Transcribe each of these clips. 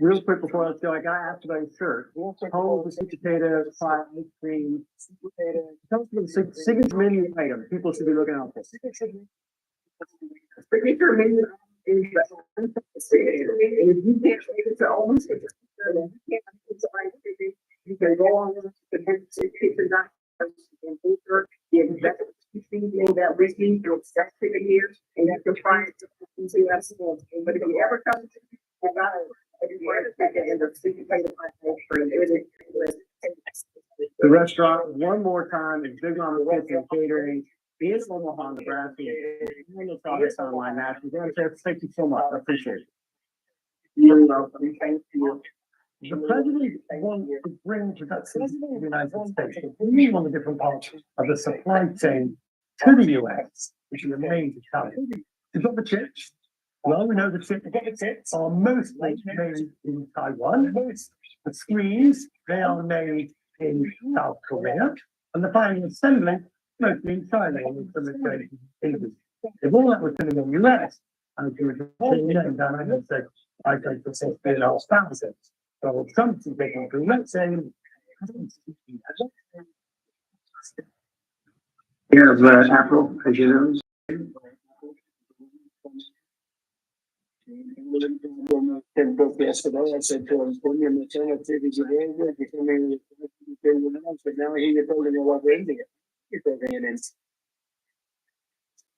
Real quick before let's go, I got asked about your shirt. Home with sweet potato, pie, ice cream. Comes with a signature menu item. People should be looking out for. Signature menu is if you can't make it to almost you can go on the next picture that and paper, the executive thing that listening for 6 years, and you can find it into us. But if you ever come to about the restaurant one more time is Big Mama Kitchen Catering in Omaha, Nebraska. And saw this online national. Thank you so much. I appreciate it. You're welcome. Thank you. The president wanted to bring production to the United States, bringing on the different parts of the supply chain to the US, which is a major challenge. You've got the chips. Well, we know the chips are mostly made in Taiwan. The screens, they are made in South Korea. And the final assembly, mostly in China. If all that was done in the US, and you were down and said, I think this has been our thousands. So something they can do. Let's say, here's Apple, as you know. Yesterday, I said to him, "Bring your maternity to Japan, becoming but now he's told me what India.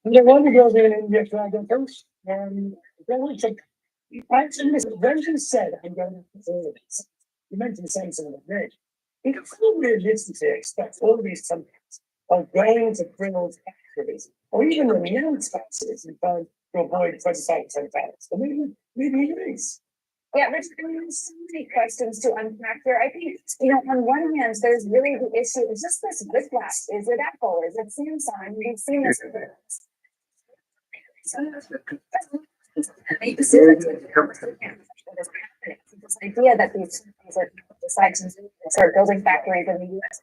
And the one goes in India Dragon Coast, and then we take. Actually, listen, when you said I'm going to do this, you mentioned saying something great. It's unrealistic to expect all these companies are going to grilled factories or even renowned factories in time to avoid 25% tariffs. But maybe it is. Yeah, there's so many questions to unpack there. I think, on one hand, there's really the issue, is just this whiplash. Is it Apple? Is it Samsung? We've seen this. This idea that these companies are decide to start building factories in the US.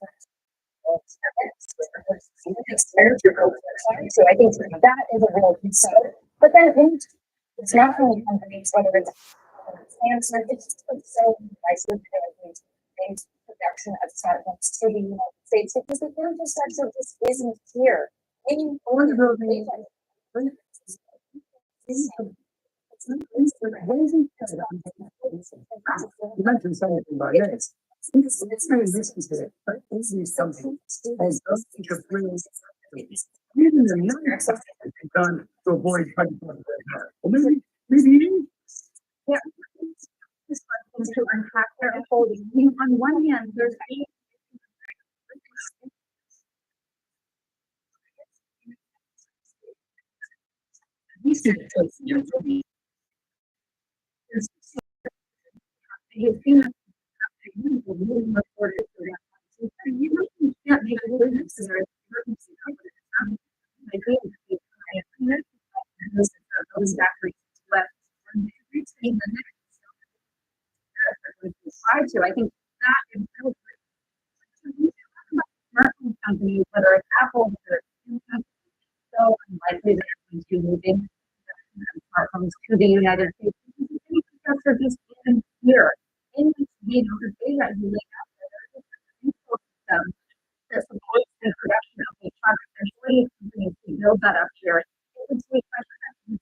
So I think that is a real concern. But then it's not only companies, whether it's Samsung, it's just so divisive in production of smartphones to the United States because the infrastructure just isn't here. You mentioned something about this. It's very risky today, but these companies as those even the nuts done to avoid maybe yeah. To unpack their holding. On one hand, there's I think that is smartphone companies, whether it's Apple, whether it's Samsung, so unlikely that they're going to move in smartphones to the United States. Infrastructure just isn't here. In the data you lay out there, there's a ecosystem that supports the production of the products. There's plenty of companies to build that up here. It would take 5 to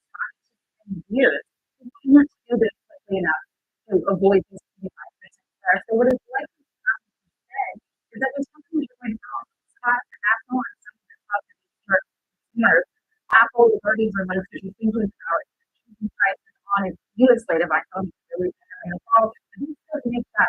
10 years. You can't do this quickly enough to avoid this 25% tariff. So what is likely to happen instead is that there's companies that are going to spot Apple and some of the consumers. Apple is already remote to thinking about prices on its US slate of iPhone. Make that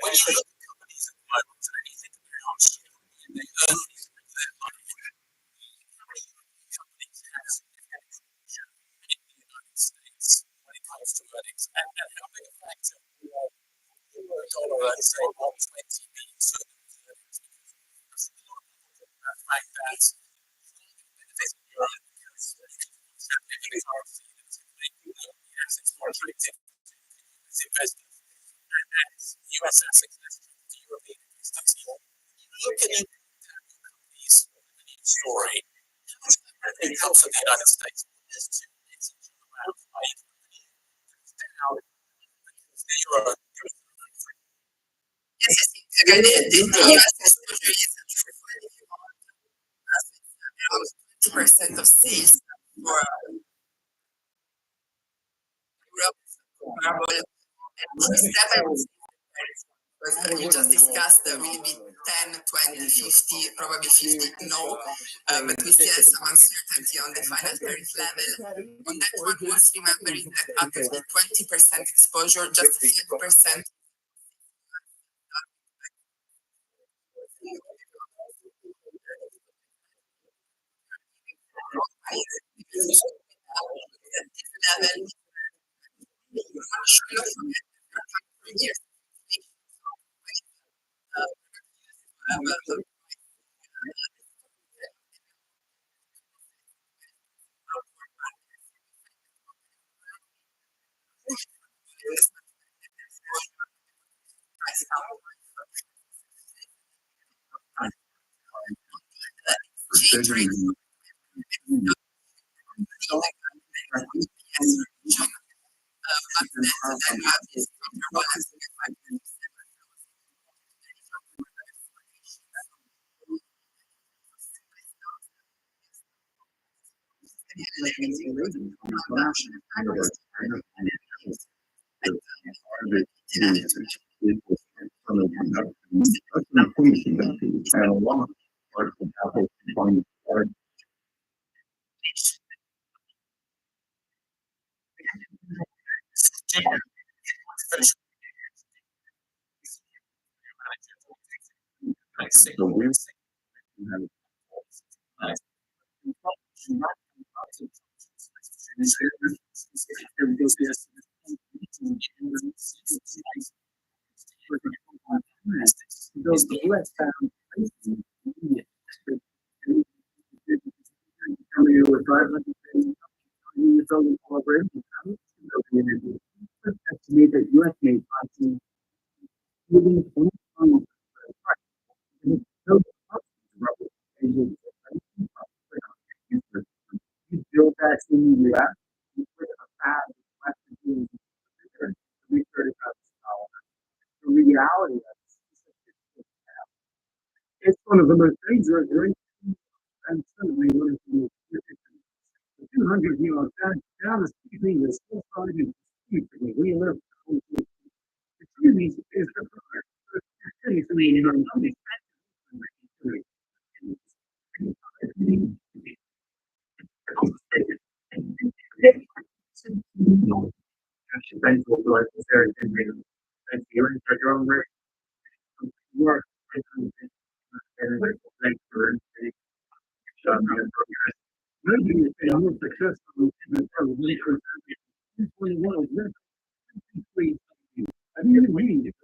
Which Again, the US exposure is around 20% of sales for Europe, comparable, and 7 as we just discussed, will be 10, 20, 50, probably 50, no, but we still have some uncertainty on the final tariff level. On that one, worth remembering that out of the 20% exposure, just 5% level years. Estimate that US made moving from you build that in the US, you put a fab less than $30,000. The reality of it, it's one of the most dangerous drinks, and certainly one of the most difficult. The 200 down the street is still starting to speak for me. We live the community is the city for me, you know, thanks for what you said. Thanks for your own work. Thanks for maybe I'm more successful in probably for 21 please. I didn't read it.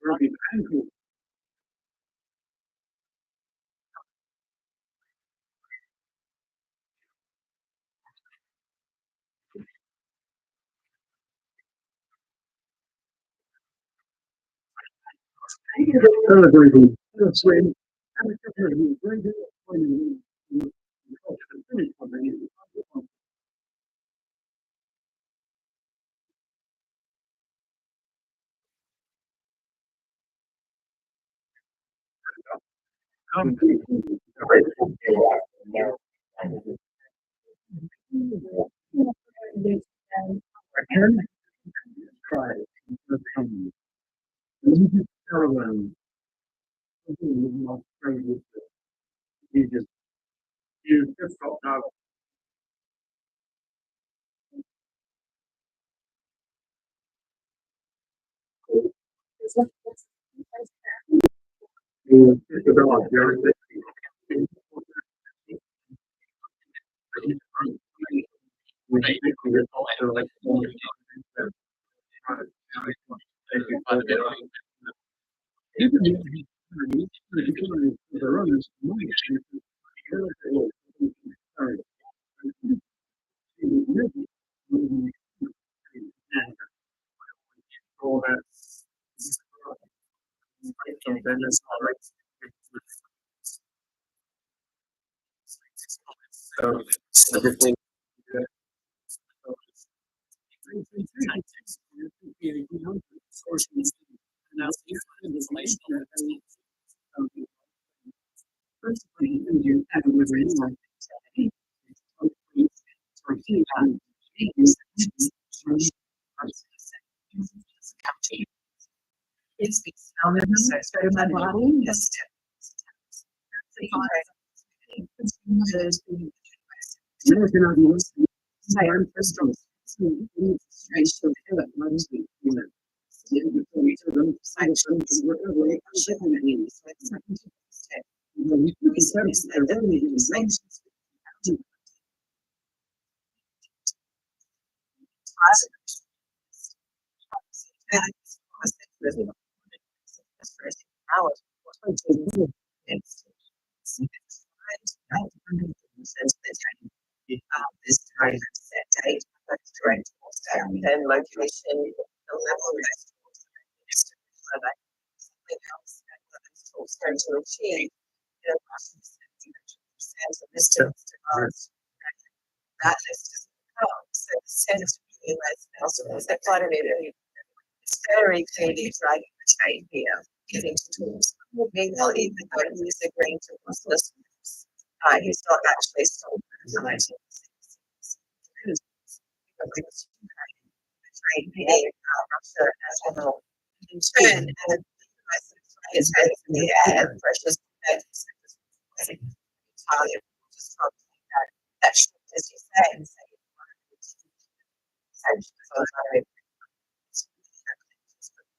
Very painful. Celebrating. That's right. Try it. You just tell them you just you just don't know. It's sound in my body. Yes. This time set date, that's direct and location, the level of something else that to achieve. Sense of distance to us. That list doesn't come. So the sense of also that part of it is very clearly driving the chain here, giving to tools. Meanwhile, even though he's agreeing to his listeners, he's not actually sold the trade being Russia as well. In turn, and his head in the air, precious Italian, just that as you say, and say,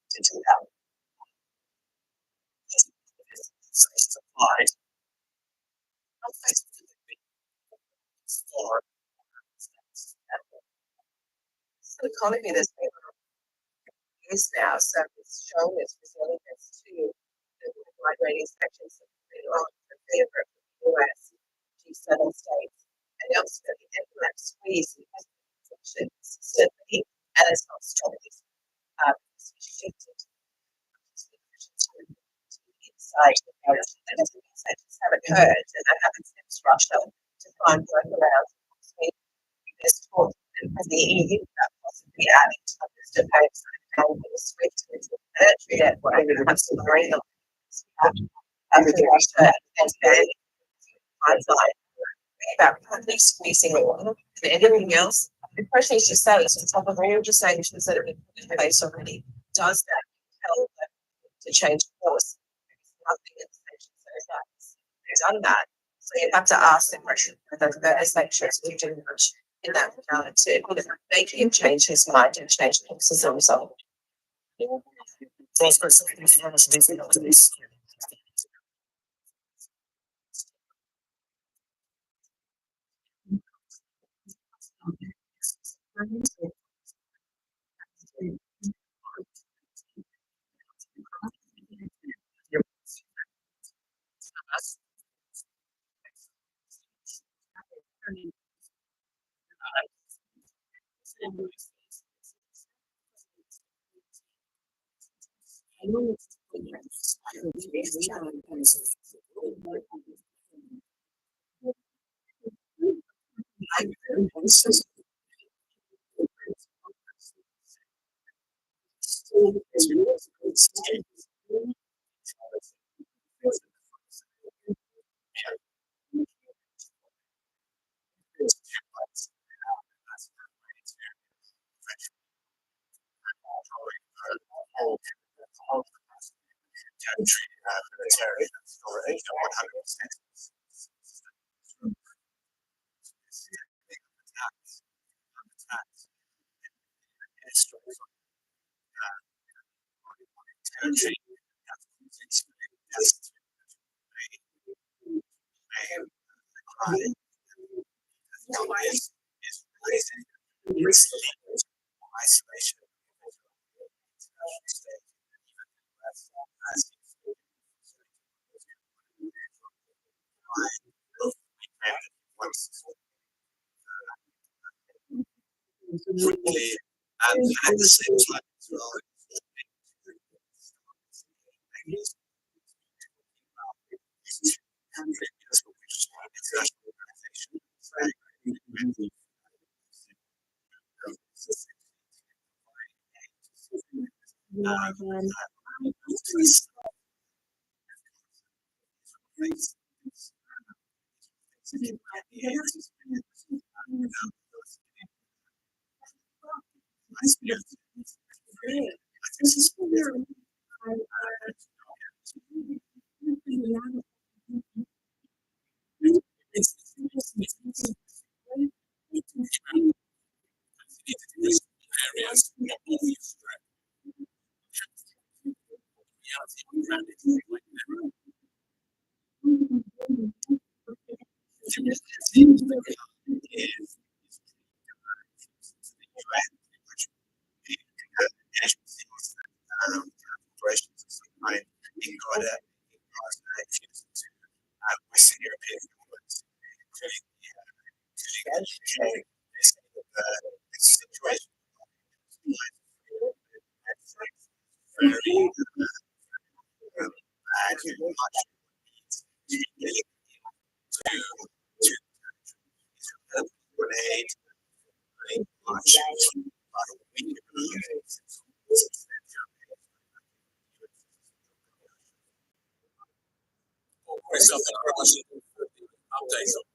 to do that. Supplied. So the economy that's been years now, so it's shown its resilience to the migrating sections of the US, G7 states, and elsewhere. The economic squeeze has been consistently, and it's not strongly shifted inside the parents. That doesn't mean sanctions have occurred, and that happens since Russia to find workarounds. This talk and the EU about possibly adding to the list of payments and the SWIFT into the military network and have some marine with Russia and banning pipeline about probably squeezing oil and anything else. The question is just that it's on top of all the sanctions that have been put in place already. Does that help them to change course? Nothing in the sanctions has done that. So you have to ask the question whether the sanctions will do much in that regard to make him change his mind and change things as a result. isolation. And at the same time as well, Western European governments, the situation very updates on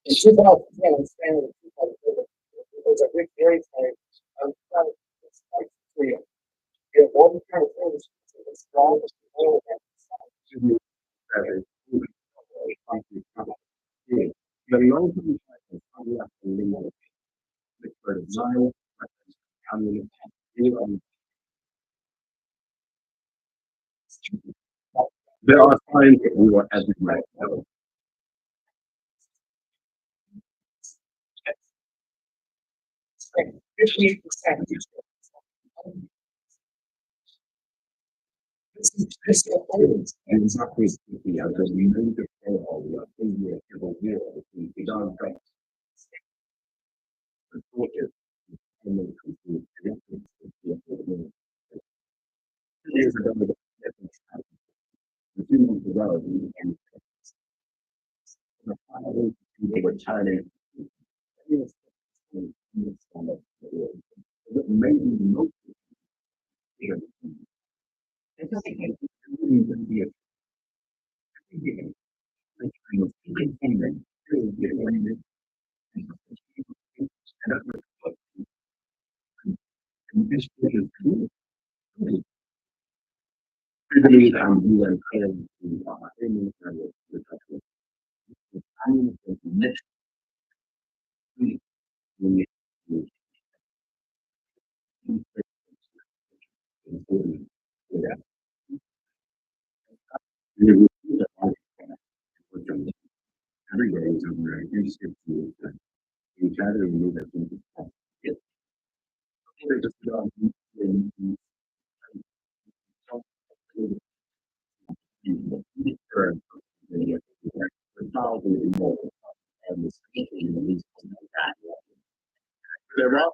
in 2010, Stanley was a big dairy farm. We have one kind of things the strongest there are times that we were as we might know. 15%. This is exactly because we know the all we are thinking of the year we don't go. Years ago, a few months ago, they were turning maybe the most every day is over. You try to remove it from the they're also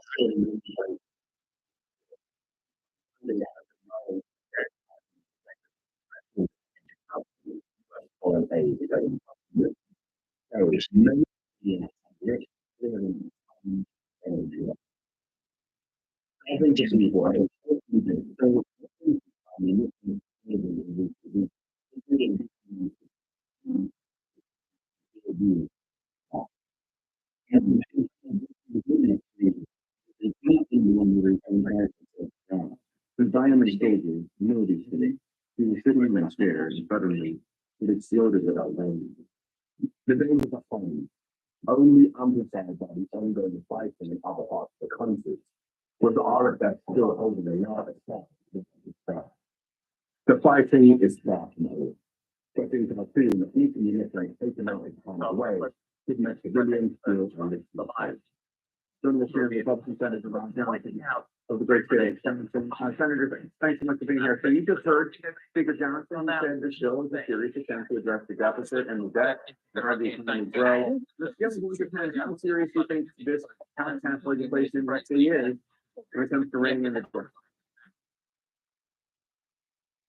I think just before I am in stages, you know these things. He was sitting in my chair and suddenly it exploded without warning. The day was a phone. Only amplified by the ongoing fighting in other parts of the country, with the RSF still holding a yard of the fighting is back now. But things are feeling that each unit like taken out in harm's way, it makes civilians feel on this lives. During the series of Republican Senator Ron Johnson of the great state of Senator, thanks so much for being here. So you just heard Speaker Johnson said this bill is a serious attempt to address the deficit and the debt and how the economy grow. How serious do you think this House passed legislation actually is when it comes to reining in the court?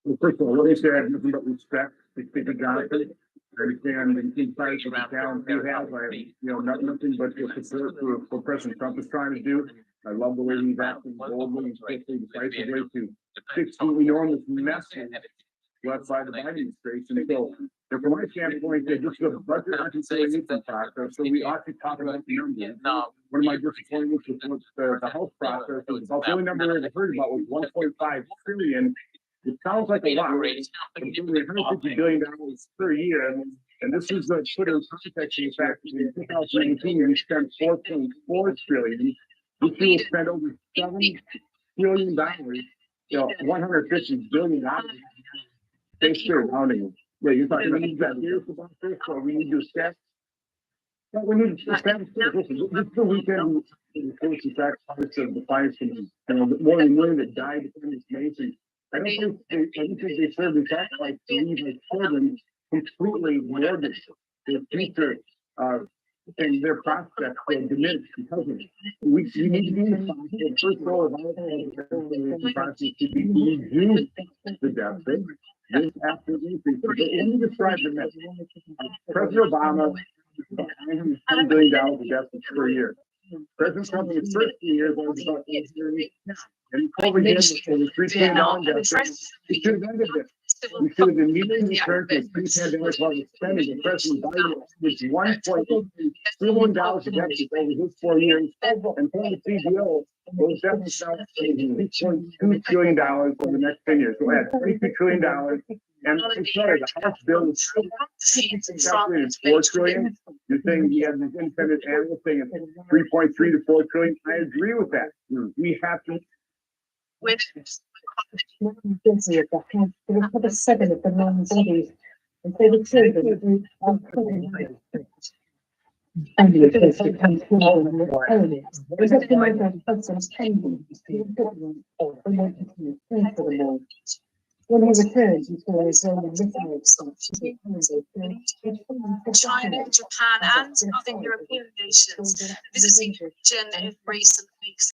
Well, first of all, what he said, nothing but respect to Speaker Johnson. I understand the insights of the town you have, nothing but your support for President Trump is trying to do. I love the way he's acting boldly and quickly, decisively to fix the enormous mess left by the Biden administration. So, from my standpoint, this is a budget reconciliation process, so we ought to talk about the numbers. One of my disappointments with the House process is about the only number I heard about was 1.5 trillion. It sounds like a lot. It's $150 billion per year. And this is the put in context in fact in 2019 we spent 4.4 trillion. This year we spent over $7 trillion, $150 billion. Basically rounding. Yeah, you're talking about years about this, or we need to assess. But we need to assess this is the weekend in the fact parts of the fires and more than 1 million that died in this nation. I don't think they serve the sacrifice to leave their children completely mortgaged. Their future and their prospects will diminish because of it. We need to be responsible. First goal of our process to be reduce the deficit. This absolutely. Let me describe the message. President Obama $10 billion of deficit per year. President Trump in his first 2 years was about and over here, $3 trillion deficit. We should have ended this. We should have immediately returned to pre-pandemic level spending. And President Biden was $1.8 trillion of deficit over his 4 years. And for the CBO, those deficits now $3.2 trillion over the next 10 years. So add $32 trillion. And I'm sorry, the House bill is calculated $4 trillion. You're saying you have an independent analyst saying it's 3.3 to 4 trillion. I agree with that. We have to. Busy at the house, there were probably 7 of the non-bodies, and they were children only a case that comes forward only. It was up to my dad, husband's pending, he was putting on, and wanted to pray for them all. When he returned, he saw his own little China, Japan, and other European nations visiting the region in recent weeks.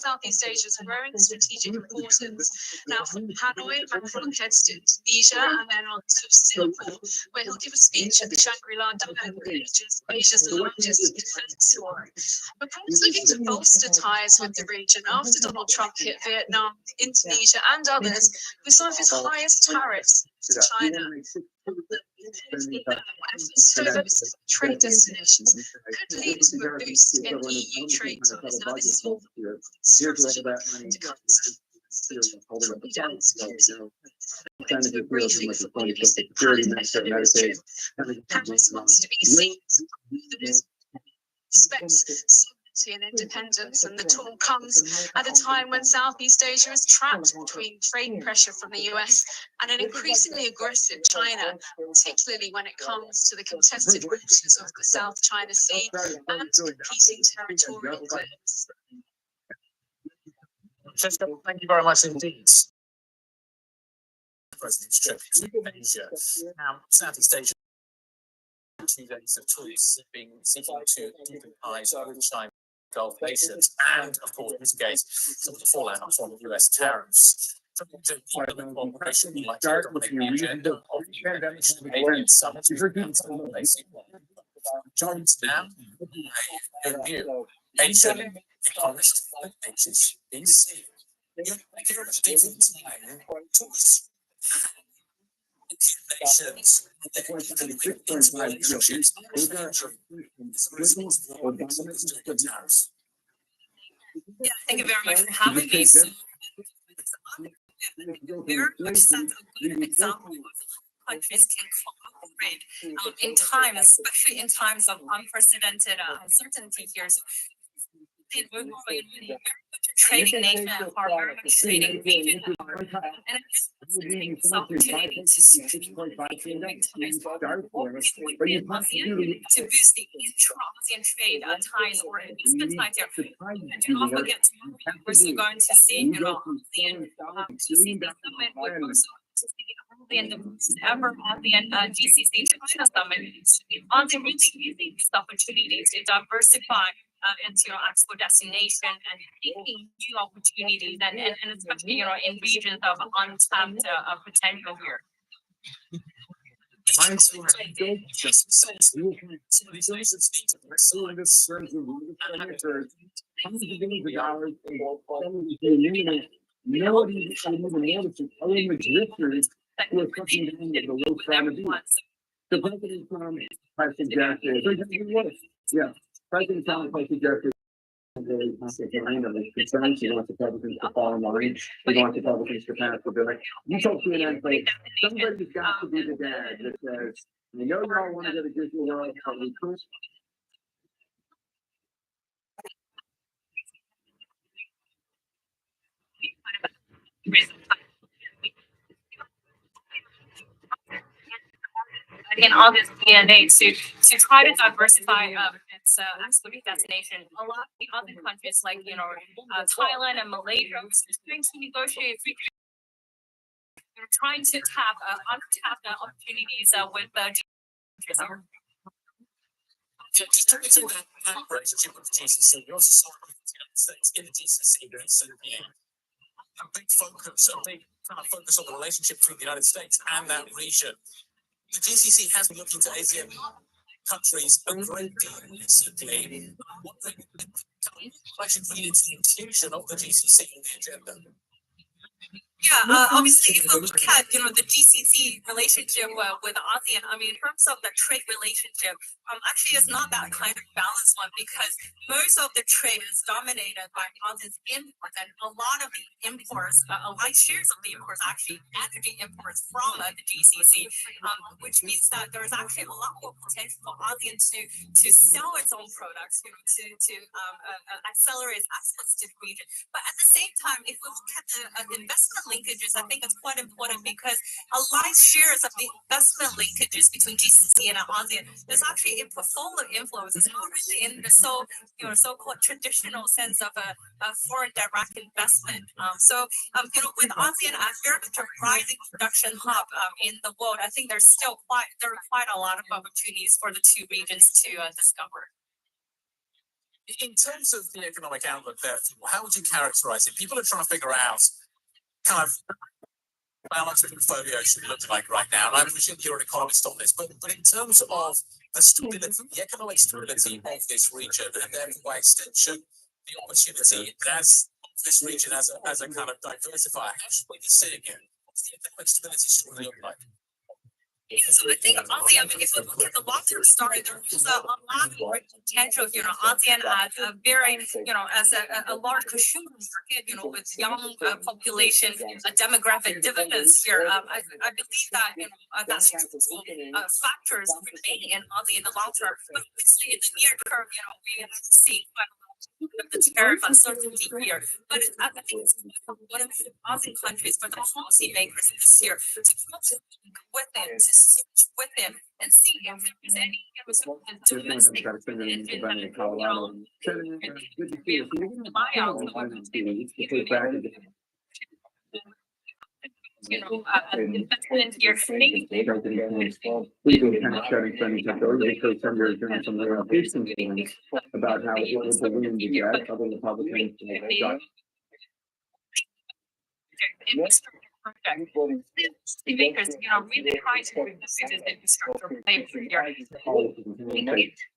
Southeast Asia's growing strategic importance. Now, from Hanoi, Macron heads to Indonesia and then on to Singapore, where he'll give a speech at the Shangri-La Dome, Asia's largest defense forum. Macron's looking to bolster ties with the region after Donald Trump hit Vietnam, Indonesia, and others with some of his highest tariffs to China. So those trade destinations could lead to a boost in EU trade talks. Now, this is all to the briefing for BBC Paris wants to be seen that respects and independence, and the talk comes at a time when Southeast Asia is trapped between trade pressure from the US and an increasingly aggressive China, particularly when it comes to the contested waters of the South China Sea and competing territorial claims. Thank you very much indeed. President's trip to Asia. Now, Southeast Asia, 2 days of talks seeking to deepen ties with China. Gulf nations, and of course mitigate some of the fallout from US tariffs. Cooperation will likely dominate the agenda of the United Summit. Joins now a new Asian economist basis BC. You're making a difference talks. Nations, thank you very much for having me. very much set a good example of how countries can cooperate in time, especially in times of unprecedented uncertainty here. So we're growing really very much a trading nation and are very much trading region, and it's taking this opportunity to strengthen economic ties with the ASEAN to boost the intra-ASEAN trade ties or investment ties here. And do not forget, tomorrow we're still going to see, ASEAN GCC summit. We're also to see the first ever ASEAN GCC China summit. ASEAN really using these opportunities to diversify into export destination and taking new opportunities and especially in regions of untapped potential here. President Trump suggested very concerning of his concerns. He wants Republicans to fall in line. He wants Republicans to pass the bill. You told CNN, but somebody's got to be the dad that says, you know, you all want to go to Disney World, but we could. In August DNA to try to diversify its export destination. A lot of the other countries like Thailand and Malaysia are trying to negotiate free trade. They're trying to tap untapped opportunities with just talking to that relationship with the GCC, you also saw it with the United States in the GCC during a big focus, a big kind of focus on the relationship between the United States and that region. The GCC has been looking to Asian countries a great deal recently. What the inclusion of the GCC in the agenda? Yeah, obviously, if we look at the GCC relationship with ASEAN, I mean, in terms of the trade relationship, actually, it's not that kind of balanced one because most of the trade is dominated by ASEAN's imports, and a lot of the imports, a large shares of the imports, actually energy imports from the GCC, which means that there is actually a lot more potential for ASEAN to sell its own products, to accelerate its exports to the region. But at the same time, if we look at the investment linkages, I think it's quite important because a large shares of the investment linkages between GCC and ASEAN is actually in portfolio inflows. It's not really in the so-called traditional sense of a foreign direct investment. With ASEAN as very much a rising production hub in the world, I think there are quite a lot of opportunities for the two regions to discover. In terms of the economic outlook there, how would you characterize it? People are trying to figure out kind of balance of portfolio should look like right now. And I appreciate you're an economist on this, but in terms of the stability, the economic stability of this region, and then by extension, the opportunity as this region as a kind of diversifier, how should we be seeing it? What's the economic stability story look like? Yeah, so I think ASEAN, if we look at the long-term story, there's a lot more potential. ASEAN as a very, as a large consumer market, with young population, demographic dividends here. I believe that that's factors remain in ASEAN in the long term. But obviously, in the near term, we have to see quite a lot of the tariff uncertainty here. But I think it's one of the ASEAN countries for the policymakers this year to sit with him and see if there's any domestic investment here. We've been kind of shutting things up because some are doing some real business things about how it was balloon the debt of the Republicans. Makers, really trying to reduce this infrastructure play here.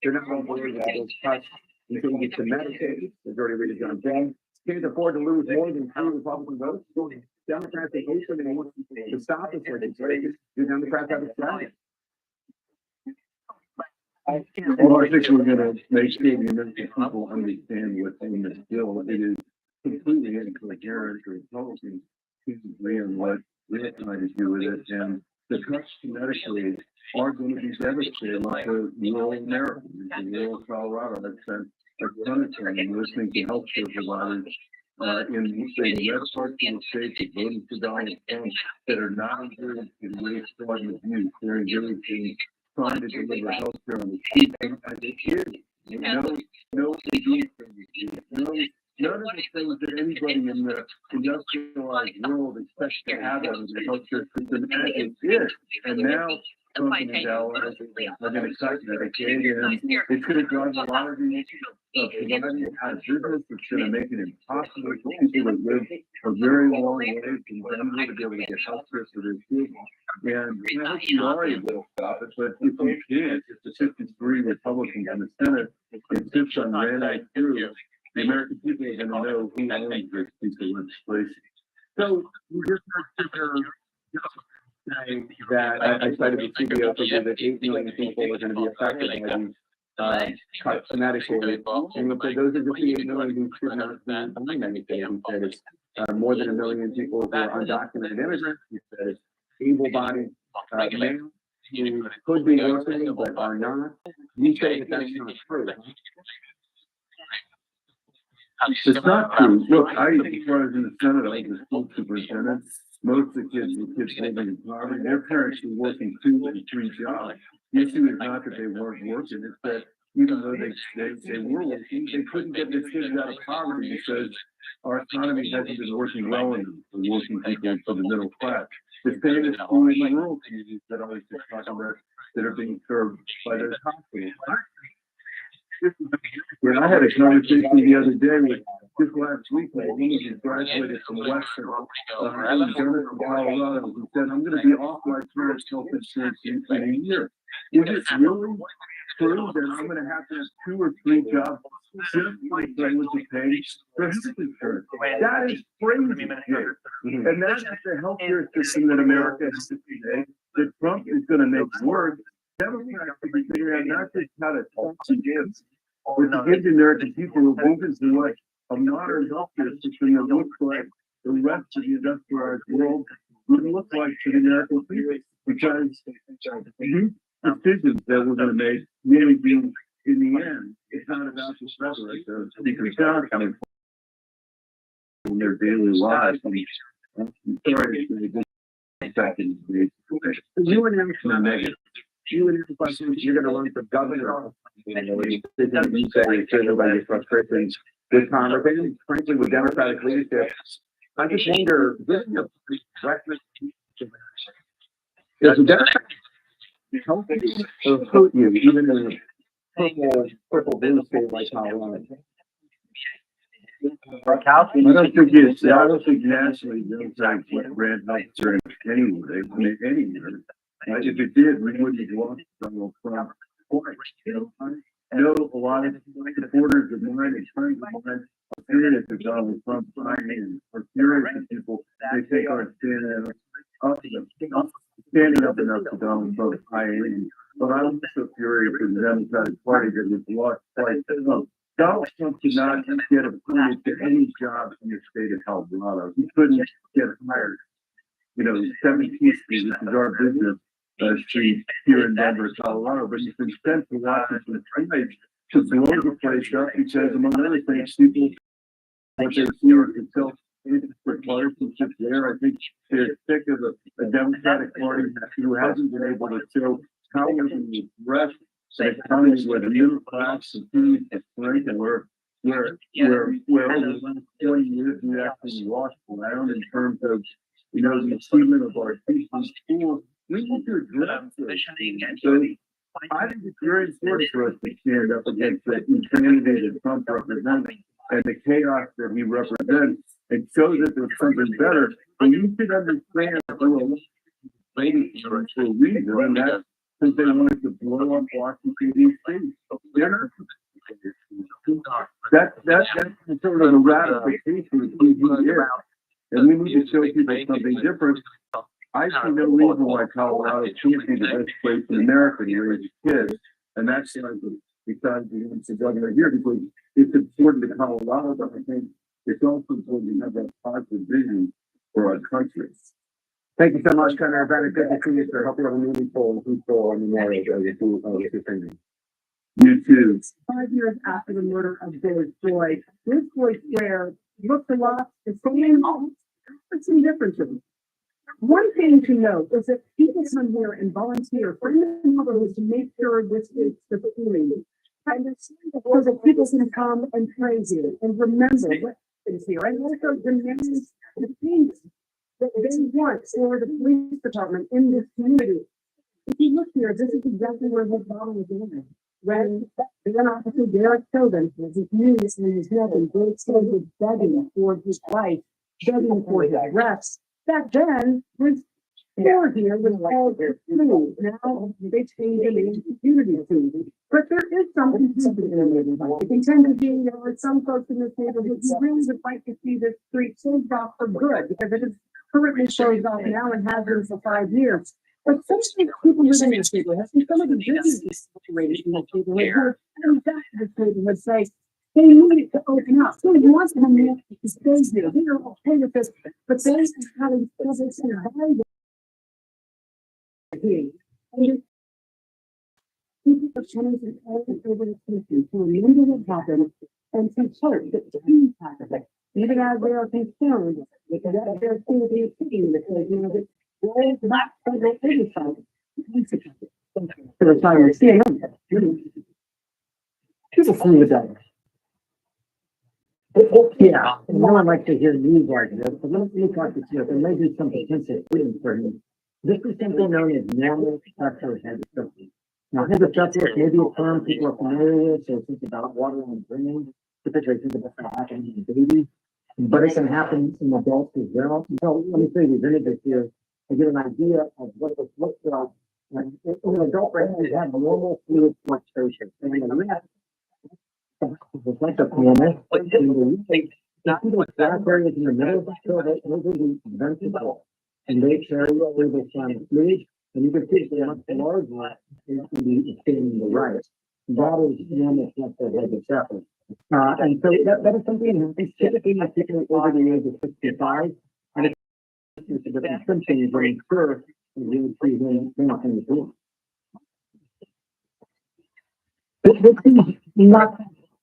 They're not going to worry about those cuts until we get to Medicaid. They've already really done things. Can't afford to lose more than 2 Republican votes. Democrats are open and want to stop this legislation. The Democrats have a strategy. Well, I think we're going to make sure the American people understand what's in this bill. It is completely incoherent or policy. completely on what we're trying to do with it, and the cuts to Medicaid are going to be devastating to rural America, in rural Colorado. I've spent a ton of time listening to healthcare providers in the red parts of the state that voted for Donald Trump that are not engaged in race, fraud, and abuse. They're engaged in trying to deliver healthcare on the cheap, and they did. No disease, none of the things that anybody in the industrialized world expects to have out of the healthcare system, and it did. And now, Trump and Dallas are going to cut Medicaid, and it's going to drive a lot of these providers out of business. It's going to make it impossible for people that live a very long way from Denver to be able to get healthcare for their kids. And I hope you already will stop it, but if you can't, if the 53 Republicans in the Senate insist on running through, the American people are going to know who owns this piece of legislation. So we just saying that I cited the CBO figure that 8 million people are going to be affected by these cuts to Medicaid. And those are just the 8 million who should not be on Medicaid. He said it's more than 1 million people who are undocumented immigrants. He said it's able-bodied men who could be working but are not. You say that that's not true. It's not true. Look, when I was in the Senate, I was the school superintendent. Most of the kids living in poverty, their parents were working 2 and 3 jobs. The issue is not that they weren't working, it's that even though they were working, they couldn't get their kids out of poverty because our economy hasn't been working well enough for working people for the middle class. The same is true in the rural communities that I was just talking about that are being served by those hospitals. When I had a conversation the other day with just last week, a woman who graduated from Western Colorado, who said, "I'm going to be off my parents' health insurance in a year." Is it really true that I'm going to have to have 2 or 3 jobs just like they would be paid for health insurance? That is crazy. And that's the healthcare system that America has today that Trump is going to make work. Democrats are figuring out not just how to talk to kids, but to give the American people a movement to what a modern healthcare system that looks like the rest of the industrialized world would look like to the American people. Because these decisions that we're going to make really be, in the end, it's not about the rhetoric of Speaker Johnson in their daily lives. You and your questions, you're going to run for governor. You say nobody's frustrations with Congress and frankly with Democratic leadership. I just wonder, does the Democrat hurt you even in a purple blue state like Colorado? I don't think nationally Democrats ran healthcare anywhere. If it did, we wouldn't have lost Donald Trump. I know a lot of supporters of mine and friends of mine are furious at Donald Trump signing, are furious at people they think aren't standing up enough to Donald Trump signing. But I'm so furious at the Democratic Party that it's lost twice. Donald Trump did not get appointed to any job in the state of Colorado. He couldn't get hired. 17th Street, which is our business street here in Denver, Colorado, but he's been sent to Washington to blow the place up because, among other things, people what they see are for partisanship there. I think they're sick of a Democratic Party who hasn't been able to show how we can address the economy where the middle class continues to strength and where over the last 20 years we actually lost ground in terms of the achievement of our teachers schools. We need to address this. So I think it's very important for us to stand up against the insanity that Trump represents and the chaos that he represents and show that there's something better. And you should understand that there were ladies for a reason, and that's because they wanted to blow up Washington, D.C. That's sort of a ratification of who he is. And we need to show people something different. I see no reason why Colorado shouldn't be the best place in America to raise kids. And that's besides the governor here, because it's important to Colorado, but I think it's also important to have that positive vision for our country. Thank you so much, Senator Bennett. Good to see you, sir. Hope you have a meaningful and peaceful Memorial Day this evening. You too. 5 years after the murder of George Floyd, this Floyd Square looks a lot the same, but some differences. One thing to note is that people come here and volunteer for the neighborhoods to make sure this is the feeling. And so that people can come and praise you and remember what is here. And also demand the things that they want for the police department in this community. If you look here, this is exactly where this bottle was in. When then Officer Derek Chauvin was used in his neck and Derek Chauvin was begging for his life, begging for his arrest. Back then, his store here was called food. Now they changed the name to community food. But there is some confusion in the neighborhood. It can tend to be there are some folks in this neighborhood who really would like to see this street closed off for good because it is currently closed off now and has been for 5 years. But some people living in this neighborhood, and some of the businesses situated in this neighborhood, and back to this neighborhood say they need it to open up. They want them to stay there. They are okay with this, but they have having this survival. People are trying to all over the country to remember what happened and to hope that things happen. Even as they are concerned with what they're going to be seeing because you know that there is not federal oversight. For the time of CNN, people agree with that. Yeah, and no one likes to hear news like this, but let me talk to you. There may be some potential freedom for you. This is something known as normal structural hydrocephalus. Now, hydrocephalus may be a term people are familiar with, so think about water in the brain, typically think about what happens in babies, but it can happen in adults as well. So let me show you these images here to get an idea of what this looks like. In an adult brain, we have normal fluid fluctuation. And in the left, it's like a piano. The black areas in the middle of the cell, those are the ventricles, and they carry over the fluid. And you can see they're much larger in the skin on the right. That is normal structural hydrocephalus. And so that is something that typically people over the age of 65, and it's a different symptoms when occur when you see them in the door. This is not,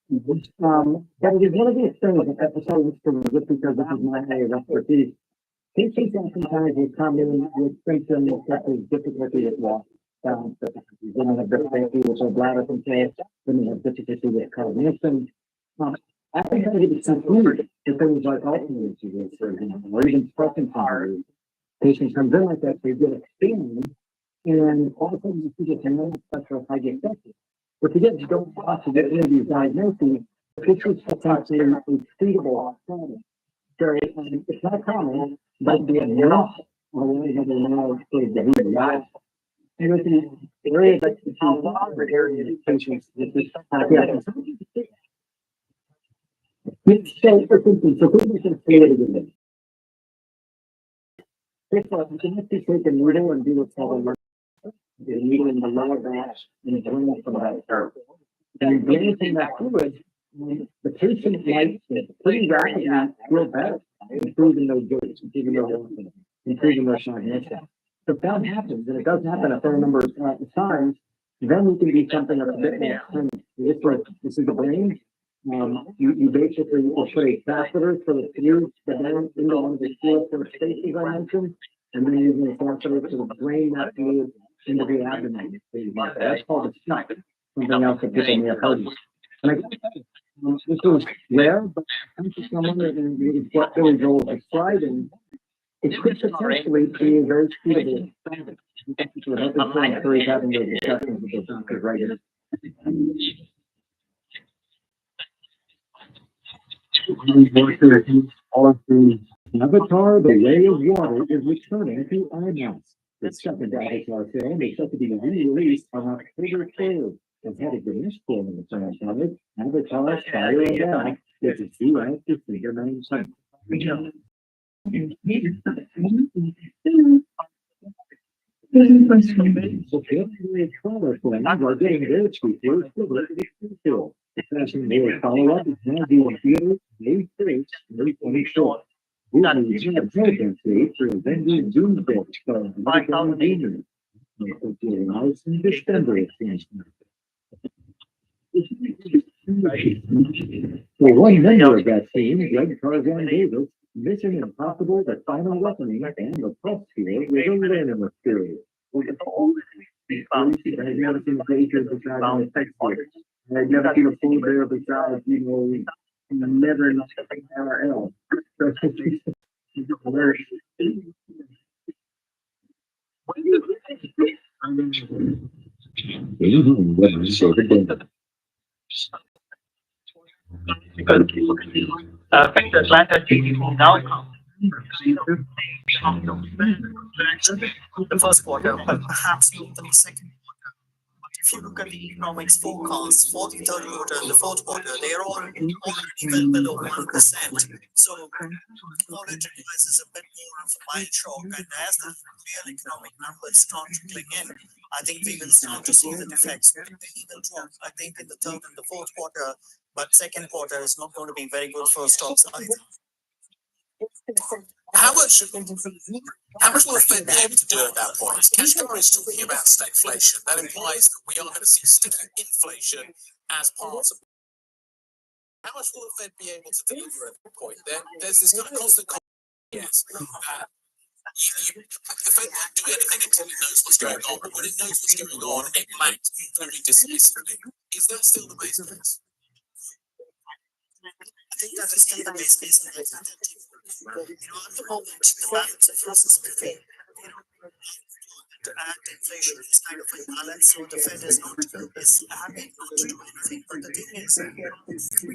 but it is one of these things that episodes from just because this is my area of expertise. Patients oftentimes will come in with symptoms such as difficulty with walking, then they have difficulty with their bladder control, then they have difficulty with cognition. I think that it is confused to things like Alzheimer's disease, for example, or even Parkinson's. Patient comes in like that, they get a scan, and all of a sudden you see this normal structural hydrocephalus. But again, you don't want to get any of these diagnoses, this is potentially a treatable problem. So it's not common, but the enough or they have a lot of behavior. And with the area that you see longer areas of patients, this is kind of so for instance, so people can see it again. First of all, you can actually take a needle and do what's called a needle in the lower back and drain it from that curve. And you drain it from that fluid, the patient might pretty rapidly feel better, improving those joints, improving their health, improving their cognition. So if that happens, and it does happen a fair number of times, then you can do something that's a bit more extreme. This is the brain. You basically will put a catheter for the fluid down into one of the fluid spaces I mentioned, and then using a catheter to drain that fluid into the abdomen. That's called a snipe. Something else that people may have heard of. And this is rare, but I'm just someone that is what Billy Joel is describing. It could potentially be a very suitable standard. I'm encourage having those discussions with the doctors right here. Avatar, the way of water, is returning to IMAX. The second Avatar film is set to be re-released on October 3rd. And headed to this film in the franchise, Avatar, Fire and Ash, is a few active figure names. So the color plans are getting their tweeters to let it fill. The fashion they will follow up is now being theaters, May 3rd, May 24th. We have a presidency for vending doomsday. So, 5,000 in December, it seems. For one member of that team, Greg Tarzan Davis, Mission Impossible, The Final Reckoning, and The Press Field was a learning experience. I've never seen a creature besides I've never seen a full bear besides, never RL. I think the Atlanta now. The first quarter, but perhaps not the second quarter. But if you look at the economics forecasts for the third quarter and the fourth quarter, they are all already well below 1%. So knowledge requires a bit more of a mild shock, and as the real economic numbers start trickling in, I think we will start to see the effects. They will drop, I think, in the third and the fourth quarter, but second quarter is not going to be very good for stocks either. How much will the Fed be able to do at that point? Kashkar is talking about stagflation. That implies that we are going to see sticky inflation as part of. How much will the Fed be able to deliver at that point? There's this kind of constant. Yes. The Fed won't do anything until it knows what's going on. And when it knows what's going on, it might very dismissively. Is that still the base case? I think that is still the base case. At the moment, the balance of forces between, and inflation is kind of in balance, so the Fed is happy not to do anything. But the thing is,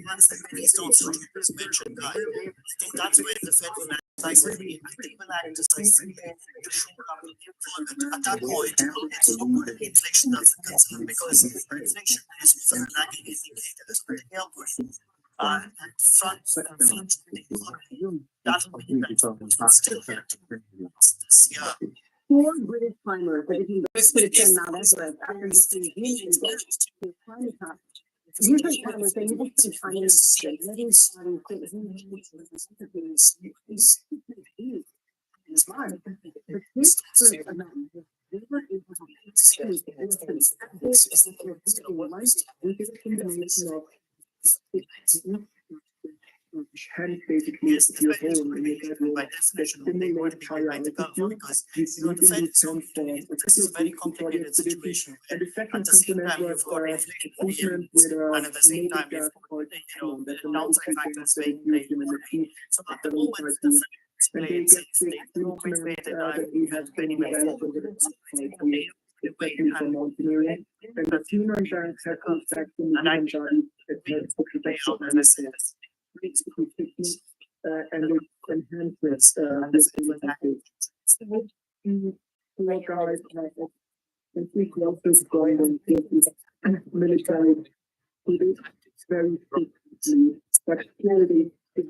once the penny starts to as mentioned, I think that's when the Fed will act decisively. They will act decisively to shore up employment. At that point, it's not going to be inflation that's a concern, because inflation is often a lagging indicator, but the output front the economy, that's what we still have to this year. Four British climbers, but if you go to Mount Everest after you see humans to climb the top, usually climbers they usually put time in straight. It's smart. But this first event, they were able to see basically, if you're home and you get by definition, they want to be behind the curve, because the Fed is on this is a very complicated situation. And the second At the same component time, was you've got inflation improvement with and at the same time, you've got the downside factors being played. So at the moment, the Fed explains they always say that we have many and the two non-banks have contact and I and it enhances this guys and we closest going military it's very frequently, but clearly the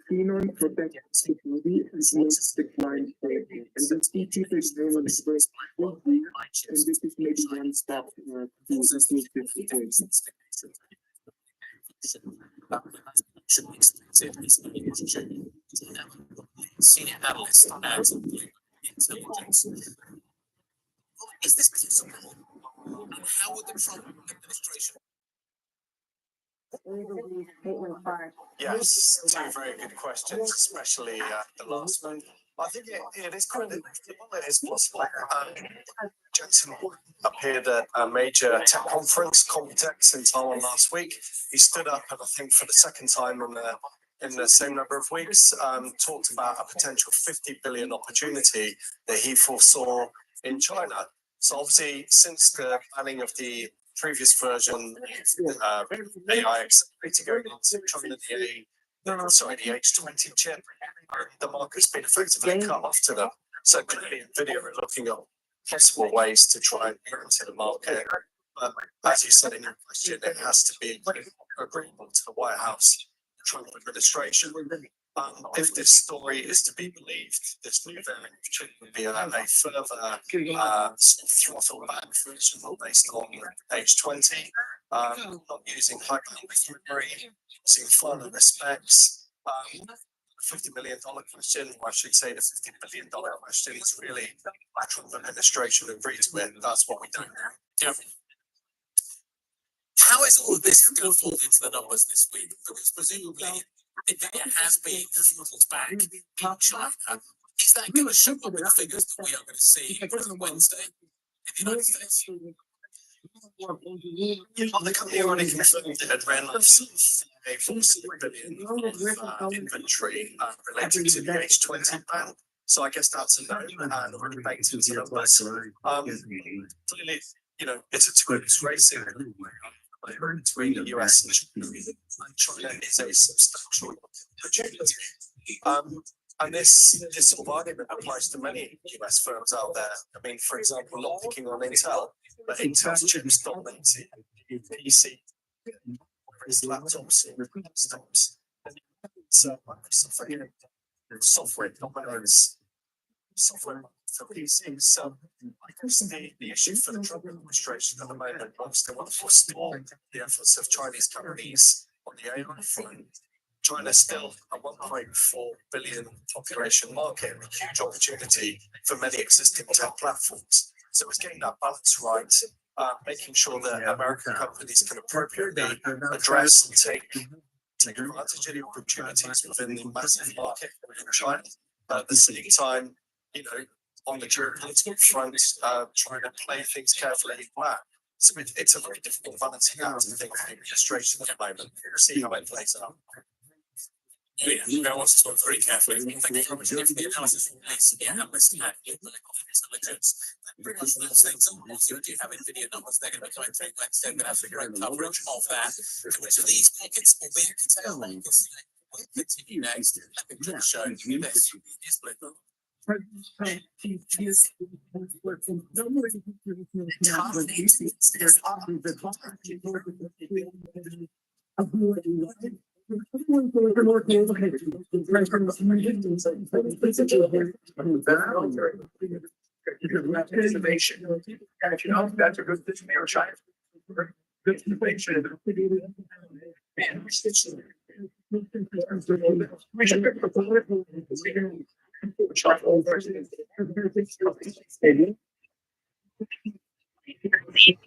phenol protects the body and slows decline rate. And the species is known as the first and this is maybe one step to this situation. Senior analyst at Intelligence. Is this possible? And how would the Trump administration? Yes, two very good questions, especially the last one. I think it is kind of, well, it is possible. Jackson appeared at a major tech conference, Computex, in Taiwan last week. He stood up, and I think for the second time in the same number of weeks, talked about a potential 50 billion opportunity that he foresaw in China. So obviously, since the banning of the previous version, AI accelerator going into China, the H20 chip, the market's been effectively cut off to them. So clearly, NVIDIA are looking at possible ways to try and get into the market. But as you said in your question, it has to be agreeable to the White House Trump administration. If this story is to be believed, this new variant would be a further throttle back version based on H20. not using high bandwidth memory, using finer specs. $50 million question, or I should say the $50 billion question, is really a Trump administration agree to it. That's what we don't know. Yeah. How is all of this going to fall into the numbers this week? Because presumably Nvidia has been throttled back in China. Is that going to show up in the figures that we are going to see on Wednesday in the United States? The company already confirmed it had ran a $46 billion of inventory related to the H20 ban. So I guess that's a no, and already baked into the numbers. Clearly, it's a two-horse racing between the US and China is a substantial opportunity. And this sort of argument applies to many US firms out there. I mean, for example, not picking on Intel, but Intel's chips dominate PC, whereas laptops and desktops. So software dominates software for PCs. So I guess the issue for the Trump administration at the moment was they want to forestall the efforts of Chinese companies on the AI front. China's still a 1.4 billion population market, a huge opportunity for many existing tech platforms. So it's getting that balance right, making sure that American companies can appropriately address and take advantage of the opportunities within the massive market in China. At the same time, on the geopolitical front, trying to play things carefully in plan. So it's a very difficult balancing act, I think, for the administration at the moment. We'll see how it plays out. Yeah, I want to talk very carefully. Thank you very much. If the analysis release, analysts and political intelligence, pretty much those things. Also, do you have Nvidia numbers? They're going to be coming through Wednesday. We're going to have great coverage of that. Which of these markets will be a curtail markets? We'll continue next. I think we'll show you this is split. That's a good thing for China. Good innovation.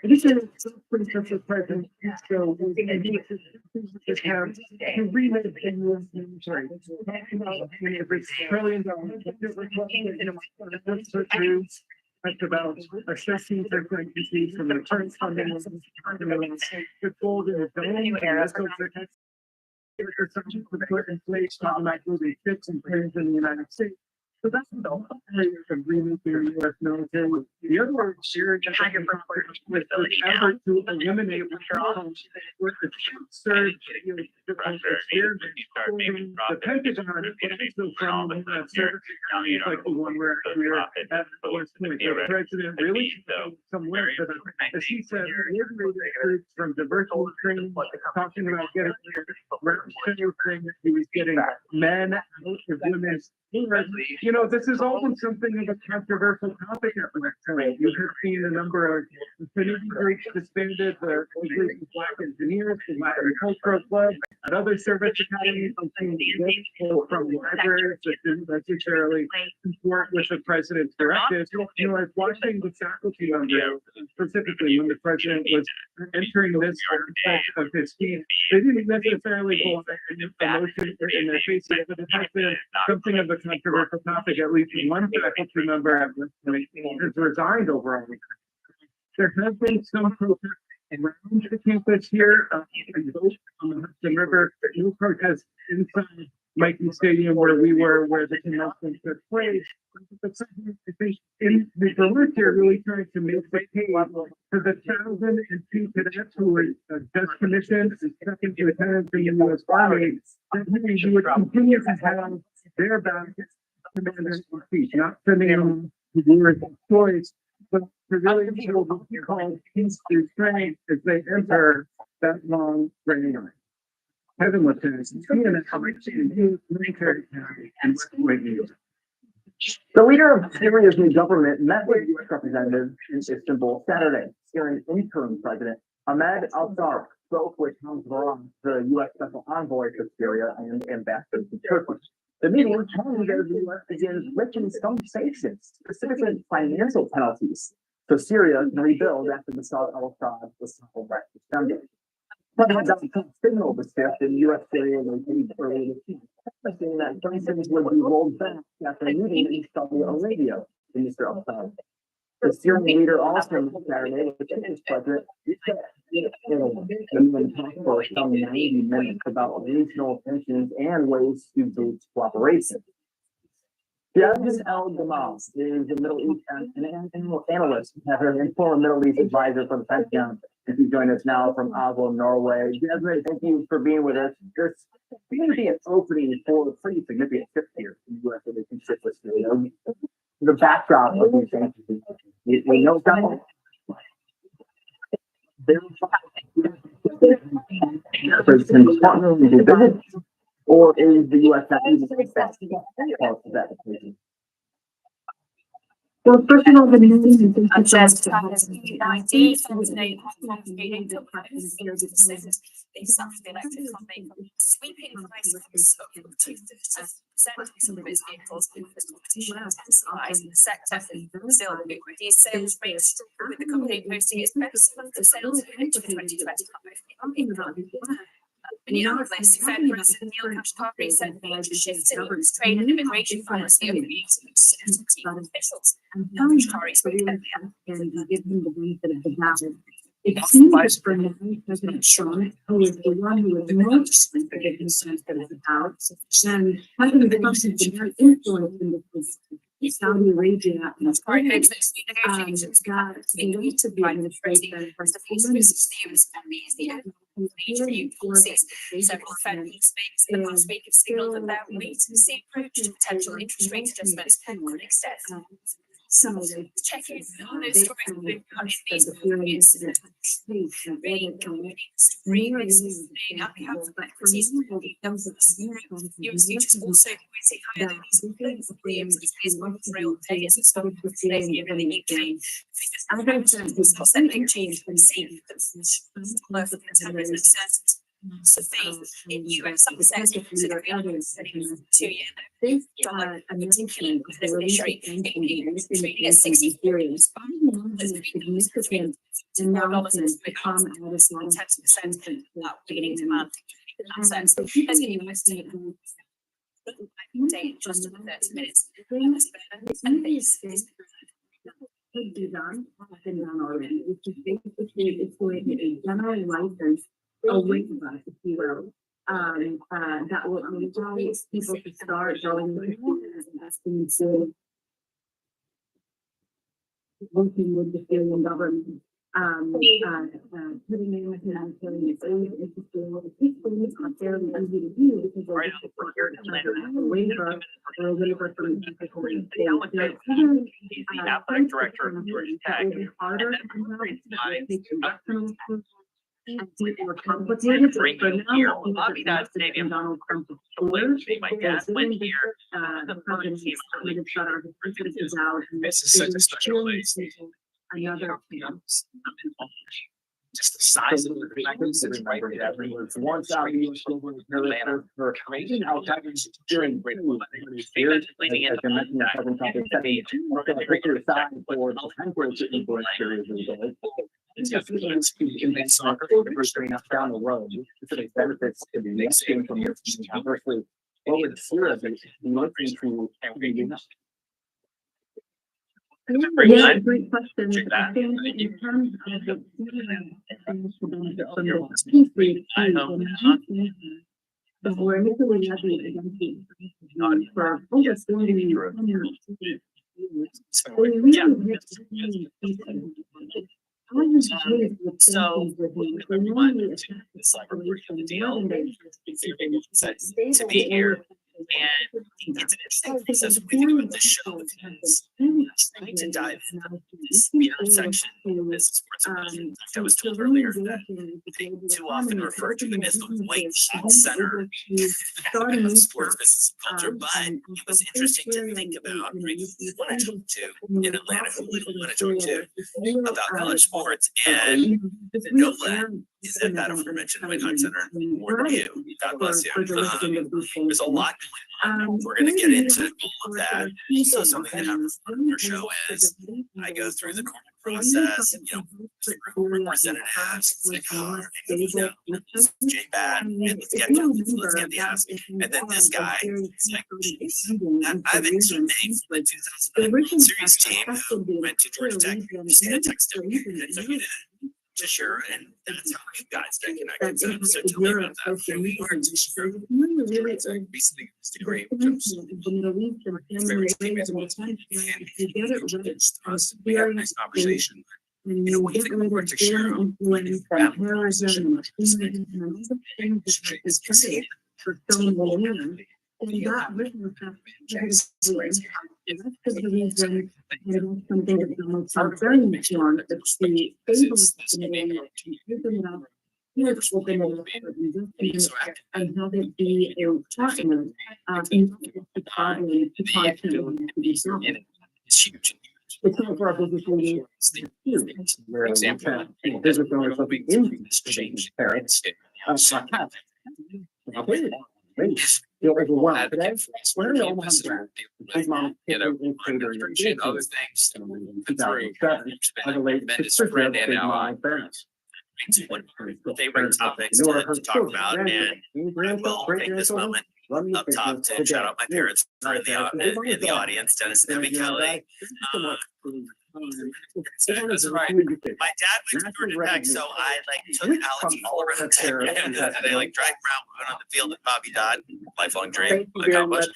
This is pretty much present. So just have to remake sorry, trillion dollars. That's about assessing their frequencies from the current funding. The goal is in place, automatically fix and pay in the United States. So that's the agreement for U.S. military. The other word, with the effort to eliminate with the surge, the Pentagon, like the one where we're at the president really somewhere, as he said, troops from diverse training, talking about getting he was getting men out of women's. This is always something of a controversial topic at Black. You have seen a number of affinity groups disbanded, the Black engineers, the Black Agricultural Club, and other service academies from libraries that didn't necessarily comport with the president's directive. I was watching the faculty members, specifically when the president was entering this aspect of his speech, they didn't necessarily go on the motion in their face, but it has been something of a controversial topic. At least one faculty member at this point has resigned overall. There has been some protests around the campus here, on the Hudson River, no protests inside Mikey Stadium where we were, where the convention took place. But I think in the volunteer really trying to make the case for the 1,002 cadets who were just commissioned and second lieutenants in the U.S. Army, that you would continue to have their back commander in chief, not sending them to war choice, but to really show what we call peace through strength as they enter that long range. Kevin Lieutenant, military county in West Wing. The leader of Syria's new government met with U.S. representatives in Istanbul Saturday. Syrian interim president Ahmed al-Shara spoke with Hans Varan, the U.S. special envoy for Syria and ambassador to Turkey. The meeting comes as the U.S. begins lifting some sanctions, specifically financial penalties, so Syria can rebuild after the Saud al-Assad was toppled last December. President Donald Trump signaled the shift in U.S.-Syria relations earlier this year, saying that sanctions would be rolled back after a meeting in Saudi Arabia in Mr. al-Assad. The Syrian leader also met Saturday with the Turkish president, and talked for some 90 minutes about regional tensions and ways to boost cooperation. Jasmine El-Gamal is a Middle East analyst and former Middle East advisor for the Pentagon. If you join us now from Oslo, Norway. Jasmine, thank you for being with us. There's going to be an opening for a pretty significant shift here in the U.S. relationship with Syria. The backdrop of these sanctions, we know that or is the U.S. not even that decision? Well, first of all, the meeting is sweeping prices of 2% some of its vehicles as competition intensifies in the sector. Still, these sales rates struggle with the company posting its best month of sales in 2025. Minneapolis, Fed President Neil Kashkari said major shifts in its trade and immigration policy are creating uncertainty for officials. Kashkari spoke at and give them the benefit of the doubt. It seems for now, President Trump, who is the one who is most sensitive concerns that is about, and having the Russians been very influenced in this Saudi Arabia and that they need to be administrated for the several federal banks in the last week have signaled that their wait and see approach to potential interest rate adjustments could extend. some of the Checking on those stories with these periods, reading communities, reading on behalf of equities, US futures also pointing higher than these political claims as one of the real players of stock today in the UK. Something changed when seeing the left of the terrorism sense. So in US success considering others 2 years dollar particularly this initially trading at 60 periods significant analysis become at a small 10% without beginning demand in that sense as a university day just over 30 minutes and this is could be done, has been done already, which is basically it's going to be a general license, a waiver, if you will, that will allow people to start going and asking to working with the Syrian government, putting in humanitarian aid into Syria. These things are fairly easy to do because they're just a waiver or a waiver from the Secretary of State. He's the athletic director of Georgia Tech. Harder and more complicated, but for now, Abidad Stadium. Donald Trump My dad went here. the president is out. This is such a special place. Another, Just the size of the magnificent right there. Once out of US global for Crazy how during great leading into for potential to influence Syria's results. It's just Soccer down the road, specific benefits to the next game from your conversely, what would Syria be looking to yeah, great question. I think in terms of the but we're initially levied against the for over 40 years. So, everyone, it's like we're the deal. To be here And it's an interesting process when we think about this show because it's trying to dive into this intersection of business principles. I was told earlier that they too often refer to them as the white hot center of sports business and culture, but it was interesting to think about right, who want to talk to in Atlanta, who would want to talk to about college sports, and NOLA is at that aforementioned White Hot Center. More than you, God bless you. There's a lot going on. We're going to get into all of that. Also, something that happens on our show is I go through the normal process, you know, representatives, it's like, oh, J Bad, let's get the ass. And then this guy, it's like, I've been so named for the 2009 series team who went to Georgia Tech, just gonna text him, and so you did. To share, and that's how you guys get connected. So tell me about that. Here we are recently degree, which was very famous all the time. And it's us, we have a nice conversation. You know, what do you think about to share on And that written stuff is and that's because the reason and that's something that the most very much on it's the able to here's what they know and have it be a partner in the party to talk to be so it's huge. it's not for our business meeting. For example, business owners will be in this change parents. Feel overwhelmed today. Where do you His mom, you know, and other things I relate to friend and now favorite topics to talk about, and I will take this moment up top to shout out my parents in the audience, Dennis and Debbie Kelly. That's right. My dad went to Georgia Tech, so I took Alex all around and they dragged around on the field with Bobby Dodd, lifelong dream accomplished.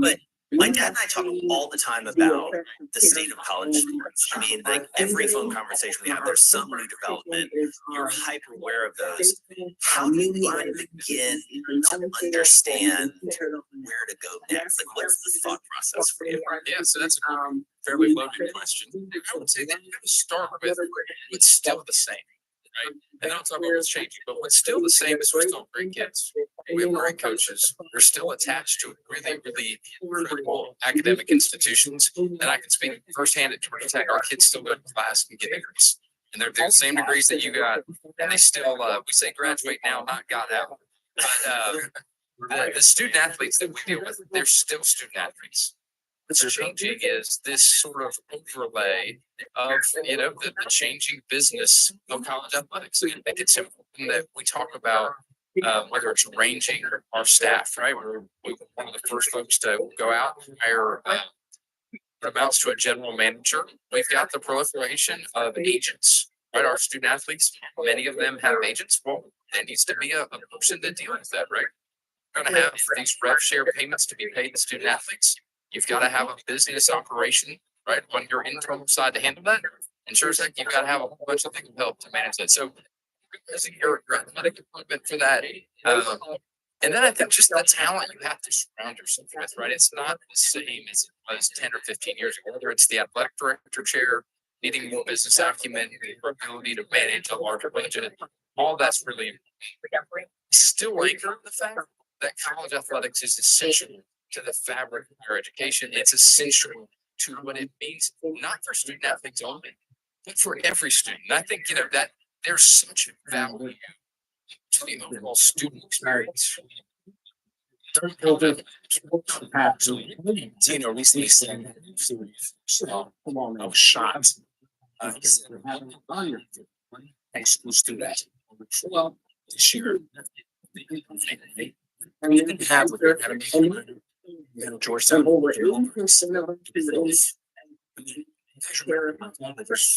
But my dad and I talk all the time about the state of college sports. I mean, every phone conversation we have, there's some new development. You're hyper aware of those. How do you even begin to understand where to go next? What's the thought process for you? Yeah, so that's a fairly loaded question. I would say that you have to start with what's still the same, right? And I'll talk about what's changing, but what's still the same is we're still great kids. We have great coaches. We're still attached to really, really critical academic institutions. And I can speak firsthand at Georgia Tech. Our kids still go to class and get degrees. And they're the same degrees that you got. And they still, we say graduate now, not got out. But the student athletes that we deal with, they're still student athletes. What's changing is this sort of overlay of, the changing business of college athletics. I think it's important that we talk about whether it's arranging our staff, right? We're one of the first folks to go out and hire what amounts to a general manager. We've got the proliferation of agents, right? Our student athletes, many of them have agents. Well, there needs to be a person to deal with that, right? We're going to have these rev share payments to be paid to student athletes. You've got to have a business operation, right, on your internal side to handle that. And sure as heck, you've got to have a whole bunch of things to help to manage that. So, your athletic department for that. And then I think just the talent you have to surround yourself with, right? It's not the same as it was 10 or 15 years ago. Whether it's the athletic director chair, needing more business acumen, your ability to manage a larger budget, all that's really important. Still anchor on the fact that college athletics is essential to the fabric of higher education. It's essential to what it means, not for student athletes only, but for every student. And I think, that there's such value to the overall student experience. Recently said, I was shocked. High school student. Well, this year, we didn't have what they had Georgetown. For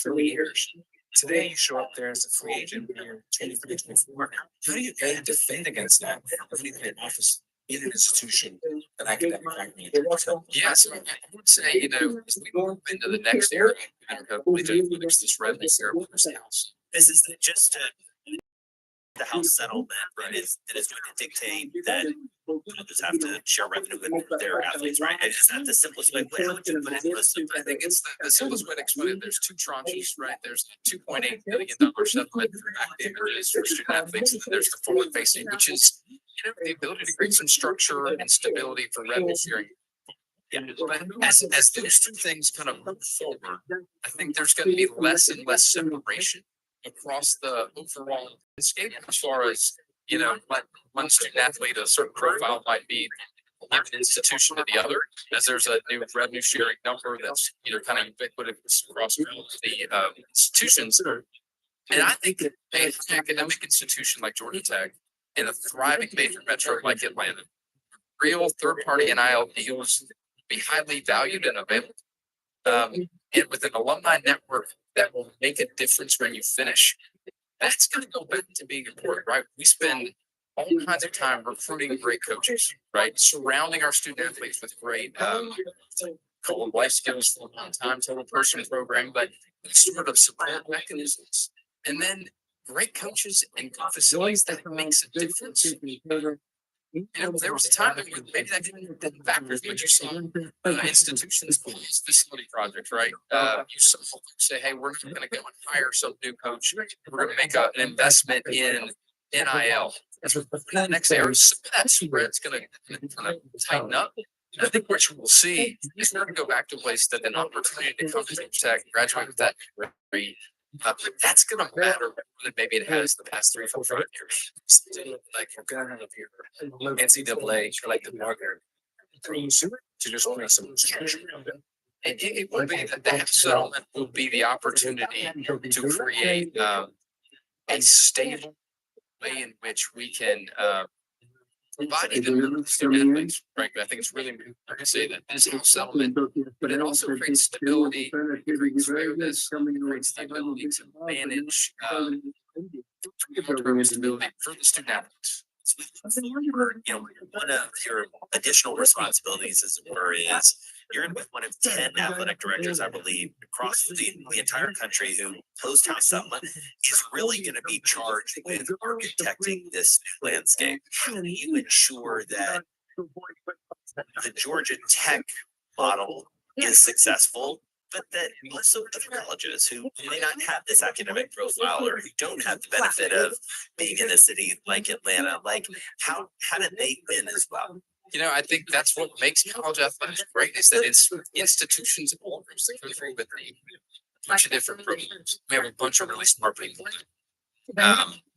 3 years. Today, you show up there as a free agent when you're 23, 24. How do you defend against that? How do you get an office in an institution, an academic faculty? Yes, I would say, as we move into the next era, this revenue era house. This is just the House settlement that is going to dictate that colleges have to share revenue with their athletes, right? And is that the simplest way? How would you put it? I think it's the simplest way to explain it. There's two tranches, right? There's the $2.8 billion settlement for activities for student athletes, and then there's the forward facing, which is the ability to create some structure and stability for revenue sharing. Yeah, but as those two things kind of move forward, I think there's going to be less and less separation across the overall landscape as far as, like one student athlete, a certain profile might be one institution to the other, as there's a new revenue sharing number that's, kind of ubiquitous across the institutions. And I think that an academic institution like Georgia Tech in a thriving major metro like Atlanta, real third-party NIL deals be highly valued and available. And with an alumni network that will make a difference when you finish, that's going to go back to being important, right? We spend all kinds of time recruiting great coaches, right? Surrounding our student athletes with great call them life skills for a long time, total person program, but sort of support mechanisms. And then great coaches and good facilities that makes a difference. There was a time when maybe that didn't factor, but you saw institutions for these facility projects, right? You saw folks say, hey, we're going to go and hire some new coach. We're going to make an investment in NIL. The next year, some of that spread's going to kind of tighten up. And I think what you will see is we're going to go back to a place that an opportunity to come to Georgia Tech, graduate with that degree. But that's going to matter more than maybe it has the past 3, 4, 5 years. Like we're going to have your NCAA collective market to just bring some structure around it. It will be that settlement will be the opportunity to create a stable way in which we can provide even student athletes. Frankly, I think it's really important to say that this is a settlement, but it also creates stability, it creates fairness, it creates the ability to manage long-term stability for the student athletes. One of your additional responsibilities, as it were, is you're with one of 10 athletic directors, I believe, across the entire country who post-house settlement is really going to be charged with architecting this new landscape. How do you ensure that the Georgia Tech model is successful, but that also other colleges who may not have this academic profile or who don't have the benefit of being in a city like Atlanta, like how do they win as well? I think that's what makes college athletics great, is that it's institutions all across the country with a bunch of different programs. We have a bunch of really smart people.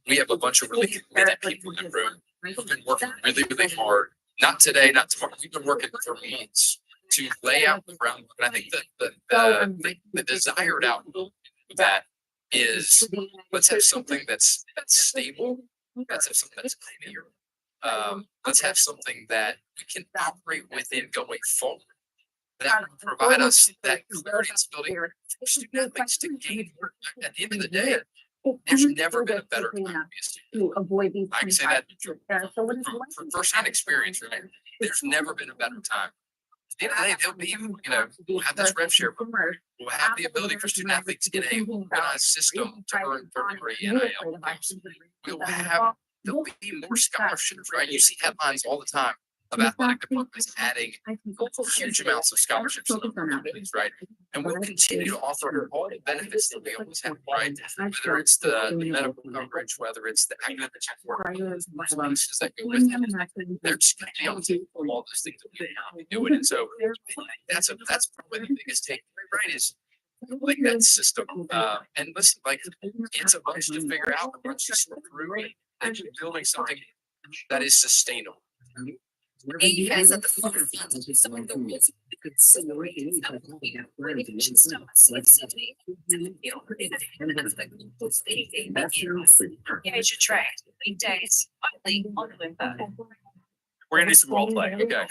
We have a bunch of really committed people in the room who've been working really, really hard. Not today, not tomorrow. We've been working for months to lay out the groundwork. And I think that the desired outcome of that is, let's have something that's stable. Let's have something that's clear. Let's have something that we can operate within going forward, that will provide us that clarity and stability for student athletes to gain. At the end of the day, there's never been a better time to avoid these. I can say that from first-hand experience, right? There's never been a better time. At the end of the day, there'll be, we'll have this rev share. We'll have the ability for student athletes in a organized system to earn third-degree NIL. There'll be more scholarships, right? You see headlines all the time of athletic departments adding huge amounts of scholarships to the communities, right? And we'll continue to offer all the benefits that we always have, right? Whether it's the medical coverage, whether it's the academic support, bonuses that go with it, they're just going to be able to do all those things that we do it. And so that's probably the biggest takeaway, right? Is like that system. And listen, like it's a bunch to figure out, a bunch to sort through, and building something that is sustainable. You guys at the forefront of some of the rules considerations of litigation stuff, selectivity, engage your track, weekdays, on November. We're gonna do some role play. Okay.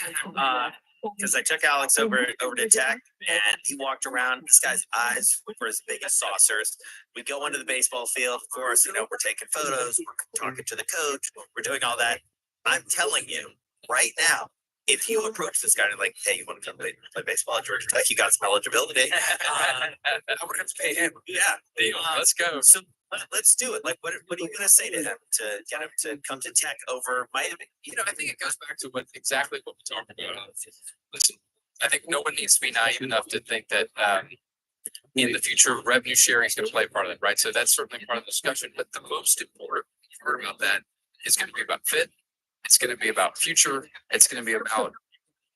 Because I took Alex over to Tech and he walked around. This guy's eyes were as big as saucers. We go into the baseball field. Of course, we're taking photos. We're talking to the coach. We're doing all that. I'm telling you right now, if you approach this guy and like, hey, you want to come play baseball at Georgia Tech? You got some eligibility. I would have to pay him. Yeah. Let's go. So let's do it. Like, what are you gonna say to him to get him to come to tech over Miami? I think it goes back to exactly what we talked about. Listen, I think no one needs to be naive enough to think that in the future revenue sharing is going to play a part of it, right? So that's certainly part of the discussion. But the most important part about that is going to be about fit. It's going to be about future. It's going to be about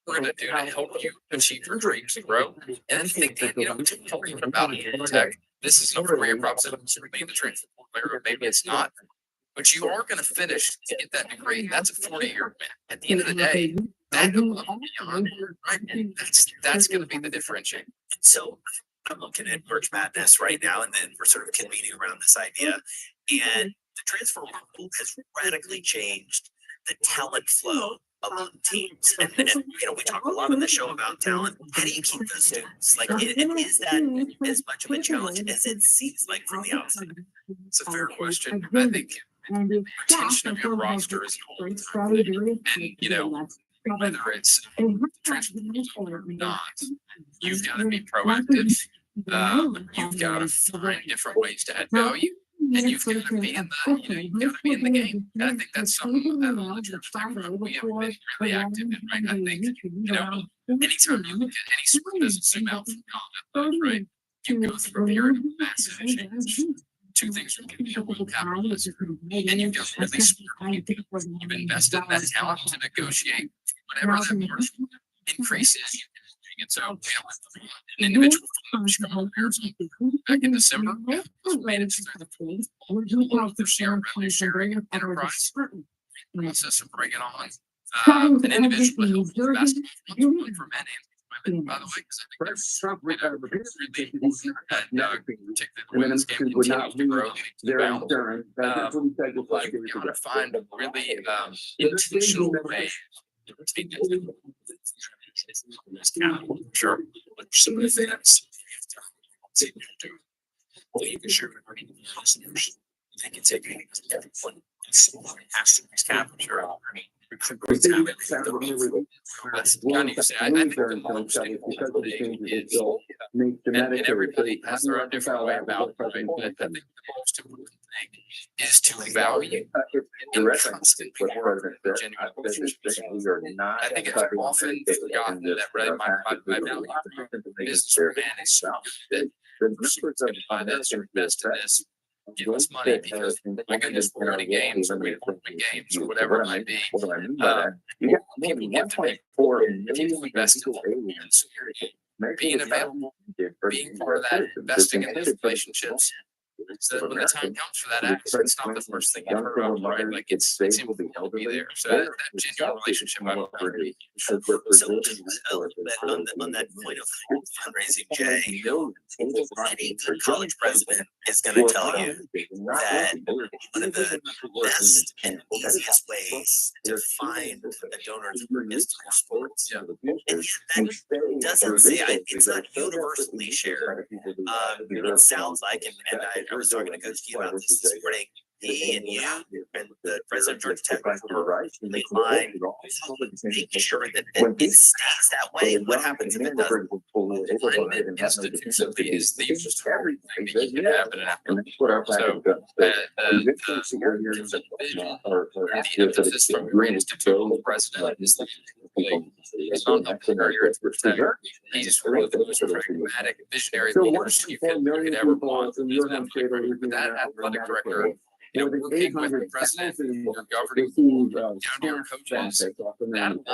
what we're going to do to help you achieve your dreams and grow. And then think that, talking about tech, this is no career proposition. Maybe the dream for maybe it's not. But you are going to finish to get that degree. That's a 40-year plan. At the end of the day, that goes beyond, right? And that's going to be the differentiator. So I'm looking at March Madness right now, and then we're sort of convening around this idea. And the transfer rule has radically changed the talent flow among teams. And we talk a lot on the show about talent. How do you keep those students? Like, and is that as much of a challenge as it seems like from the outside? It's a fair question. I think retention of your roster is important. And, whether it's transfer or not, you've got to be proactive. You've got to find different ways to add value. And you've got to be in the, you've got to be in the game. And I think that's something that on the church we have been really active in, right? I think, anytime you look at any sport, doesn't zoom out from college, right? You go through a period of massive change. Two things are going to be capitalism, and you've got really smart people. You've invested in that talent to negotiate whatever that margin increase is. And so, an individual from Chicago back in December managed to share revenue sharing enterprise process of bringing on an individual who will best for men and women, by the way, because I think they're really important particularly women's game continues to grow. But we got to find really intentional ways to retain it. Sure. Some of the things you can share with listeners. They can take everyone. Has to be captured. I think the most important thing is, and everybody has their own different way about it, right? But I think the most important thing is to value in constant genuine relationships. I think it's often forgotten that really my value businessman is so that the person's going to buy this or invest in this. Give us money because my goodness, we're winning games or we're winning games or whatever it might be. People have to make people invest in aliens. Being available, being part of that, investing in those relationships. So that when the time comes for that act, it's not the first thing you heard of, right? Like it's important to be there. So that genuine relationship, I would agree. So just a little bit on that point of fundraising, Jay, any good college president is going to tell you that one of the best and easiest ways to find a donor is through sports. And that doesn't say, it's not universally shared. It sounds like, and I was talking to Coach Key about this morning, he and you and the president of Georgia Tech were in line, making sure that it stays that way. And what happens if it doesn't? Alignment institutionally is the most important thing that you can have in an outcome. So the emphasis from your institutional president is it's not up to your protect. He's one of the most pragmatic, visionary leaders you could ever want. With that athletic director, working with the president or governing down here coaches, that alignment,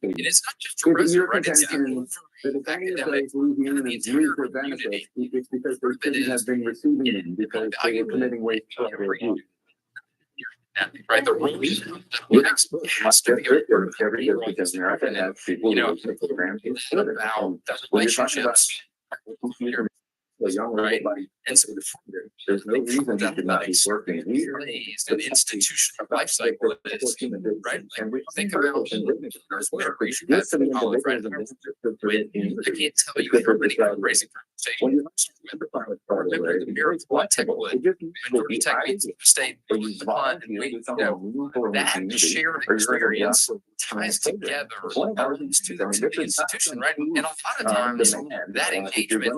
it is not just for president, right? It's for academic and the entire community. It's because their cities have been receiving it because they were committing waste to every youth. Right, the rules, the has to be every year because America has people about the relationships. Right, and so there's no reason that could not be working here. An institution of life cycle is right. And we think about where we should have college, right? I can't tell you how many fundraising conversations. Remember the miracle what Tech would when Tech meets the state the fund, and we that shared experience ties together our students in the institution, right? And a lot of times that engagement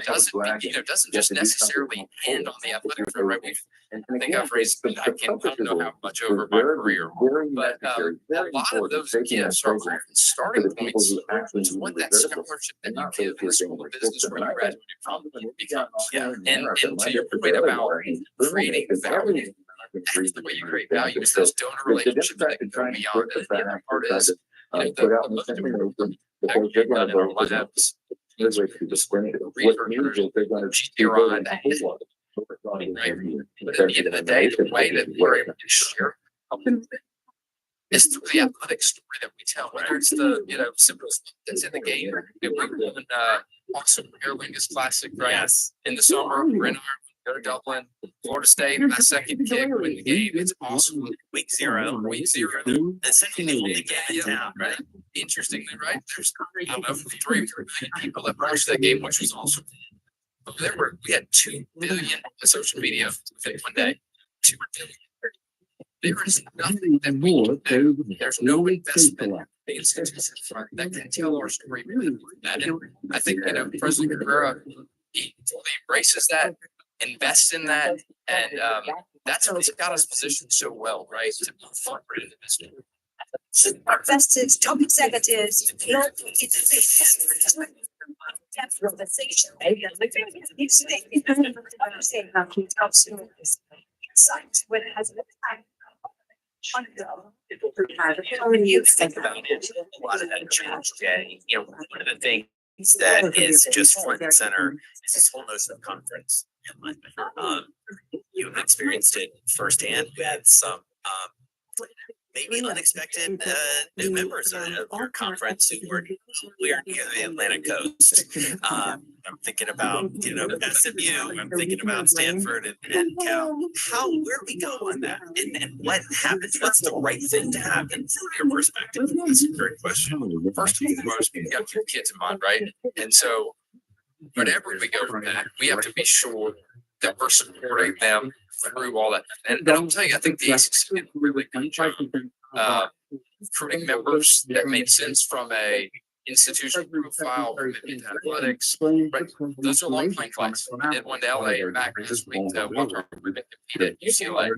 doesn't doesn't just necessarily end on the athletic front, right? I think I've raised, I don't know how much over my career, but a lot of those gifts are starting points to what that scholarship that you give in the school of business where you graduated from becomes. And to your point about creating value, that's the way you create value is those donor relationships that can go beyond it. The other part is, the most important thing actually done in our labs is researchers, GTRI, right? But at the end of the day, the way that we're able to share is through the athletic story that we tell, whether it's the, simplest that's in the game. We won awesome Aer Lingus Classic, right? Yes. In the summer, we're in go to Dublin, Florida State, that second kick, win the game. It's awesome. Week zero. Essentially, the only game in town, right? Interestingly, right? There's, I don't know, 3 million people that watched that game, which was awesome. But we had 2 billion on social media one day. 2 billion. There is nothing that we can do. There's no investment in the institutions that can tell our story really like that. And I think, President Cabrera, he fully embraces that, invests in that, and that's how he's got us positioned so well, right? To move forward in the business. Investors, top executives, conversation. When it has an impact. When you think about it, a lot of that change, Jay. One of the things that is just front and center is this whole notion of conference. You've experienced it firsthand with some maybe unexpected new members of your conference who were near the Atlantic coast. I'm thinking about SMU. I'm thinking about Stanford and Cal. Where we go on that, and what happens? What's the right thing to happen from your perspective? That's a great question. First and foremost, you got your kids in mind, right? And so, whenever we go from that, we have to be sure that we're supporting them through all that. And I'll tell you, I think the ACC did a really good job recruiting members that made sense from a institutional profile, maybe athletics. Right? Those are long playing class. We did one to LA and back this week to welcome at UCLA.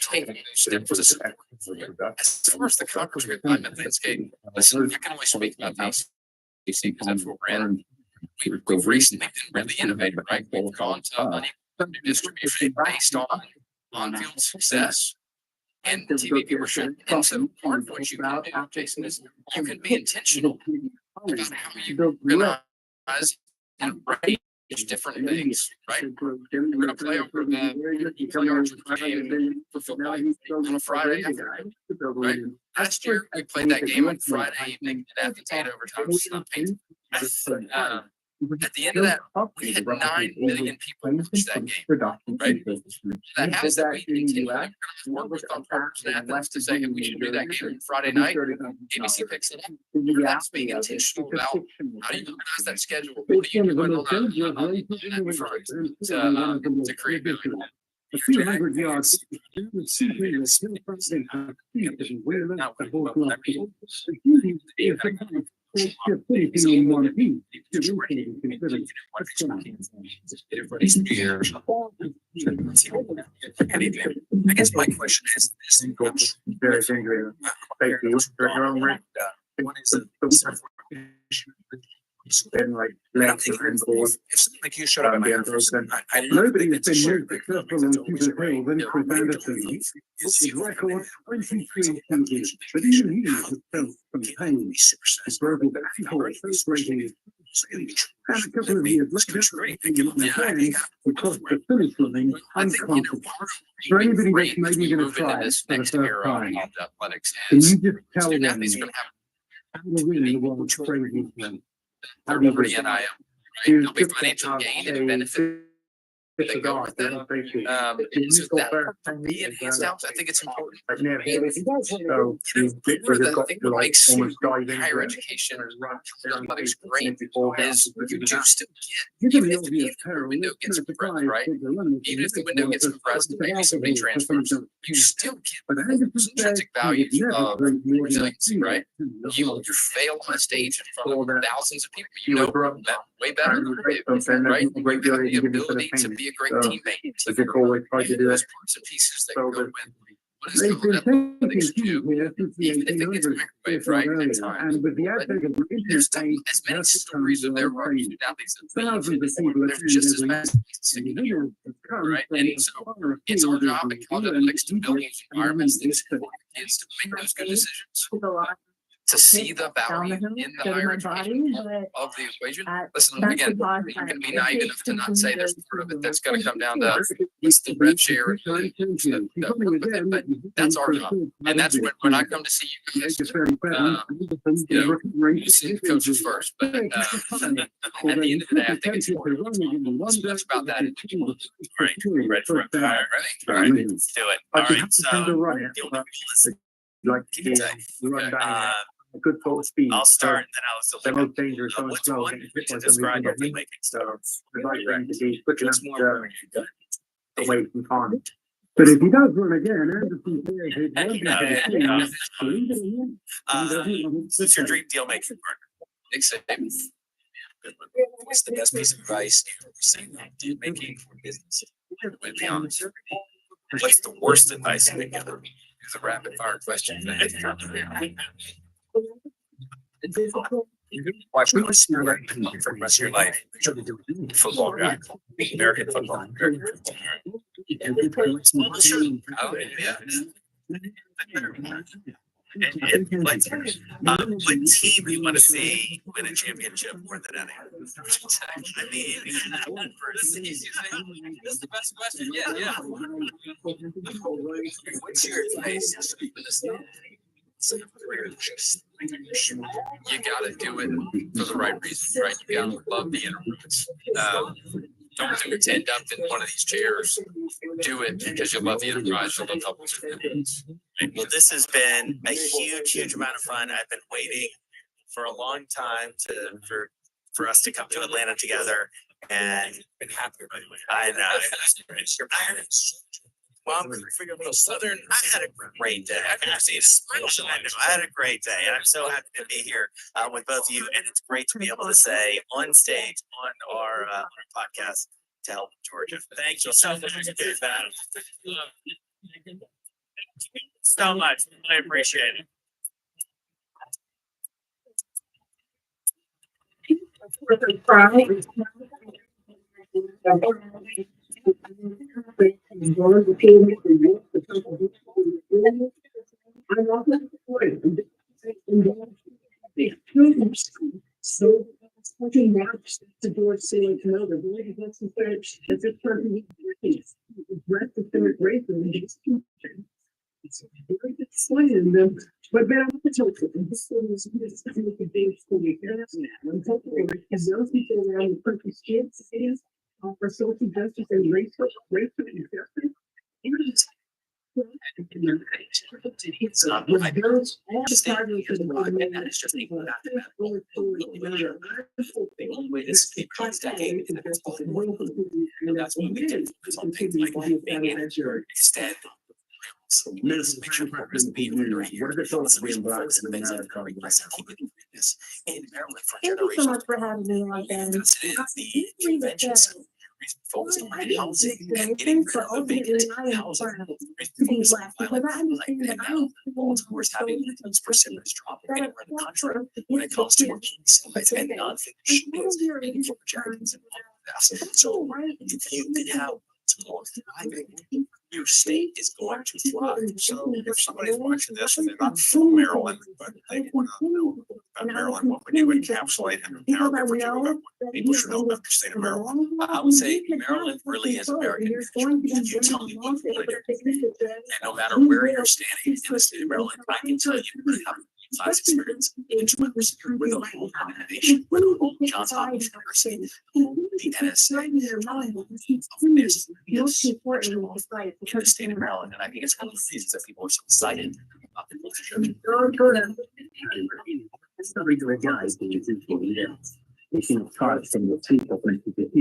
Taking those steps to support. As far as the conference realignment landscape, listen, I can only speak about the ACC because that's what we're in. We've recently been really innovative, right? We've gone to unequal distribution based on on-field success and TV viewership. And so part of what you can do, Jason, is you can be intentional about how you realize and range different things, right? We're going to play over the game for football on a Friday afternoon, right? Last year, we played that game on Friday evening at Athens 8 overtime. At the end of that, we had 9 million people watch that game, right? That happens that we continue to work with our partners and athletes to say, hey, we should do that game Friday night. ABC picks it up. That's being intentional about how do you organize that schedule? What do you do on that front to create value? A few hundred yards. I guess my question is this. Very angry. Thank you. One is a And like, if something like you showed up at my house, I nobody has been more successful on Cedar Hill than Chris Anderson. His record 23 countries, but even he has felt some pain. His verbal first rating is and a couple of years later, because the finish line unconscious. For anybody that's maybe going to try it for the first time, can you just tell them how to really want to train these They're pretty NIL. Right? There'll be financial gain and benefit that go with that. So that for me enhanced out, I think it's important. Part of the thing that makes higher education or athletics great is you do still get, even if the window gets compressed, right? Even if the window gets compressed, maybe somebody transfers, you still get the intrinsic value of resiliency, right? You fail on a stage in front of thousands of people, way better than Ravens, right? You have the ability to be a great teammate. It's a cool way to do Those that. parts and pieces that So, go but with what is the things to do, even if it gets microwaved, right? At times. And with the advent of There's still as many stories of their rookie athletes that there's just as many sticking here, right? And so it's our job at college athletics to build those environments that support kids to make those good decisions, to see the value in the higher education of the equation. Listen, again, I'm gonna be naive enough to not say there's part of it that's gonna come down to what's the rev share, but that's our job. And that's when I come to see you guys, you see the coaches first, but at the end of the day, I think it's important. So much about that. All right, ready for it. All right, All right. let's do it. All right, so Like Keep it run down uh, a good full speed. I'll start and then I'll The most dangerous on what's slow. one way to describe your deal making style? I'd like them to be quick enough What's more to away from time. But if he does run again, Anderson says he'd run What's your dream deal making partner? Nick Saban. What's the best piece of advice you've received on deal making for business? To be honest, What's the worst advice you could give them? it's a rapid fire question. Watch really sport for the rest of your life. Football guy, American football. Oh, yeah. And like, what team do you want to see win a championship more than any? I mean, That's the best question. Yeah. what's your advice? You gotta do it for the right reason, right? You gotta love the interviews. Don't do it to end up in one of these chairs. Do it because you love the enterprise. You'll love helping students. Well, this has been a huge amount of fun. I've been waiting for a long time for us to come to Atlanta together, and Been happy, by the way. I know. Well, Southern. I had a great day. I had a great day, and I'm so happy to be here with both of you. And it's great to be able to say on stage on our podcast to help Georgia. Thank you so much. So much. I appreciate it. So, fucking match the door saying to know the boy wants to finish as if turning race. Rest of the race and it's very good slaying them. But man, I'm going to tell you, this is a big school now. I'm talking because those people around the country kids cities for social justice and racial injustice. It's not like there's all the parties for the And it's just the only way this decade is that's what we did. It's on things like being able to extend. So let's make sure progress being right here. Let's reinforce the things that are coming. Let's keep it this in Maryland for generations. Thank you so much for having me on again. The conventions focused on housing and getting rid of the vacant housing. Because I understand that now Baltimore's having those precipitous drop anywhere in the country when it comes to working sites and non-finished goods and for projections and all of that. So if you can have more thriving, your state is going to thrive. So if somebody's watching this and they're not from Maryland, but they want to know about Maryland, what would you encapsulate in a narrative about what people should know about the state of Maryland? I would say Maryland really is American. You tell me what you want to do. And no matter where you're standing in the state of Maryland, I can tell you really have class experience in tremendous with a whole combination with Johns Hopkins University, the NSA, the state of Maryland. And I think it's one of the reasons that people are so excited about the relationship. It's not regular guys being influenced. They can taught from the people when to get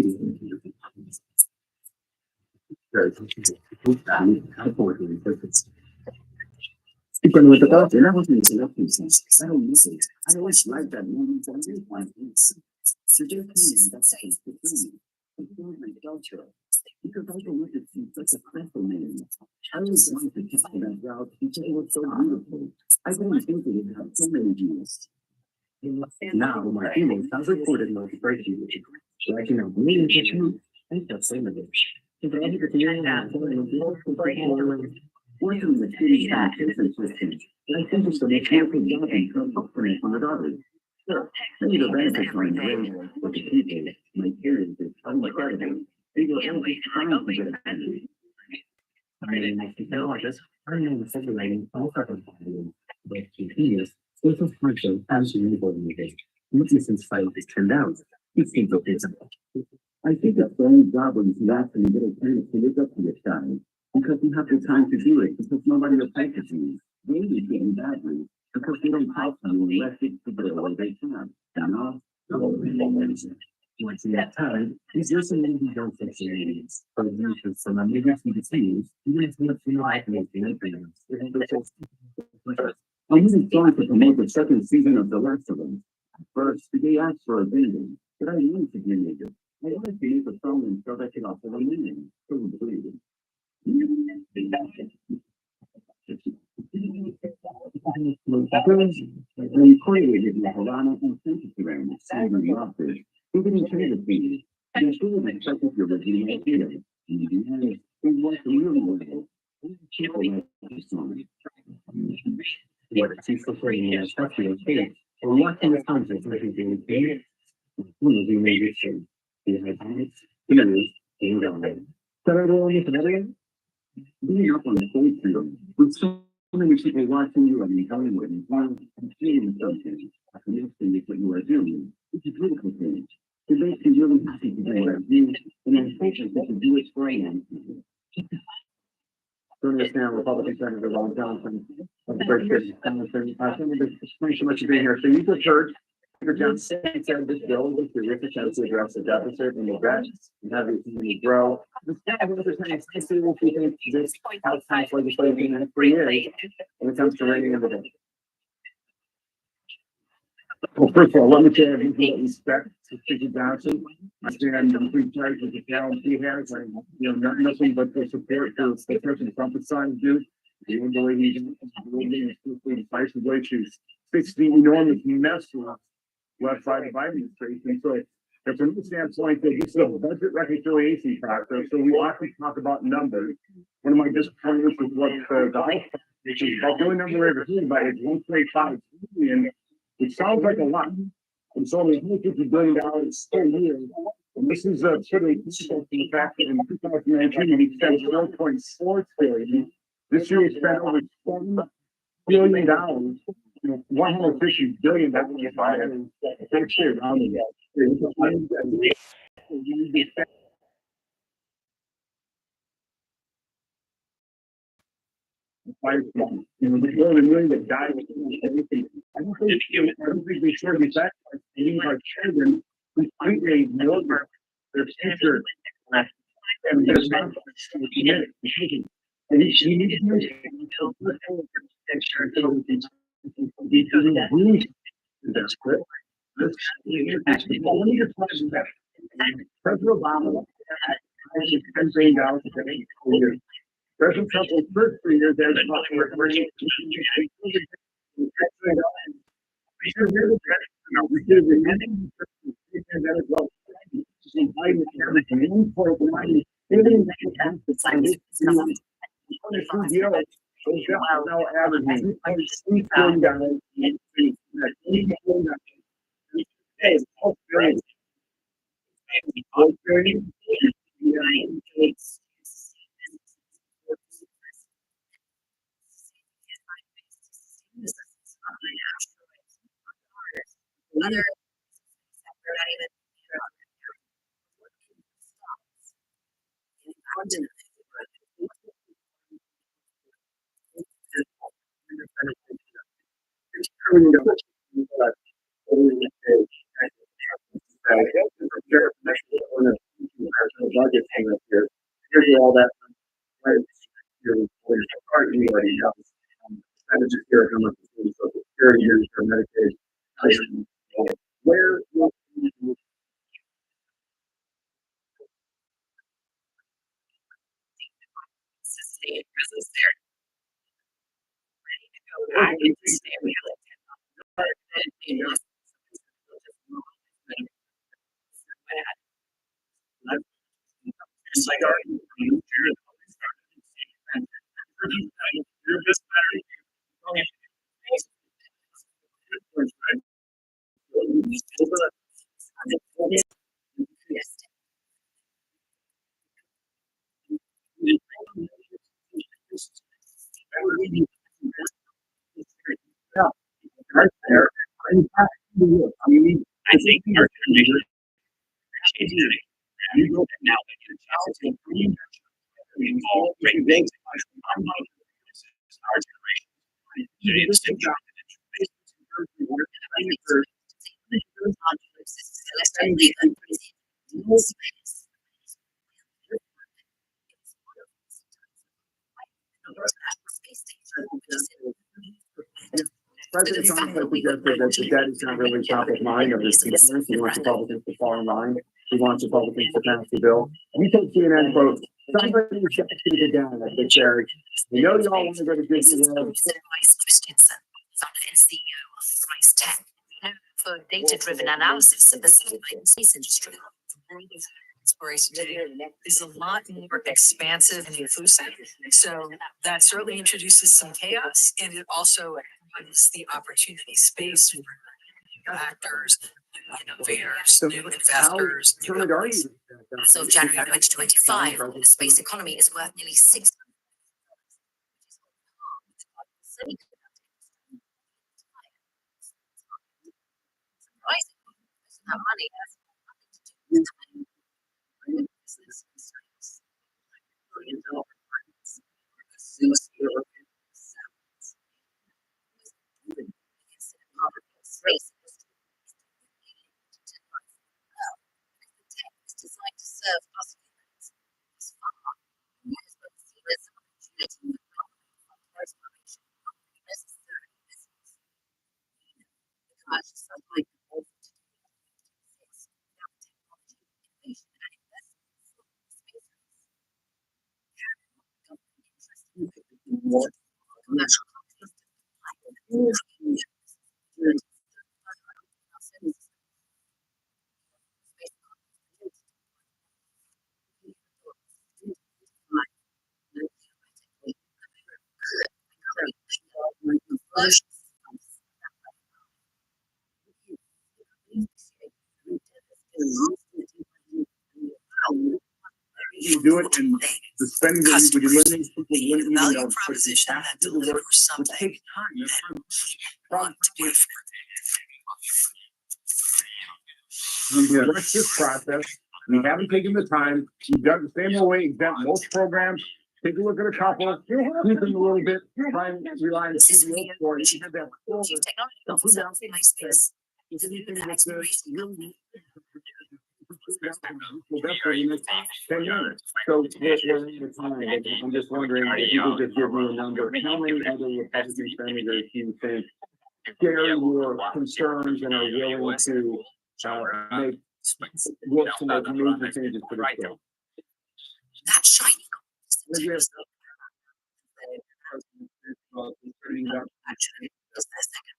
Y cuando me tocaba hacer las cosas, I don't miss it. I always like that moment. So they're paying that same for me. It's not my culture. Because I don't want to see such a special man. I was wanted to take that route because it was so beautiful. I didn't think it would have so many views. Now my feelings have recorded my spreadsheet. So I can have millions of views and just say it. If I had to do working with cities and different systems, I think it's the most careful job in terms of from the others. Sure, many of the benefits are in the way with the people, my experiences, incredible. They go every time to get a penny. I mean, I think like this. I don't know the separating all of them, but he is social function as you need organization. Since fight is turned out, it seems okay. I think that's the only job when you actually get a chance to look up to your child. Because you have the time to do it, because nobody will pay for you. They need to get badly, because they don't talk to you unless it's the way they can. You know? Once in that time, is there something you don't think you need? For you to some amazing disease, even if you feel like making anything. I'm even trying to promote the second season of The Last of Us. First, they asked for a vending, but I wanted to be naked. I wanted to use a phone and so that could offer a meaning. So bleeding. When created the Havana and Instagram, saving the office, we didn't change the feed. The school accepted your original idea. It was really well. People like this song. What it seems to bring in a special case, or what kind of content are you doing here? One of you may be sure. The highlights, heroes, and going. So everyone is another. Being up on the stage field with so many people watching you and Hollywood and seeing something, that's the next thing is what you are doing. It's a beautiful thing. It makes me really happy to do what I do, and I'm patient that you do it for you. Joining us now, Republican Senator Ron Johnson of the Great City. Senator, thanks so much for being here. So you just heard Speaker Johnson said this bill was terrific as to address the deficit and the debt and have it continue to grow. This House House legislation in 3 years when it comes to rating of the debt. Well, first of all, let me say I respect to Speaker Johnson. I stand in free charge with the talent he has, and nothing but the support for the President Trump is trying to do. Even the way he's decisively to fix the enormous mess left by the Biden administration. So, from this standpoint, this is a budget reconciliation process. So we often talk about numbers. One of my disappointments is what the House, which is about the only number we're ever hearing about is $1.5 trillion. It sounds like a lot. It's only $150 billion per year. And this is sort of the fact that in 2019, we spent $1.4 trillion. This year we spent over $7 billion. $150 billion by next year. The million that died with everything. I don't think we should be sacrificed to leave our children completely know their future. And there's not and he needs to that's great. President Obama has $10 billion for years. President Trump was first 3 years there. Other all that. Where Right there. I mean, I think our community appreciates it. You go now, involved great things. Our generation. It's a job. President Trump has suggested that the debt is not really top of mind of his concerns. He wants Republicans to fall in line. He wants Republicans to pass the bill. You take CNN quote, somebody should the down at the church. We know you all want to go to Disney World. Vice Christensen, founder and CEO of Thrice Tech, known for data-driven analysis of the satellite space industry. The world of exploration today is a lot more expansive and inclusive. So that certainly introduces some chaos, and it also gives the opportunity space for new actors, new innovators, new investors. So January 2025, the space economy is worth nearly $6 that money has nothing to do with business is designed to serve us humans as far as well as seen as an opportunity for transformation of necessary business. The commercial satellite You do it and the spending that you would eliminate people wouldn't even value know. proposition that delivers something Takes time. that want to pay for. You rush this process. You haven't taken the time. You've done the same way exempt most programs. Take a look at a couple, tweak them a little bit, try and rely on the CBO for it. You have that forward. Chief Technology Officer of MySpace. Is anything that's really that's for the next 10 years. So we're in the time. I'm just wondering if you could just give me a number. How many other Republican senators do you think share your concerns and are willing to make work to make major changes to the bill? That shiny. Actually, just a second.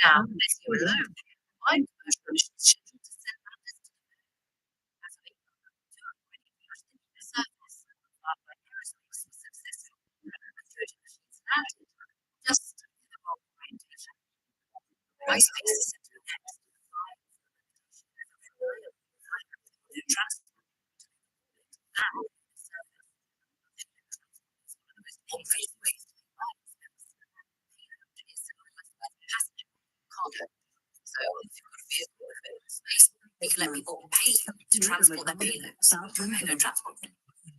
Now, this year alone, my commercial is scheduled to send others to the moon. As we the surface of my aerospace was successful, Trojan machines landed just in the wrong orientation. My space is set to the next transport and the surface. One of the most obvious ways to cargo. So if you've got a vehicle in space, they can let people pay to transport their payloads. Payload transport.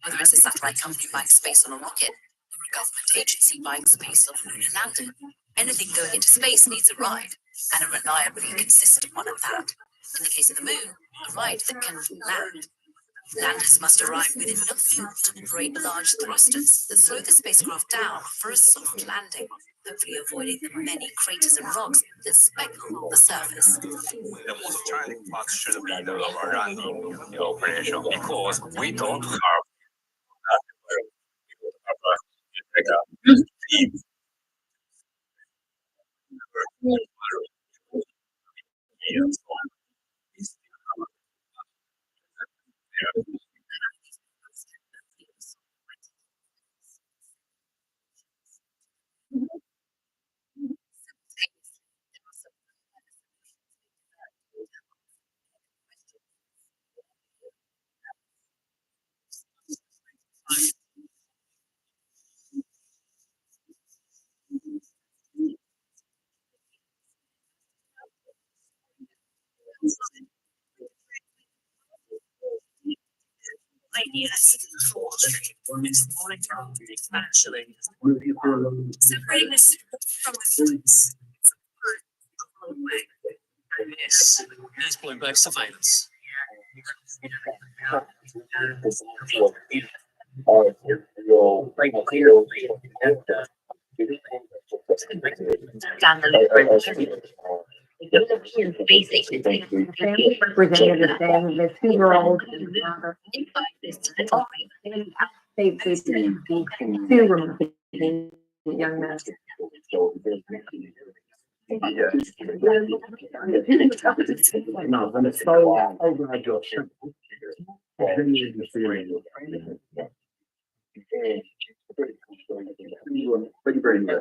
Whether it's a satellite company buying space on a rocket or a government agency buying space on a lunar lander, Anything going into space needs a ride, and a reliably consistent one at that. In the case of the moon, a ride that can land. Landers must arrive with enough fuel to operate large thrusters that slow the spacecraft down for a soft landing, hopefully avoiding the many craters and rocks that speckle the surface. The most challenging part should be the lower landing operation because we don't have speed. Actually, Separating the soup from the fruits. yes, it's Bloomberg surveillance. Down the basically, family representative saying the 2-year-old they two young men. No, when it's so over, I go. Thank you very much.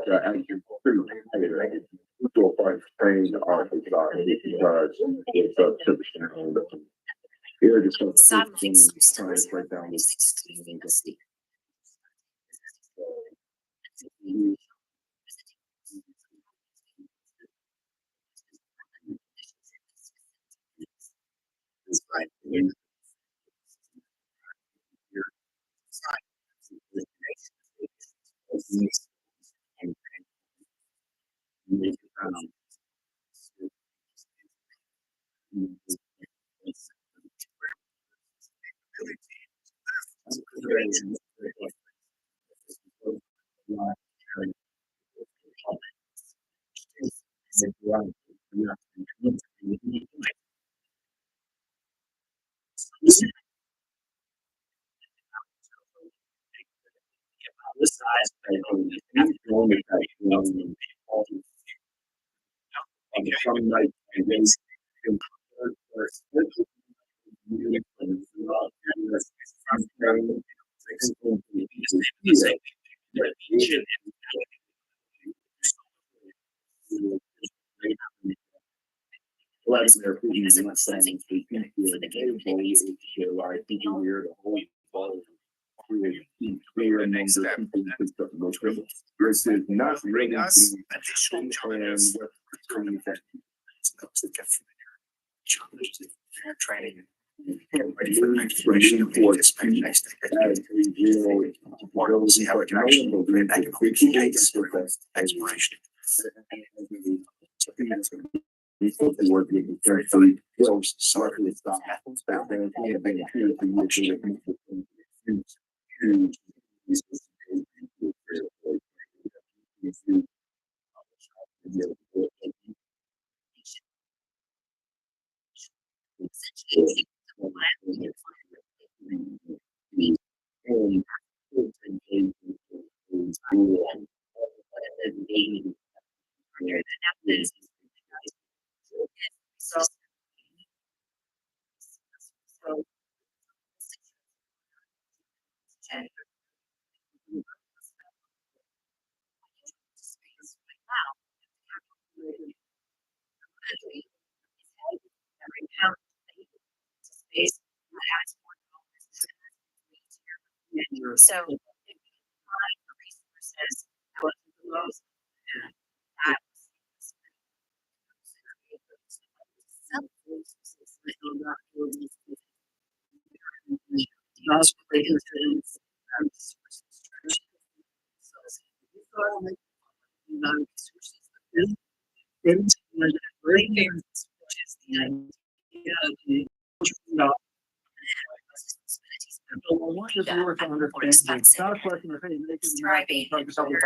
Trained Sadly, some studies right down is extremely dusty. Right. Versus not bring us additional challenges. Training. Ready for the next generation for this next we'll see how it can actually bring back a quick exploration. So resources was the most If you were to understand, it's not a question of, hey, making thriving the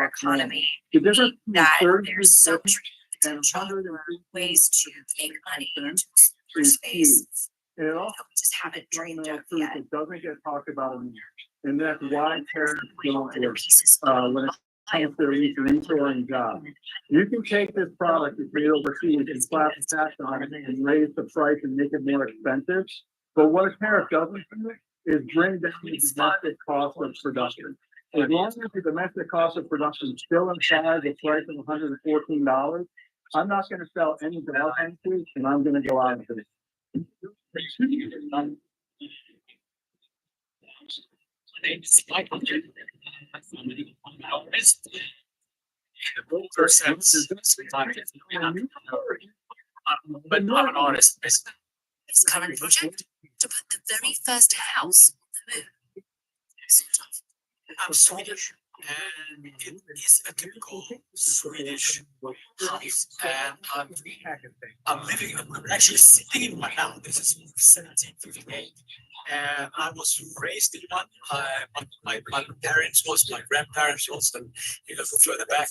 economy, The difference between that 30 there's so much and potential 150 ways to make money into is space. And it also Just haven't dreamed fundamental of truth yet. that doesn't get talked about enough. And that's why tariffs don't work, when it comes to reshoring jobs. You can take this product that's made overseas and slap a tax on it and raise the price and make it more expensive. But what a tariff doesn't do is bring down the domestic cost of production. As long as the domestic cost of production is still inside the price of $114, I'm not gonna sell any Dow entries and I'm gonna go out and do it. But I'm an artist. His current project to put the very first house on the moon. Sort of. I'm Swedish, and it is a typical Swedish house, and I'm living. I'm actually sitting in one now. This is 1758, and I was raised in one. My parents was my grandparents was, and you know, further back.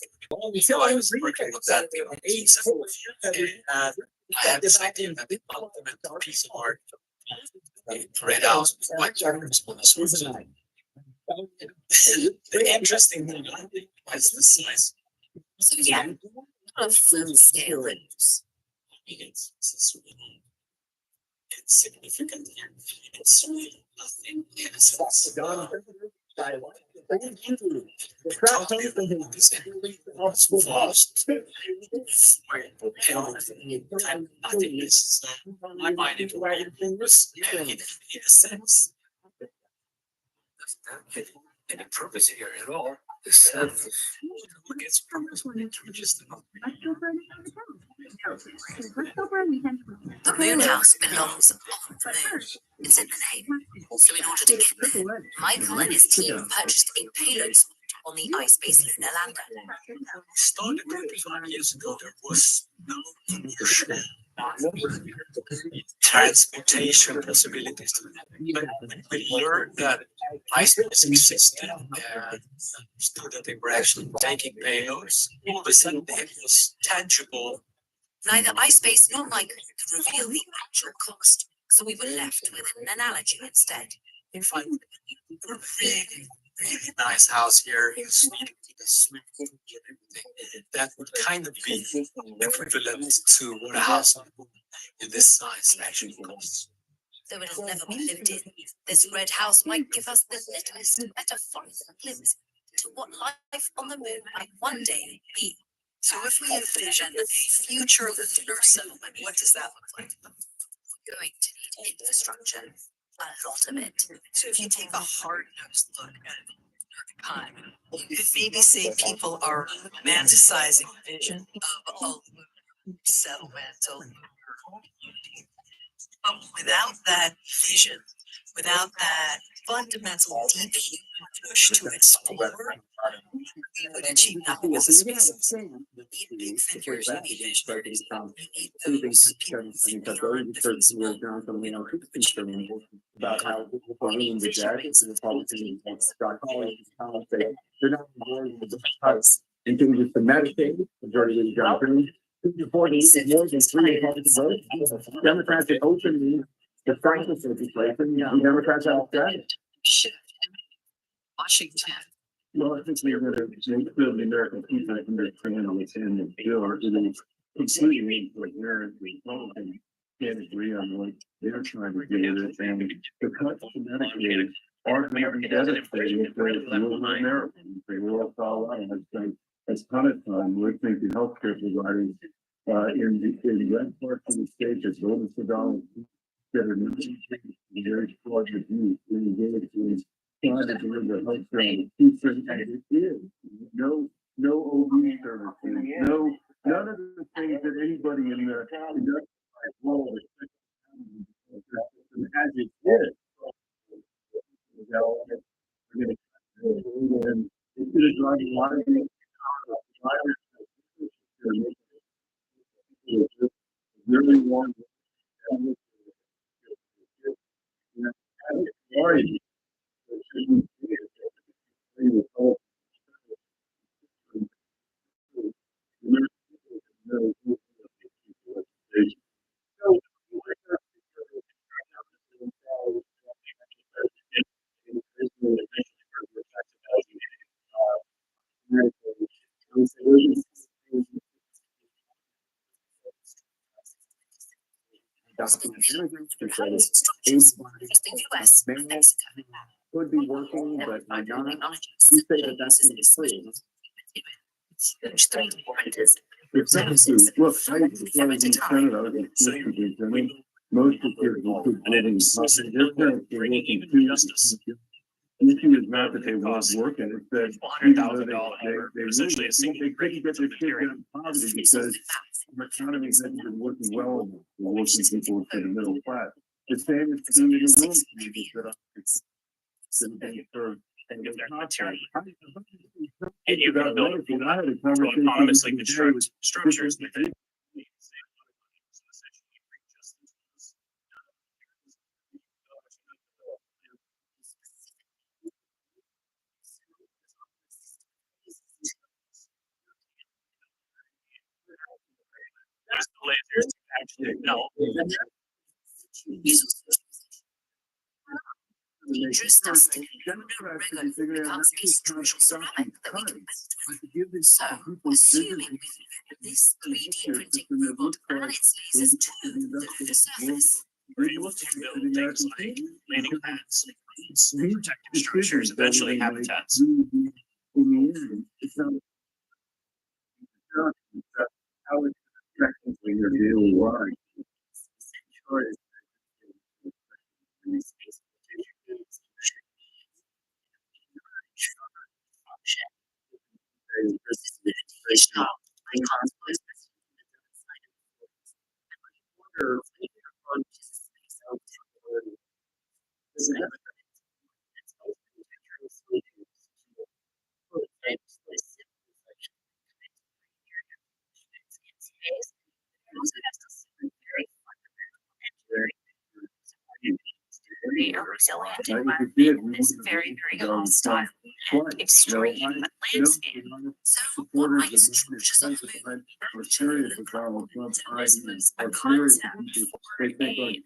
So I was working with that in the 80s, and I had this idea that the ultimate piece of art, red house, white churches on the Switzerland. The interesting thing is the size. So yeah, a lot of full scale rooms. It's significant. It's really nothing in a sense. My mind it was in a sense. Any purpose here at all. This gets purpose when it reaches the The moon house belongs on the moon. It's in the name. So in order to get there, Michael and his team purchased a payload spot on the iSpace lunar lander. Started 25 years ago, there was no commercial transportation possibilities. But when we learned that iSpace existed, understood that they were actually taking payloads, all of a sudden it was tangible. Neither iSpace nor Michael could reveal the actual cost, so we were left with an analogy instead. In fact, a really, really nice house here in Sweden, that would kind of be equivalent to what a house in this size actually costs. Though it has never been lived in, this red house might give us the littlest metaphorical glimpse into what life on the moon might one day be. So if we envision a future lunar settlement, what does that look like? We're going to need infrastructure, a lot of it. So if you take a hard-nosed look at time, the BBC people are romanticizing the vision of a lunar settlement, a lunar community. But without that vision, without that fundamental deep human push to explore, we would achieve nothing as a species. We need big figures, we need visionaries, we need those people thinking beyond the feasible. About how people lean the debt and the politicians and start calling they're not involved with the cuts and doing just the Medicaid, majority of the government. Before they even more than 3 Republican votes, Democrats had openly the Franklin legislation, the Democrats have said. Shift in Washington. Well, I think we're gonna make the American people understand what's in the bill, or do completely coherently, and can't agree on what they're trying to do with it, and the cuts to Medicaid aren't maybe devastating for rural Americans. They will fall out, and it's ton of time, we're thinking healthcare providers, in red parts of the state, as well as the dollars that are very broad review, engaged in trying to deliver healthcare, and it is, no OB services, none of the things that anybody in the world as it is. And it's gonna drive a lot of Structures across the US and Mexico. Could be working, but might not. Technologies You say that that that's uses in this place. huge 3D printers. Exactly. Look, I was in Canada, I was in Sweden, I mean, most of the kids will keep living. Their parents are working too. The issue is not that they weren't working, it's that even though they essentially a single they couldn't get their kids out of poverty because our economy hasn't been working well enough for working people to the middle class. The same is true in the room communities that are being served. And give their material. And you can build I had a conversation autonomously with construct structures with it. There's the lasers actually no. Dangerous dust regular because a structural ceramic that we can build. So, assuming we can this 3D printing robot and its lasers to the surface. Where you look to build things like landing pads, protective structures, eventually habitats. In the end, it's not how it's affecting your daily life. They are resilient in this very, very hostile and extreme landscape. So, what might structures of movement actually look like? So, this was a concept for a texture.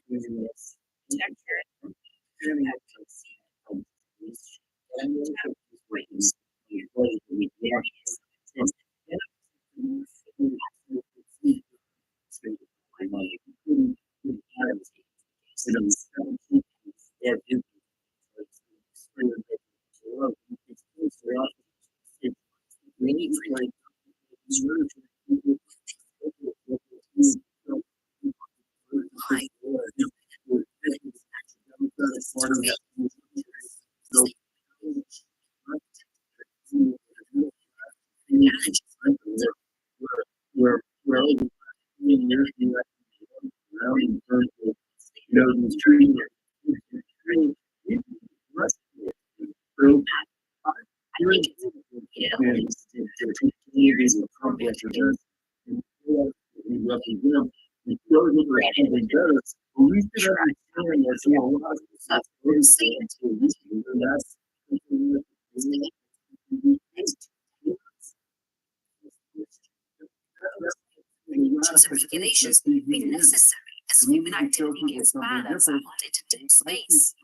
Regulations be necessary as human activity expands out into deep space.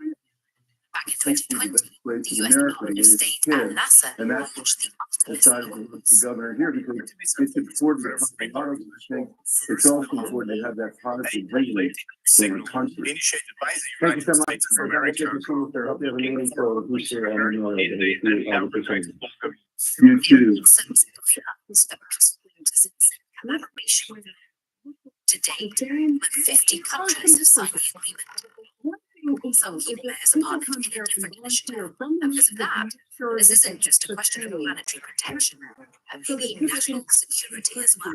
Back in 2020, the US Department of State and NASA launched the Optimus the governor here because it's important. It's also important to have that policy regulate in the country. Initiated by the Thank you so much. States of America. Hope you have a meaningful future. You too. Collaboration. Today, with 50 countries have signed the agreement. Some keep it as a part of a different initiative. And because of that, this isn't just a question of planetary protection, but maybe national security as well.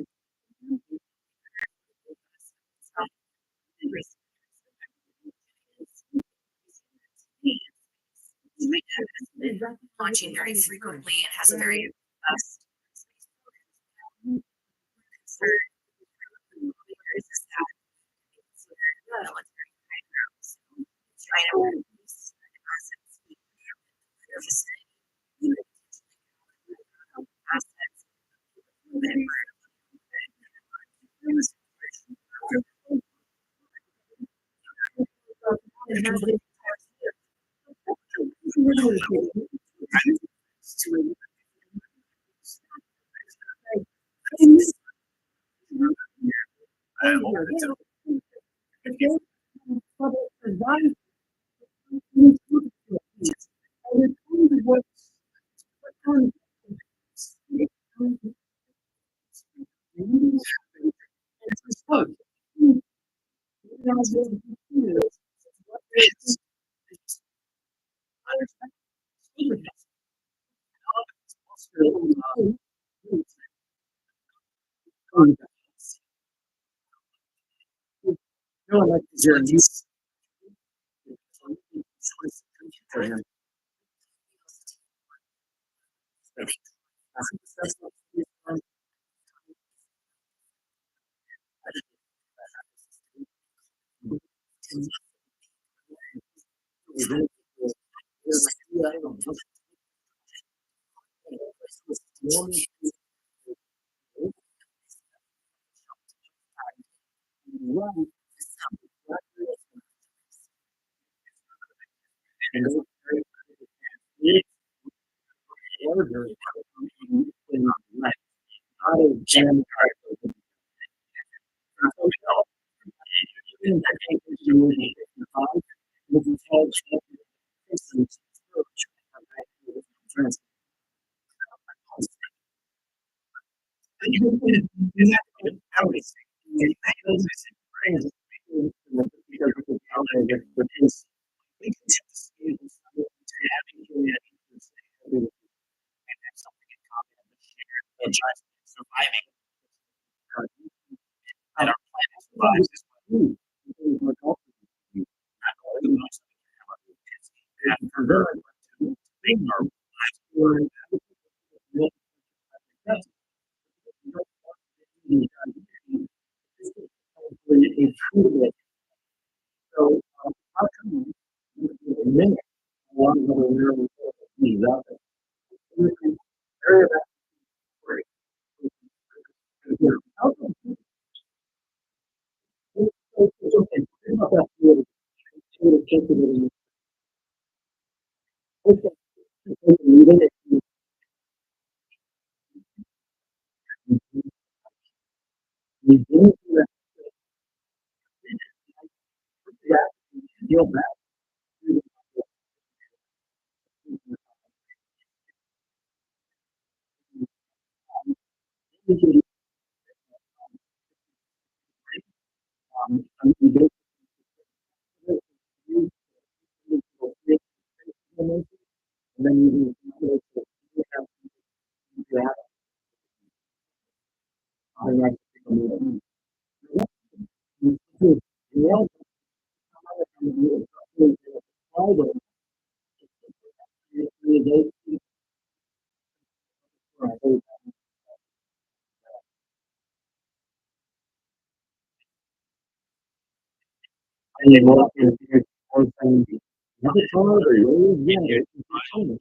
Launching very frequently, it has a very robust No one likes to hear news. For him. And they walk in here, or saying, "Not a father, yeah, it's fine."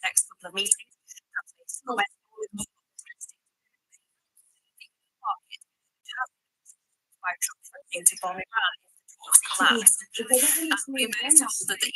Next couple of meetings. Into bombing around collapse. We made it so that the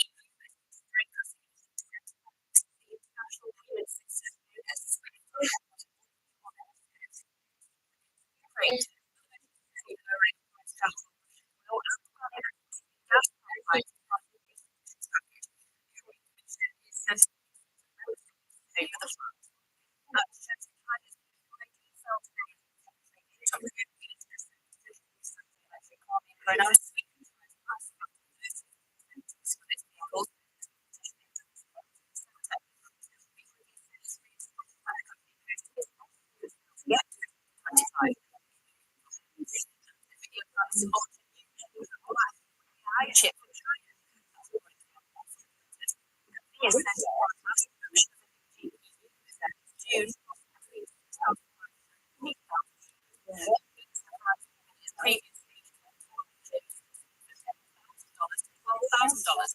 $12,000.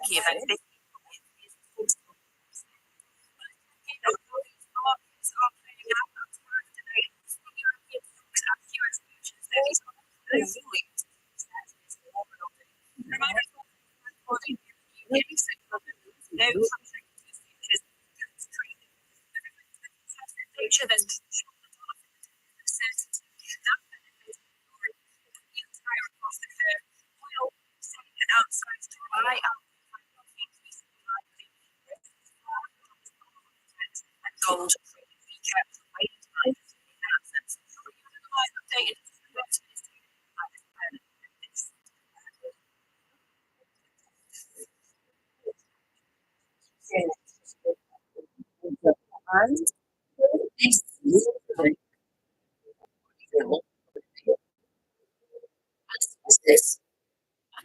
Key event. Gold.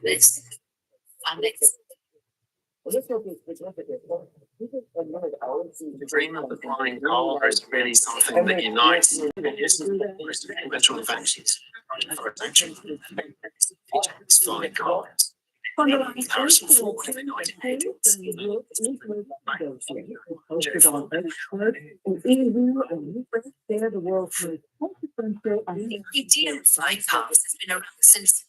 This, and this. The dream of the flying car is really something that unites individual inventions. It's flying cars. Harrison Ford in the 1980s. Museum flying cars has been around since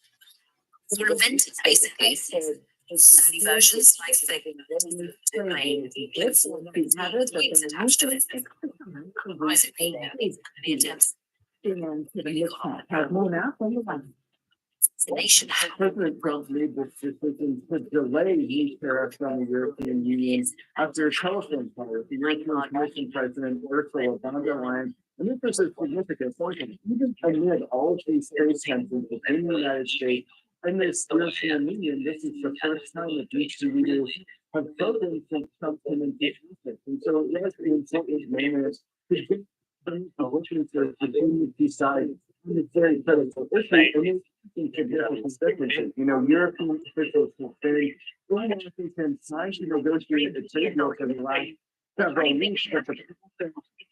they were invented, basically. Early versions like the plane, wings attached to it. Rising the attempts. The nation. President Trump made this decision to delay these tariffs on the European Union after a telephone call with the European Commission President Ursula von der Leyen. And this is a significant point. Even amid all of these trade tensions within the United States and this European Union, this is the first time that these two leaders have spoken since Trump came into office. And so that's the important manner to continue to decide. It's very critical. You know, European officials will say, Washington signed to negotiate the trade deal for the last several weeks, but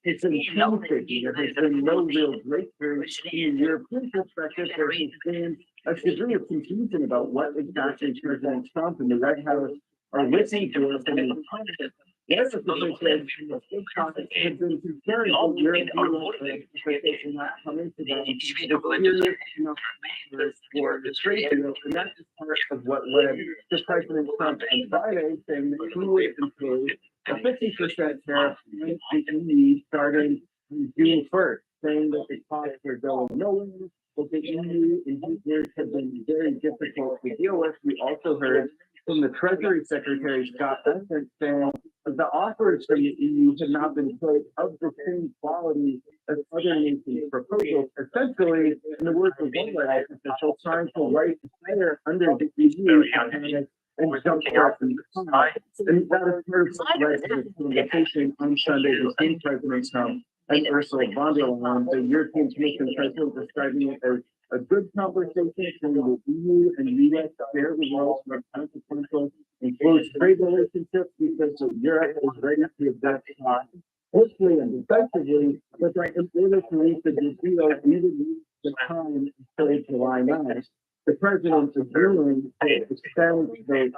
it's intelligent. There has been no real breakthrough in European perspective. There has been a degree of confusion about what exactly President Trump and the White House are listening to us in the Congress. Yes, it's a big topic has been concerned about European expectation not coming to them. For the trade deal, and that's part of what led to President Trump on Friday saying that he would impose a 50% tariff on the EU starting June 1st. saying that the costs are going nowhere, but the EU in his years have been very difficult to deal with. We also heard from the Treasury Secretary Scott Bessent saying that the offers from the EU have not been quite of the same quality as other nations' proposals. Essentially, in the words of one White House official, trying to write fire under the EU and jump off in the sky. And that is part of what led to the invitation on Sunday between President Trump and Ursula von der Leyen, the European Commission President, describing it as a good conversation between the EU and US to share the roles of consequential and close trade relationships because Europe is ready to address quickly and effectively, but that in order to reach the deal, we would need the time until July 9th. The president is willing to extend the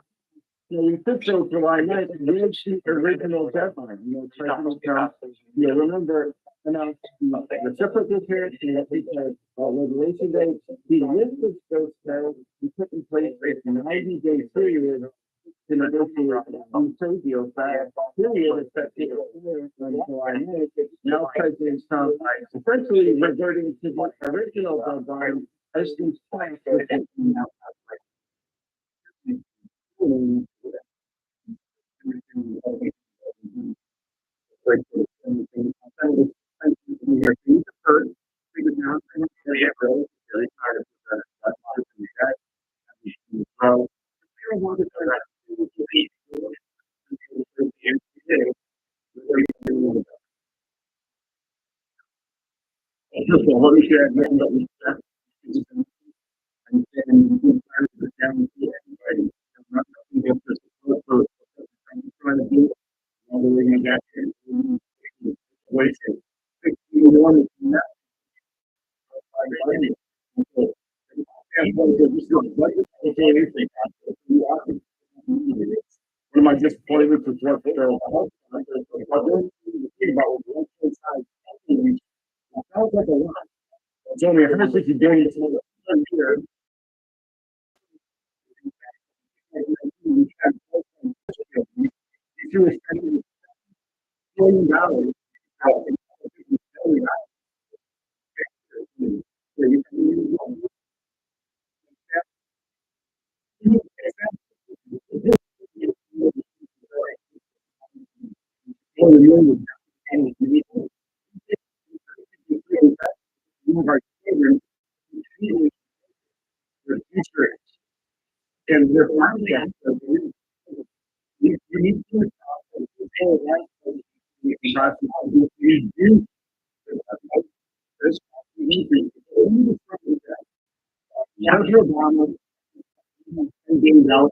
we took till July 9th, reached the original deadline. President Trump, remember, announced the reciprocal tariffs, he had regulation dates. He listed those tariffs, he put in place a 90-day period to negotiate on trade deals. That period is set to expire on July 9th. Now President Trump essentially reverting to the original deadline as these plans one of my disappointments was what Jamie, I heard what you're doing. And their mindset you need to Obama and getting out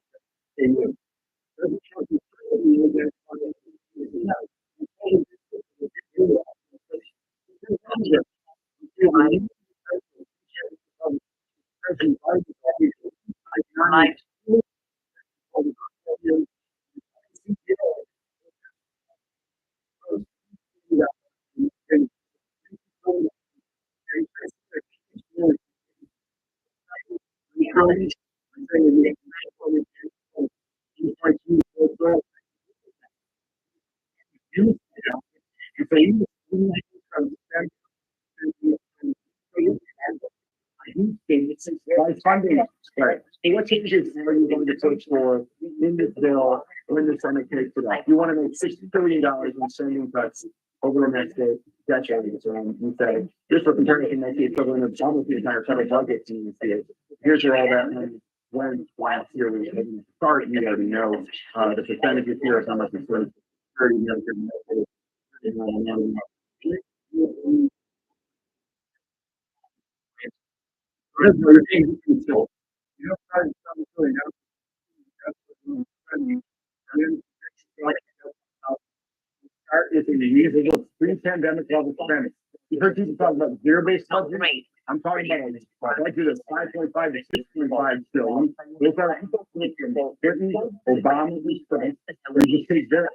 Right. So what changes are you going to push for in this bill when the Senate takes it up? You want to make $60 billion in spending cuts over the next decade. So you say, just for comparison, that's the equivalent of almost the entire federal budget. And you see it. Here's where all that money went last year. We start, you already know the percentages here is how much it's worth. 30 million. Start is in the usual pre-pandemic level spending. You heard people talk about zero-based budgeting. I'm talking about a budget of 5.5 to 6.5 billion. Those are Obama was spent. We just take their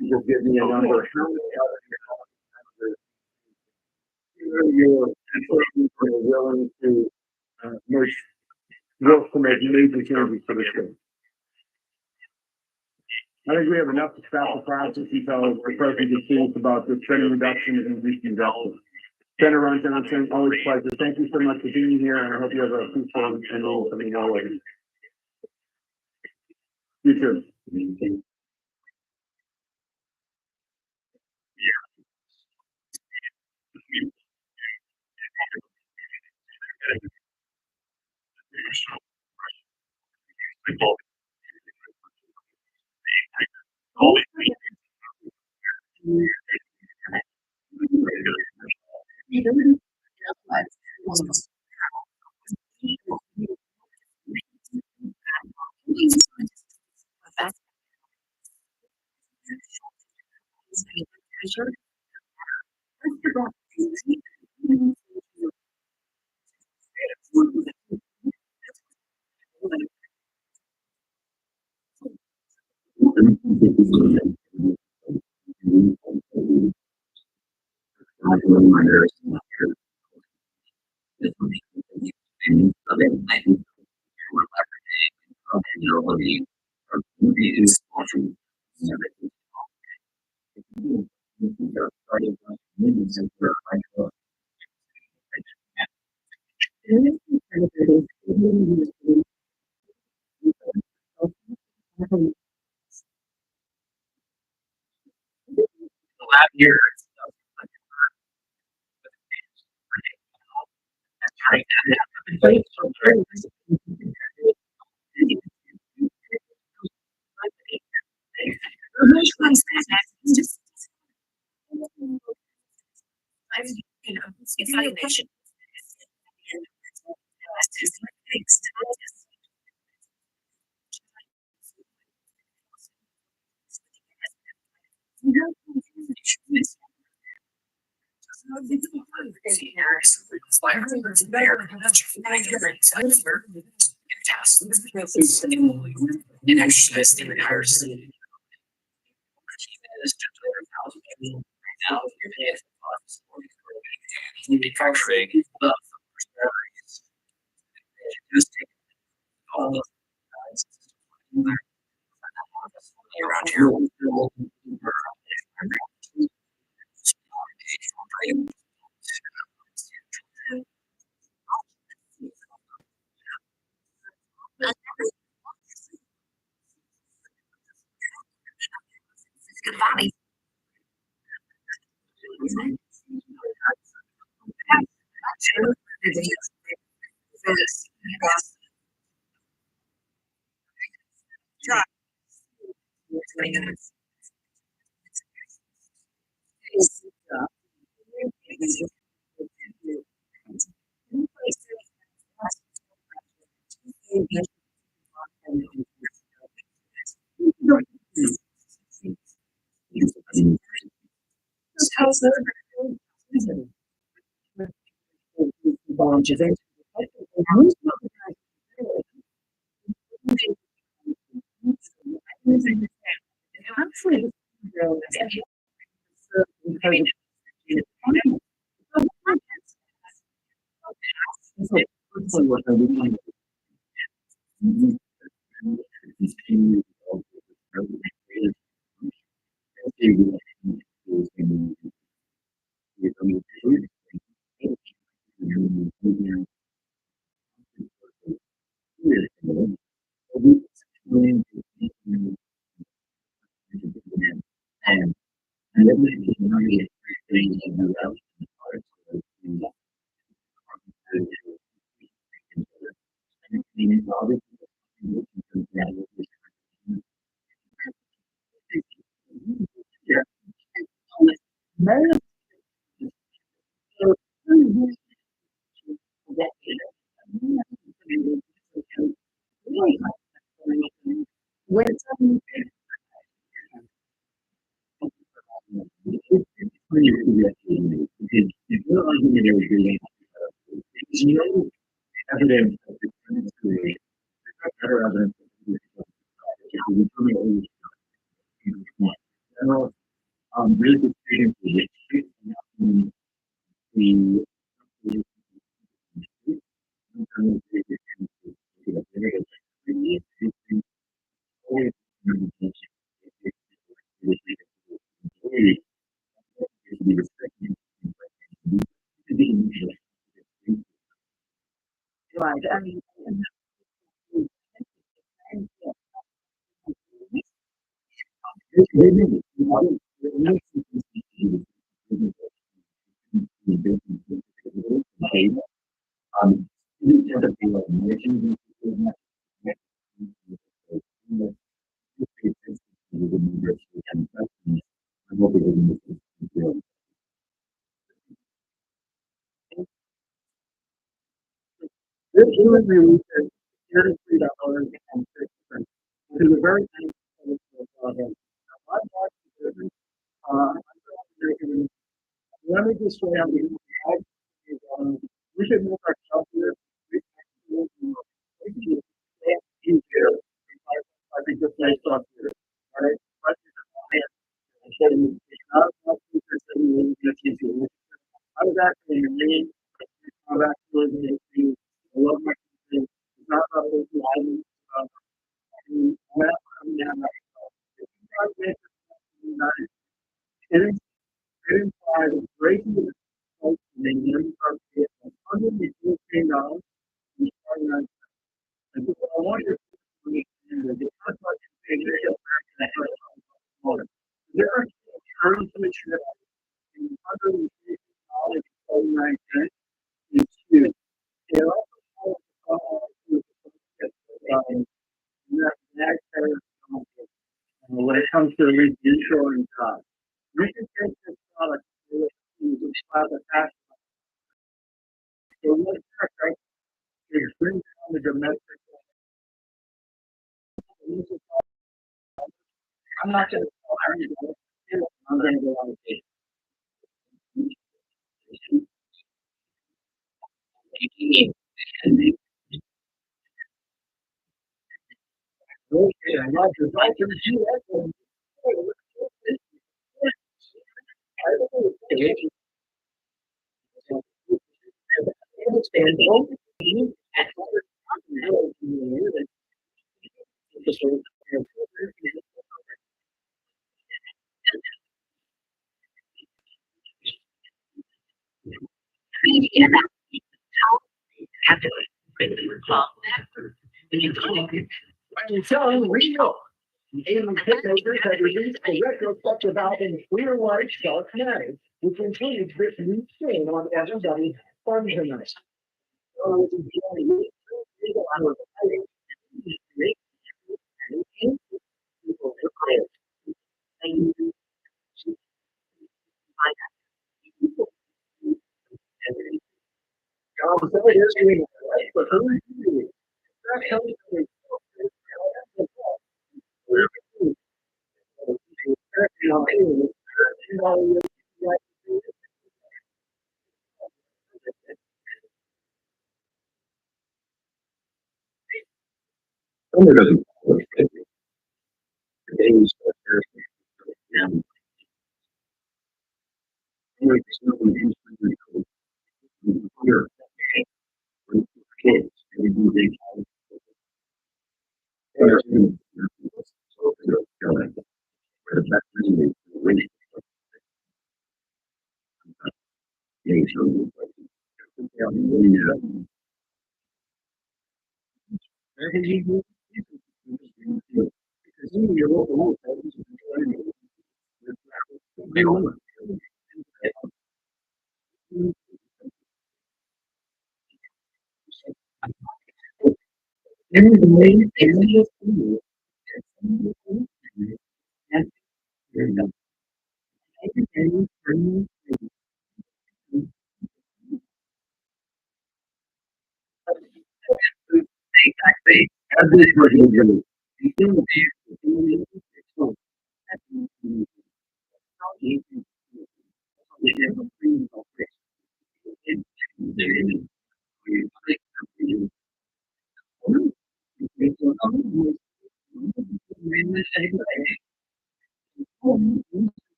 Just give me a number. You're willing to work to make major changes to the state. I think we have enough to stop the process until the president is serious about the spending reduction and reducing deficit. Senator Ron Johnson, always a pleasure. Thank you so much for being here, and I hope you have a peaceful and something always. You too. Evaluation. It actually is the entire city. Now, manufacturing of just take all the around here. Body. Try. 20 minutes. reform is aimed evidence of the chemistry, better evidence really good students This was released at $33.06. It was a very nice let me just say, we should make ourselves here. I think this nice stuff here. All right. I was actually in the main. I was actually in I love my country. It's not about those islands. It implies breaking the and then $114 and starting on. And so I want you to understand that the contract there are terms which in $149 is huge. It also when it comes to reshoring jobs. We can take this product and file the tax. So what's right? Is bring down the domestic. I'm not going to call I'm going to go on the okay, I love the doctor. I'm telling Rio, Alien Hitmakers had released a retrospective album, Clear White Dark Night, which includes this new thing on everybody's fun tonight. Homer doesn't. Days, kids.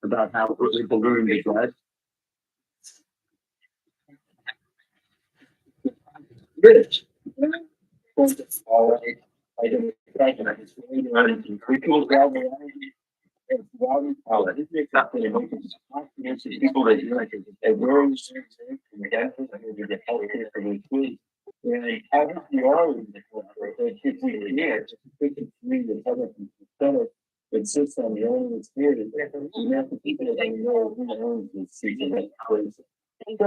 About how early balloon is led. Rich. People that you like, they were and having the origin for 50 years, it sits on the old spirit. You have to keep it in your own secret place. Things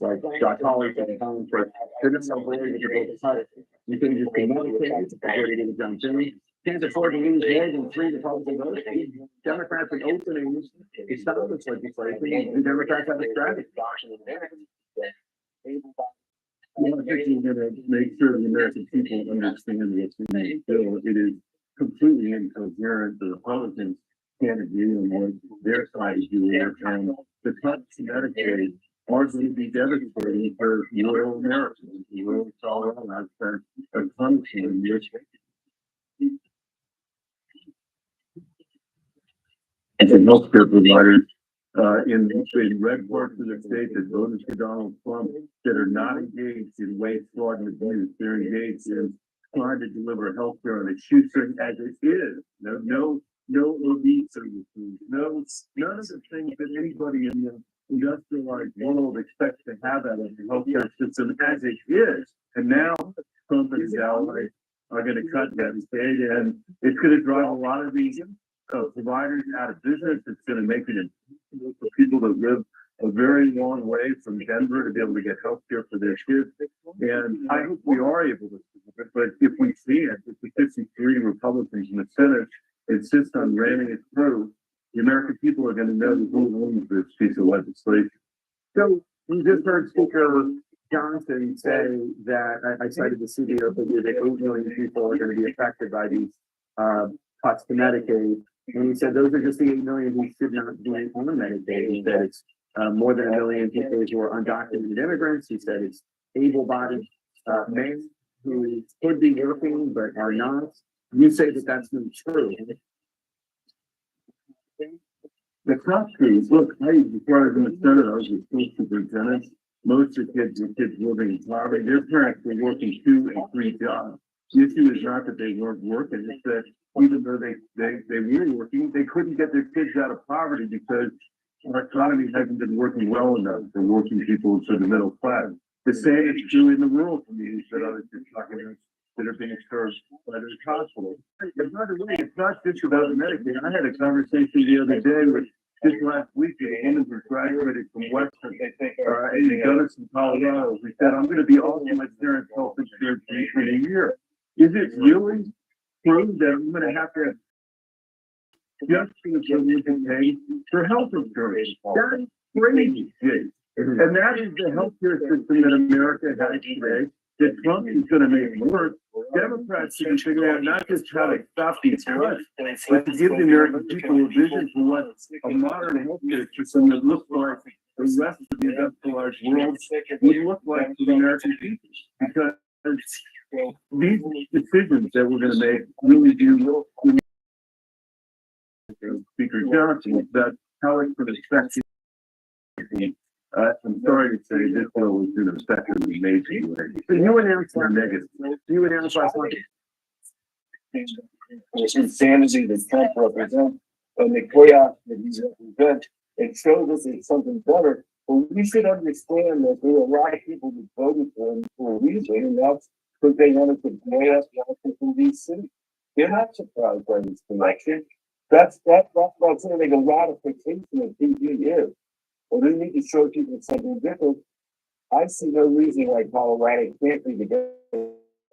like Josh Holly and Helen for goodness knows where you can decide. You can just communicate where to get it done. Can't afford to lose more than 3 Republican votes. Democrats are opening establishment legislation, and Democrats have a strategy. Well, I think we're gonna make sure the American people understand what's in the bill. It is completely incoherent. The Republicans can't agree on what their side is doing, and the cuts to Medicaid are going to be devastating for rural Americans. Rural Colorado has spent a ton of years. And the healthcare providers in red parts of the state that voted for Donald Trump that are not engaged in waste, fraud, and abuse. They're engaged in trying to deliver health care on a shoestring as it is. No OB services, none of the things that anybody in the industrialized world expects to have out of the healthcare system as it is. And now Trump and his allies are going to cut Medicaid, and it's going to drive a lot of these providers out of business. It's going to make it for people that live a very long way from Denver to be able to get health care for their kids. And I hope we are able to, but if we can't, if the 53 Republicans in the Senate insist on ramming it through, the American people are going to know who owns this piece of legislation. So we just heard Speaker Johnson say that I cited the CBO, but that 8 million people are going to be affected by these cuts to Medicaid. And he said those are just the 8 million who should not be on Medicaid. He said it's more than 1 million people who are undocumented immigrants. He said it's able-bodied men who could be working but are not. You say that that's not true. That's not true. Look, before I was in the Senate, I was a school superintendent. Most of the kids were kids living in poverty. Their parents were working 2 and 3 jobs. The issue is not that they weren't working, it's that even though they were working, they couldn't get their kids out of poverty because our economy hasn't been working well enough for working people to the middle class. The same is true in the rural communities that others are talking about that are being served by the hospitals. And by the way, it's not just about Medicaid. I had a conversation the other day with just last week, a woman who graduated from Western in Gunnison, Colorado. We said, I'm going to be offering my parents' health insurance for a year. Is it really true that I'm going to have just for the privilege of pay for health insurance? That's crazy, Jake. And that is the healthcare system that America has today, that Trump is gonna make worse. Democrats should be figuring out not just how to stop these cuts, but to give the American people a vision for what a modern healthcare system that looks like the rest of the industrialized world would look like to the American people. Because these decisions that we're gonna make really do Speaker Johnson, that how it's gonna affect I'm sorry to say this bill was going to affect the major way. So you announced Or negative. You announced last month. This insanity that Trump represents and the chaos that he represents, it shows us it's something better. But we should understand that there are a lot of people who voted for him for a reason, and that's because they wanted to play us Washington, D.C. They're not surprised by this election. That's what's saying the ratification of PG is. Well, they need to show people something different. I see no reason why Colorado can't be the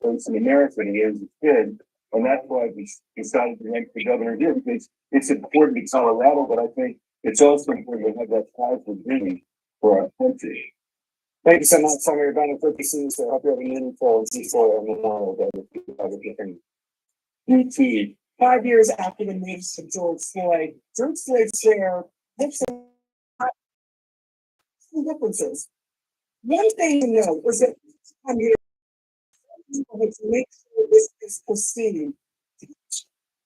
place in America that he is a kid. And that's why we decided to rank the governor here, because it's important to Colorado, but I think it's also important to have that ties with Jimmy for our country. Thank you so much, Senator Bennett, for pieces. I hope you have a meaningful and peaceful Memorial Day. Have a different UT. 5 years after the news of George Floyd's share differences. One thing to note is that I'm here to make sure this is perceived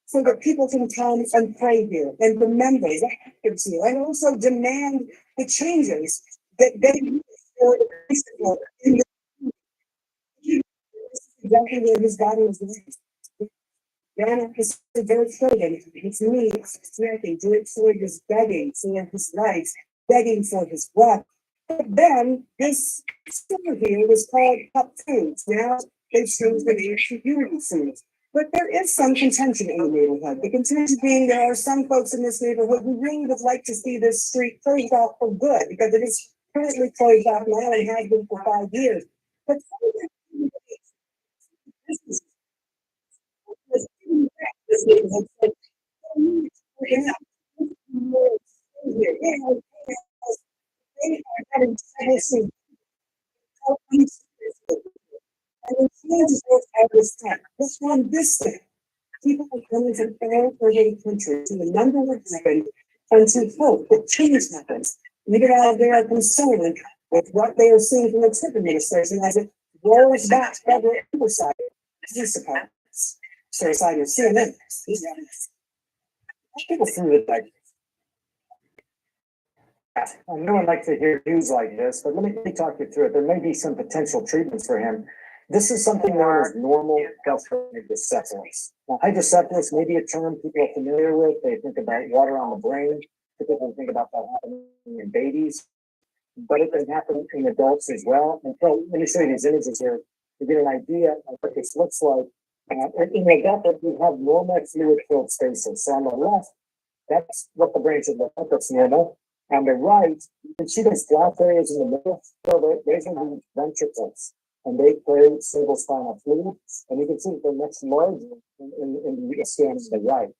so that people can come and pray here and remember that happens here and also demand the changes that they need for in the exactly where his body is raised. Ghana is very children, his knees smacking, George Floyd is begging for his rights, begging for his breath. But then this store here was called Cup Foods. Now they've changed the name to Unity Foods. But there is some contention in the neighborhood. The contention being there are some folks in this neighborhood who really would like to see this street closed off for good, because it is currently closed off now and has been for 5 years. But This one, this thing. People are coming from all over the country to the number one happen and to hope that change happens. Even out they are concerned with what they are seeing from the Trump administration as it rolls back every oversight. Police departments. So side of CNN. People see it like no one likes to hear news like this, but let me talk you through it. There may be some potential treatments for him. This is something known as normal hydrocephalus. Now, hydrocephalus may be a term people are familiar with. They think about water on the brain. People think about that happening in babies, but it can happen in adults as well. And so let me show you these images here to get an idea of what this looks like. In the adult, we have normal fluid-filled spaces. So on the left, that's what the brain should look like. That's normal. On the right, you can see those black areas in the middle. So those are the ventricles, and they carry single spinal fluid. And you can see that they're much larger in the scan to the right.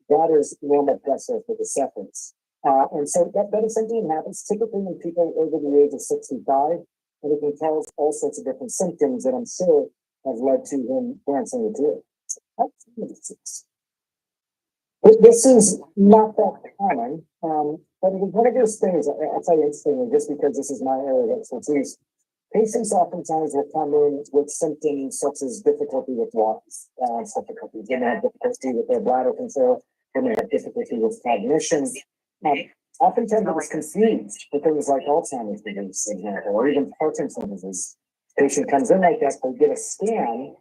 That is normal pressure for the sepals. And so that is something that happens typically in people over the age of 65, and it can cause all sorts of different symptoms that I'm sure have led to him dancing the drill. This is not that common, but it is one of those things, I'll tell you interestingly, just because this is my area of expertise. Patients oftentimes will come in with symptoms such as difficulty with walking, difficulty, they may have difficulty with their bladder control, they may have difficulty with cognition. Oftentimes it's confused with things like Alzheimer's disease, for example, or even Parkinson's disease. Patient comes in like that, they get a scan,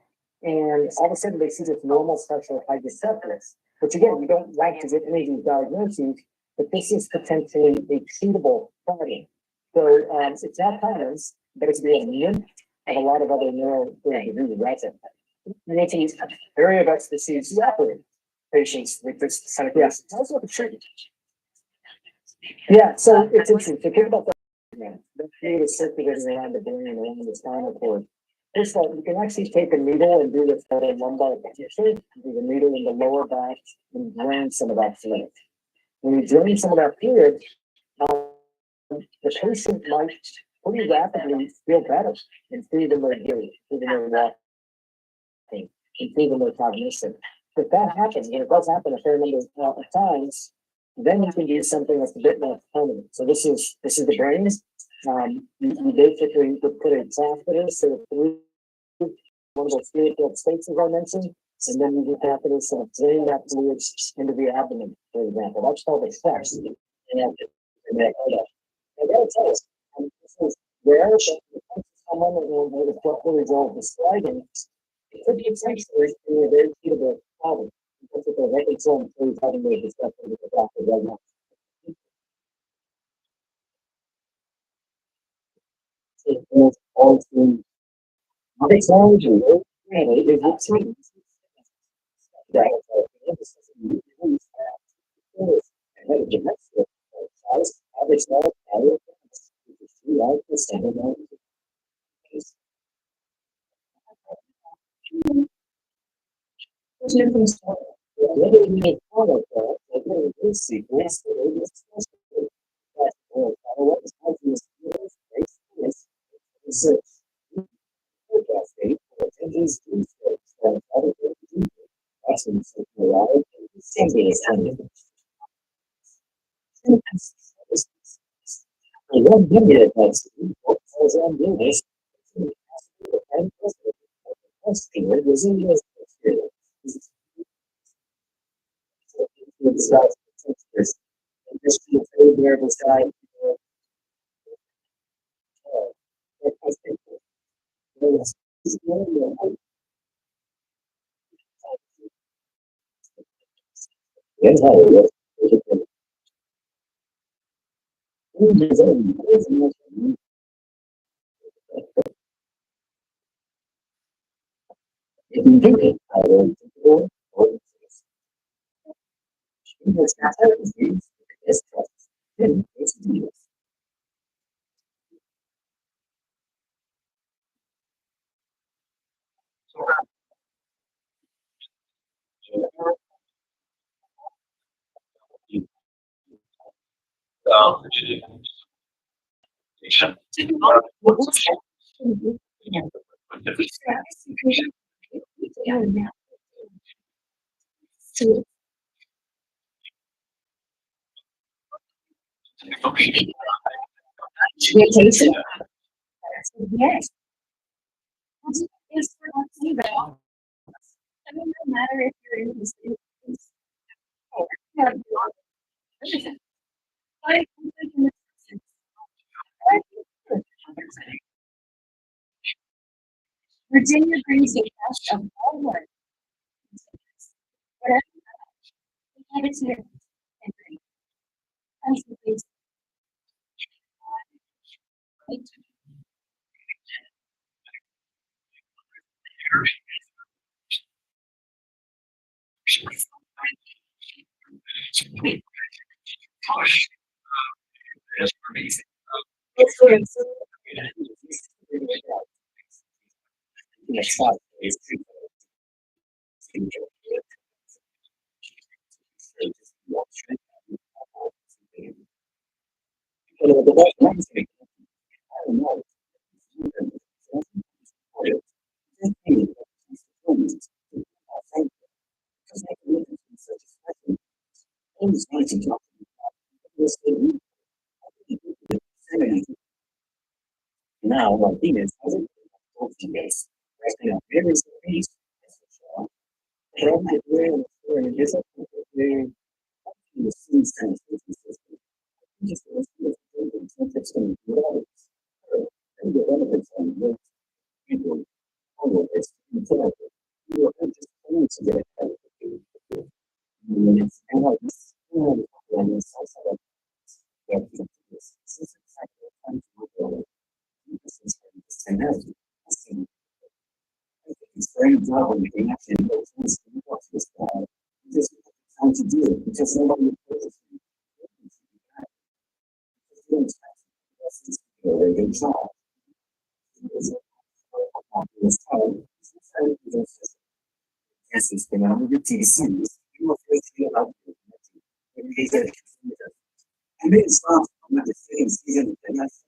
and all of a sudden they see this normal special hydrocephalus, which again, you don't like to get any of these diagnoses, but this is potentially a treatable problem. So it's not common, but it's the immune and a lot of other neural diseases, right? And it's an area of expertise for patients with this kind of condition. How's the treatment? Yeah, so it's interesting. So think about that. The fluid is circulating around the brain and around the spinal cord. First of all, you can actually take a needle and do what's called a lumbar puncture. Do the needle in the lower back and drain some of that fluid. When you drain some of that fluid, the patient might pretty rapidly feel better and improve their gait, improve their walking, improve their cognition. If that happens, and it does happen a fair number of times, then you can do something that's a bit more permanent. So this is the brain. You basically would put a catheter through one of those fluid spaces I mentioned, and then you do catheters to drain that fluid into the abdomen, for example. That's called a test. And that's us. This is rare, but someone with what the result is describing, it could be essentially a very treatable problem. Because if they're making some things having made discussion with the doctor right now. Technology, is it true? That yes. It's for female. I mean, no matter if you're in this. Virginia brings the best of all worlds. Whatever you have, it's here. Now, one thing is, sitting season and that's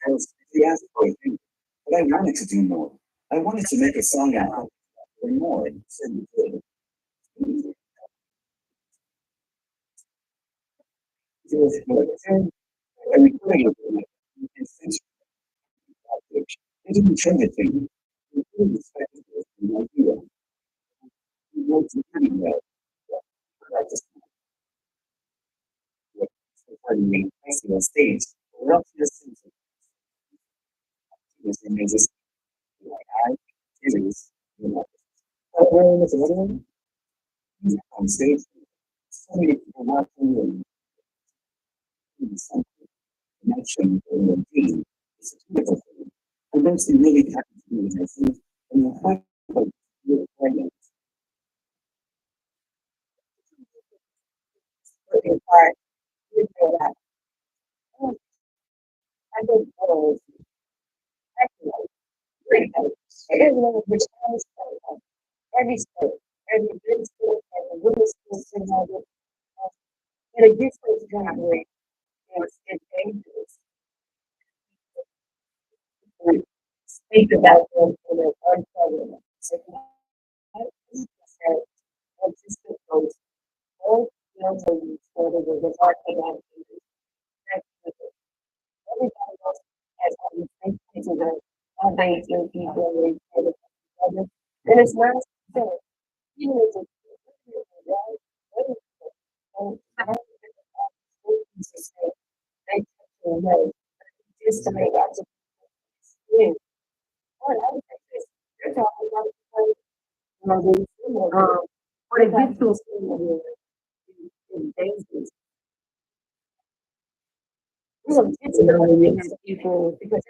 I was enthusiastic, but I wanted to do more. I wanted to make a song out for more. And so we did. It was good. And we played it. It didn't change a thing. We really respected it. The idea. We wrote some pretty well. I just pardon me, placing on stage. We're up to the center. It was like I is wearing this other one. He's on stage. So many people watching and something. Connection and the team. It's a beautiful thing. I'm mostly really happy to be with my team. And the fact that you're pregnant. Working hard. You know that. I don't know. Actually, great. Everyone which has every sport, every big sport, every little sport, and a good place to collaborate. It's dangerous. Speak about them in an uncovered. So I said, I'm just going to all young ladies, whether they're the art and everybody else has all these things to the amazing people and it's not fair. You know, it's just to make that you're talking about what a visual thing in dangerous. Really, it's about people because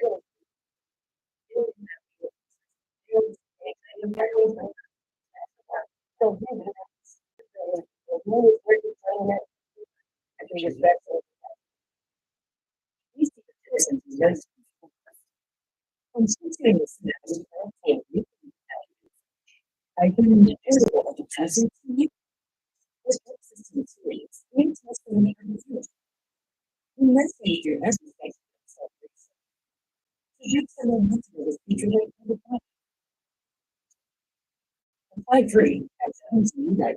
so I think it's better. These citizens, I can do it as it's you. You must be your everything. You can learn this feature right from the top. I agree. That's you guys.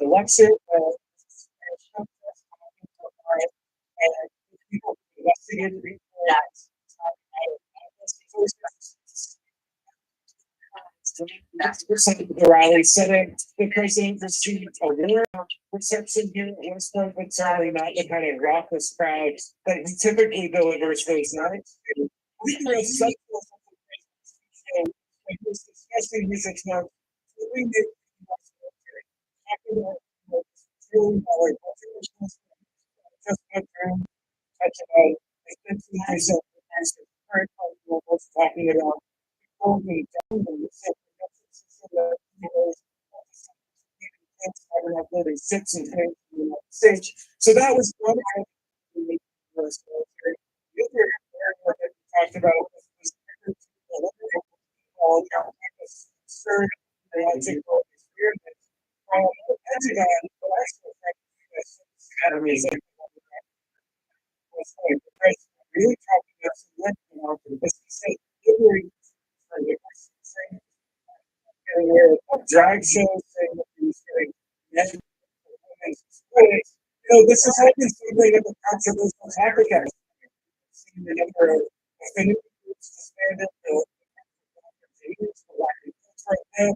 Alexa, Riley said the president received a warm reception here at West Point, but sorry, not the kind of raucous crowd that he typically delivers those nights. We were such especially music now. We did just went through such a expensive result as the current was talking about. Only six and 10 in the United States. So that was one area the US military. The other area that we talked about was surge biological experience because he said, drag shows saying that he was doing men, this is happening something in the controversial Africa. Seeing the number of affinity groups disbanded, the right now,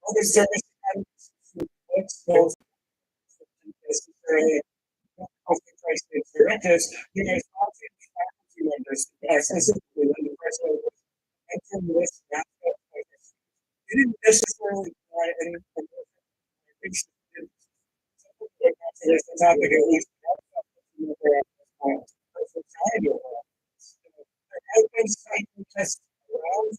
other service academies, those necessarily conflict directives, you guys often faculty members, specifically when the president was entering this aspect, they didn't necessarily provide any there's the topic at least has been cycle tests around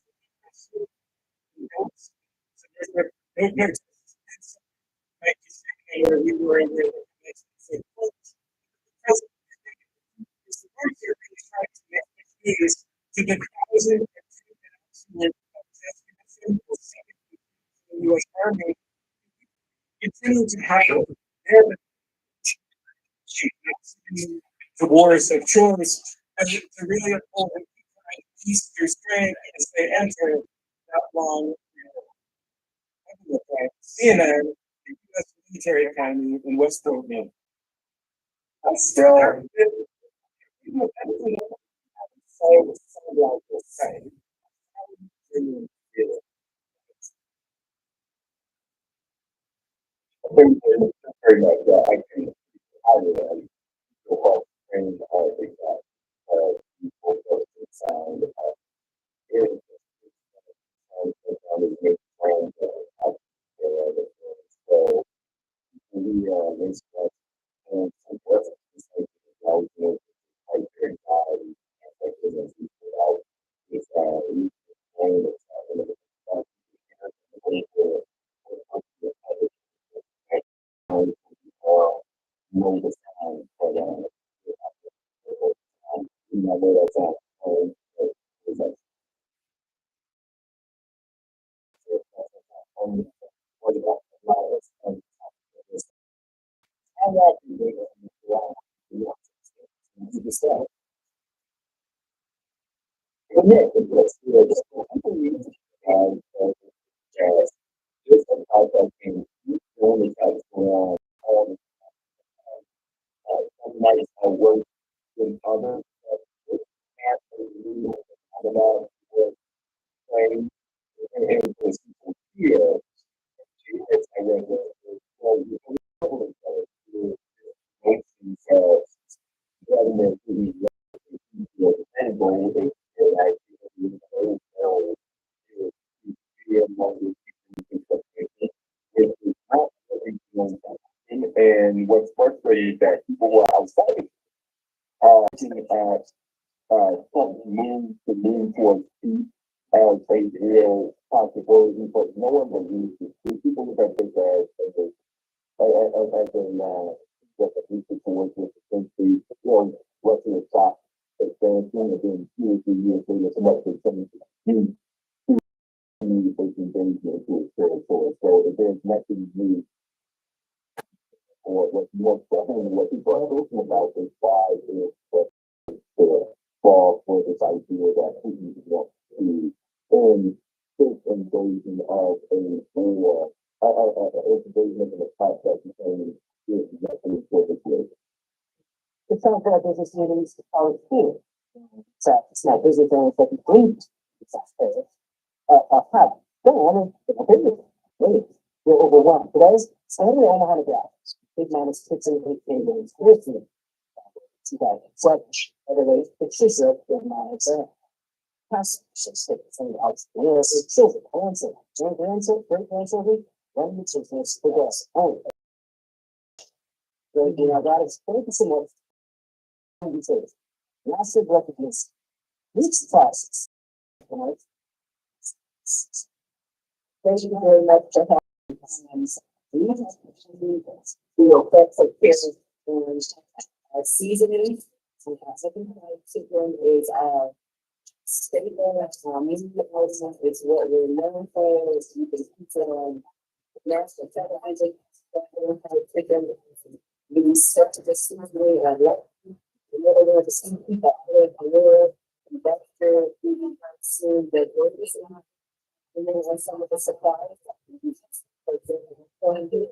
we were in there to the thousand U.S. Army continue to have their the wars of choice and to really uphold and ease their strength as they enter that long CNN, the U.S. military academy in West Virginia. I'm still very much I can highly trained sound and what's frustrating is that people who are outside move towards peace as a real possibility, but no one believes it. People look at this as a towards this essentially, Russia is shot advancing and then 2 or 3 years later, somebody can change it. Engagement to its territory. So if there's nothing new or what's more prevalent, what people are talking about is why is the fall for this idea that Putin wants to end this invasion of a war, invasion of an attack that became nothing for the good. It sounds like business leaders are here. So it's not business owners that agree. It's not we're overwhelmed. Today's Stanley Omaha Graphics, big minus 6 and 8 games. Here's the 2007. Otherwise, pictures of the minus past 6 and children, grandchildren, grandchildren, great grandchildren, running the business progress. Oh, that is focusing on massive recognition. These classes, right? Thank you very much for having us. The effects of parents and seasoning. Second is stable music development is what we're known for. Is you can put on national television. We start to just simply and let the see people investor assume that we're just not, and then on some of the supplies. For example, going to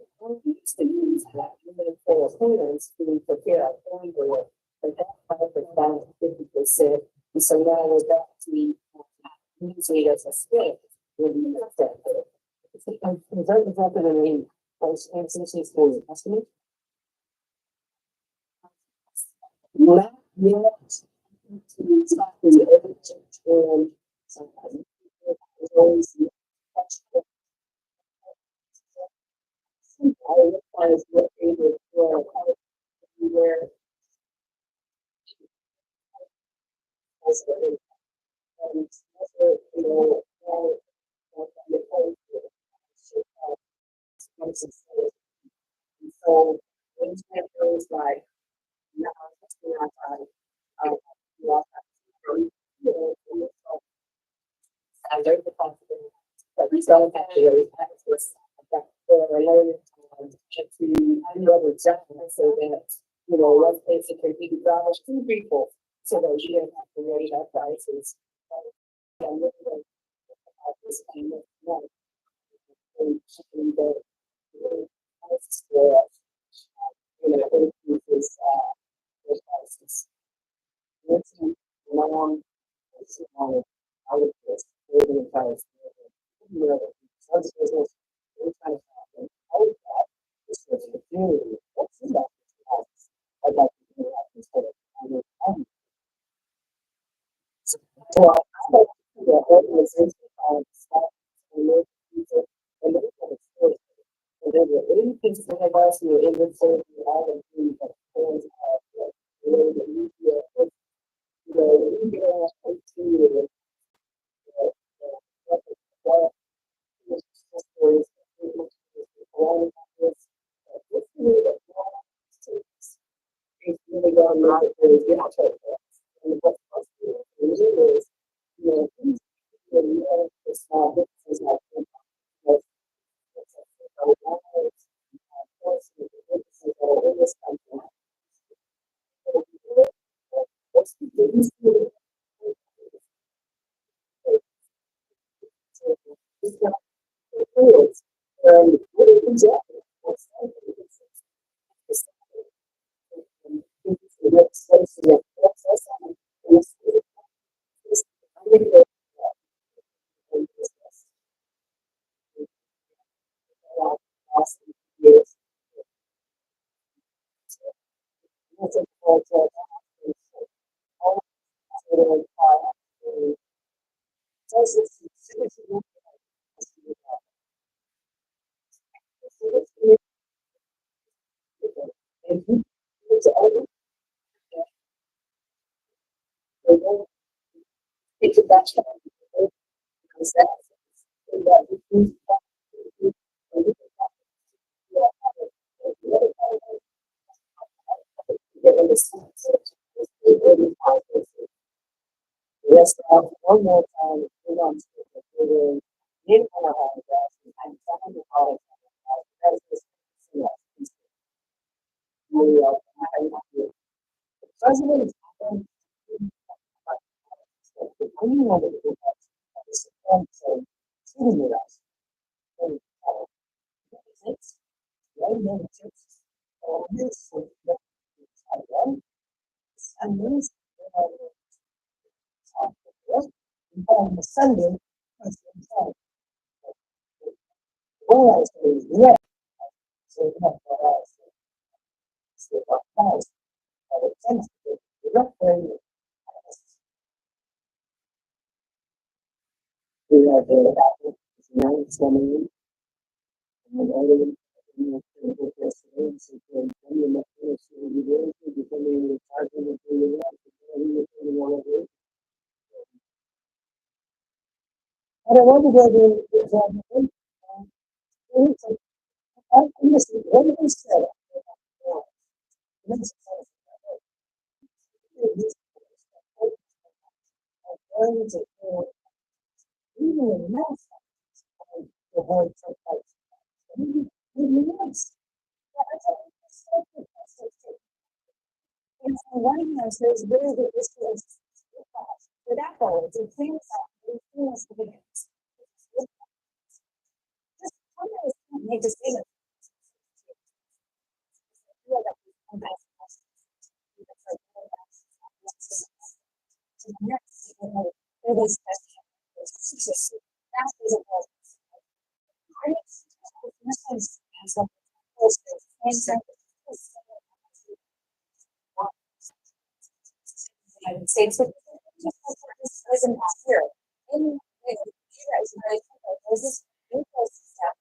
used to use that, even for cleaners to prepare our corn bread, but that part was down to 50%. And so now we're back to using it as a skill. When you use that. Is that resulted in any false instances for your customers? Not yet. To stop the urgent and sometimes always I realize what they were for where as and you know so things like those like I learned the possibility, but we don't have to really practice that for a long time to another job so that, you know, one place it can be dollars to people so that you don't have to raise our prices. And this kind of money. And the prices for, you know, increases, the prices. It's long, I would just for the entire you know, some business, any kind of happen, all of that is for the community. What's in that? I'd like to do that instead of so, well, I like the organization staff and local people and they can experience it. And then the 80% of us who are in this service, we all agree that parents have the media, you know, the media, it's really going to really get out of and what's possible is, you know, the small businesses like in this country. And what is exactly what's it's about yes, one more time, we're going to in our autographs and some the products that is the president is anyone that is sitting with us. And this on the Sunday, oh, yeah. So we have we have the nice woman and other I don't want to go to everything said. Even in math, the word for yes. And so one of them says, where is it? This is with Apple, it's a thing Make decisions. United States, but this isn't here. In you guys, there's this new step.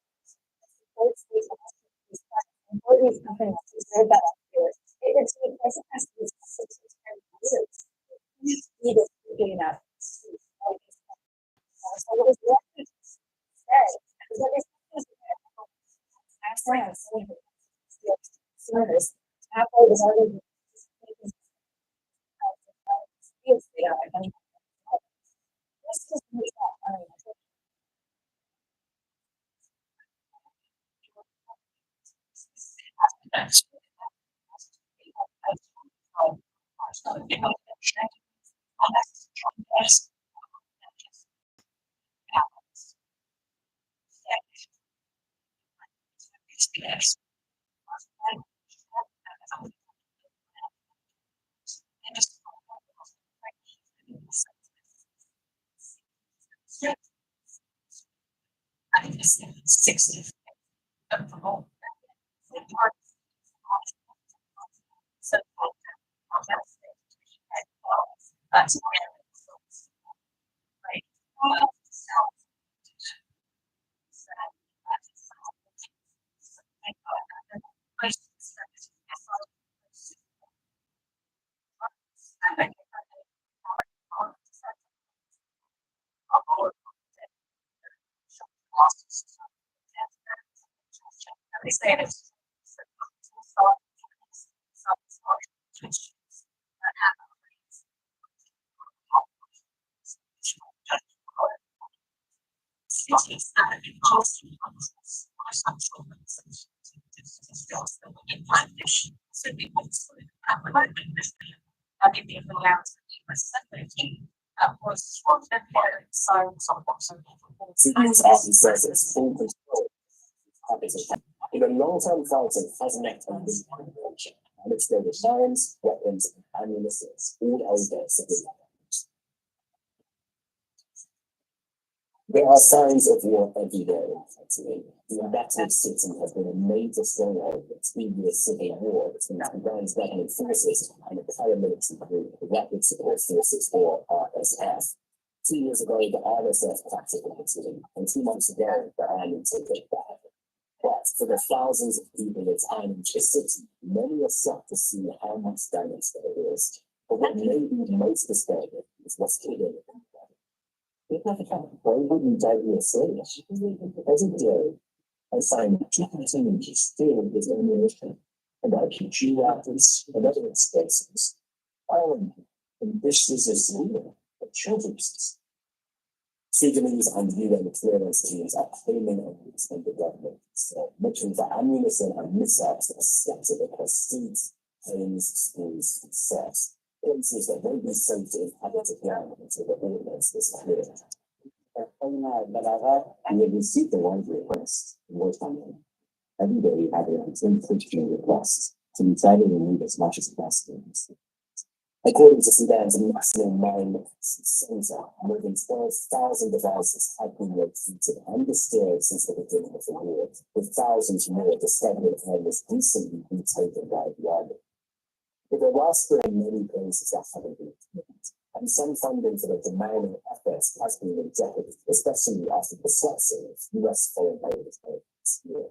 Employees companies deserve that here. It's the president has to be years. He is big enough. So it was elected said senators Apple was already Cities often says it's full control. In the long-term fighting has met a big population, and it's their mines, weapons, and ammunition, all over civilians. There are signs of war everywhere in Pennsylvania. The embattled city has been a major stronghold of the previous civil war between the Grand government forces and the paramilitary group, the Rapid Support Forces, or RSF. 2 years ago, the RSF captured the city, and 2 months ago, the army took it back. But for the thousands of people that time in the city, many are shocked to see how much damage there is. But what may be most disturbing is what's hidden. Why wouldn't I be a slave? Every day, I find two teenagers stealing his ammunition, and RPG weapons and other explosives. And this is a real, a children's. Sudanese and UN clearance teams are claiming on the government, looking for ammunition and missiles that are scattered across streets, homes, schools, and sets. Places that won't be safe to inhabit again until the ordinance is clear. And we received the laundry request in wartime. Every day we have around 10 15 requests to be tried to remove as much as possible. According to Sudan's National Mine Center, more than 12,000 devices have been located and destroyed since the beginning of the war, with thousands more discovered and was recently retaken by the army. But there are still many places that haven't been cleared, and some funding for the demining efforts has been rejected, especially after the success of US foreign aid this year.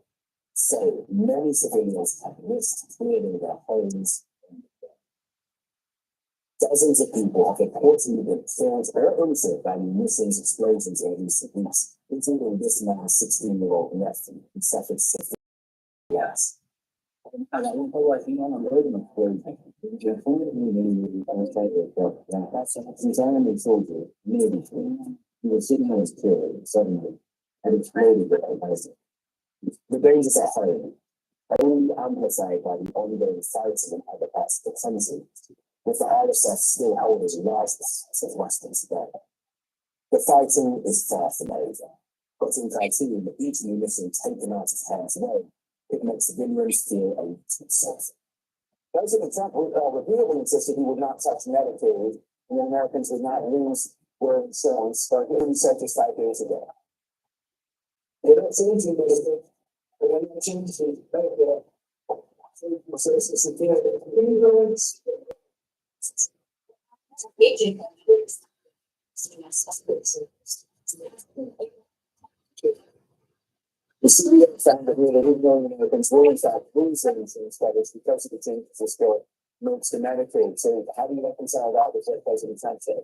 So many civilians have risked clearing their homes. Dozens of people have reportedly been killed or injured by munitions explosions in recent weeks, including this man's 16-year-old nephew who suffered severe gas. He was sitting on his chair suddenly and exploded with a laser. The dangers at home are only amplified by the ongoing fighting in other parts of the country, with the RSF still holding large parts of Western Sudan. The fighting is far from over. But since I see the each munition taken out of harm's way, it makes the Indians feel a little safer. President Trump repeatedly insisted he would not touch Medicaid, and the Americans would not lose their insurance, but here he said just 5 days ago. They don't change it, they don't change it. The CEO found that nearly 1 million Americans will in fact lose their insurance coverage because of the changes this bill makes to Medicaid. So how do you reconcile that with what President Trump said?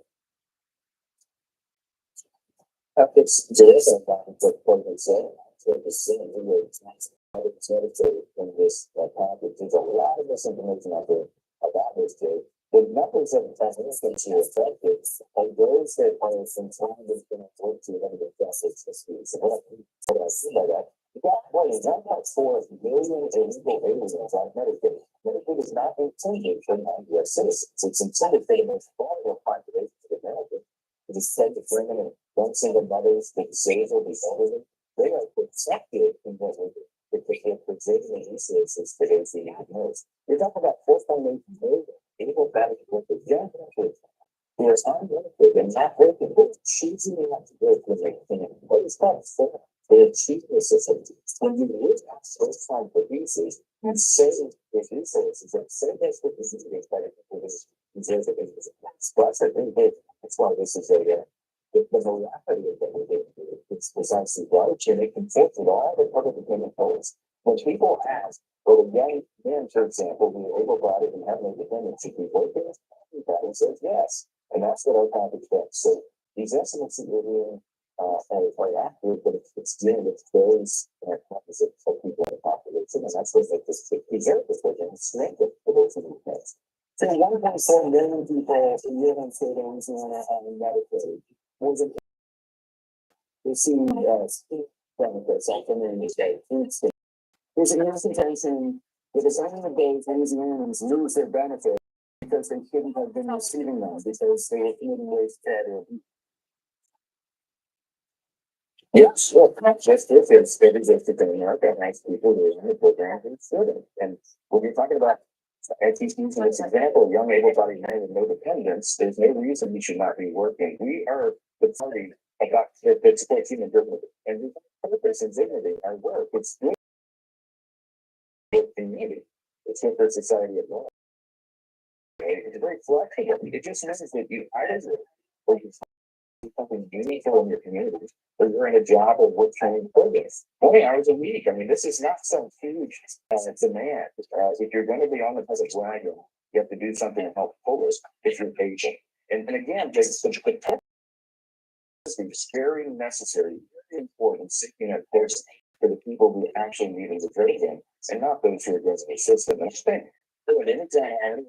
It's terrific what they said. What the Senate was Medicaid in this package. There's a lot of misinformation out there about this bill. The numbers of administration are affected, and those that are from time has been work to limited justice this week. So what I see by that, you got more than 1.4 million illegal aliens on Medicaid. Medicaid is not intended for non-US citizens. It's intended for the most vulnerable population of America. It is said to bring in young single mothers, the disabled, the elderly. They are protected in what we do because they're preserving the resources for those who need it most. You're talking about 4.8 million able bodied workers, young workers. They're unworked and not working. They're choosing not to work when they can. What is that for? They're choosing the system. When you look at those kind of producers and save those resources and save those resources by the people who deserve the business. That's a big deal. That's why this is the morality of it. It's precisely right, and it conforms with all the other dependent polls. When people ask, well, the young men, for example, who are able-bodied and have no dependents, should be working, everybody says yes. And that's what our package does. So these estimates that you're hearing are accurate, but it's dealing with those composite of people in the population, and that's what makes this preserve this program and strengthen for those who need it. So 1.4 million people live in state of Louisiana on Medicaid. We see benefits from the state. There's an instantation that the second of days Louisianans lose their benefits because they shouldn't have been receiving them because they were committing waste federal. Yes, well, just this is it existed in America, nice people who are in the program and student. And when you're talking about teaching this example, young able-bodied men with no dependents, there's no reason we should not be working. We are the party about that supports human dignity and purpose and dignity. Our work, it's good community. It's good for society at large. It's very flexible. It just means that you either or you find something meaningful in your community, or you're in a job or work training programs. 20 hours a week. I mean, this is not some huge demand. If you're going to be on the public wagon, you have to do something to help pull us if you're patient. And again, just it's very necessary, very important, course for the people who actually need to deserve them, and not those who are against the system. And I think an example,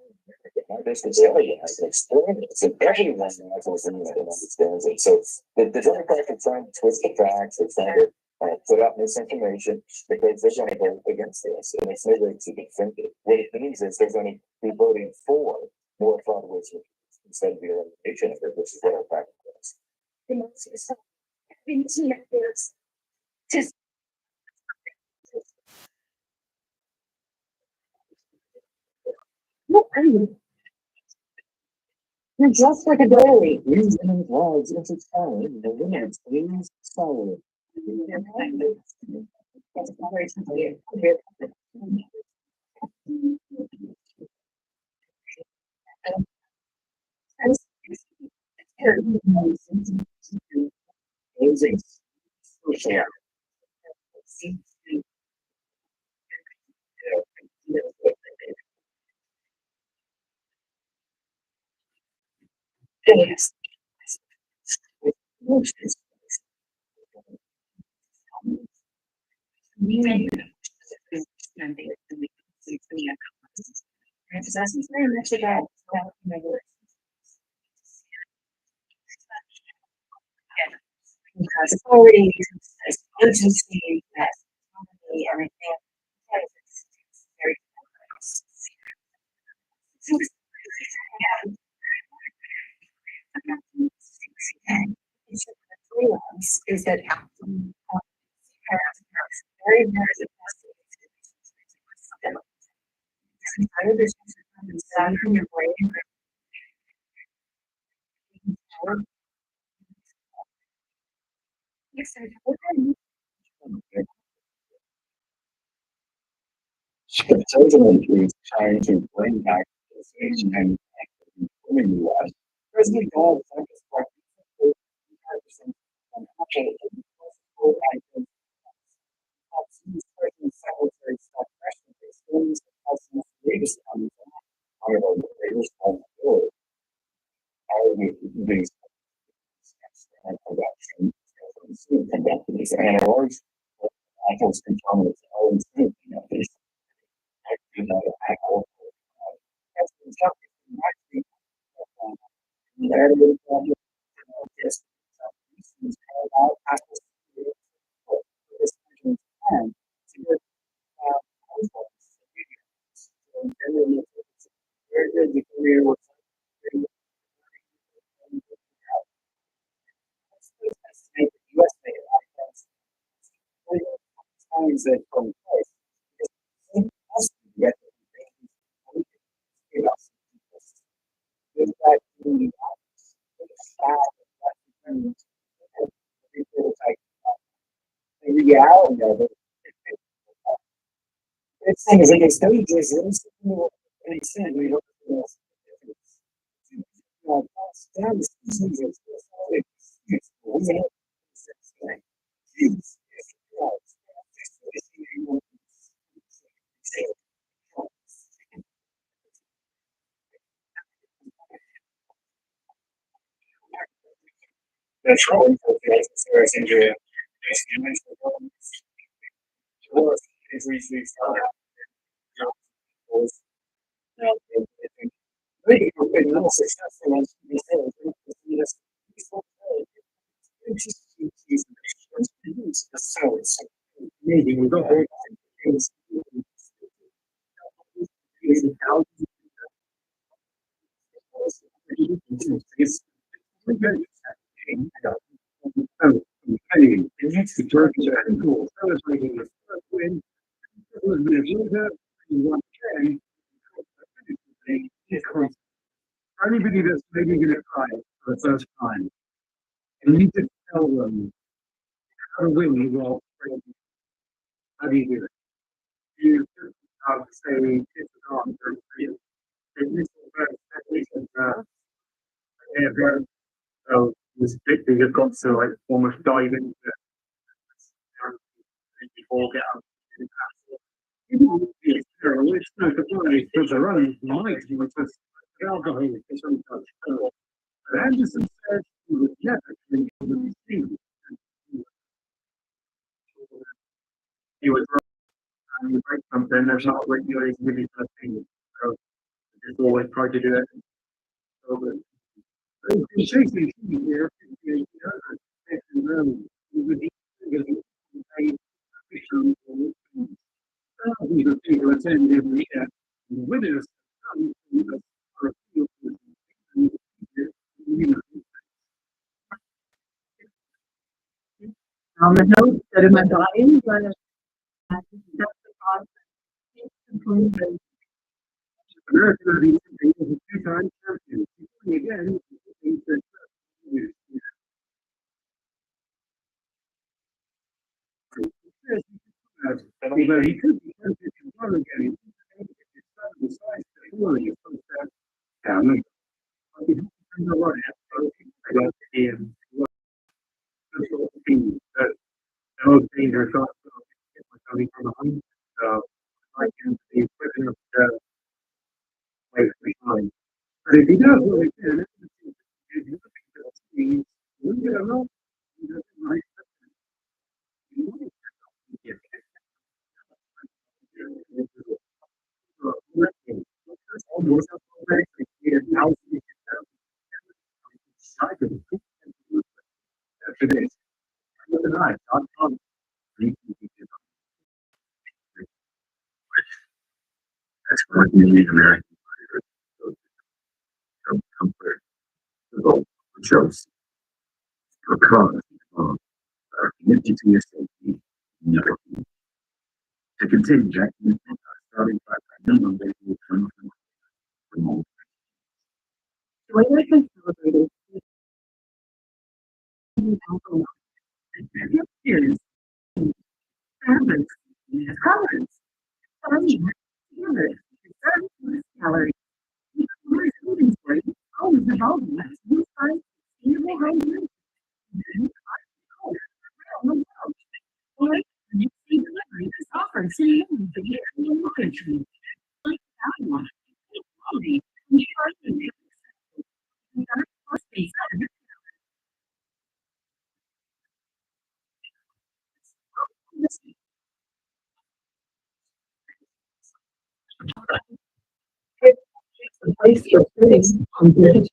this is area has explained it, so everyone understands it. So the Democrats are trying to twist the facts, they're trying to put out misinformation because they're going to go against this, and it's no way to defend it. What it means is they're going to be voting for more fraudulent instead of the elimination of it, which is what our practice is. You're just like a doily. These lives into time. The women's wings solid. Yeah. Yes. Because it's already urgency that everything is very is that very, very inside from your brain. Ultimately, trying to bring back the station and in the U.S. President Donald Trump is practicing 5% on Secretary Scott Bessent explains the president's latest on the greatest vulnerability. These production conductors and a large atoms control its own state. That from place, get the reality of it. It's things like it's stages, and he said we don't that's right. Serious injury. Anybody that's maybe going to try it for the first time, and you could tell them how to win well. How do you do it? You say it's on so this victim has got to like almost dive into it before get out. Because the running might because alcohol is Anderson said he would never drink the team. He was wrong. And you break something, there's not regulation really for the team. So just always try to do it. So good. He's chasing the team here. Thousands of people attend every year. The winners come from the on the note that in my body, but that's the process. America is a two-time champion. Again, although he could be tempted to run again, most dangerous coming from behind. So I can see quick enough to wait behind. But if he does what he can, look at him up. That's what we need American comfort, shows because committed to your safety. Never. To continue, Jack, starting by minimum wage from remote. Toilets and celebrated. Here's habits, habits, calories. Always evolving. You find sustainable hygiene. Offered same the year in the country. Like that one. The place for things on the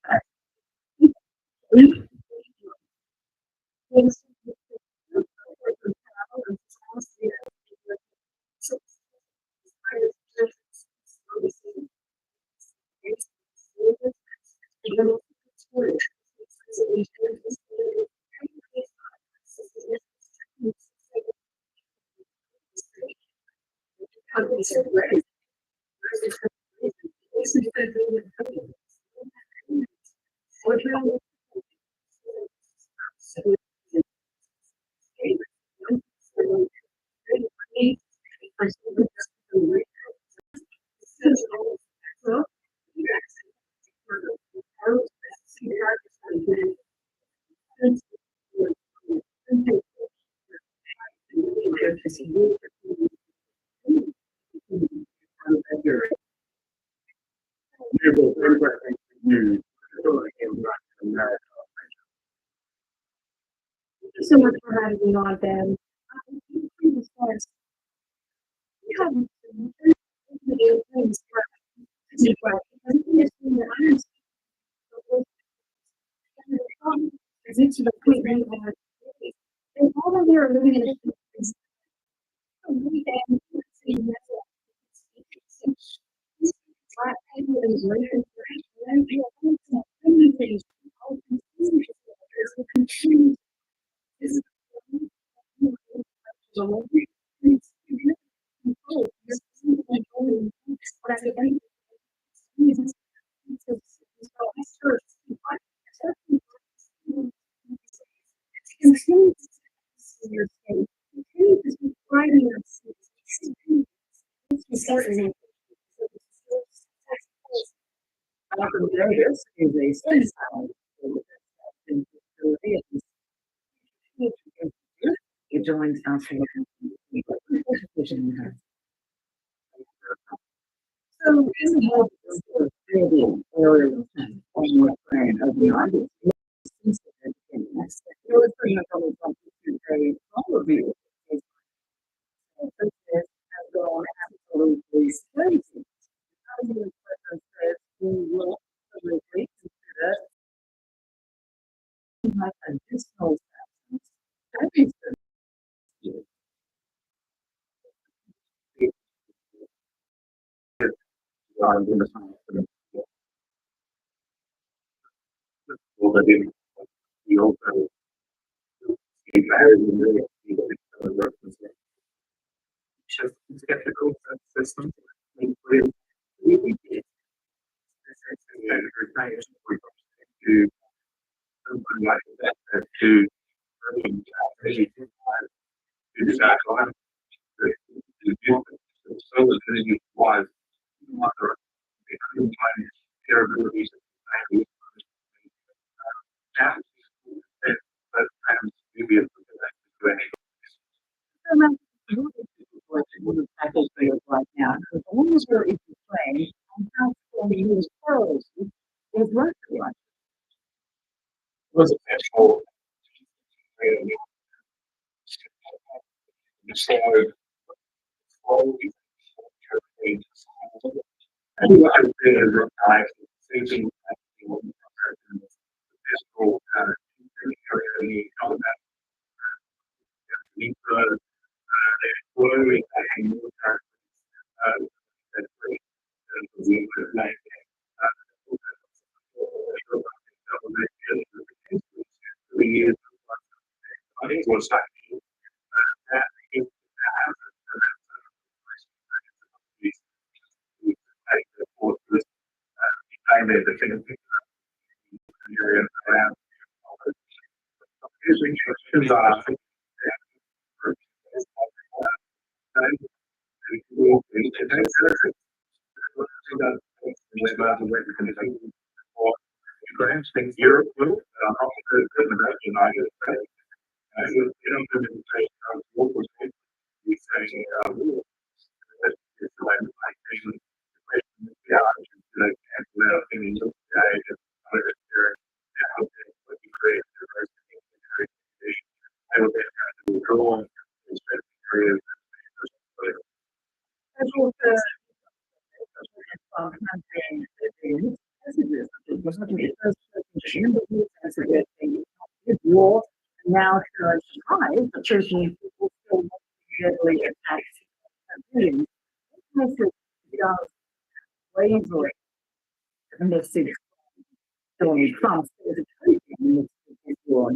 So much for having me on, Ben. To the point where and all of you are living in a it joins us. So in the whole area on what plan of the audience. It was pretty much always something to say, all of you. Has gone absolutely crazy. How do you says we will absolutely consider additional steps. That is skeptical system. Right now, because the loser is playing and how to use pearls is virtual. Was a special was the thing. Area around. Using questions on. Europe, United States. Now, to our surprise, the Turkey will still deadly attacks civilians. This is just slavery. And this is Donald Trump is a Turkey in this war.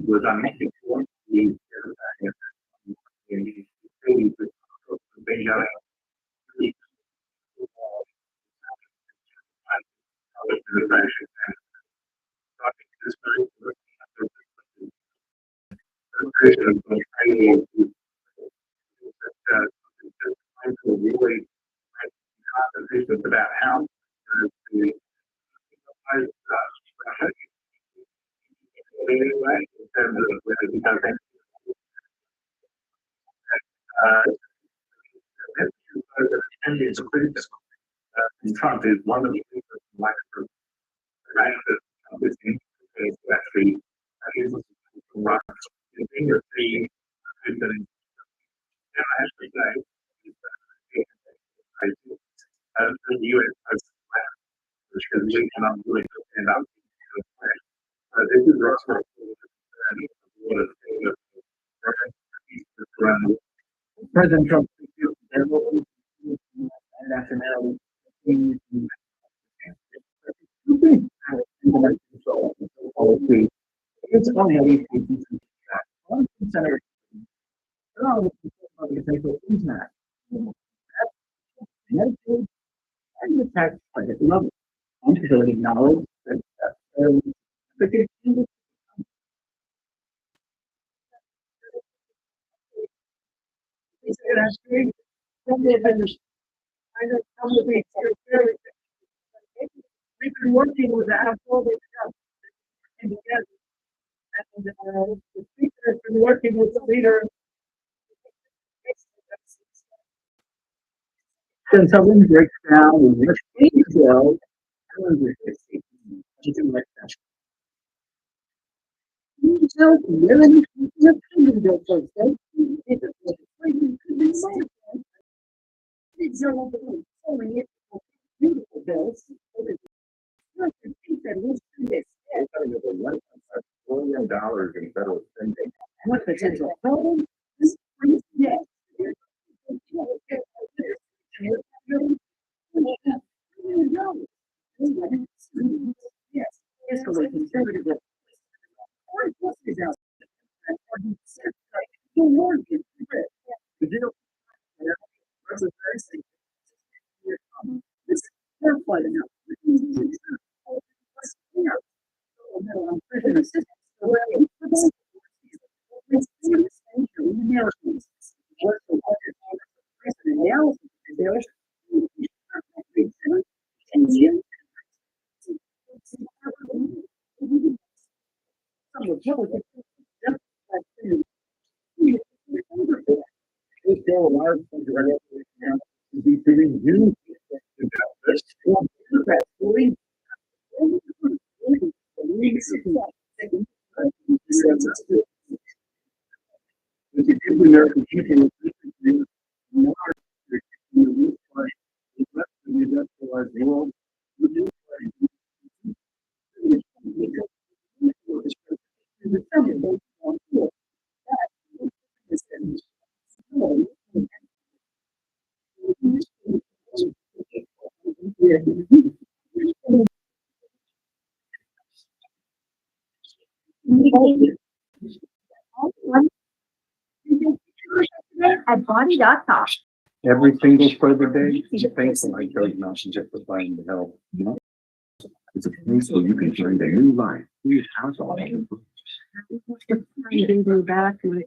Was unequal. About how Trump is one of the people who likes to write this actually is rock in your team. I have to say, the U.S. has which is really cannot really stand up. This is Russell. President Trump nationality. It's only one senator. And the tax credit level. I'm to acknowledge that we've been working with Apple together. And the speaker has been working with the leader. When someone breaks down and let's bill, you can let that. You tell women you're paying bill for beautiful bills. $1 billion in federal spending. What potential problem? This brings yes. Yes, fiscally conservative. at body.com. Every single further day, thanks to my coach, now she's just applying to help. It's a place where you can find a new life. New house all in. You can go back and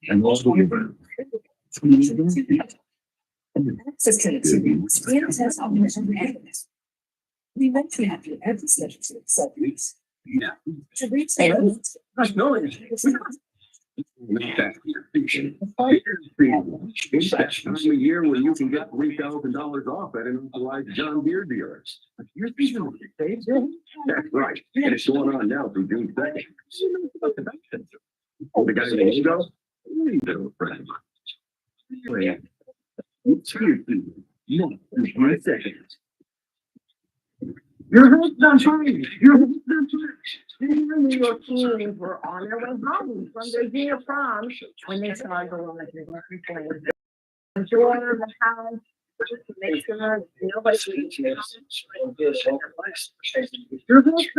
And also, we meant to have you every session to accept weeks. Yeah. To reach It's that time of year where you can get $3,000 off at an authorized John Deere dealer. You're thinking of the same thing? That's right. And it's going on now through June 2nd. The guy in the go? Little friend. Seriously, no, it's my second. Your husband's fine. Your husband's fine. New York teens were on their way home from their junior prom when they saw a garage door. The door of the house, to make sure nobody would your husband's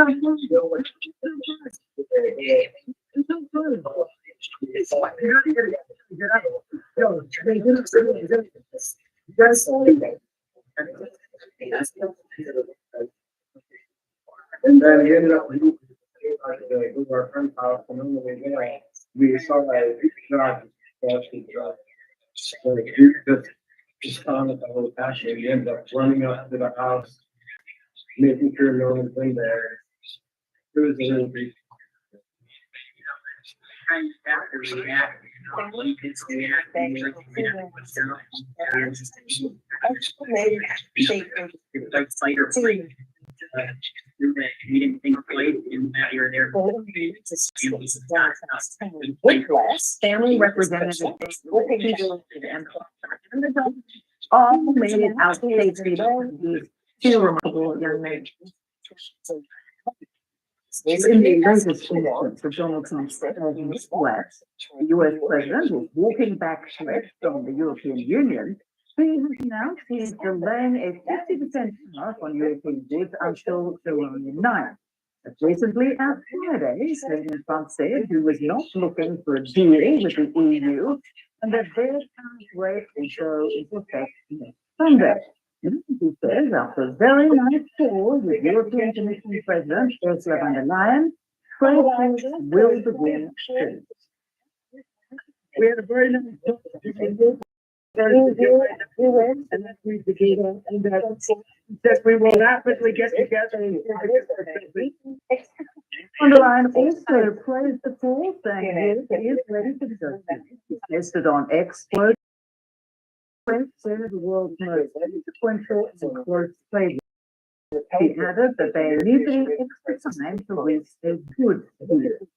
fine. And then he ended up, go to our friend's house, and on the way there, we saw a shot, so he just found it the whole passion, he ended up running up to the house, making sure no one's in there. It was a little brief. Family representatives, all made it out safely. Two remarkable young men. In the latest elections for Donald Trump's West, the US president was walking back from the European Union. He has announced he is delaying a 50% tariff on European goods until July 9th. As recently as Friday, President Trump said he was not looking for a deal with the EU and that their tariff rate will go into effect next Sunday. He says after a very nice call with European Commission President Ursula von der Leyen, trade talks will begin soon. We had a very nice talk. And then we began, and that we will rapidly get together. Von der Leyen also praised the call, saying he is ready to go. He listed on X, the world's most influential and close trade. He added that they need to be extra time to reach a good deal.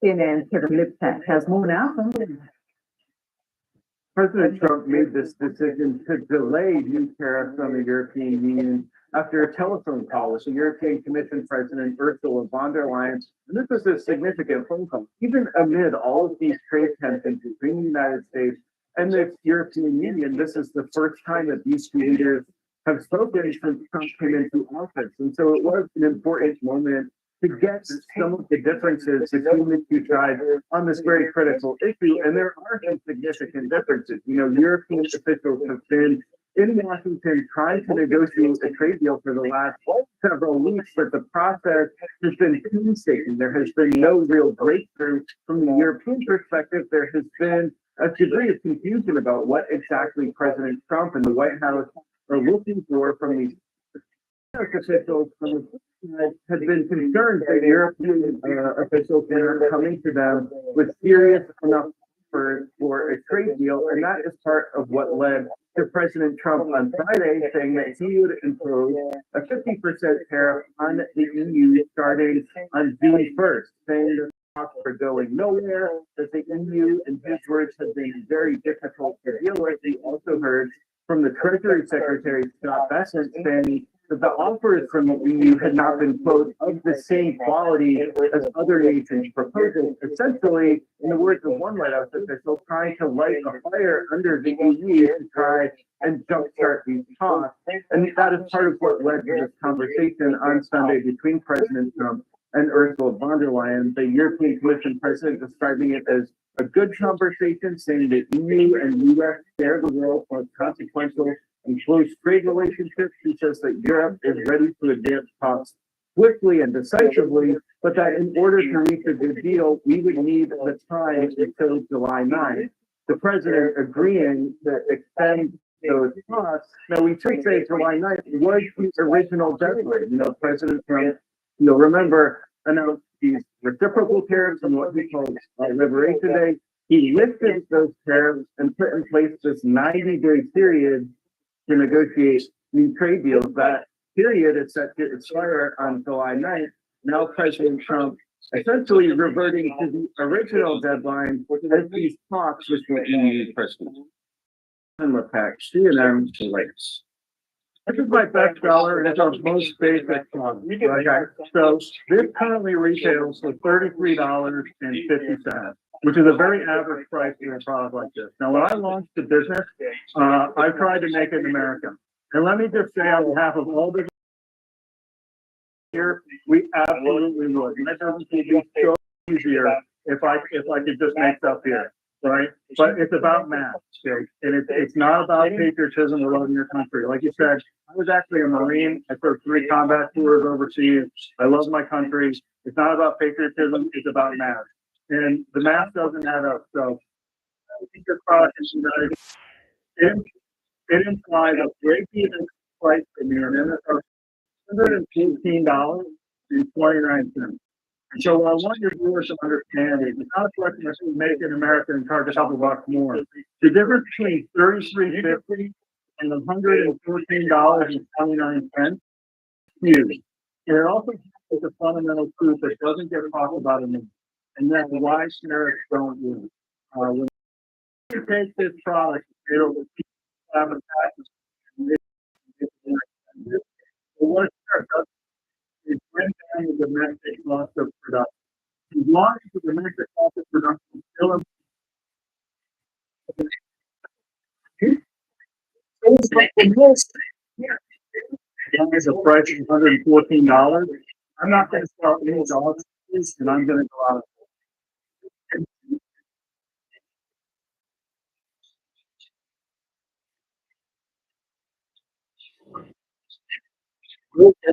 CNN's Kevin Liptak has more now from President Trump made this decision to delay new tariffs on the European Union after a telephone call with the European Commission President Ursula von der Leyen. And this was a significant phone call. Even amid all of these trade tensions between the United States and the European Union, this is the first time that these two leaders have spoken since Trump came into office. And so it was an important moment to get some of the differences between the two sides on this very critical issue. And there are some significant differences. You know, European officials have been in Washington trying to negotiate a trade deal for the last several weeks, but the process has been painstaking. There has been no real breakthrough from the European perspective. There has been a degree of confusion about what exactly President Trump and the White House are looking for from these officials. Have been concerned that European officials are coming to them with serious enough for a trade deal, and that is part of what led to President Trump on Friday saying that he would impose a 50% tariff on the EU starting on June 1st, saying that talks are going nowhere, that the EU, in his words, has been very difficult to deal with. He also heard from the Treasury Secretary, Scott Bessent, saying that the offers from the EU had not been, quote, of the same quality as other nations' proposals. Essentially, in the words of one White House official, trying to light a fire under the EU to try and jumpstart these talks. And that is part of what led to this conversation on Sunday between President Trump and Ursula von der Leyen, the European Commission president, describing it as a good conversation, saying that EU and US share the world's most consequential and close trade relationships. He says that Europe is ready to advance talks quickly and decisively, but that in order to reach a good deal, we would need the time until July 9th. The president agreeing to extend those talks. Now, we should say July 9th was the original deadline. President Trump, remember, announced these reciprocal tariffs and what he called Liberation Day. He lifted those tariffs and put in place this 90-day period to negotiate new trade deals. That period is set to expire on July 9th. Now President Trump essentially reverting to the original deadline as these talks with the EU president. And with PAC, CNN rates. This is my best dollar and it's our most basic one. Okay, so this currently retails for $33.50, which is a very average price for a product like this. Now, when I launched the business, I tried to make it American. And let me just say on behalf of all the here, we absolutely would. And that doesn't be so easier if I could just make stuff here, right? But it's about math, okay? And it's not about patriotism or loving your country. Like you said, I was actually a Marine. I served 3 combat tours overseas. I love my country. It's not about patriotism. It's about math. And the math doesn't add up. So I think your product is it implies a break-even price for me and $115.29. And so what I want your viewers to understand is it's not a question of who's making America and charge a couple bucks more. The difference between $33.50 and $114.29 huge. And it also is a fundamental truth that doesn't get talked about enough, and that's why generics don't win. When you take this product, it'll have a tax. What it does is bring down the domestic cost of production. As long as the domestic cost of production is still as a price of $114, I'm not going to sell any dollars, and I'm going to go out.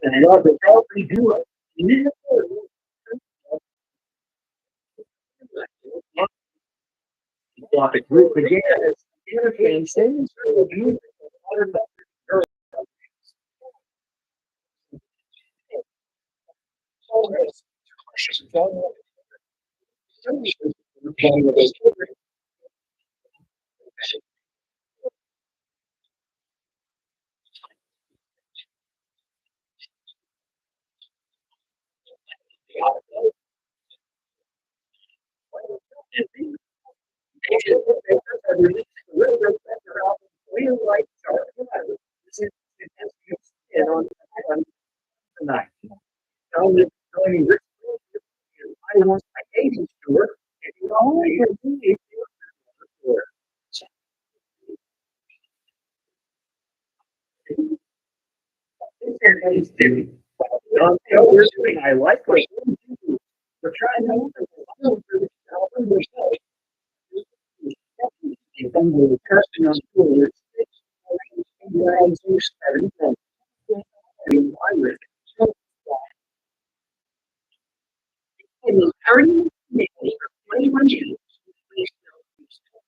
And love it. How we do it. The group again is I want my agents to work. I like what you do. We're trying to testing on schools.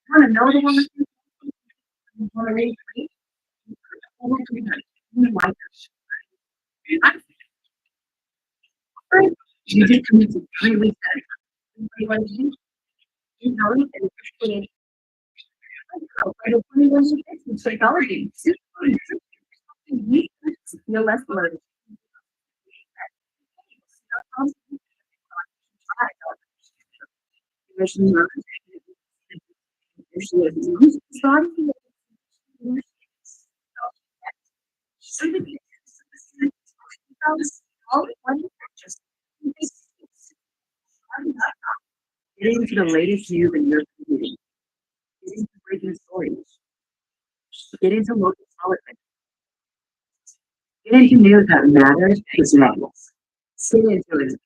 Want to know the one? You want to read? You did commit to 3 weeks. You know, and psychology. No less learning. Getting to the latest news in your community. Getting to breaking stories. Get into local politics. Get into news that matters is next. Sit into it.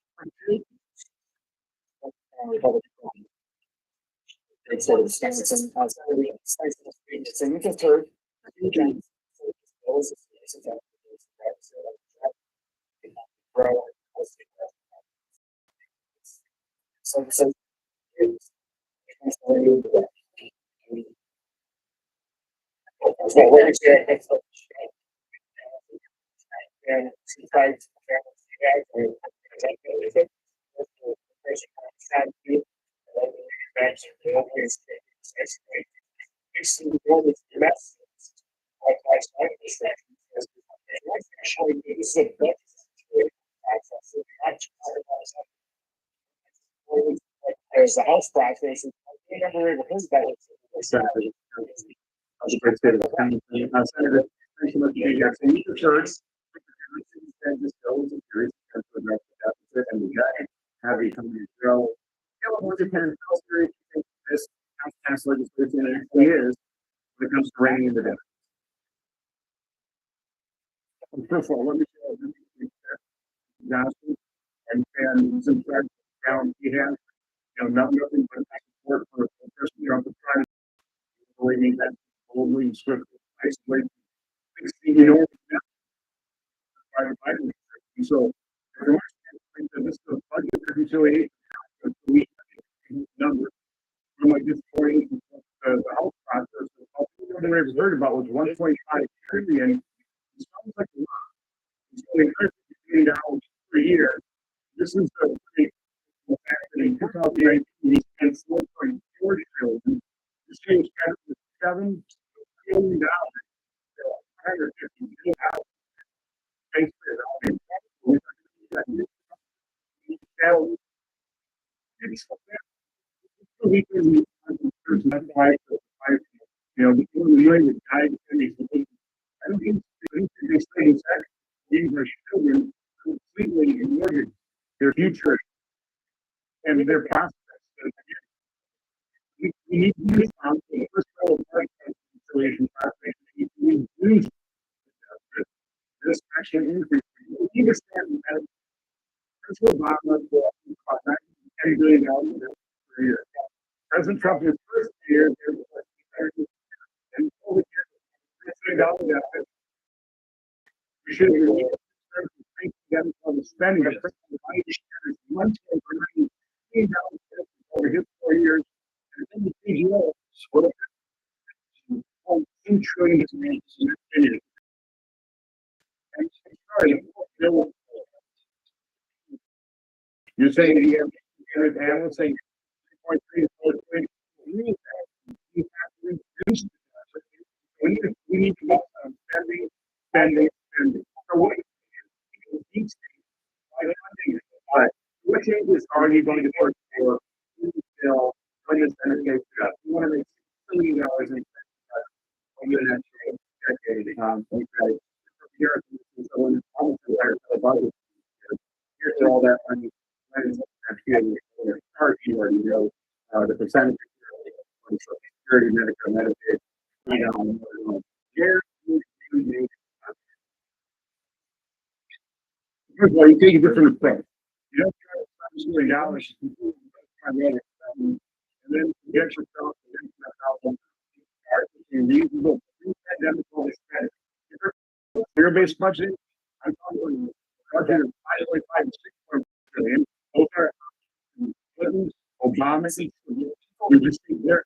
It's sort of Wisconsin outside of the so you just heard. So there's the house practice. I never heard of his back. Exactly. That was a great state of Wisconsin. Senator, thanks so much for being here. So you preferred this bill was a series to address the deficit and the debt, have a company grow. What depends how serious you think this House legislation actually is when it comes to reining in the debt. First of all, let me show you Johnson and some charges down he has, nothing but support for a person you're on the try to believing that boldly and swiftly isolate 16 enormous private banking. And so, this is a budget reconciliation number. From like this point, the health process, all they ever heard about was 1.5 trillion. It sounds like a lot. It's only $50 billion per year. This is the fact that in 2019, we spent 4.4 trillion. This year we spent $7 billion. $150 billion. I don't think they say exactly these are children completely ignored their future and their prospects. We need to use the first level of reconciliation process. We use this action increase. We understand that President Obama will cost $10 billion per year. President Trump in his first year, and over $3 billion. We should be them on the spending. Over his 4 years, and then the CGO would have $2 trillion. You're saying he has analysts saying 3.3 to 4 trillion. We need to go on spending. So what what changes are you going to work for bill when this benefit up? You want to make $6 billion in over the next decade. Here, so almost the entire budget. Here's all that money. You already know the percentage of security, Medicare, Medicaid. Here, first of all, you take a different approach. You don't try to spend $1 million and then get yourself reasonable pre-pandemic spending. Fear-based budgeting, I'm talking budget of 5.5 to 6 trillion. Those are Clinton's, Obama's. We just think they're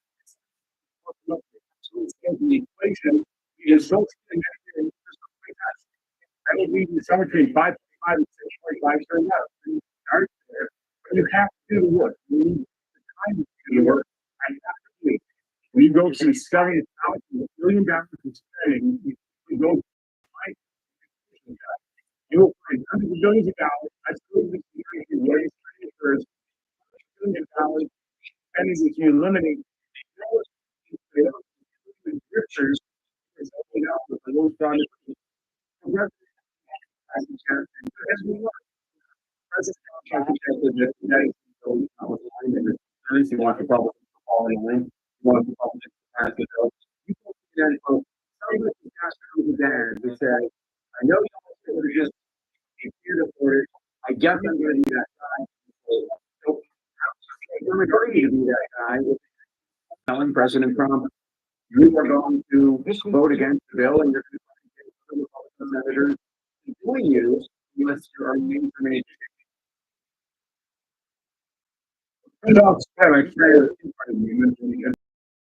the inflation is so significant. I will leave you somewhere between 5.5 and 6.5 trillion. Start there, but you have to do the work. You need the time to do the work. I have to believe. When you go to $7 billion in spending, you go to you will find hundreds of billions of dollars. That's really the security transfers. $1 billion spending if you eliminate scriptures is only out with the most as we work. President Trump At least you want the public to fall in line. You want the public to pass it out. You can't do that, folks. Somebody got over there that said, I know you are just here to order. I guess I'm going to be that guy. So, I'm agree to be that guy. Telling President Trump, you are going to vote against the bill and you're going to get Republican senators including you unless you are named for me. And I'll say, I say, in front of me, and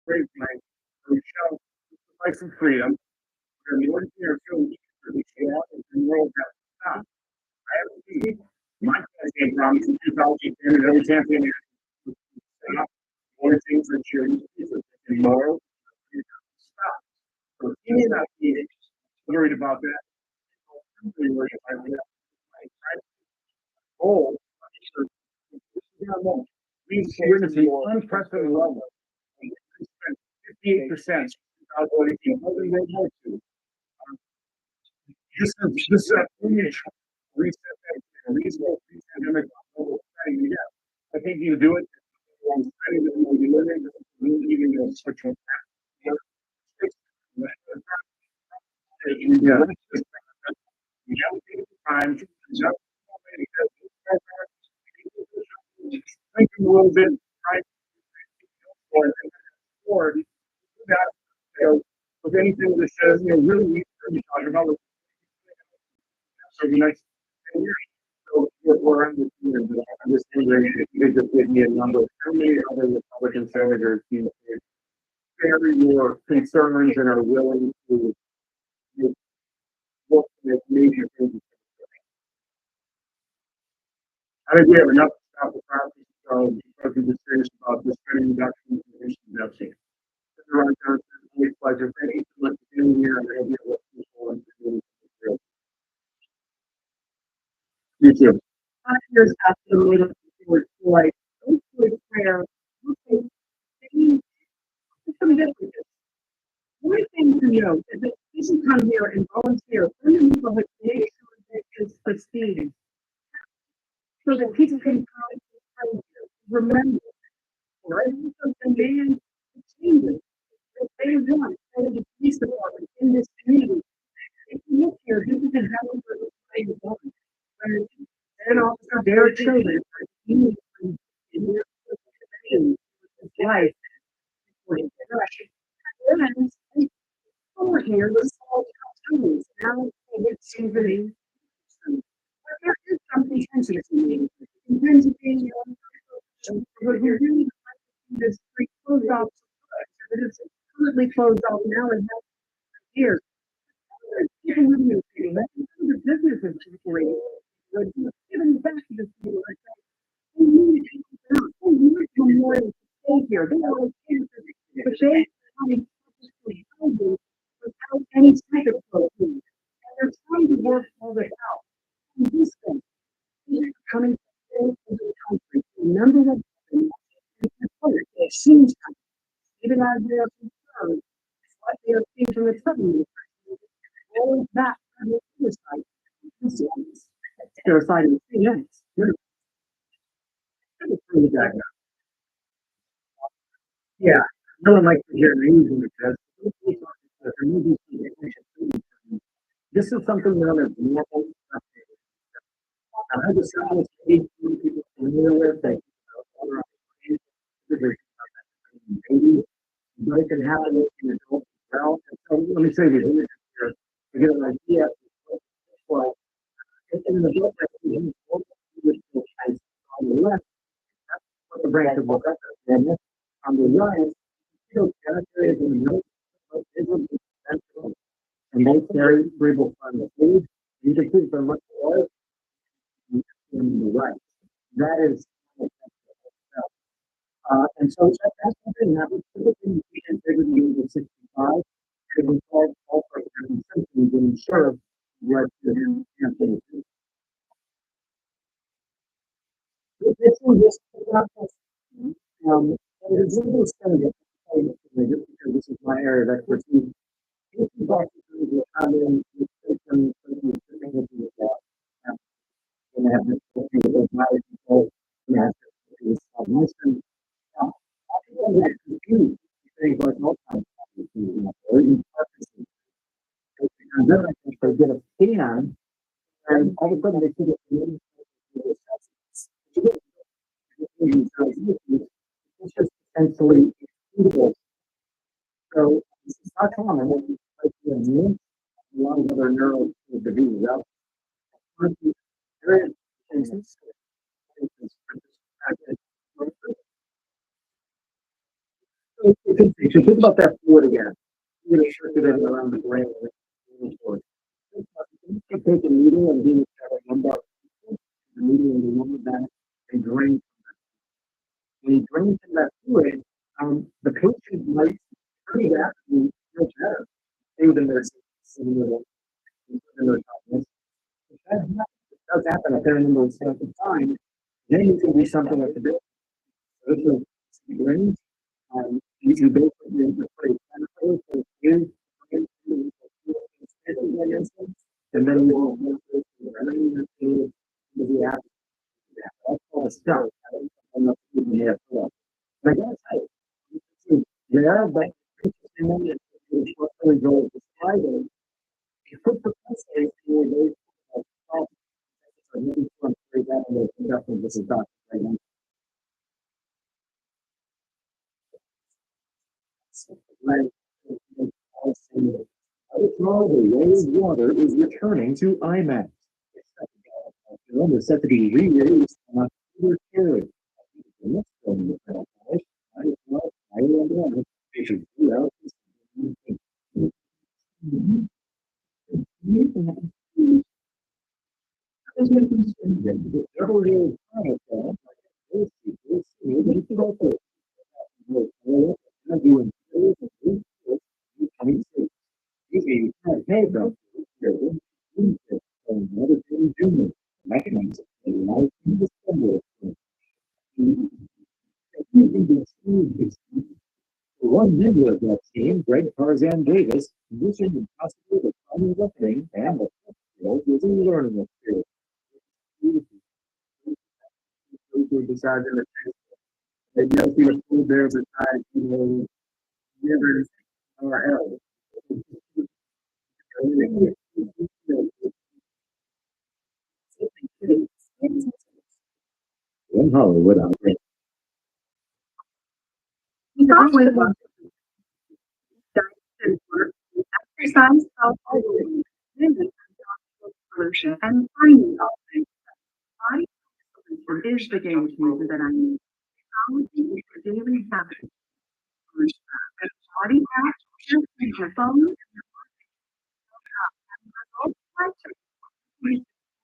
great night, Michelle, life and freedom. We're going to work here for the chaos and world that stop. I have seen my campaign promise in 2010 and every campaign stop. More things that you're and more. Stop. So he may not be worried about that. I'm really worried about that. Oh, we're going to see unprecedented level. 58%. This is a image reset that reasonable pre-pandemic level spending again. I think you do it. Spending that will be living, even the such a time. Think a little bit, right? Or that, with anything that says, really need to be talking about. So the next 10 years. So we're on this year, but I'm just wondering if you could just give me a number. How many other Republican senators do you think share your concerns and are willing to look at major things? I think we have enough to stop the process. So because we're just serious about the spending reduction and issues that's here. It's a pleasure. Thank you so much for being here. And I'll be able to you too. There's absolutely like prayer. One thing to note is that you can come here and volunteer for the neighborhood to make sure that it's pristine. So that people can come and remember, right? So the man changes. If they want, the police department in this community, if you look here, this is exactly what they want. And officer Derek Chauvin, in his life, and over here, the small cartoons. Now it's even there is something sensitive to me. It tends to be what you're doing this closed off. It is currently closed off now and has years. People living in the city, the business is great. But giving back to the city like that. They need more to stay here. They are okay, but they coming without any type of protein. And they're trying to work all this out. And this thing, they're coming into the country. Remember that it seems even as they are concerned, what they are seeing from the southern all that on the other side. Their side of the sea, yes. Yeah, no one likes to hear news in the this is something that is normal. I had to say this to people familiar with that. But it can happen in adults as well. So let me say this here to get an idea. Well, in an adult, on the left, that's what the branch of book and on the right, characters in the middle, and they carry cerebral spinal fluid. You can see so much more in the right. That is, and so that's something that was typically considered to be 65. It was called all programs symptoms and ensure what the campaign is. This is just it is really standard just because this is my area of expertise. This is actually the common symptoms and have this people, Things like Alzheimer's, or even Parkinson's. And then I think they get a scan, and all of a sudden they see that it's just essentially excludable. So it's not common. Like a lot of other neural diseases out there. So think about that fluid again. You're going to circulate it around the brain. You take a needle and do a lumbar, the needle and the lumbar back, and drain. When you drain from that fluid, the patient might pretty rapidly feel better. Things in their confidence. If that does happen a fair number of times, then you can do something with the bit. So this is drain. You basically put a chemical in, and then you will move it to the app. That's all the stuff. I'm not even here for that. I guess yeah, but and then it's what really goes to Friday. You put the message in maybe from three down and definitely this is not right now. Raised water is returning to IMAX. Film is set to be re-released on October 3rd. The next film in the franchise, features several years prior to one member of that team, Greg Tarzan Davis, mission impossible the final opening and the was a learning experience. Besides the they don't see a food there besides rivers or else. In Hollywood, I'm great. Exercise, pollution, and finding all things. Is the game changer that I need. Technology is a daily habit. Body apps, just in your phone,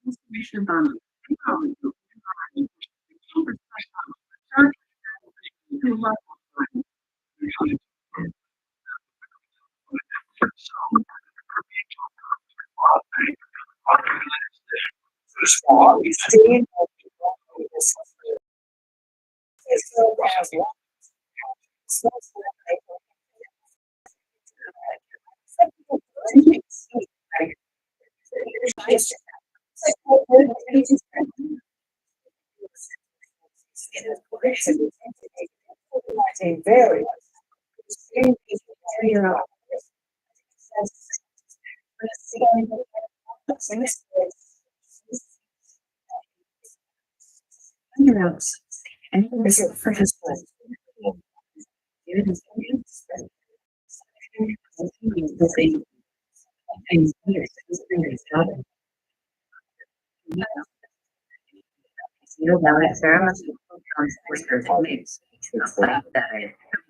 information bundle.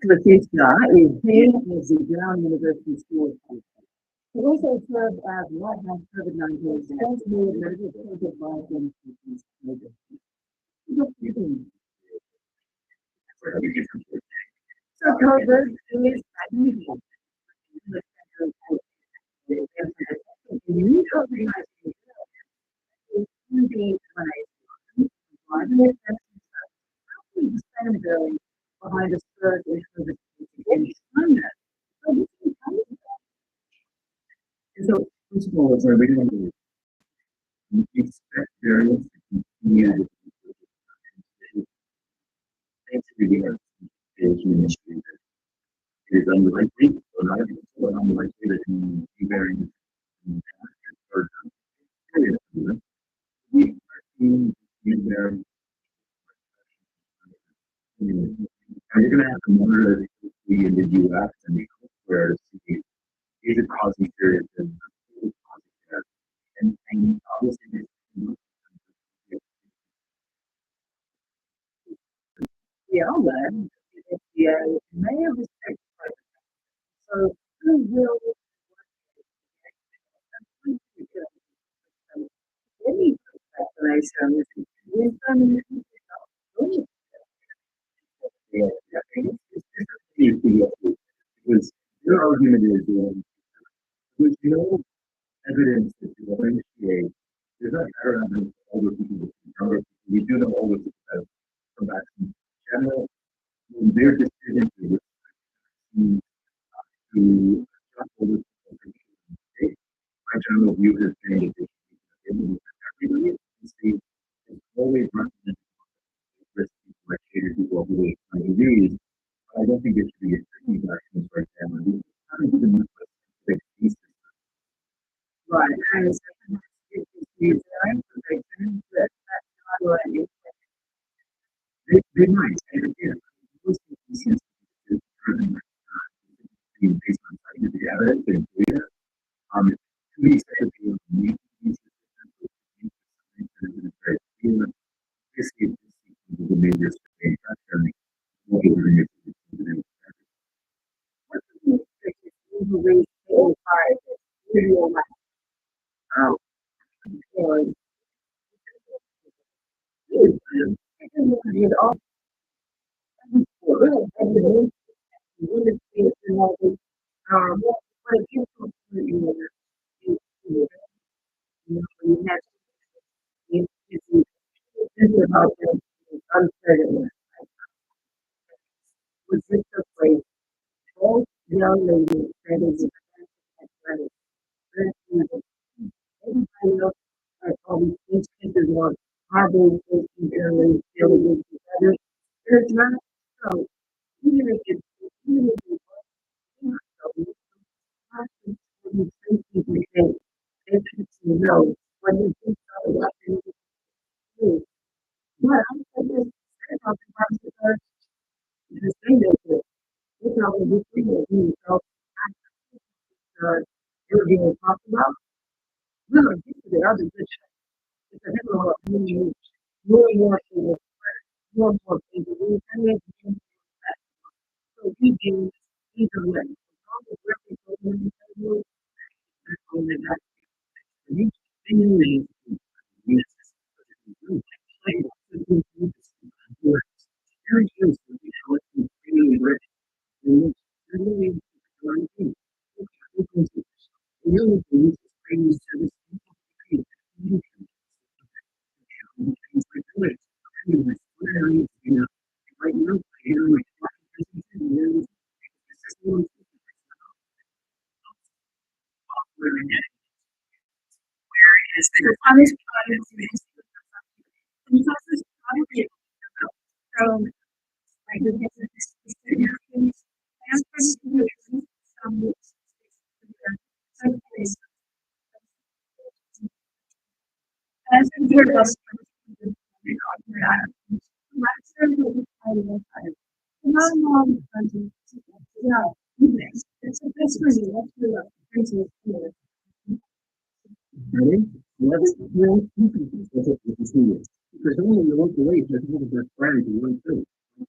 Batista is here as the Brown University School. He also served as White House COVID-19 responsible medical project by so COVID is unusual. Behind the surge in COVID so, first of all, it's our regular expect various to continue. Thanks for the is unlikely, or not even so unlikely that you be very or period. We are seeing very and you're gonna have to monitor it in the US and elsewhere to see is it causing serious illness, is it causing death, and obviously the outlet, the may have respect. So who will any vaccination is done because your argument is there's no evidence that you appreciate. There's not better evidence for older people than younger people. We do know older people have come back in general. When their decision to adjust older people, my general view has been that they should be everybody. You see, it's always recommended risk people like cater people who have disease. I don't think it should be a treatment vaccines for example. right. And it's very information that they might. And again, most of these is driven based on scientific evidence and data. To the extent that they make these decisions, it's very clear. This is the major manufacturing. What we're doing is what do you think is usually so hard to real life? And it all but if you about this uncertain was this the place both young ladies that is everybody else are always these kids want harbor and feeling together. It's not so even if it's even if it's not so when you say people say they should know when you think about it. But I'm saying this about the because the thing is it's not what you think of you. So you're being talked about. We're going to get to the other good shit. It's a different one. More people, more people. And then so we do either way. As long as we're people in the table, that's only that. You genuinely because only your local way to have their friends and one too.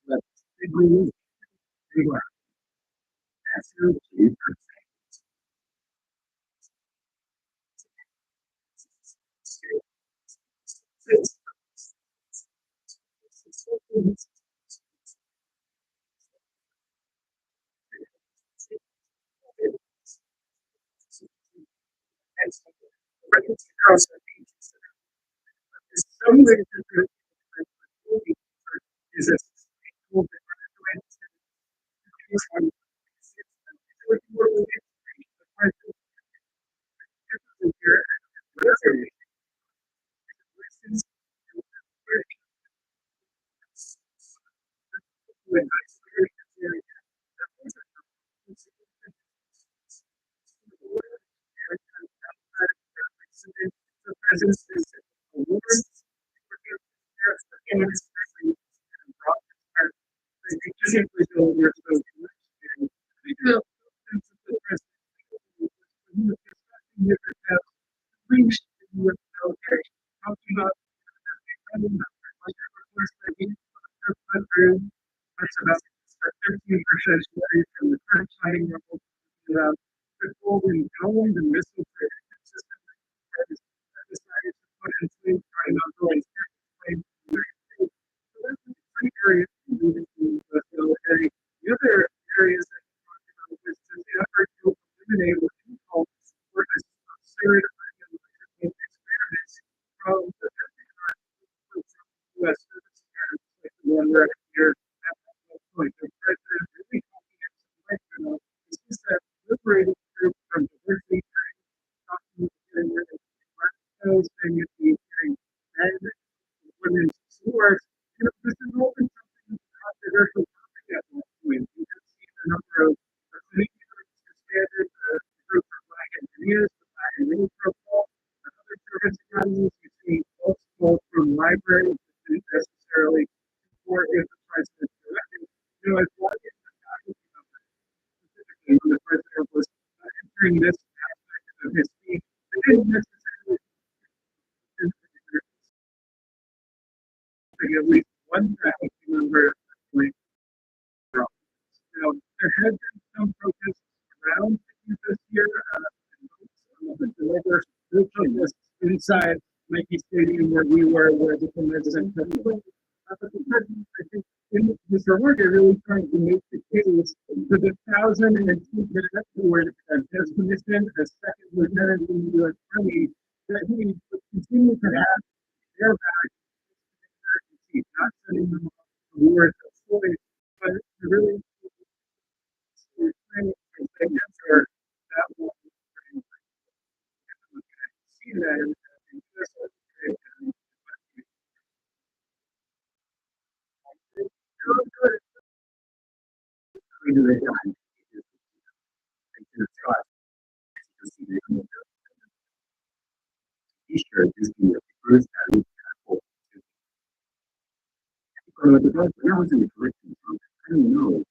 That's big relief. Absolutely. presence is awards. That's about 13% from the current funding level. The golden dome, the missile system that is decided to put in place by not going so that's the three areas we move into the military. The other areas that we talked about was the effort to eliminate what we call support as absurd experiments from the U.S. service like the one right here at that point. The president really talking at some length is just that liberated group from diversity training, talking getting rid of those things, getting men, women's swords. This is open something controversial topic at one point. You can see the number of standards, the group of Black engineers, the Black engineering protocol, and other service academies. You see multiple from libraries that didn't necessarily support if the president directed. As long as the faculty members, specifically when the president was entering this aspect of his speech, they didn't necessarily at least one faculty member. There has been some protests around this year. The protests inside Nike Stadium where we were, where the president but the president, I think, in Mr. Horgan really trying to make the case for the 1,002 cadets who were just commissioned as second lieutenant in the U.S. Army, that he would continue to have their back. Not sending them off to war as a choice, but to really answer that one. See that in T-shirt is the first that was in the curriculum. I don't know.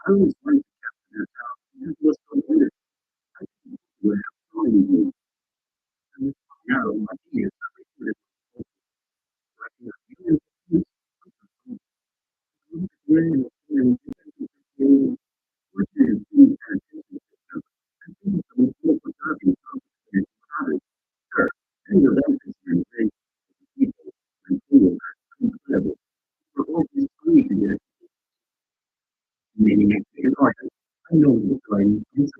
I was trying to capture this out. It was so weird. I would have so many now my kids, I know this guy, he's a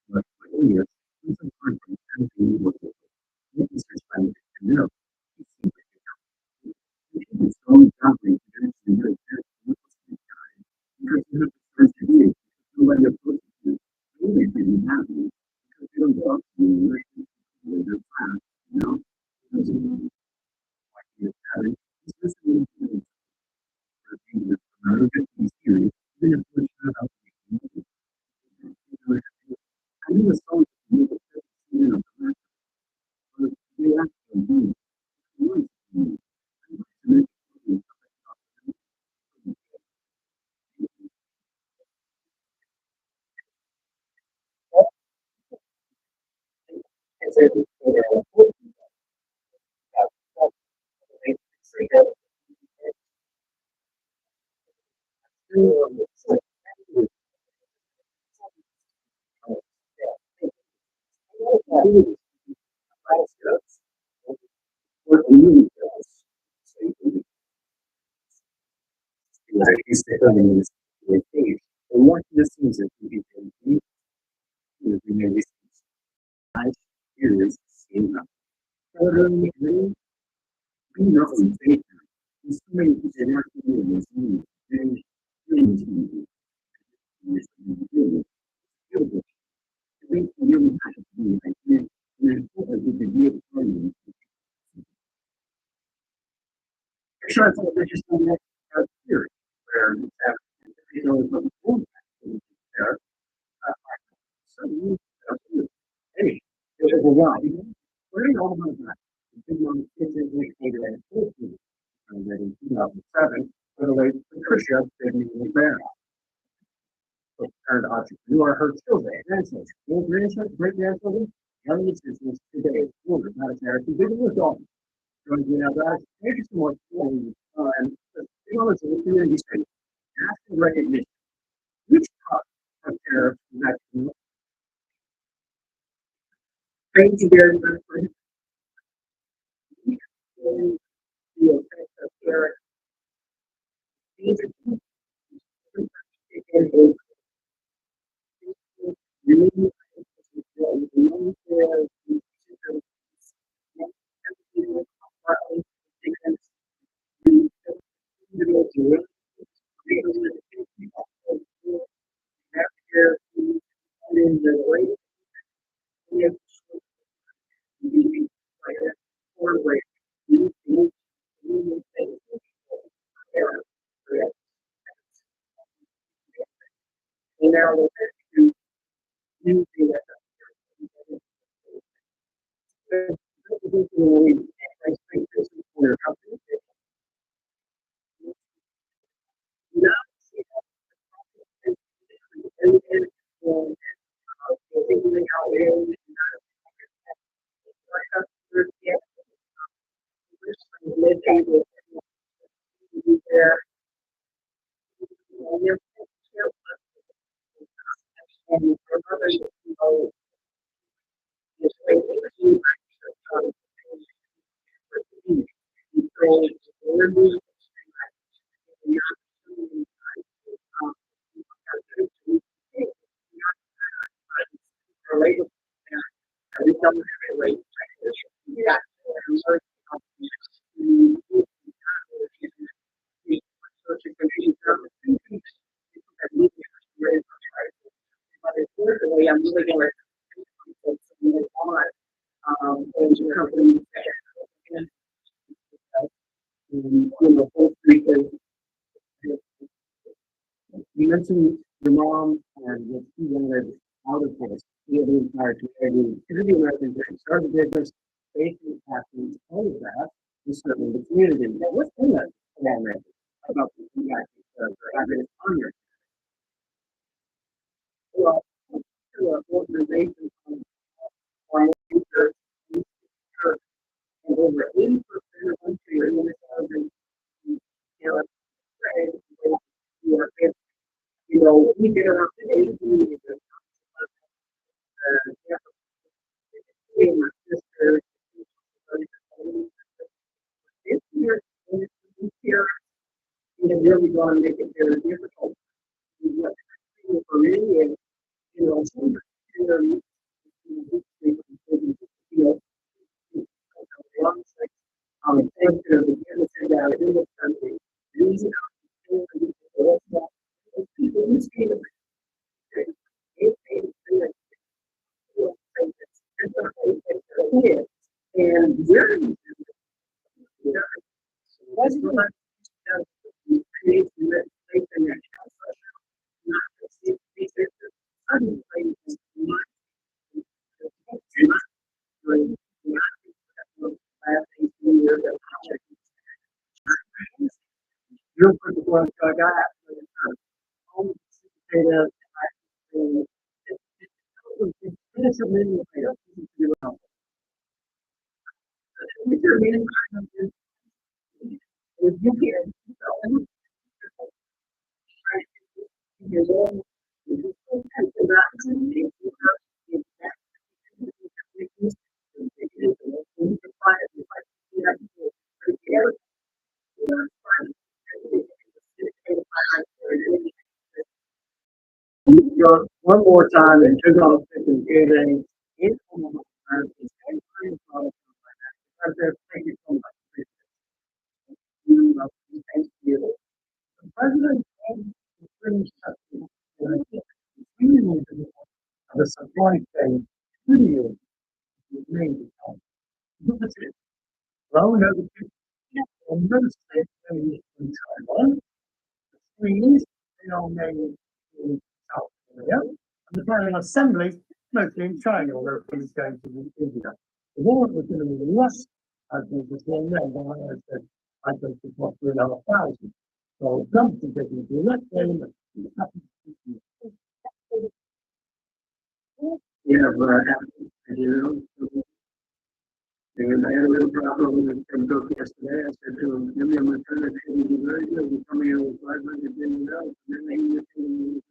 but yes, he's a friend from anything was Mr. Spanish, you know, it's so something to do because you have to first to do it. Nobody approaches you. Really didn't happen because they don't talk to you with their class, you know. Because like you said, it's listening to the things that are not getting serious. They have to shut up. I think it's so you know, but they actually do. What this means is we may receive 5 years in the we know they there's so many people that have to do this. We really have to be like this. And we can be able to try to just on that theory. where you have, you know, the food there. So you, hey, it was a while. Where did all of that? The big one, it's in the Canadian food. And then in 2007, by the way, Patricia did me with there. So turned entrepreneur, her children, grandchildren, great grandchildren, young business today, older, not a charity, big adult. So, you know, guys, thank you so much for your time. You know, it's a community space. National recognition. Which part of tariffs is that? Thank you very much for the effect of tariffs. These are two You mentioned your mom and what she wanted out of this, the entire community, to the American dream, start a business, basically passions, all of that, and certainly the community. Now, what's in that already about the impact of having it on your well, to an organization on research, and over 80% of country in the you know, we get around to 80 years my sister, this year, it's really going to make it very difficult. What for me is, you know, thank you to the benefit out in the country. These people who see the and very what's the create your particular guy if you can one more time and took on and getting in thank you so much. Thank you. The president of the supply chain to you remains well, another I'm going to say in Taiwan, trees, they all made in South Korea. And the Parliament Assembly, mostly in China, where it was going to be India. The war was going to be less, as was the one there, when I said, I think it's what 3,500. So Trump is getting the left game. Yeah, but and I had a little problem with from Cook yesterday. I said to him, give me a maternity, it would be very good. We're coming in with $500 million. And then he was thinking,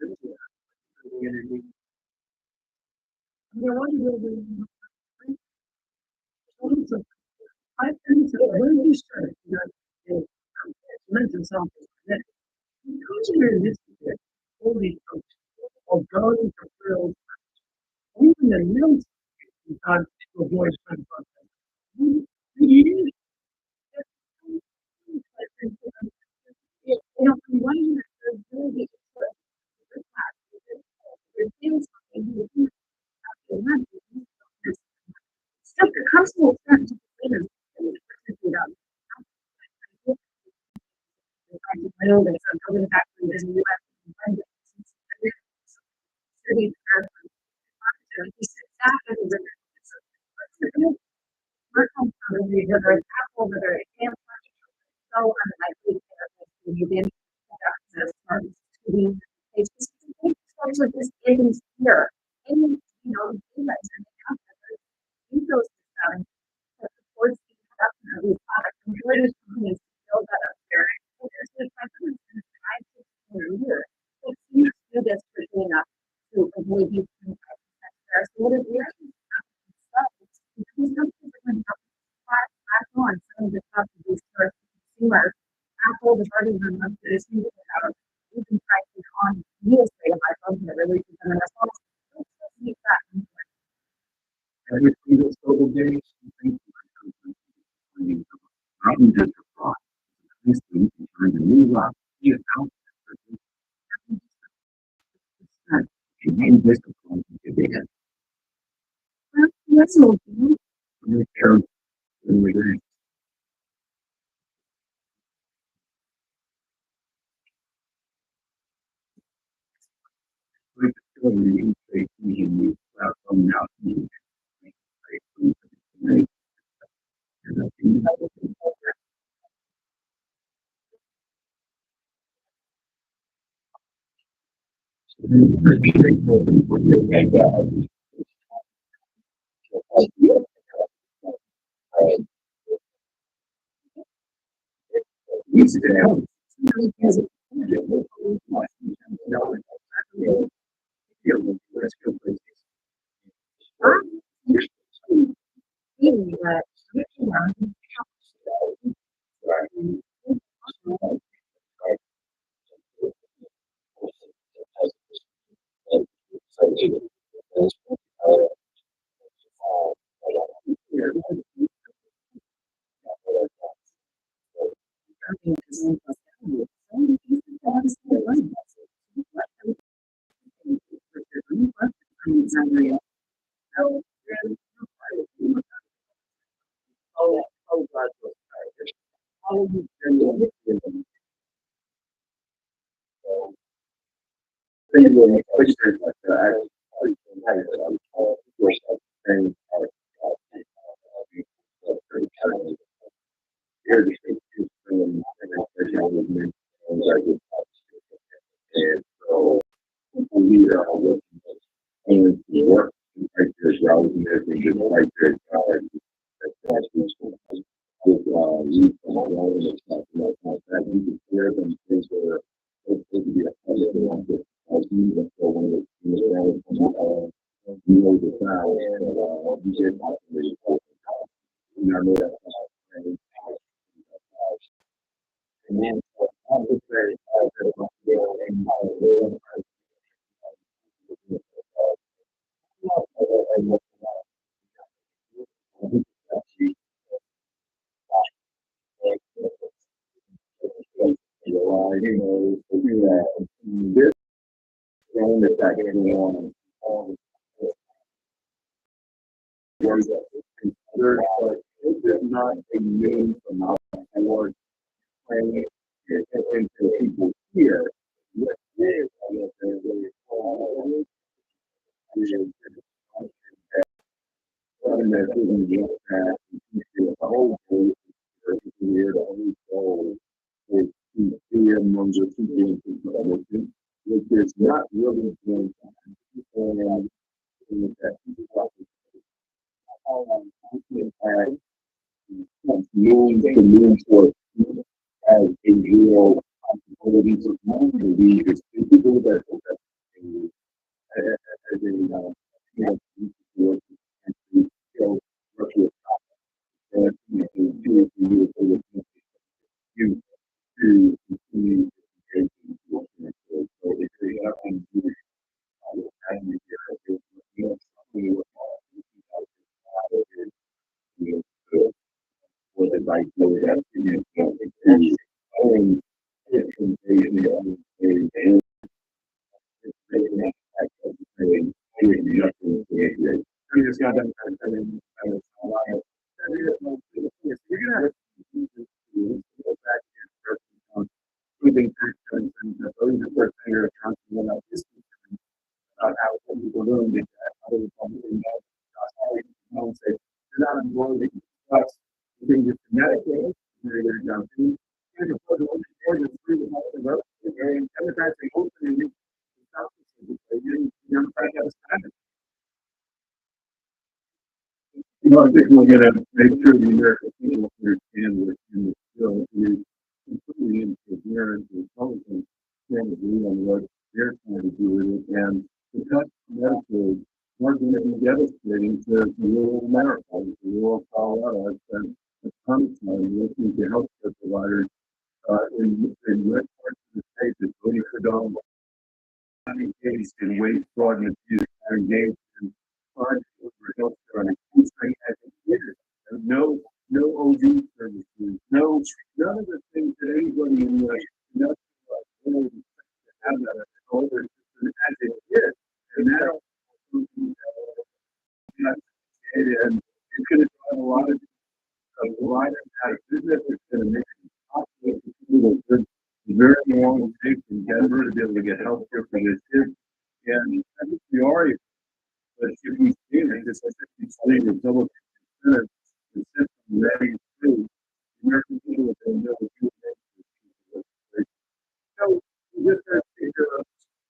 I when you start, you mentioned something that consider this all these folks are going to fill even the young time to avoid spending. So unlikely to within so this is here. And you know, those that supports the production of these products and British companies build that up there. So there's this year. So you do this quickly enough to avoid these 25% there. So what is the on some of the stuff of these consumers. Apple has already been up to this new even prices on real estate of iPhones that releases them in response. Every single social day, I'm just a fraud. This thing is trying to move up. You know, and then this is going to be it. Well, that's all. and people here, what is, I guess, they're really, and that didn't get that, the whole group, the whole goal is to be among the people, which is not really going on. And that move to move towards as a real possibility to move to be is people that as a virtual that you to continue to so if you have to do what the right way that you we just got done. Moving through and those are the first thing you're talking about this about how people doing that. How they probably know say they're not involved in us. You can just Medicaid, they're jumping. And of course, the free the very Democrats are opening Democrats have a standard. I think we're going to make sure the American people understand what in the bill is completely incoherent. The Republicans can't agree on what they're trying to do with it, and the cut Medicaid are going to be devastating to rural America, to rural Colorado. I've spent a ton of time listening to healthcare providers in red parts of the state that voting for Donald Trump, engaged in waste, fraud, and abuse, are engaged in fraud for healthcare on a case rate as it is. No OD services, none of the things that anybody in the really have that as an older system as it is. And now, and it's going to drive a lot of providers out of business. It's going to make it impossible for people to very long days in Denver to be able to get health care for their kids. And I think we are, but if we see it, it's like if we see Republican Senate, the system ready through the American people that they know the so just to figure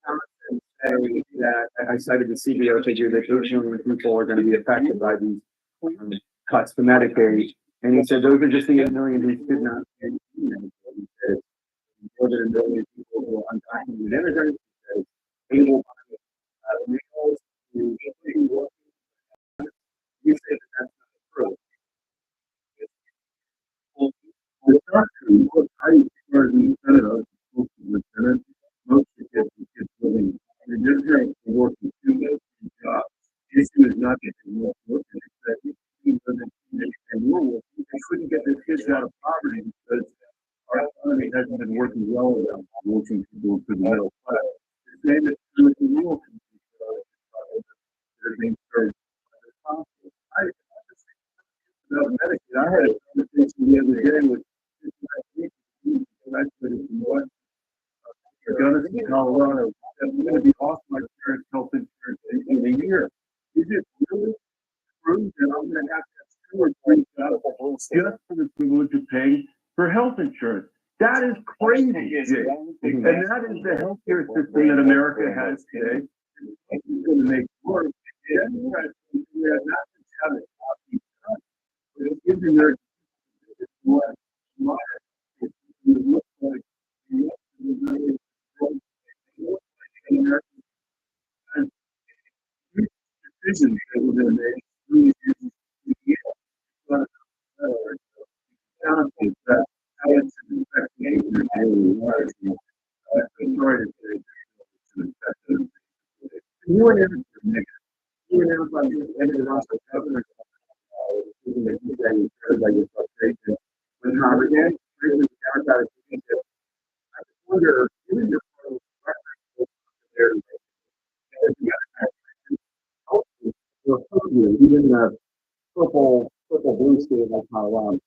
out and say that I cited the CBO figure that 8 million people are going to be affected by these cuts to Medicaid. And he said those are just the 8 million who did not pay. He said more than 1 million people who are undocumented immigrants. He said able males who work. You say that that's not true. It's not true. Look, I started in Canada. Most of the kids living in their parents are working 2 days jobs. The issue is not that they won't work, it's that they will work. They couldn't get their kids out of poverty because our economy hasn't been working well enough, working people to the middle class. The same is true with the rural countries that are being served by the hospital. About Medicaid, I had a conversation the other day with in Colorado, that's going to be off my parents' health insurance in a year. Is it really true that I'm going to have 2 or 3 jobs just for the privilege of paying for health insurance? That is crazy, Jay. And that is the healthcare system that America has today. It's going to make work. And not just have it but it gives America more it looks like decisions that were going to make that how it's affecting your daily life. I'm sorry to say you and everything, you and everybody, everything else that's happening, that you say, everybody gets frustration with Congress, the Democratic leadership. I just wonder, given your record there, even the purple blue state like Colorado.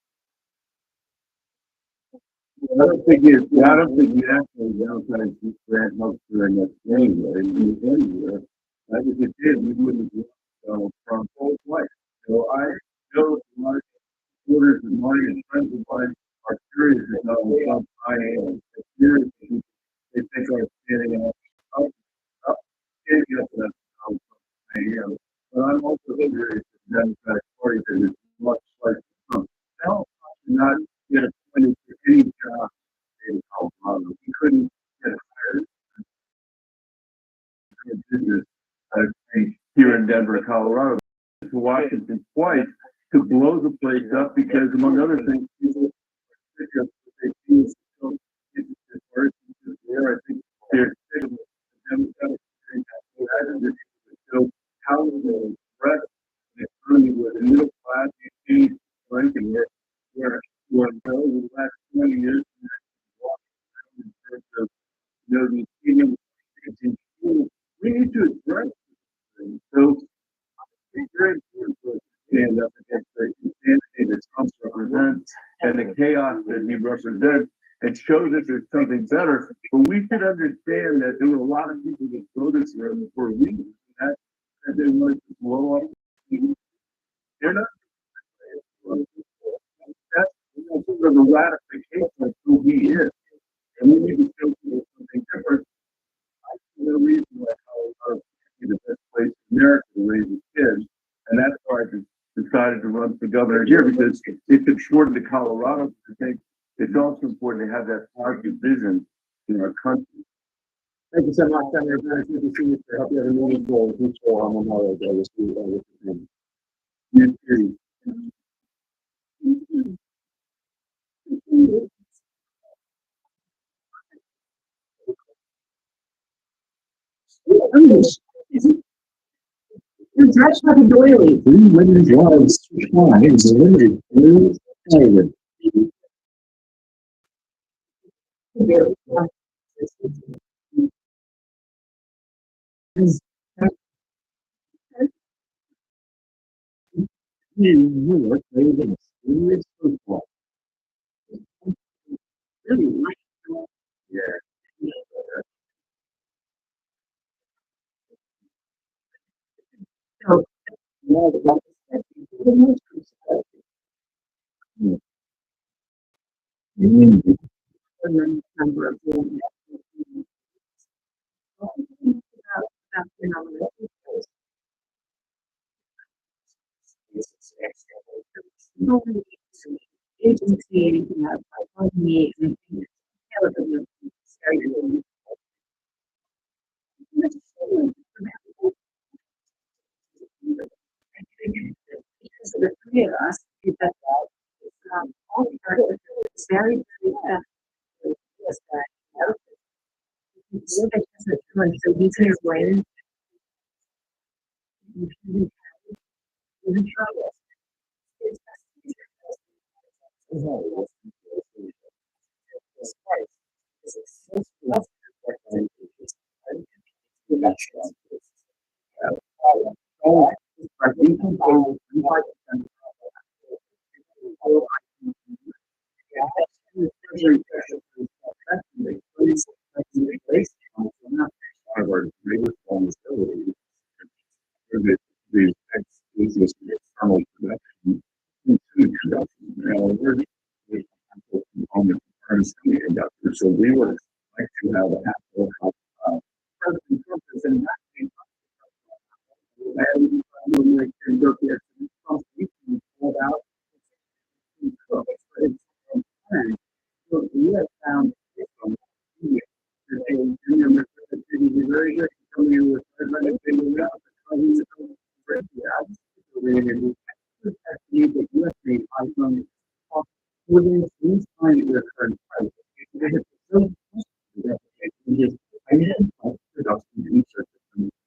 I don't think you actually downside grant help during that anyway, anywhere. I think it did, we wouldn't have from both ways. So I know a lot of supporters of mine and friends of mine are curious about what I am. They're curious, they think I'm standing up, standing up to that I am. But I'm also curious that the Democratic Party that is much like Trump. Now, not get appointed to any job in Colorado. He couldn't get hired in business here in Denver, Colorado, to Washington twice to blow the place up because, among other things, people are sick of what they see as so there. I think they're sick of the Democratic Party. So how the rest of the economy with the middle class, you see, ranking it, where the last 20 years, in terms of, the opinion, we need to address this thing. So it's very important for us to stand up against the insanity that Trump represents and the chaos that he represents and show that there's something better. But we should understand that there were a lot of people that voted for him for a reason. That they wanted to blow up. They're not. That's sort of a ratification of who he is. And we need to show people something different. I see no reason why Colorado should be the best place in America to raise his kids. And that's why I decided to run for governor here, because it's important to Colorado. I think it's also important to have that positive vision in our country. Thank you so much, Senator. Good to see you. I hope you have a meaningful future on Memorial Day this week. You too. You're dressed like a doily. Three women's lives, wives, limited, private. New York, they have experienced football. Really? Yeah. So, number of agency, me, and because of the three of us, all the part of it is very clear. Yes, that look at this one, so these are when in trouble. So we would like to have a handful of President Trump is in that case. And we can look at Trump pulled out. So we have found very good coming in with within these kind of current price.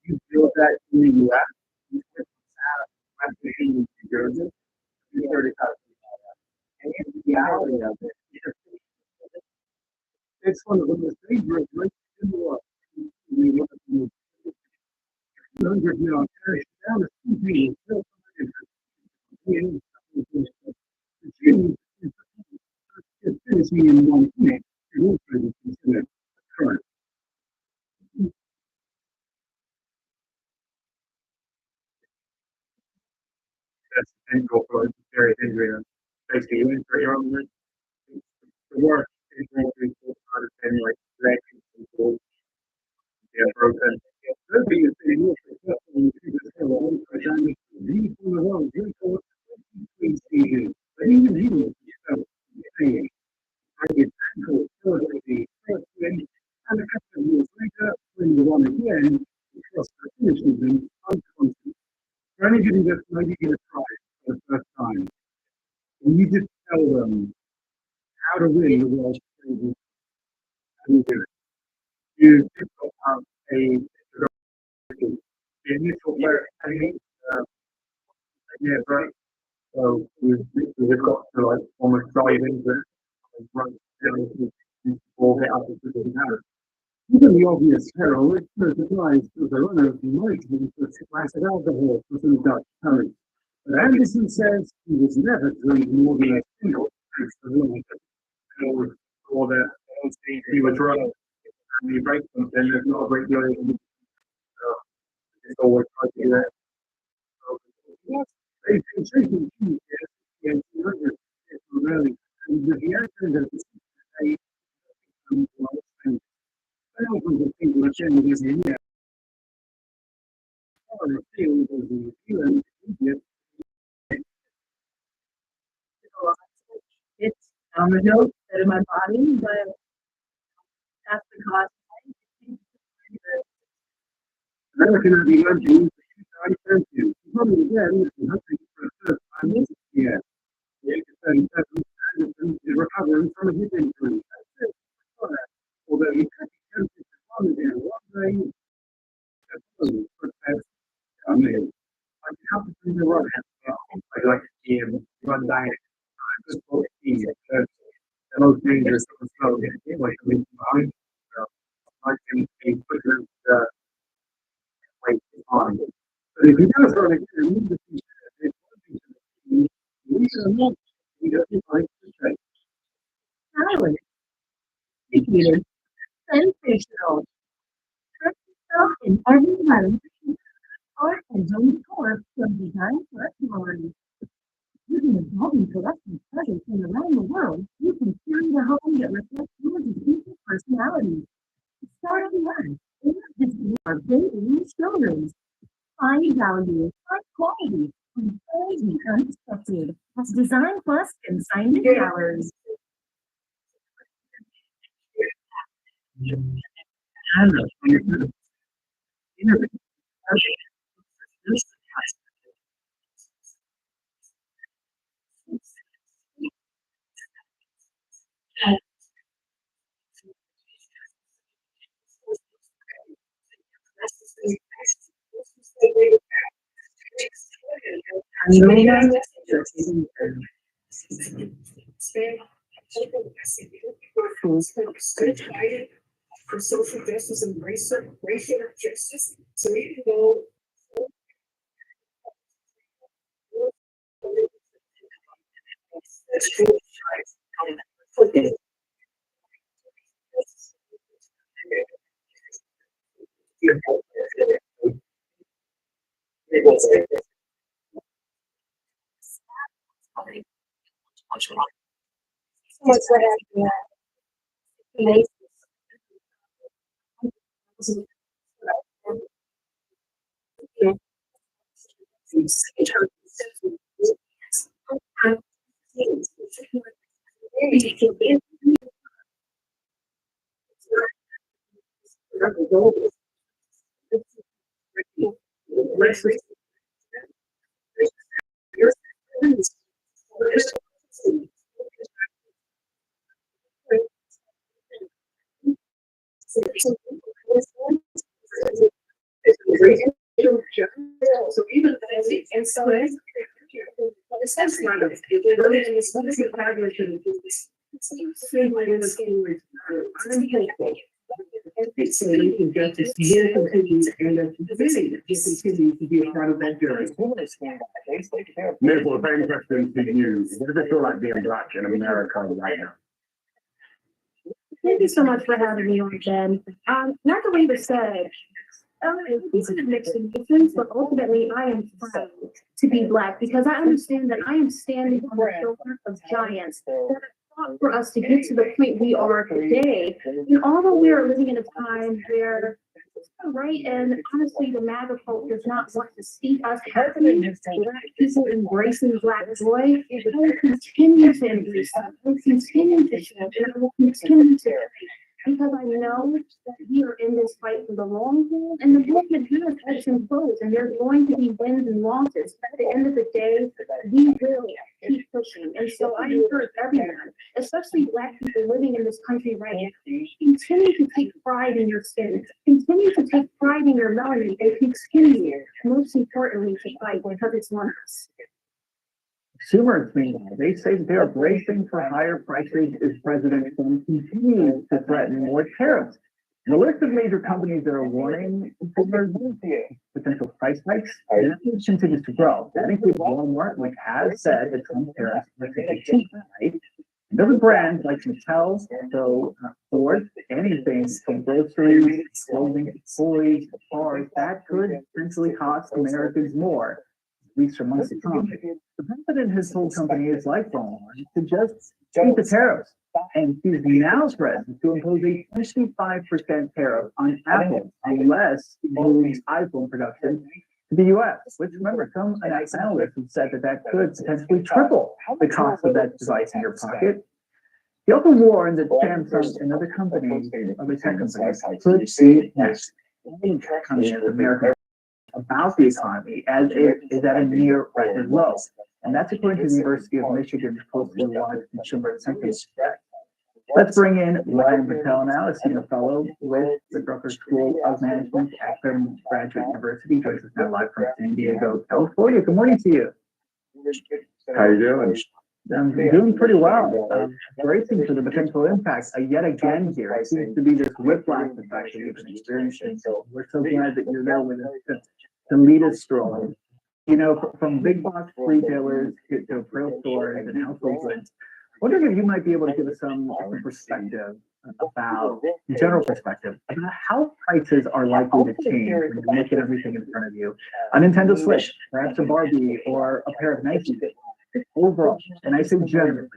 You feel that in the US, and the reality of it, it's one of the most dangerous races in the world. We look at the down to 2 feet, it's eating in one clinic should also be considered a crime. That's potential for serious injury. Basically, you insert your own risk. The worst injury is out of 10, like legs and yeah, broken. Those things are pretty much successful in the world. These from the world, you call it season. But even he was saying, I get ankle surgery first win, and a couple of years later, when you won again, across the finish season, unconscious. You're only giving this maybe give a try for the first time. And you just tell them how to win the world series, and you do it. You just got to have the initial player, yeah, right. So we've got to like almost dive into it and run before hit up the house. Even the obvious peril, it's no surprise to the runner who might be for acid alcohol for some Dutch curry. But Anderson says he was never drink more than a single taste of wine. Or that he was drunk and he breaks something, there's not a great deal of it's always trying to do that. So, they've been taking keys against the others really. And the answer that they thousands of people attending this year. It's on the note that in my body, but that's the cost. American ideology I thank you. Probably again, hoping for the first time this year. The age of 37, Anderson is recovering from a hip injury. Although he could be tempted to run again one day, I mean, I can help to do the run. I'd like to see him run down. Just for the most dangerous of the slow. Like behind. I can be quicker weight on. But if he does run again, he needs to be not he doesn't like to say. Silent. Educated. Sensational. Trust yourself in every moment. Art and zone course from design to exploring. Using a modern collection of treasures from around the world, you can curate a home that reflects your distinctive personality. Start at the end. Visit our daily showrooms. High value, high quality, and crazy unexpected. As Design Plus consignment galleries. For social justice and racial justice. So even though that's true. What's that? So even and so it's not a Therefore, the same question to you. What does it feel like being black in America right now? Thank you so much for having me on, Ben. Like the way you said, these are mixed emotions, but ultimately I am proud to be Black because I understand that I am standing on the shoulders of giants that have fought for us to get to the point we are today. And although we are living in a time where right, and honestly, the MAGA folk does not want to see us happening. Black people embracing Black joy. I will continue to embrace that. I will continue to show, and I will continue to pray because I know that we are in this fight for the long haul, and the movement has ebbs and flows, and there's going to be wins and losses. But at the end of the day, we will keep pushing. And so I encourage everyone, especially Black people living in this country right now, continue to take pride in your skin. Continue to take pride in your melanin and continue, most importantly, to fight because it's one of us. Consumers, meanwhile, they say they are bracing for higher prices as President Trump continues to threaten more tariffs. The list of major companies that are warning consumers of potential price hikes continues to grow. That includes Walmart, which has said that Trump's tariffs are too high. And other brands like Mattel, so Ford, anything from groceries, clothing, toys, cars, that could potentially cost Americans more, at least for months to come. The president has told companies like Walmart to just keep the tariffs, and he's now threatened to impose a 25% tariff on Apple unless it moves iPhone production to the U.S., which remember, some analysts have said that that could potentially triple the cost of that device in your pocket. He also warned that Samsung and other companies, other tech companies, could see next America about the economy as it is at a near record low. And that's according to the University of Michigan's closely watched consumer sentiment. Let's bring in Ryan Patel now, a senior fellow with the Drucker School of Management at Claremont Graduate University. Joins us now live from San Diego, California. Good morning to you. How you doing? I'm doing pretty well. Bracing for the potential impacts yet again here. It seems to be this whiplash effect that we've been experiencing. So we're so glad that you're there with us to lead us through. You know, from big box retailers to apparel stores and household goods. Wondering if you might be able to give us some perspective about, general perspective, about how prices are likely to change when you look at everything in front of you. A Nintendo Switch, perhaps a Barbie, or a pair of Nikes. Overall, and I say generally,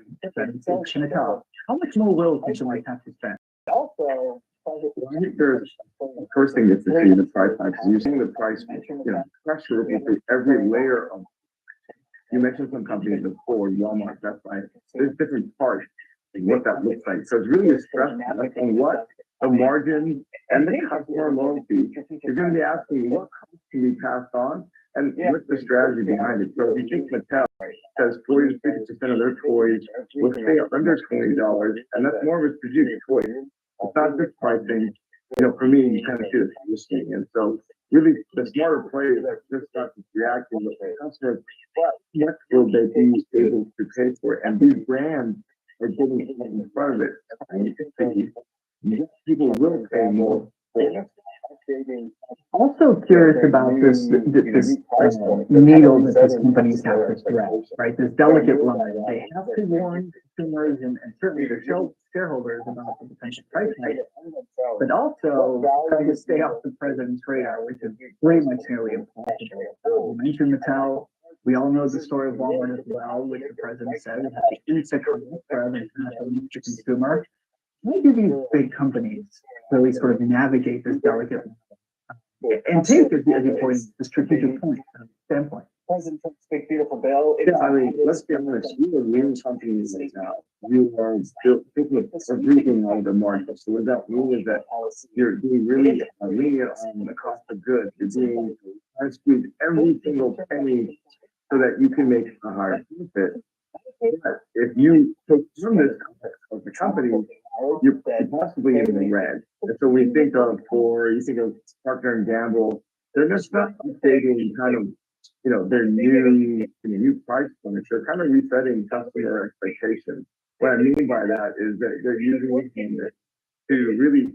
how much more will consumers have to spend? Also, I think there's the first thing is to see the price hikes. You're seeing the price, pressure into every layer of. You mentioned some companies, like Ford, Walmart, Best Buy. There's different parts and what that looks like. So it's really a stress on what the margin and the customer loyalty. You're going to be asking what costs can be passed on and what's the strategy behind it. So if you think Mattel says 40 to 50% of their toys will stay under $20, and that's more of a strategic choice. It's not just pricing. You know, for me, you kind of see the positioning. And so really the smarter play is just not reacting with the customers, but what will they be able to pay for it? And these brands are getting in front of it. And people will pay more for it. Also curious about this needle that these companies have to thread, right? This delicate line. They have to warn consumers and certainly their shareholders about the potential price hike, but also trying to stay off the president's radar, which is pretty much nearly impossible. You mentioned Mattel. We all know the story of Walmart as well, which the president said has to insecure rather than the consumer. How do these big companies really sort of navigate this delicate and take, as you point, the strategic standpoint? President Trump's big beautiful bill. Yeah, I mean, let's be honest. You are lean companies now. You are still people are breathing on the market. So what that means is that you're doing really lenient on the cost of goods. You're doing trying to squeeze every single penny so that you can make a higher profit. But if you take from this context of the company, you're possibly in the red. And so we think of you think of Procter and Gamble, they're just not updating kind of, their new price points. They're kind of resetting customer expectations. What I mean by that is that they're using it to really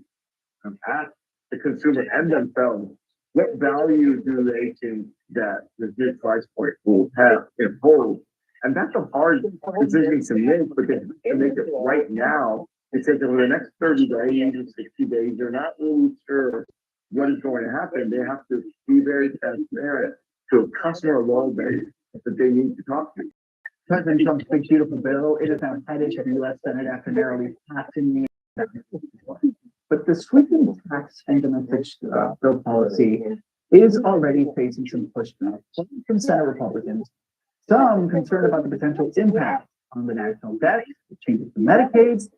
ask the consumer and themselves, what value do they think that this new price point will have hold? And that's a hard decision to make, but they have to make it right now It says over the next 30 days or 60 days, they're not really sure what is going to happen. They have to be very transparent to a customer low base that they need to talk to. President Trump's big beautiful bill, it is now headed to the U.S. Senate after narrowly passing the. But the sweeping tax and domestic bill policy is already facing some pushback from Senate Republicans. Some concerned about the potential impact on the national debt, the changes to Medicaid,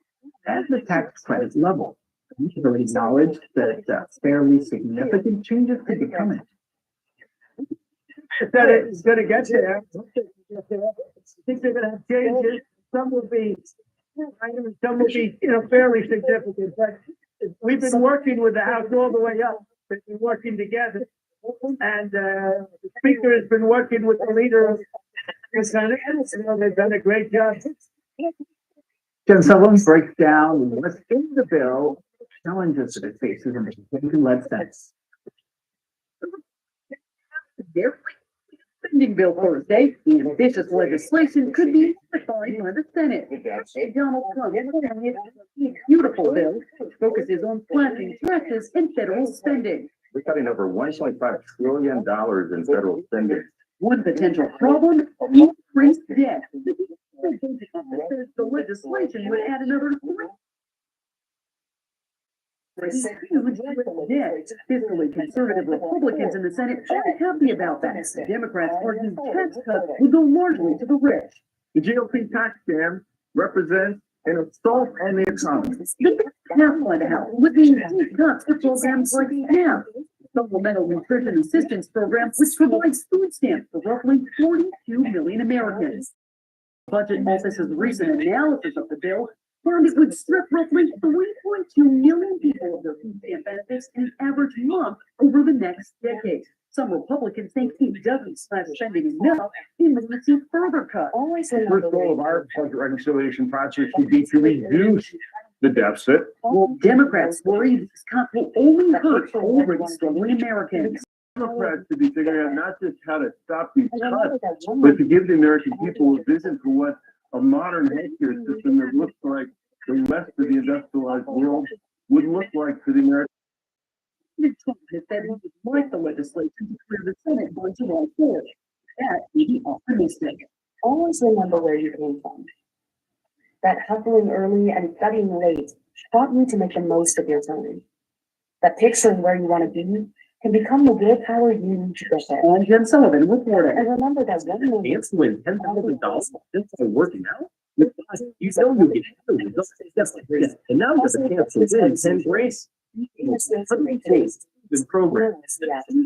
and the tax credit level. We have already acknowledged that fairly significant changes could be coming. It's gonna get there. I think they're gonna have changes. Some will be, fairly significant, but we've been working with the House all the way up. We've been working together. And, the Speaker has been working with the leader of the Senate. They've done a great job. Can someone break down what's in the bill, challenges that it faces, and let's sense? Spending bill Thursday, the ambitious legislation could be defined by the Senate. Donald Trump has a beautiful bill which focuses on slashing taxes and federal spending. We're cutting over $1.5 trillion in federal spending. One potential problem, increased debt. The legislation would add another fiscally conservative Republicans in the Senate aren't happy about that. Democrats argue tax cuts would go largely to the rich. The GOP tax scam represents an assault on the economy. Half by the House would be deep cuts to programs like SNAP, Supplemental Nutrition Assistance Program, which provides food stamps for roughly 42 million Americans. Budget Office's recent analysis of the bill found it would strip roughly 3.2 million people of their food stamp benefits in an average month over the next decade. Some Republicans think it doesn't slash spending enough and will see further cuts. The first goal of our budget reconciliation process would be to reduce the deficit. Well, Democrats worry this cut will only hurt already struggling Americans. Democrats should be figuring out not just how to stop these cuts, but to give the American people a vision for what a modern healthcare system that looks like the rest of the industrialized world would look like for the American. Trump has said he would like the legislation to clear the Senate on July 4th. That may be optimistic. Always remember where you came from. That hustling early and studying late taught you to make the most of your time. That picturing where you want to be can become the willpower you need to get there. I'm Jen Sullivan, reporter. And remember that one moment. Chance to win $10,000 just by working out. You know you get results just like this. And now there's a chance to win 10 race. The program.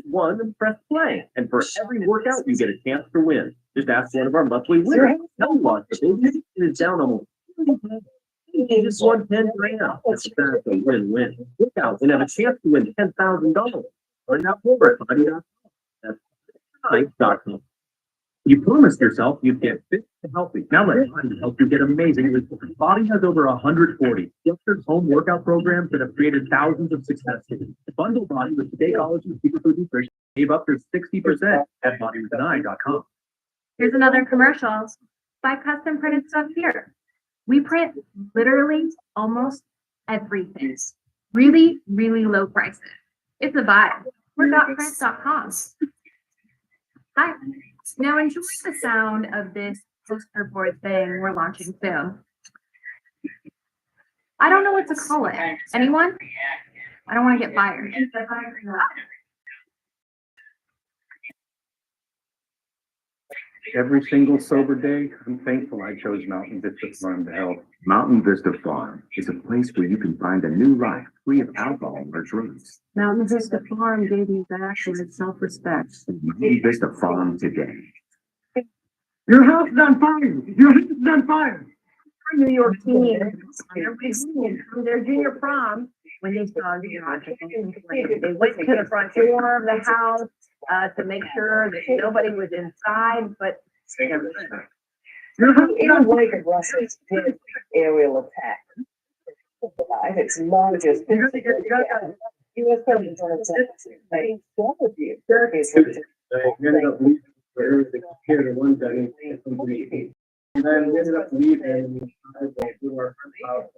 One, and press play. And for every workout, you get a chance to win. Just ask one of our monthly winners. Tell us the is down almost. You just won 10 grand. That's a win-win. Workout and have a chance to win $10,000. Find out more at body.com. That's body.com. You promised yourself you'd get fit and healthy. Now let Body help you get amazing results. Body has over 140 structured home workout programs that have created thousands of success stories. Bundle Body with Shakeology Superfood Nutrition. Save up to 60% at bodywithaneye.com. Here's another commercial. Buy custom printed stuff here. We print literally almost everything. Really, really low prices. It's a buy. We're .print.com. Hi. Now enjoy the sound of this poster board thing we're launching soon. I don't know what to call it. Anyone? I don't want to get fired. Every single sober day, I'm thankful I chose Mountain Vista Farm to help. Mountain Vista Farm is a place where you can find a new life free of alcohol or drugs. Mountain Vista Farm gave you back your self-respect. Mountain Vista Farm today. Your house is on fire. Your house is on fire. New York team from their junior prom when they saw the project. They went to the front door of the house to make sure that nobody was inside, but In a wake of Russia's big aerial attack, its largest U.S. President Donald Trump made some of you. And then we ended up leaving. And we were about.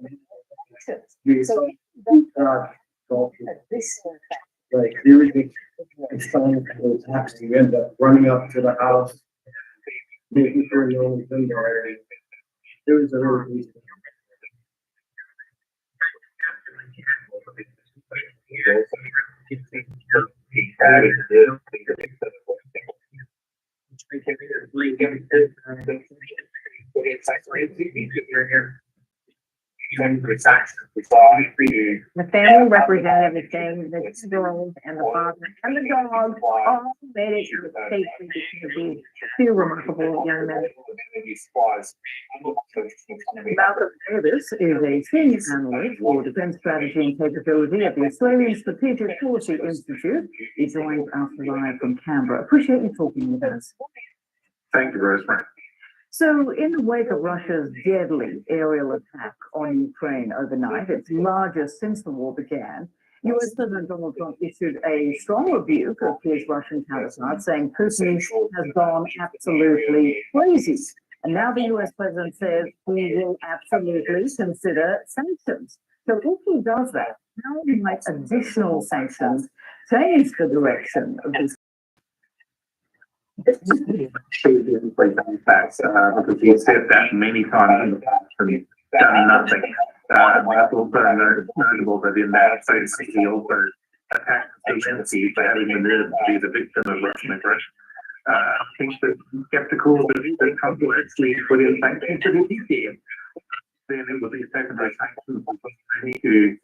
Like, everything, it's fun, it's happening, you end up running up to the house, making sure the only thing there. It was a really easy. The family represented everything, the two girls and the father and the dog all made it safely to be two remarkable young men. Malcolm Davis is a senior analyst for defense strategy and capability at the Australian Strategic Policy Institute. He joins us live from Canberra. Appreciate you talking with us. Thank you, Rosemary. So, in the wake of Russia's deadly aerial attack on Ukraine overnight, its largest since the war began, US President Donald Trump issued a strong rebuke of his Russian counterpart, saying Putin has gone absolutely crazy. And now the US president says he will absolutely consider sanctions. So, if he does that, how might additional sanctions change the direction of this? Facts, because he said that many times in the past and done nothing. It's also notable that in that same he also attacked Zelensky for having the nerve to be the victim of Russian aggression. I think that skeptical that Trump will actually put in sanctions to the DCM. Then it will be secondary sanctions to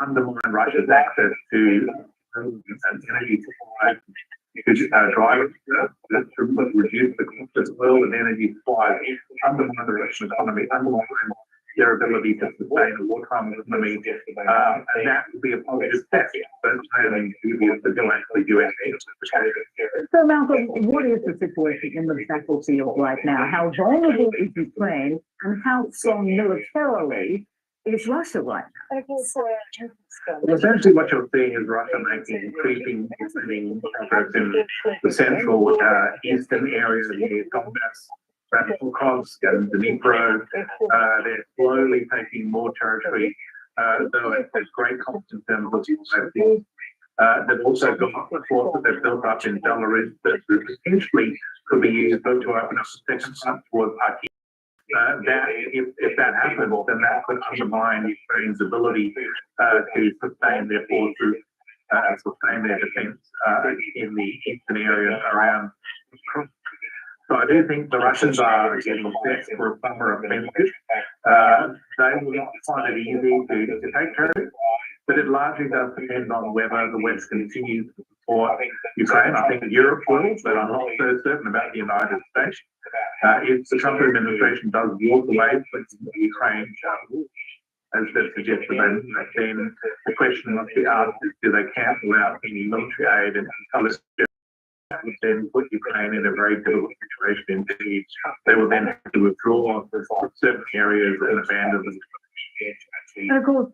undermine Russia's access to energy supply. To drive to reduce the cost of oil and energy supplies, undermine the Russian economy, undermine their ability to sustain a wartime economy, and that would be a positive step. But I think they'll actually do anything. So, Malcolm, what is the situation in the battlefield right now? How vulnerable is Ukraine, and how strong militarily is Russia right now? Well, essentially, what you're seeing is Russia making increasing progress in the central eastern area of the Donbass, Pokrovsk and Dnipro. They're slowly taking more territory, though at great cost in terms of safety. They've also got the force that they've built up in Belarus that potentially could be used to open up the second front towards Kharkiv. That if that happens, then that could undermine Ukraine's ability to sustain their forces, sustain their defense in the eastern area around. So I do think the Russians are getting set for a summer offensive. They will not find it easy to take territory, but it largely does depend on whether the West continues to support Ukraine. I think Europe will, but I'm not so certain about the United States. If the Trump administration does walk away from Ukraine, as they've suggested, then the question must be asked is, do they cancel out any military aid and intelligence? That would then put Ukraine in a very difficult situation indeed. They will then have to withdraw from certain areas and abandon them. And of course,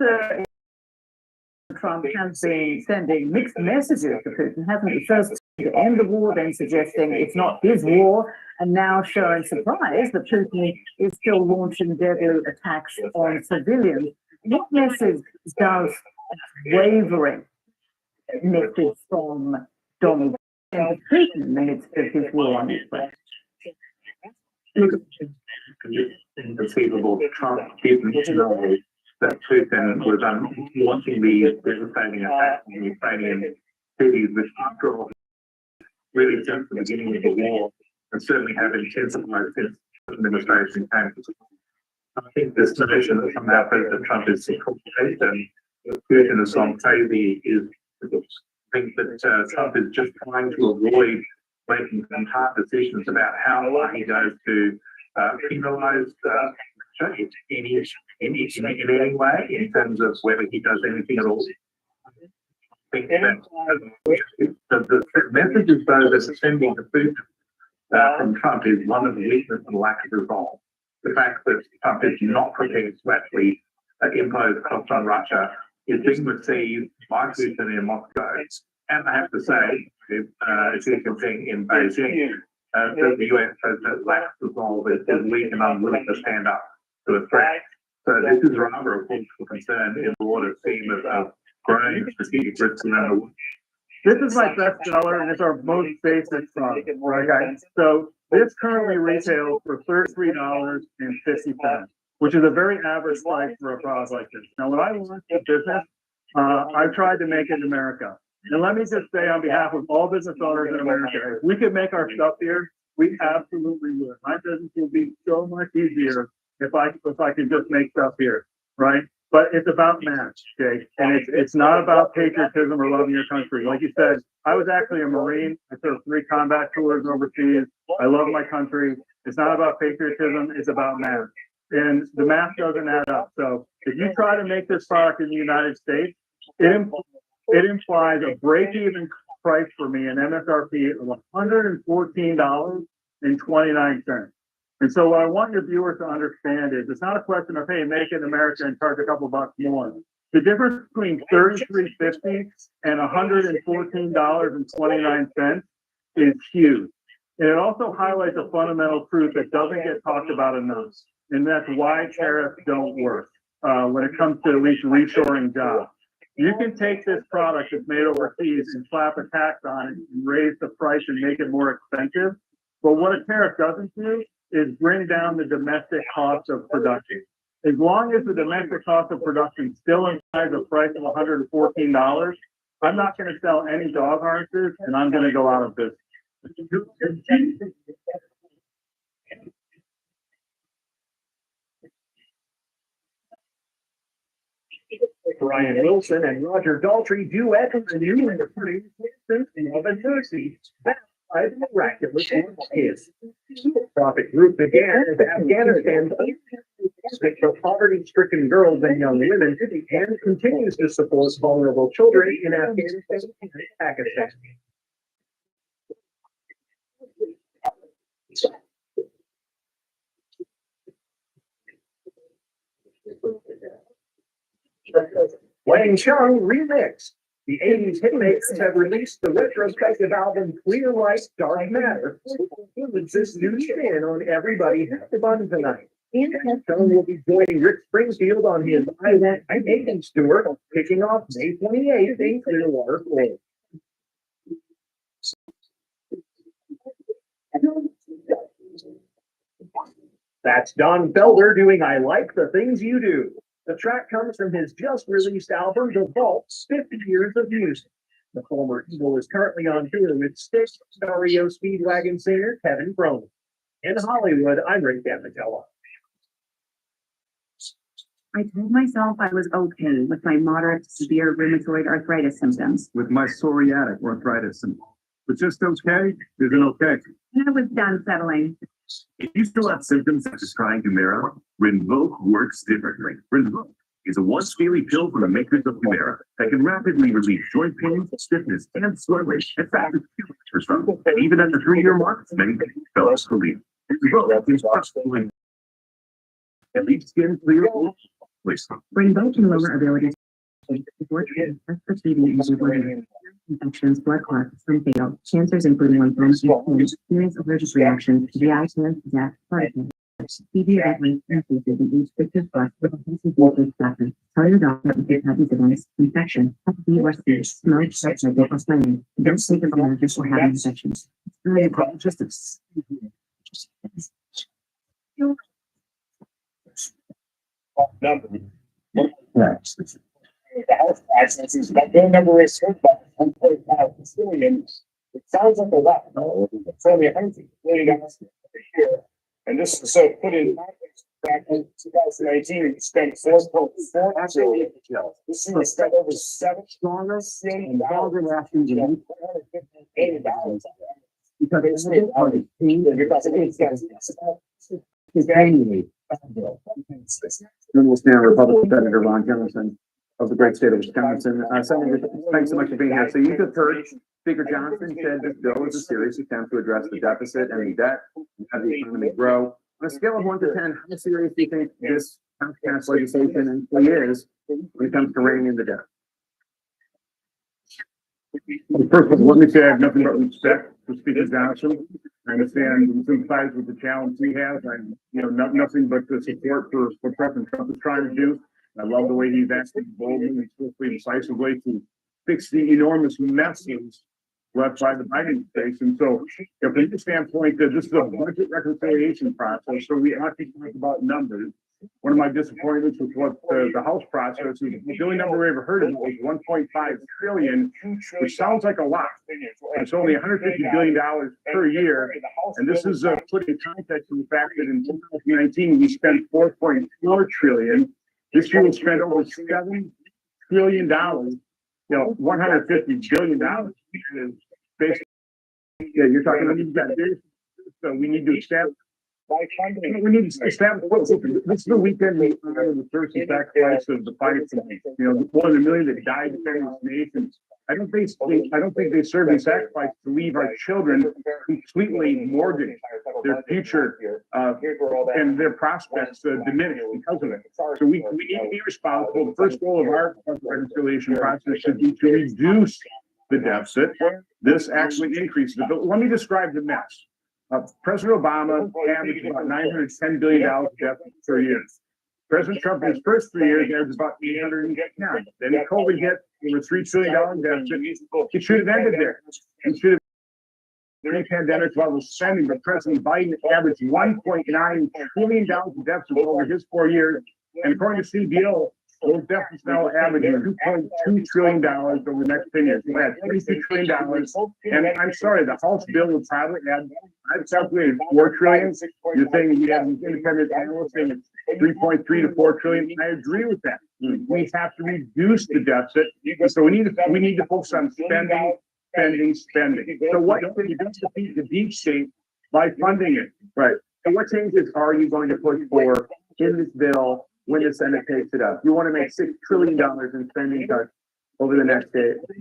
Trump has been sending mixed messages to Putin, hasn't he? First to end the war, then suggesting it's not his war, and now showing surprise that Putin is still launching deadly attacks on civilians. What message does wavering message from Donald Trump to Putin in the midst of his war on Ukraine? It's inconceivable. Trump didn't know that Putin was launching these devastating attacks on Ukrainian cities, which after all, really since the beginning of the war, and certainly have intensified since the administration came to I think this notion that somehow President Trump is incorporated and Putin has gone crazy is I think that Trump is just trying to avoid making some hard decisions about how far he goes to penalize in any way in terms of whether he does anything at all. I think that the messages though that's sending to Putin from Trump is one of the weakness and lack of resolve. The fact that Trump is not prepared to actually impose costs on Russia is being received by Putin in Moscow. And I have to say, Xi Jinping in Beijing, that the US president lacks resolve is weak and unwilling to stand up to a threat. So this is rather a cause for concern in the broader theme of growing strategic risks around the world. This is my best seller, and it's our most basic product, okay? So this currently retails for $33.50, which is a very average price for a product like this. Now, when I launched the business, I tried to make it in America. And let me just say on behalf of all business owners in America, if we could make our stuff here, we absolutely would. My business would be so much easier if I could just make stuff here, right? But it's about math, Jake, and it's not about patriotism or loving your country. Like you said, I was actually a Marine. I served 3 combat tours overseas. I love my country. It's not about patriotism. It's about math. And the math doesn't add up. So if you try to make this product in the United States, it implies a break-even price for me, an MSRP of $114.29. And so what I want your viewers to understand is it's not a question of, hey, make it in America and charge a couple bucks more. The difference between $33.50 and $114.29 is huge. And it also highlights a fundamental truth that doesn't get talked about enough. And that's why tariffs don't work when it comes to at least reshoring jobs. You can take this product that's made overseas and slap a tax on it and raise the price and make it more expensive. But what a tariff doesn't do is bring down the domestic cost of production. As long as the domestic cost of production still implies a price of $114, I'm not going to sell any dog harnesses and I'm going to go out of business. Brian Wilson and Roger Daltrey duet the new and the pretty Love and Mercy, backed by the miraculous kids. Profit Group began as Afghanistan's for poverty-stricken girls and young women and continues to support vulnerable children in Afghanistan and Pakistan. Wang Chung Remix. The 80s hitmakers have released the retrospective album Clear Light, Dark Matter, which includes this new spin on Everybody Has the Fun Tonight. Chung will be joining Rick Springfield on his I Want My 80s tour, kicking off May 28th in Clearwater, Florida. That's Don Felder doing I Like the Things You Do. The track comes from his just-released album, The Vault's 50 Years of Music. The former Eagle is currently on tour with Styx, REO Speedwagon singer Kevin Cronin. In Hollywood, I'm Rick Damitella. I told myself I was okay with my moderate to severe rheumatoid arthritis symptoms. With my psoriatic arthritis symptoms. But just okay isn't okay. And I was done settling. If you still have symptoms such as trying Humira, Rinvoq works differently. Rinvoq is a once-daily pill from the makers of Humira that can rapidly relieve joint pain, stiffness, and swelling at fast as 2 weeks for some. And even at the 3-year mark, many felt relief. Rinvoq is possible and leaves skin clear. Rinvoq can lower ability to support infections, blood clots, some fatal, cancers including lymphoma, serious allergic reactions to the eye, death, heart attack, TB event increases in each victim's blood with a healthy blood factor. Tell your doctor if you have these events, infection, Hep B or C, smoke, sex, or planning. Don't take advantage before having infections. It's really important. The health crisis is that their number is served by 1.5 million. It sounds like a lot, no? It's only 100 million dollars a year. And this is so put in context. Back in 2019, we spent 4.4 trillion. This year we spent over $7 trillion. Because it's Journalist and Republican Senator Ron Johnson of the great state of Wisconsin. Senator, thanks so much for being here. So you just heard Speaker Johnson said this bill is a serious attempt to address the deficit and the debt and have the economy grow. On a scale of 1 to 10, how serious do you think this passed legislation actually is when it comes to reining in the debt? First of all, let me say I have nothing but respect for Speaker Johnson. I understand and sympathize with the challenge he has. I'm, nothing but the support for President Trump is trying to do. I love the way he's acting boldly and swiftly, decisively to fix the enormous messes left by the Biden administration. And so, from this standpoint, this is a budget reconciliation process, so we have to talk about numbers. One of my disappointments with what the House process is, the only number we ever heard of was 1.5 trillion, which sounds like a lot. It's only $150 billion per year. And this is put in context in the fact that in 2019, we spent 4.4 trillion. This year we spent over $7 trillion. $150 billion is basically, you're talking about this. So we need to establish. We need to establish. This is the weekend we honor the first and sacrifice of the fighting for me. More than 1 million that died defending this nation. I don't think they serve and sacrifice to leave our children completely mortgaged, their future and their prospects diminished because of it. So we need to be responsible. The first goal of our reconciliation process should be to reduce the deficit. This actually increases it. But let me describe the mess. President Obama averaged about $910 billion deficit per year. President Trump, in his first 3 years, averaged about 810. Then COVID hit, there was $3 trillion deficit. He should have ended there. He should have pre-pandemic level spending, but President Biden averaged $1.9 trillion of deficit over his 4 years. And according to CBO, those deficits now averaging $2.2 trillion over the next 10 years. We'll add $22 trillion. And I'm sorry, the House bill would probably add, I've calculated $4 trillion. You're saying we have these independent analysts saying it's 3.3 to 4 trillion. I agree with that. We have to reduce the deficit. So we need to focus on spending. So what you don't defeat the deep state by funding it. Right. And what changes are you going to push for in this bill when the Senate takes it up? You want to make $6 trillion in spending cuts over the next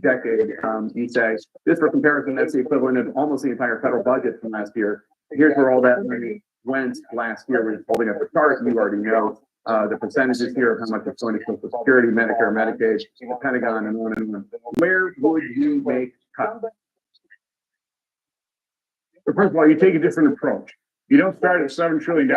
decade, you say. Just for comparison, that's the equivalent of almost the entire federal budget from last year. Here's where all that money went last year. We're holding up the chart. You already know the percentages here of how much it's going to Social Security, Medicare, Medicaid, the Pentagon, and on and on. Where would you make cuts? But first of all, you take a different approach. You don't start at $7 trillion,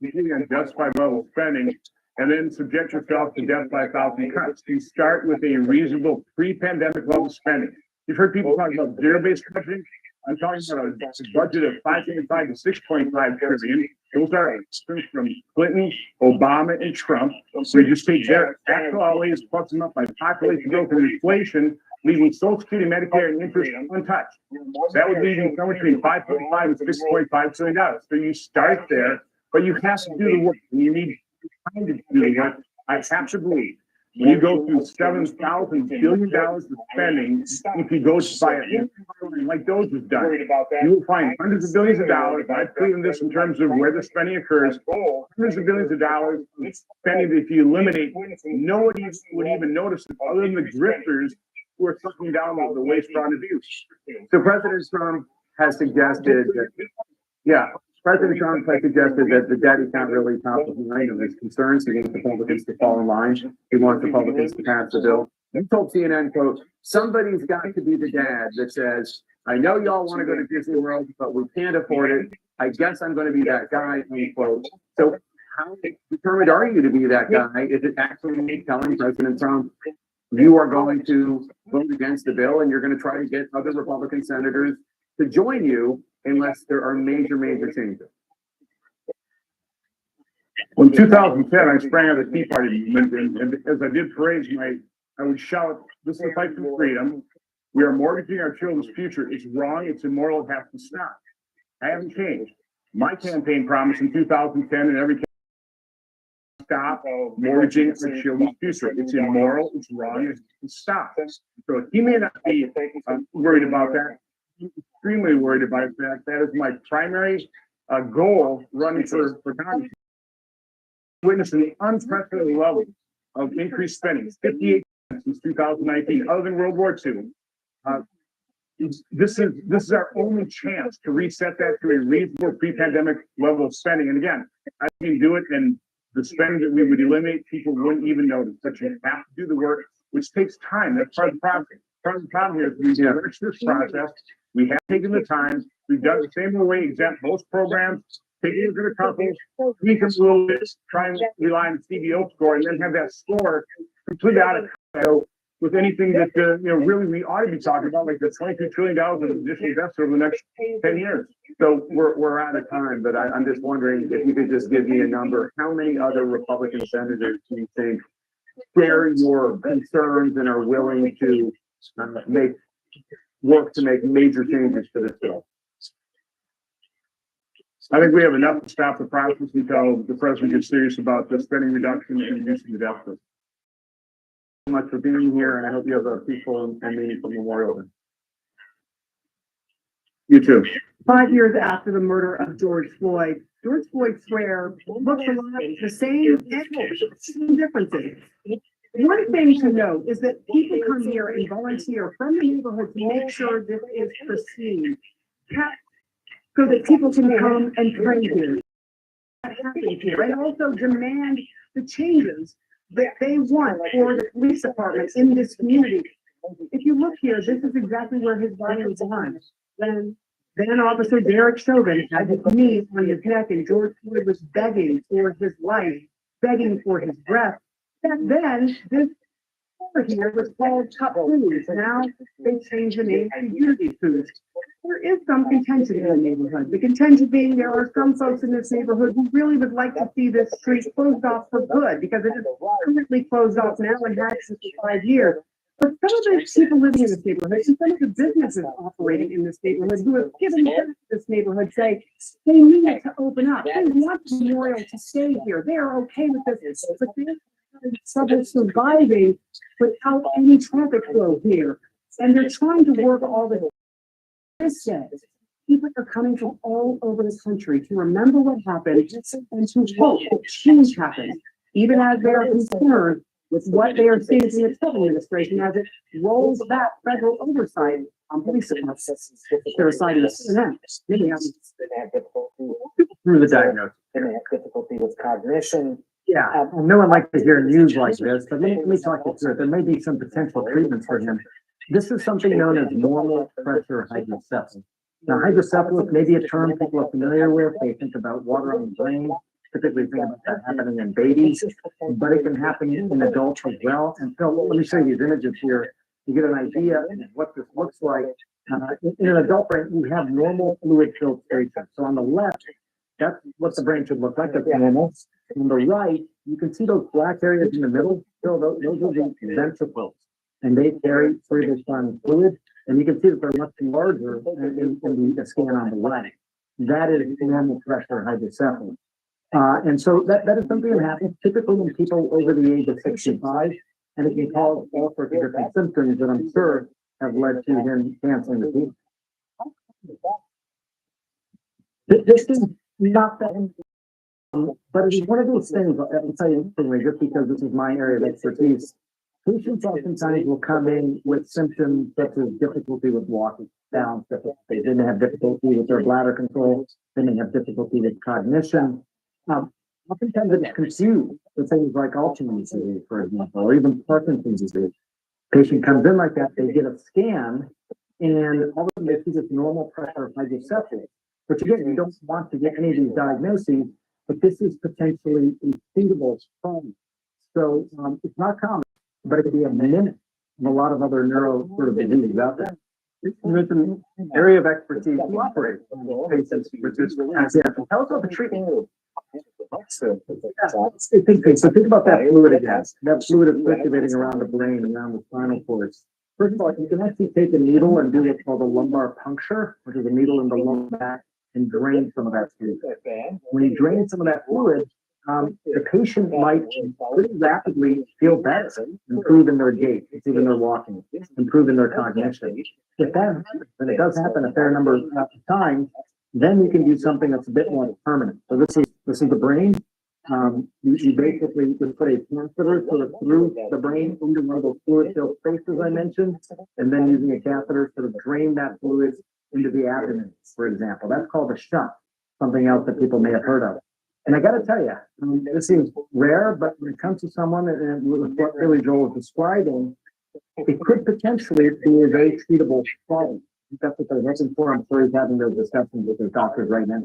you on justified level of spending, and then subject yourself to death by 1,000 cuts. You start with a reasonable pre-pandemic level spending. You've heard people talk about zero-based budgeting. I'm talking about a budget of 5.5 to 6.5 trillion. Those are from Clinton, Obama, and Trump. So you just take their actual outlays, plus them up by population growth and inflation, leaving Social Security, Medicare, and interest untouched. That would leave you somewhere between 5.5 and 6.5 trillion dollars. So you start there, but you have to do the work, and you need time to do the work. I have to believe when you go through $7,000 billion of spending, if you go by it like those has done, you will find hundreds of billions of dollars. I've proven this in terms of where the spending occurs. Hundreds of billions of dollars of spending that if you eliminate, nobody would even notice it other than the grifters who are sucking down the waste, fraud, and abuse. So President Trump has suggested that, President Trump has suggested that the debt is not really top of mind of his concerns. He wants Republicans to fall in line. He wants Republicans to pass the bill. He told CNN, quote, somebody's got to be the dad that says, I know y'all want to go to Disney World, but we can't afford it. I guess I'm going to be that guy, unquote. So how determined are you to be that guy? Is it actually telling President Trump, you are going to vote against the bill and you're going to try to get other Republican senators to join you unless there are major changes? Well, in 2010, I sprang out of the Tea Party movement, and as I did parades, I would shout, this is a fight for freedom. We are mortgaging our children's future. It's wrong. It's immoral. It has to stop. I haven't changed. My campaign promise in 2010 and every stop mortgaging our children's future. It's immoral. It's wrong. It has to stop. So he may not be worried about that. I'm extremely worried about that. That is my primary goal running for Congress. Witnessing the unprecedented level of increased spending, 58% since 2019, other than World War II. This is our only chance to reset that to a reasonable pre-pandemic level of spending. And again, I can do it, and the spending that we would eliminate, people wouldn't even notice. But you have to do the work, which takes time. That's part of the problem. Part of the problem here is we reach this process. We have taken the time. We've done the same way, exempt most programs, take a look at a couple, tweak them a little bit, try and rely on the CBO score, and then have that score completely out of control with anything that, really we ought to be talking about, like the $22 trillion in additional investment over the next 10 years. So we're out of time, but I'm just wondering if you could just give me a number. How many other Republican senators do you think share your concerns and are willing to make major changes to this bill? I think we have enough to stop the process until the president gets serious about the spending reduction and reducing the deficit. Thank you so much for being here, and I hope you have a peaceful and meaningful Memorial Day. You too. 5 years after the murder of George Floyd Square looks a lot the same, some differences. One thing to note is that people come here and volunteer from the neighborhood to make sure this is pristine, so that people can come and pray here. That happens here, and also demand the changes that they want for the police department in this community. If you look here, this is exactly where his body was found. Then Officer Derek Chauvin had his knee on his neck, and George Floyd was begging for his life, begging for his breath. Back then, this store here was called Cup Foods. Now they changed the name to Unity Foods. There is some contention in the neighborhood. The contention being there are some folks in this neighborhood who really would like to see this street closed off for good, because it is currently closed off now and has since 5 years. But some of the people living in this neighborhood and some of the businesses operating in this neighborhood who have given this neighborhood say they need it to open up. They want Memorial to stay here. They are okay with this, but they're having trouble surviving without any traffic flow here. And they're trying to work all the this says people are coming from all over the country to remember what happened and to hope that change happens, even as they are concerned with what they are seeing from the Trump administration as it rolls back federal oversight on police departments. They're citing CNN. Through the diagnosis. They may have difficulty with cognition. Yeah, and no one likes to hear news like this, but let me talk you through it. There may be some potential treatments for him. This is something known as normal pressure hydrocephalus. Now, hydrocephalus may be a term people are familiar with. They think about water on the brain, typically think about that happening in babies, but it can happen in adults as well. And Phil, let me show you these images here to get an idea of what this looks like. In an adult brain, we have normal fluid filtration. So on the left, that's what the brain should look like. That's normal. On the right, you can see those black areas in the middle. So those are the ventricles, and they carry through this fluid. And you can see that they're much larger in the scan on the right. That is normal pressure hydrocephalus. And so that is something that happens typically in people over the age of 65, and it can cause all sorts of different symptoms that I'm sure have led to him canceling the team. This is not that, but it is one of those things, I'll tell you instantly, just because this is my area of expertise. Patients oftentimes will come in with symptoms such as difficulty with walking, balance difficulty. They may have difficulty with their bladder control. They may have difficulty with cognition. Oftentimes it's confused with things like Alzheimer's disease, for example, or even Parkinson's disease. Patient comes in like that, they get a scan, and all of a sudden they see this normal pressure of hydrocephalus. But again, you don't want to get any of these diagnoses, but this is potentially a treatable problem. So it's not common, but it could be a minute of a lot of other neuro sort of diseases out there. There's an area of expertise to operate on patients with this. Tell us about the treatment. So think about that fluid again. That fluid is circulating around the brain, around the spinal cord. First of all, you can actually take a needle and do what's called a lumbar puncture, which is a needle in the lower back, and drain some of that fluid. When you drain some of that fluid, the patient might pretty rapidly feel better, improve in their gait, improve in their walking, improve in their cognition. If that happens, and it does happen a fair number of times, then you can do something that's a bit more permanent. So this is the brain. You basically just put a catheter sort of through the brain into one of those fluid-filled spaces I mentioned, and then using a catheter sort of drain that fluid into the abdomen, for example. That's called a shunt, something else that people may have heard of. And I got to tell you, this seems rare, but when it comes to someone, and with what Billy Joel is describing, it could potentially be a very treatable problem. That's what they're looking for. I'm sure he's having those discussions with his doctors right now.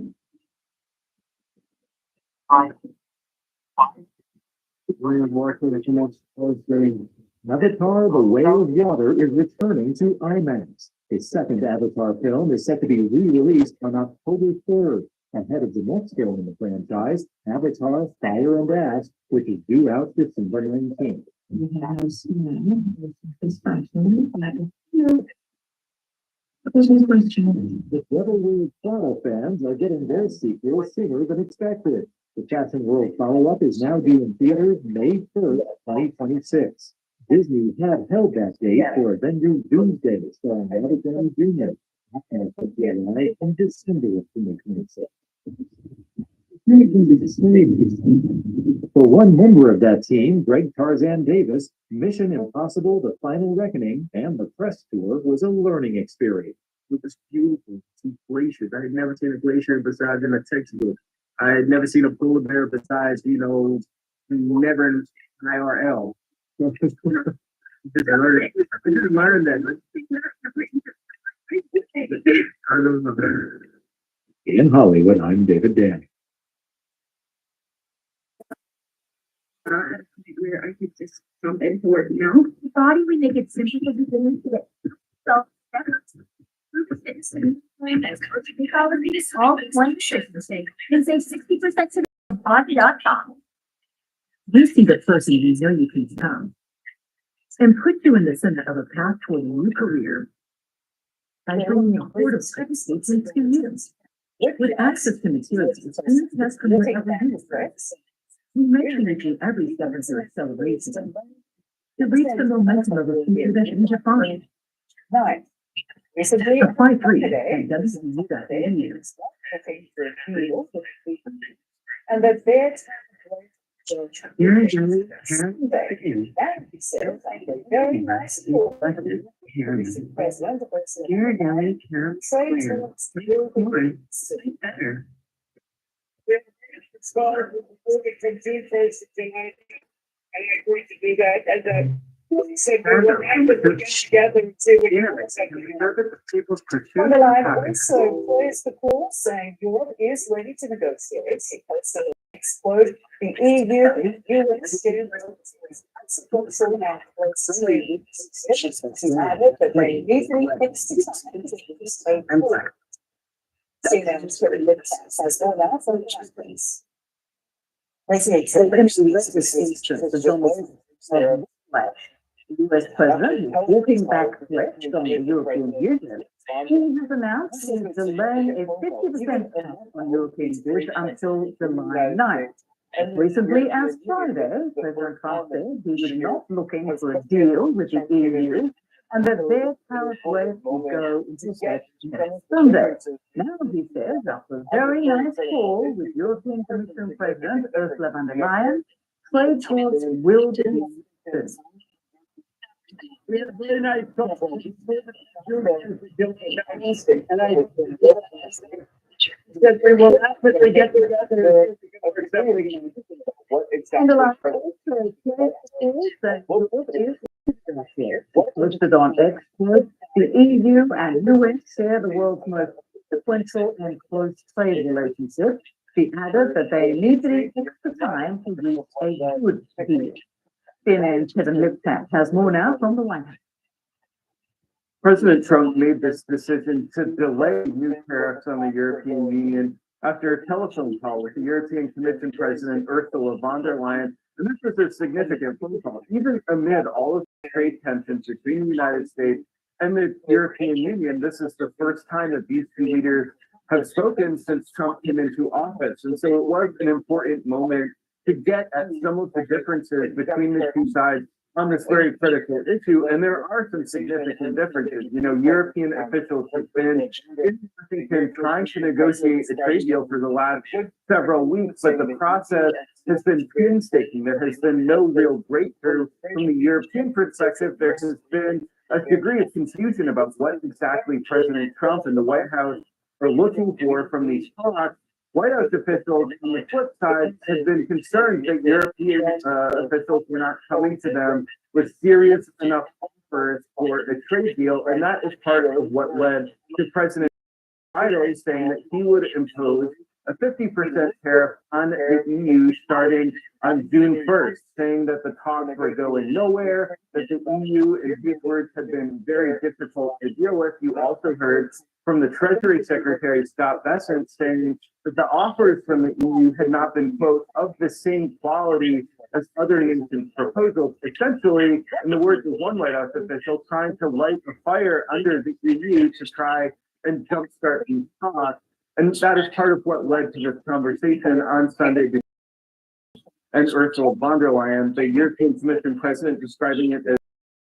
Avatar: The Way of Water is returning to IMAX. A second Avatar film is set to be re-released on October 3rd, ahead of the next film in the franchise, Avatar: Fire and Ash, which is due out December 19th. The Devil Wears Prada fans are getting their sequel sooner than expected. The Jackson World follow-up is now due in theaters May 1st, 2026. Disney had held that date for Avengers Doomsday, starring Robert Downey Jr. and in December of 2026. For one member of that team, Greg Tarzan Davis, Mission Impossible: The Final Reckoning and the press tour was a learning experience. It was beautiful. Some glaciers. I had never seen a glacier besides in a textbook. I had never seen a polar bear besides, never in IRL. Just learning. I just learned that. In Hollywood, I'm David Danny. Where I could just jump into work now. The body, we make it simple to begin to self all one mistake and say 60% to the body.com. We see the person you know you can become and put you in the center of a path toward a new career by bringing a horde of certificates into years. With access to materials, students has come wherever you are. We mention it in every step of their acceleration to reach the momentum of a future that you define. Apply free at www.edu. And that their Here is your very nice I agree to do that as a said we will have to get together and see what on the line also plays the call saying Europe is ready to negotiate so explode the EU US but they usually fix the time. See them to the tax as well now for the Japanese. The U.S. President walking back pledge from the European Union. He has announced he is delaying a 50% tax on European goods until July 9th. Recently, as Friday, President Trump said he was not looking for a deal with the EU and that their tariff rates will go into effect next Sunday. Now, he says, after a very nice call with European Commission President Ursula von der Leyen, trade talks will be good. We had a very nice couple. And I said we will rapidly get together. And the last is that listed on exports. The EU and US share the world's most sequential and close trade relationship. She added that they need to take extra time to reach a good deal. CNN's Kevin Liptak has more now from the White House. President Trump made this decision to delay new tariffs on the European Union after a telephone call with the European Commission President Ursula von der Leyen. And this was a significant phone call, even amid all of the trade tensions between the United States and the European Union. This is the first time that these two leaders have spoken since Trump came into office. And so it was an important moment to get at some of the differences between the two sides on this very critical issue. And there are some significant differences. You know, European officials have been in Washington trying to negotiate a trade deal for the last several weeks, but the process has been painstaking. There has been no real breakthrough from the European perspective. There has been a degree of confusion about what exactly President Trump and the White House are looking for from these talks. White House officials on the flip side have been concerned that European officials were not coming to them with serious enough offers for a trade deal, and that is part of what led to President Biden saying that he would impose a 50% tariff on the EU starting on June 1st, saying that the talks were going nowhere, that the EU, in his words, had been very difficult to deal with. You also heard from the Treasury Secretary, Scott Bessent, saying that the offers from the EU had not been, quote, of the same quality as other nations' proposals, essentially, in the words of one White House official, trying to light a fire under the EU to try and jumpstart these talks. And that is part of what led to this conversation on Sunday. And Ursula von der Leyen, the European Commission president, describing it as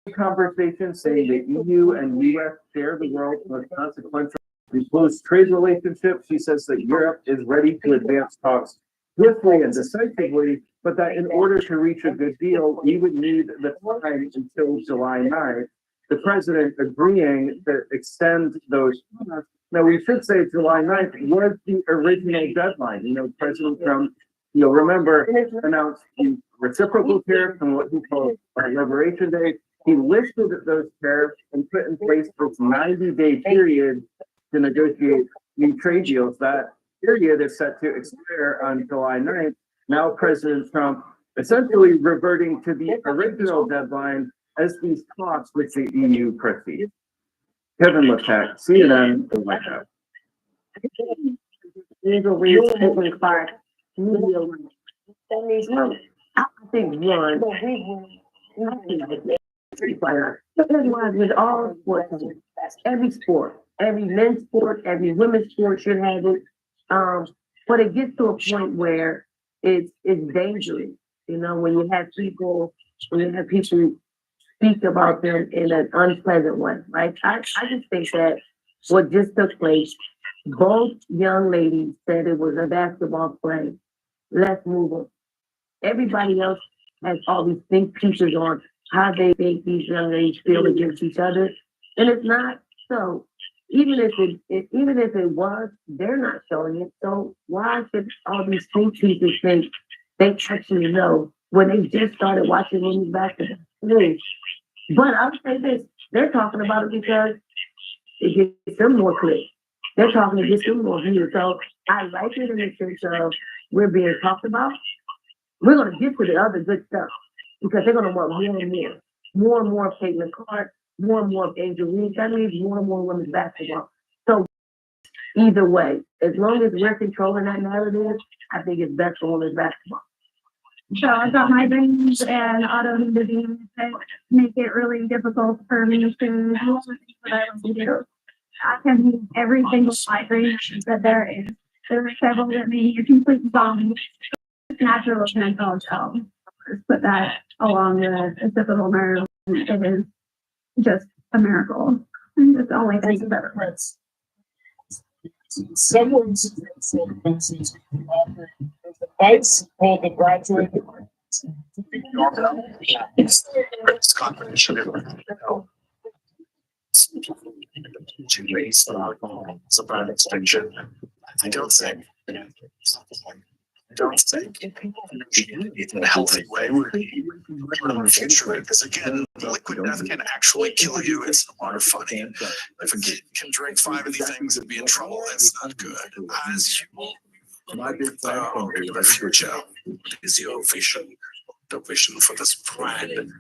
a conversation, saying the EU and US share the world's most consequential and close trade relationship. She says that Europe is ready to advance talks swiftly and decisively, but that in order to reach a good deal, we would need the time until July 9th. The president agreeing to extend those talks. Now, we should say July 9th was the original deadline. You know, President Trump, you'll remember, announced the reciprocal tariffs and what he called Liberation Day. He listed those tariffs and put in place this 90-day period to negotiate new trade deals. That period is set to expire on July 9th. Now, President Trump essentially reverting to the original deadline as these talks with the EU proceed. Kevin Leftak, CNN, the White House. Legal reason Clark. I think one. Otherwise, with all sports, every sport, every men's sport, every women's sport should have it. But it gets to a point where it's dangerous. You know, when you have people speak about them in an unpleasant way, right? I just think that what just took place, both young ladies said it was a basketball play. Let's move on. Everybody else has all these think pieces on how they think these young ladies feel against each other, and it's not so. Even if it was, they're not showing it. So why should all these think pieces think they actually know when they just started watching women's basketball? But I'll say this, they're talking about it because it gets them more clicks. They're talking to get them more views. So I like it in the sense of we're being talked about. We're going to get to the other good stuff because they're going to want more and more. More and more of Caitlin Clark, more and more of Angel Reese. That means more and more women's basketball. So either way, as long as we're controlling that narrative, I think it's best for women's basketball. So I've got migraines and autoimmune disease that make it really difficult for me to do what I want to do. I can do every single migraine that there is. There are several that may be complete zombie. Natural mental health. Put that along the occipital nerve. It is just a miracle. It's the only thing that's ever worked. Several incidents of offenses offering the fights called the graduate. It's confidential. Supply extension. I don't think. I don't think in a healthy way we're in the future, because again, liquid death can actually kill you. It's no longer funny. If a kid can drink 5 of these things and be in trouble, that's not good. As you the future is your vision, the vision for this brand.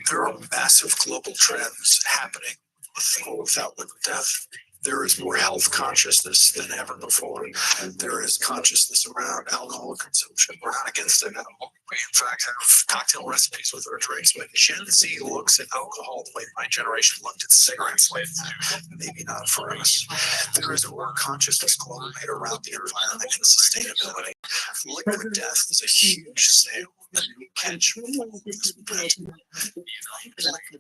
There are massive global trends happening with or without liquid death. There is more health consciousness than ever before. There is consciousness around alcohol consumption. We're not against it at all. We, in fact, have cocktail recipes with our drinks, but Gen Z looks at alcohol the way my generation looked at cigarettes. Maybe not for us. There is more consciousness globally around the environment and sustainability. Liquid death is a huge sale that you catch. Liquid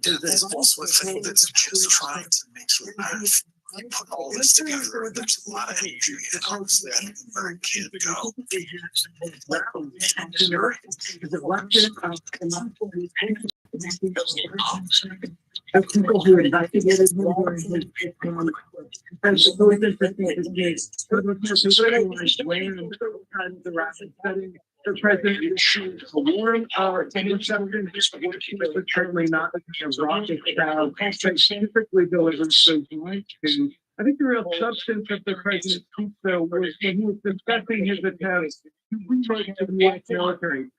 death is also a thing that's just trying to make you laugh. You put all this together, and there's a lot of energy, and honestly, I don't know where it can go. Of people who investigated him during his time. And so it's interesting to see. When the rapid setting, the president issued a warning or interception, which was certainly not the kind of rocket crowd that typically delivers those lines to. I think the real substance of the president's speech, though, was when he was discussing his attempts to rewrite the U.S. military.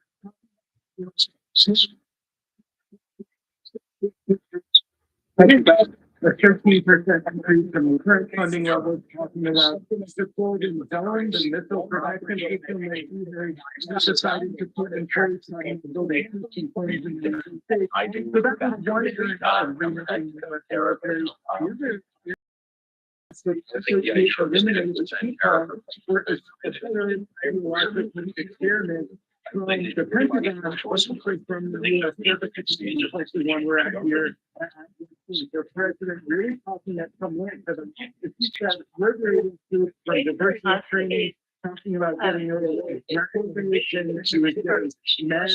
I think that's a 13% increase from the current funding levels, talking about support in Durham, the missile production system that either decided to put in place, to build a teaching point in the United States. I think so that's one reason military. Experiment from the Pentagon, especially from the U.S. Air Exchange, like the one we're at here. The president really talking at some length of the teacher liberating to like diversity training, talking about getting rid of recognition to men,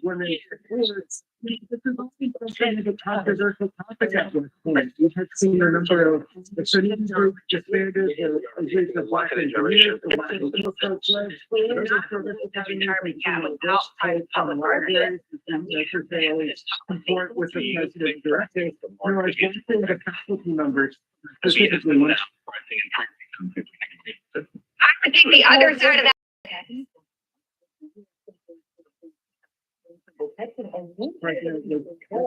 women, this is also something of a controversial topic at this point. We have seen a number of the studies groups disbanded, the black engineers, the black people folks, necessarily support with the president's directive. There are just the faculty numbers specifically. I think the other side of that.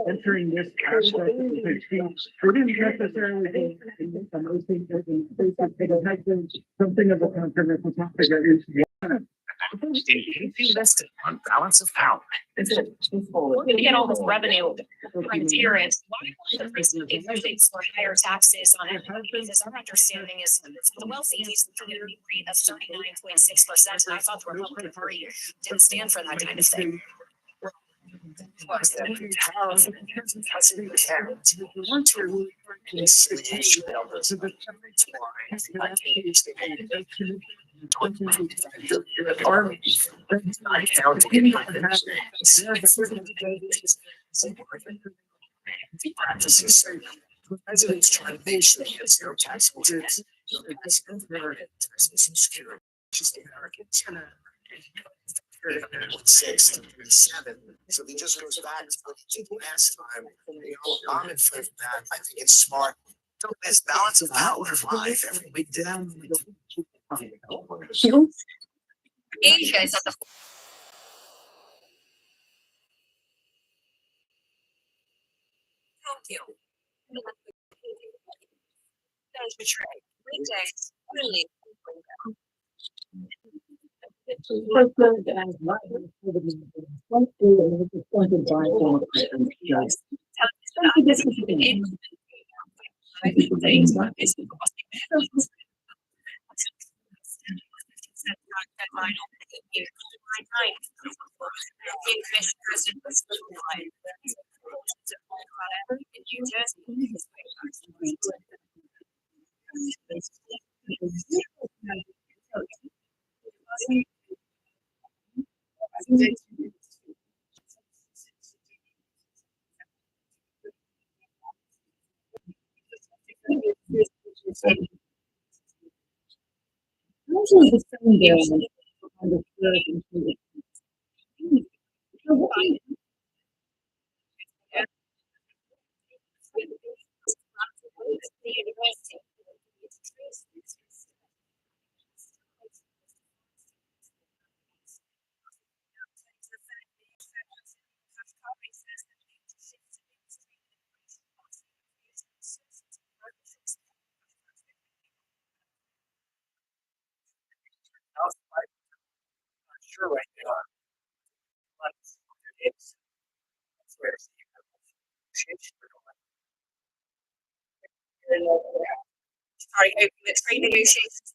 Entering this aspect of the speech, it didn't necessarily be the most important space, but it has been something of a controversial topic that is Invested on balance of power. We're going to get all this revenue from tariffs. If there's for higher taxes on everything, our understanding is the wealthy needs a community rate of 39.6%. And I thought the Republican Party didn't stand for that kind of thing. President's trying to make sure he has zero taxable goods. Six, 7. So he just goes back to what he did last time. I'm in favor of that. I think it's smart. Don't miss balance of power live every week down. Asia is at the. Thank you. There's your tray. Weekdays, really. Sure, right now. But it's where the negotiation are going. Sorry, open the trade negotiations.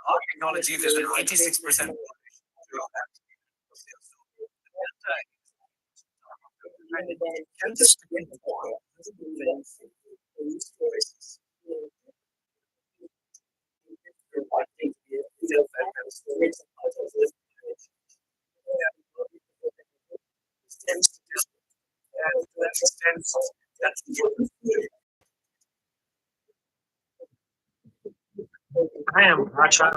Our technology, there's an 86%. I am Racha.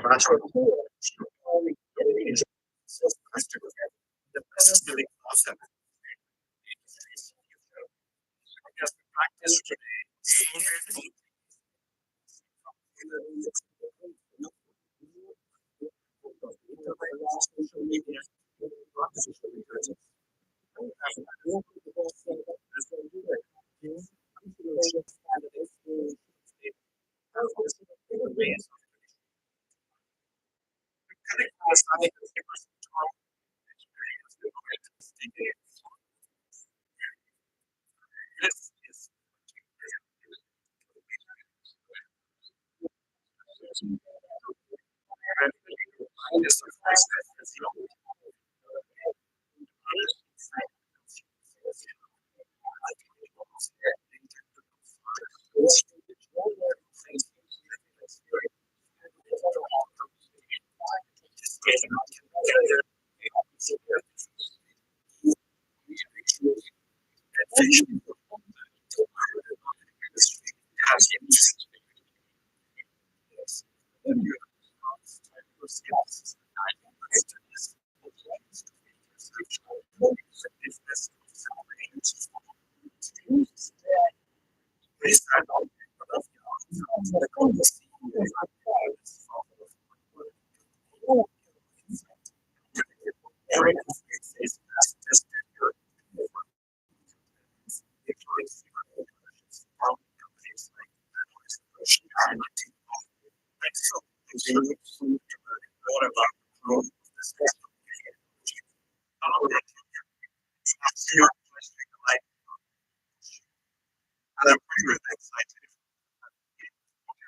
And I'm pretty excited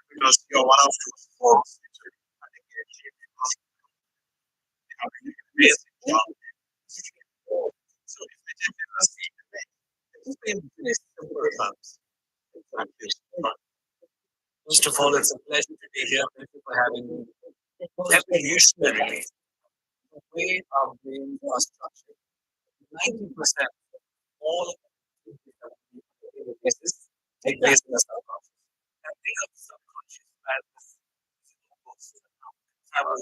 because you're one of the folks I think amazing job. So if they didn't see it's been simple times. First of all, it's a pleasure to be here. Thank you for having me. Evolutionarily, the way our brains are structured, 90% of all cases take place in the subconscious. And think of the subconscious as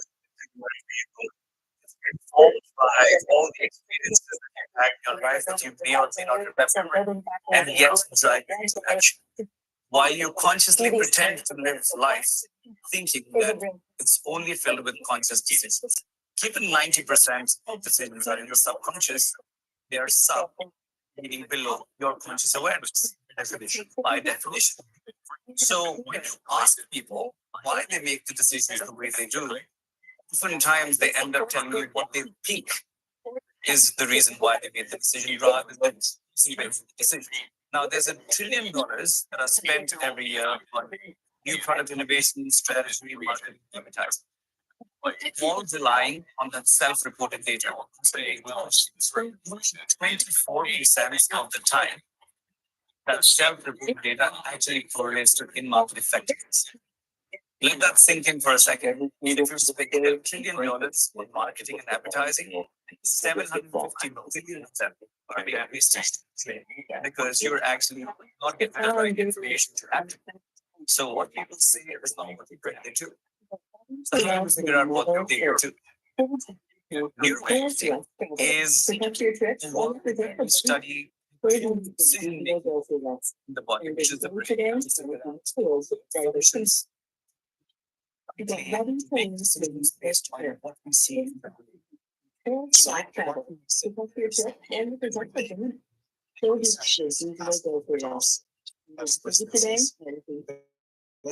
it's been formed by all the experiences that you've had in your life that you may or may not remember, and yet drive you into action. While you consciously pretend to live life thinking that it's only filled with conscious decisions. Keep in 90% of decisions are in your subconscious, they are sub, meaning below your conscious awareness, by definition. So when you ask people why they make the decisions the way they do, oftentimes they end up telling you what they think is the reason why they made the decision rather than the decision. Now, there's $1 trillion that are spent every year on new product innovation, strategy, marketing, advertising. But all relying on that self-reported data. 24% of the time, that self-reported data actually correlates to in-market effectiveness. Let that sink in for a second. If you spend $1 trillion for marketing and advertising, 750 million of them are being wasted because you're actually not getting the right information to act. So what people say is not what they do. So you have to figure out what they do. Neuroacting is to study decision making in the body, which is the brain. Functions. Make decisions based on what we see. So what we see. The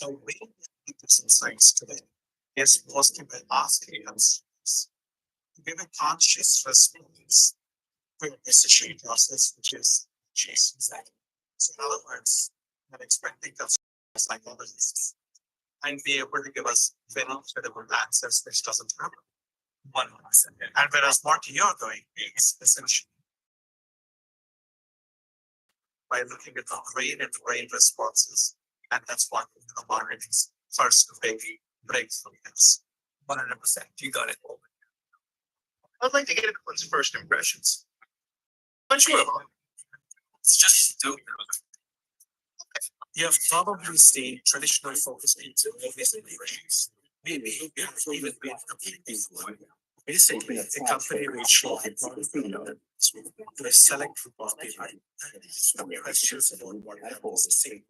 way we get this insights today is mostly by asking us to give a conscious response to a decision process, which is chasing that. So in other words, I'm expecting us psychologists and be able to give us very credible answers, which doesn't happen. 100%. And whereas what you're doing is essentially by looking at the brain and brain responses. And that's what the marketing's first big breakthrough is. 100%. You got it. I'd like to get everyone's first impressions. But sure. It's just do. You have probably seen traditional focus into movies and races. Maybe you have even been completely one. Basically, a company will show a product to a select group of people. Some questions about what happens to see.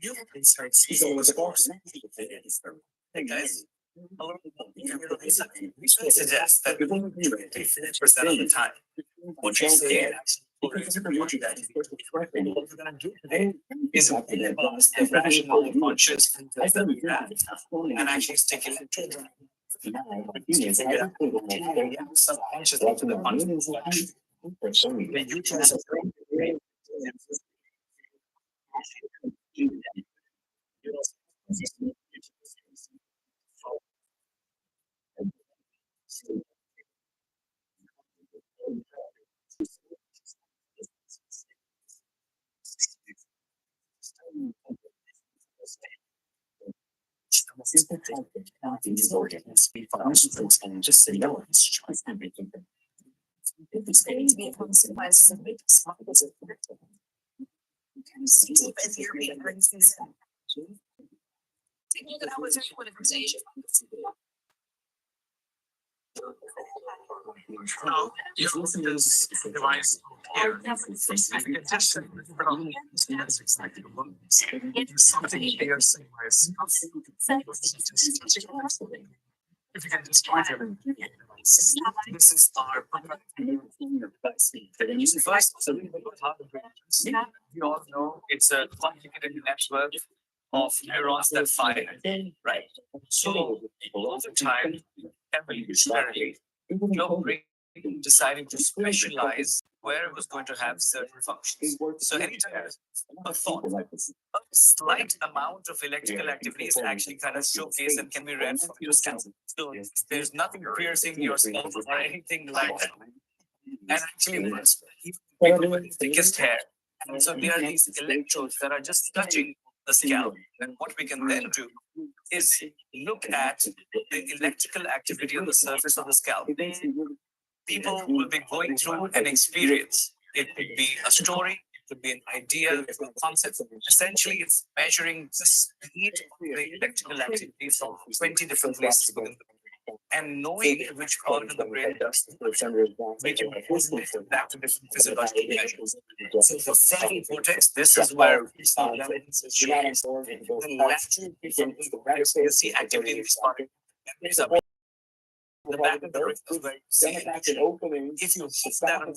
New insights is always forced. Hey guys, we should suggest that 20% of the time, what you say is the rational, conscious, and actually stick it to it. Subconscious to the conscious. Just say no, it's everything. It's going to be a consequence of it. Take a look at how much everyone in Asia. Now, you listen to this device here. I can just say something here somewhere. If you can destroy them. This is our first. You all know it's a complicated network of neurons that fire, right? So all the time, evolutionarily, your brain deciding to specialize where it was going to have certain functions. So anytime a thought, a slight amount of electrical activity is actually kind of showcased and can be read from your scalp. So there's nothing piercing your scalp or anything like that. And actually, people with the thickest hair. And so there are these electrodes that are just touching the scalp. And what we can then do is look at the electrical activity on the surface of the scalp. People will be going through an experience. It could be a story, it could be an idea, a concept. Essentially, it's measuring the speed of the electrical activity from 20 different places within the brain. And knowing which part of the brain does, we can correlate that to different physiological measures. So the frontal cortex, this is where relevance is shown. The lateral prefrontal, you see activity in this part. There's a the back of the wrist is where you see it. If you hit that on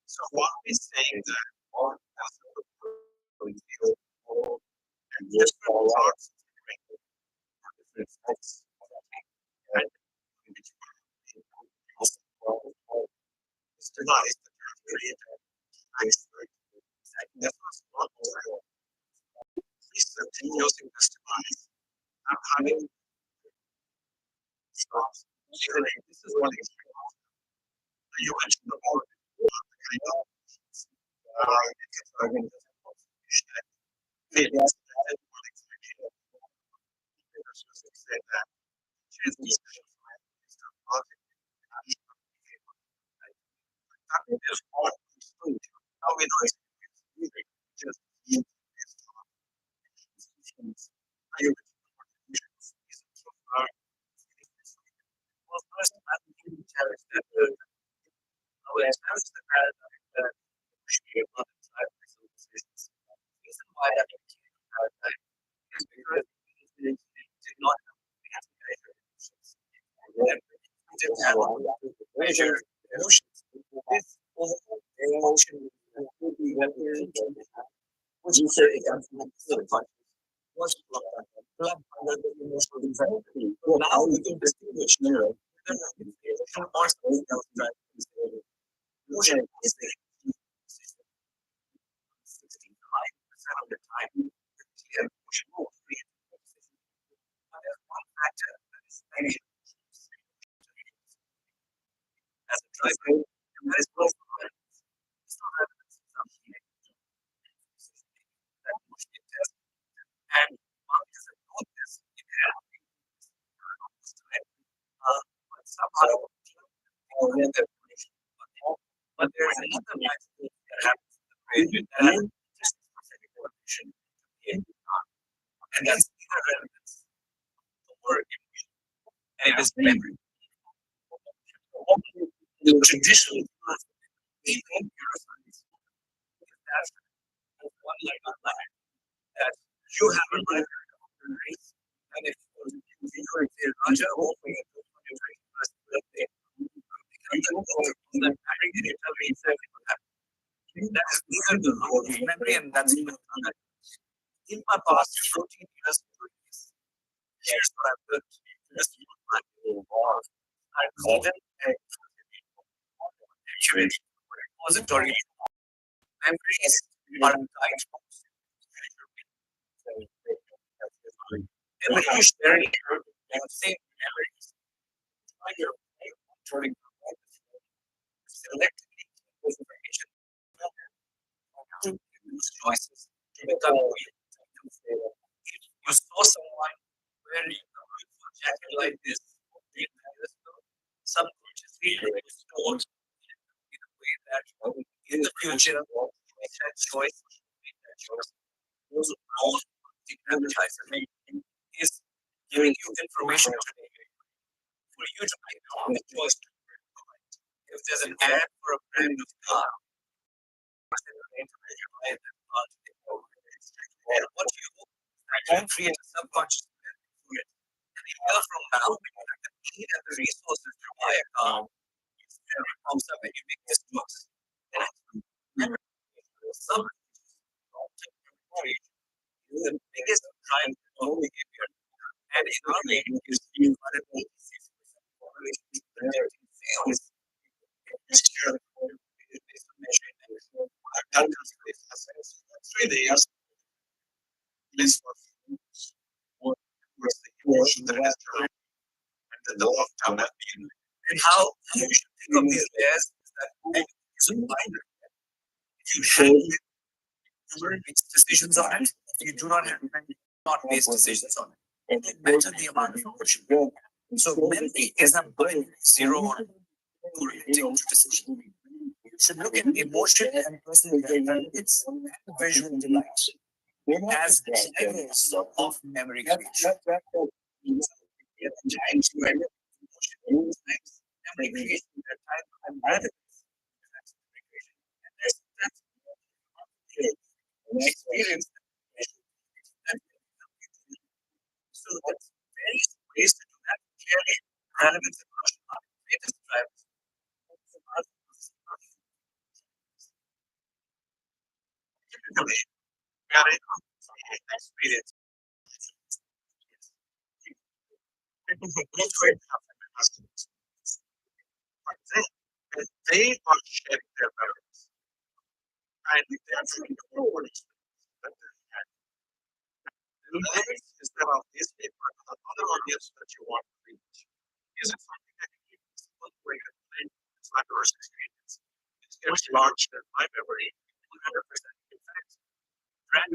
so what we're saying that all and different parts different effects it's device that create iceberg. That's not using this device. I'm having stops. This is one example. You mentioned the word.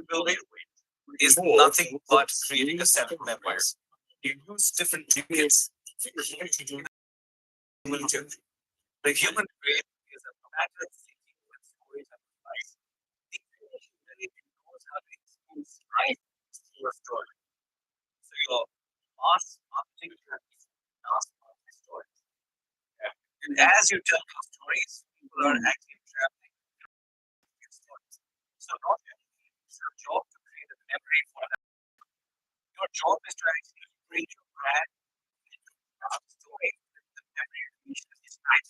building is nothing but creating a set of memories. You use different duplicates. The human brain is a pattern seeking when stories are devised. The information that it knows how to experience right through a story. So your mass marketing strategies, mass marketing stories. And as you tell those stories, people are actually traveling your stories. So not only is your job to create a memory for them, your job is to actually bring your brand into a story with the memory which is right.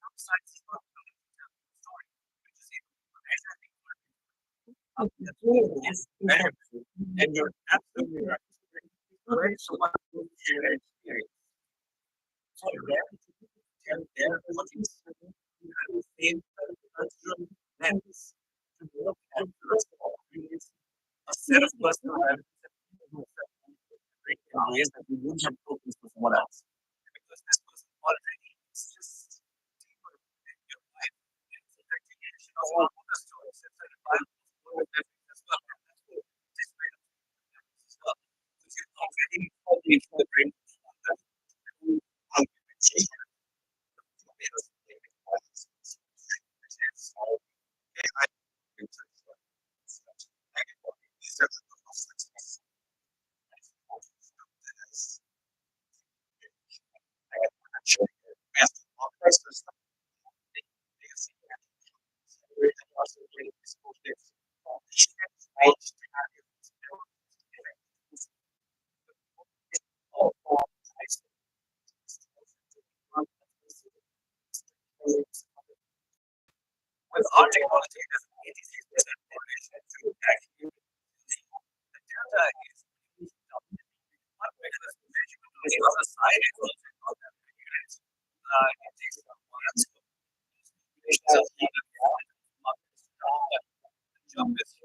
Outside the story, which is and you're absolutely right. Great so much experience. So they're looking at the same cultural lens to look at first of all a set of personal ways that we wouldn't have spoken to someone else. Because this person already is just deeper in your life. It's a recognition of all the stories. It's a as well. This way of as well. So you're not getting probably for the brain with our technology, it is 86% correlation to actually the data is not because on the other side it's also not that accurate. It takes some months to jump is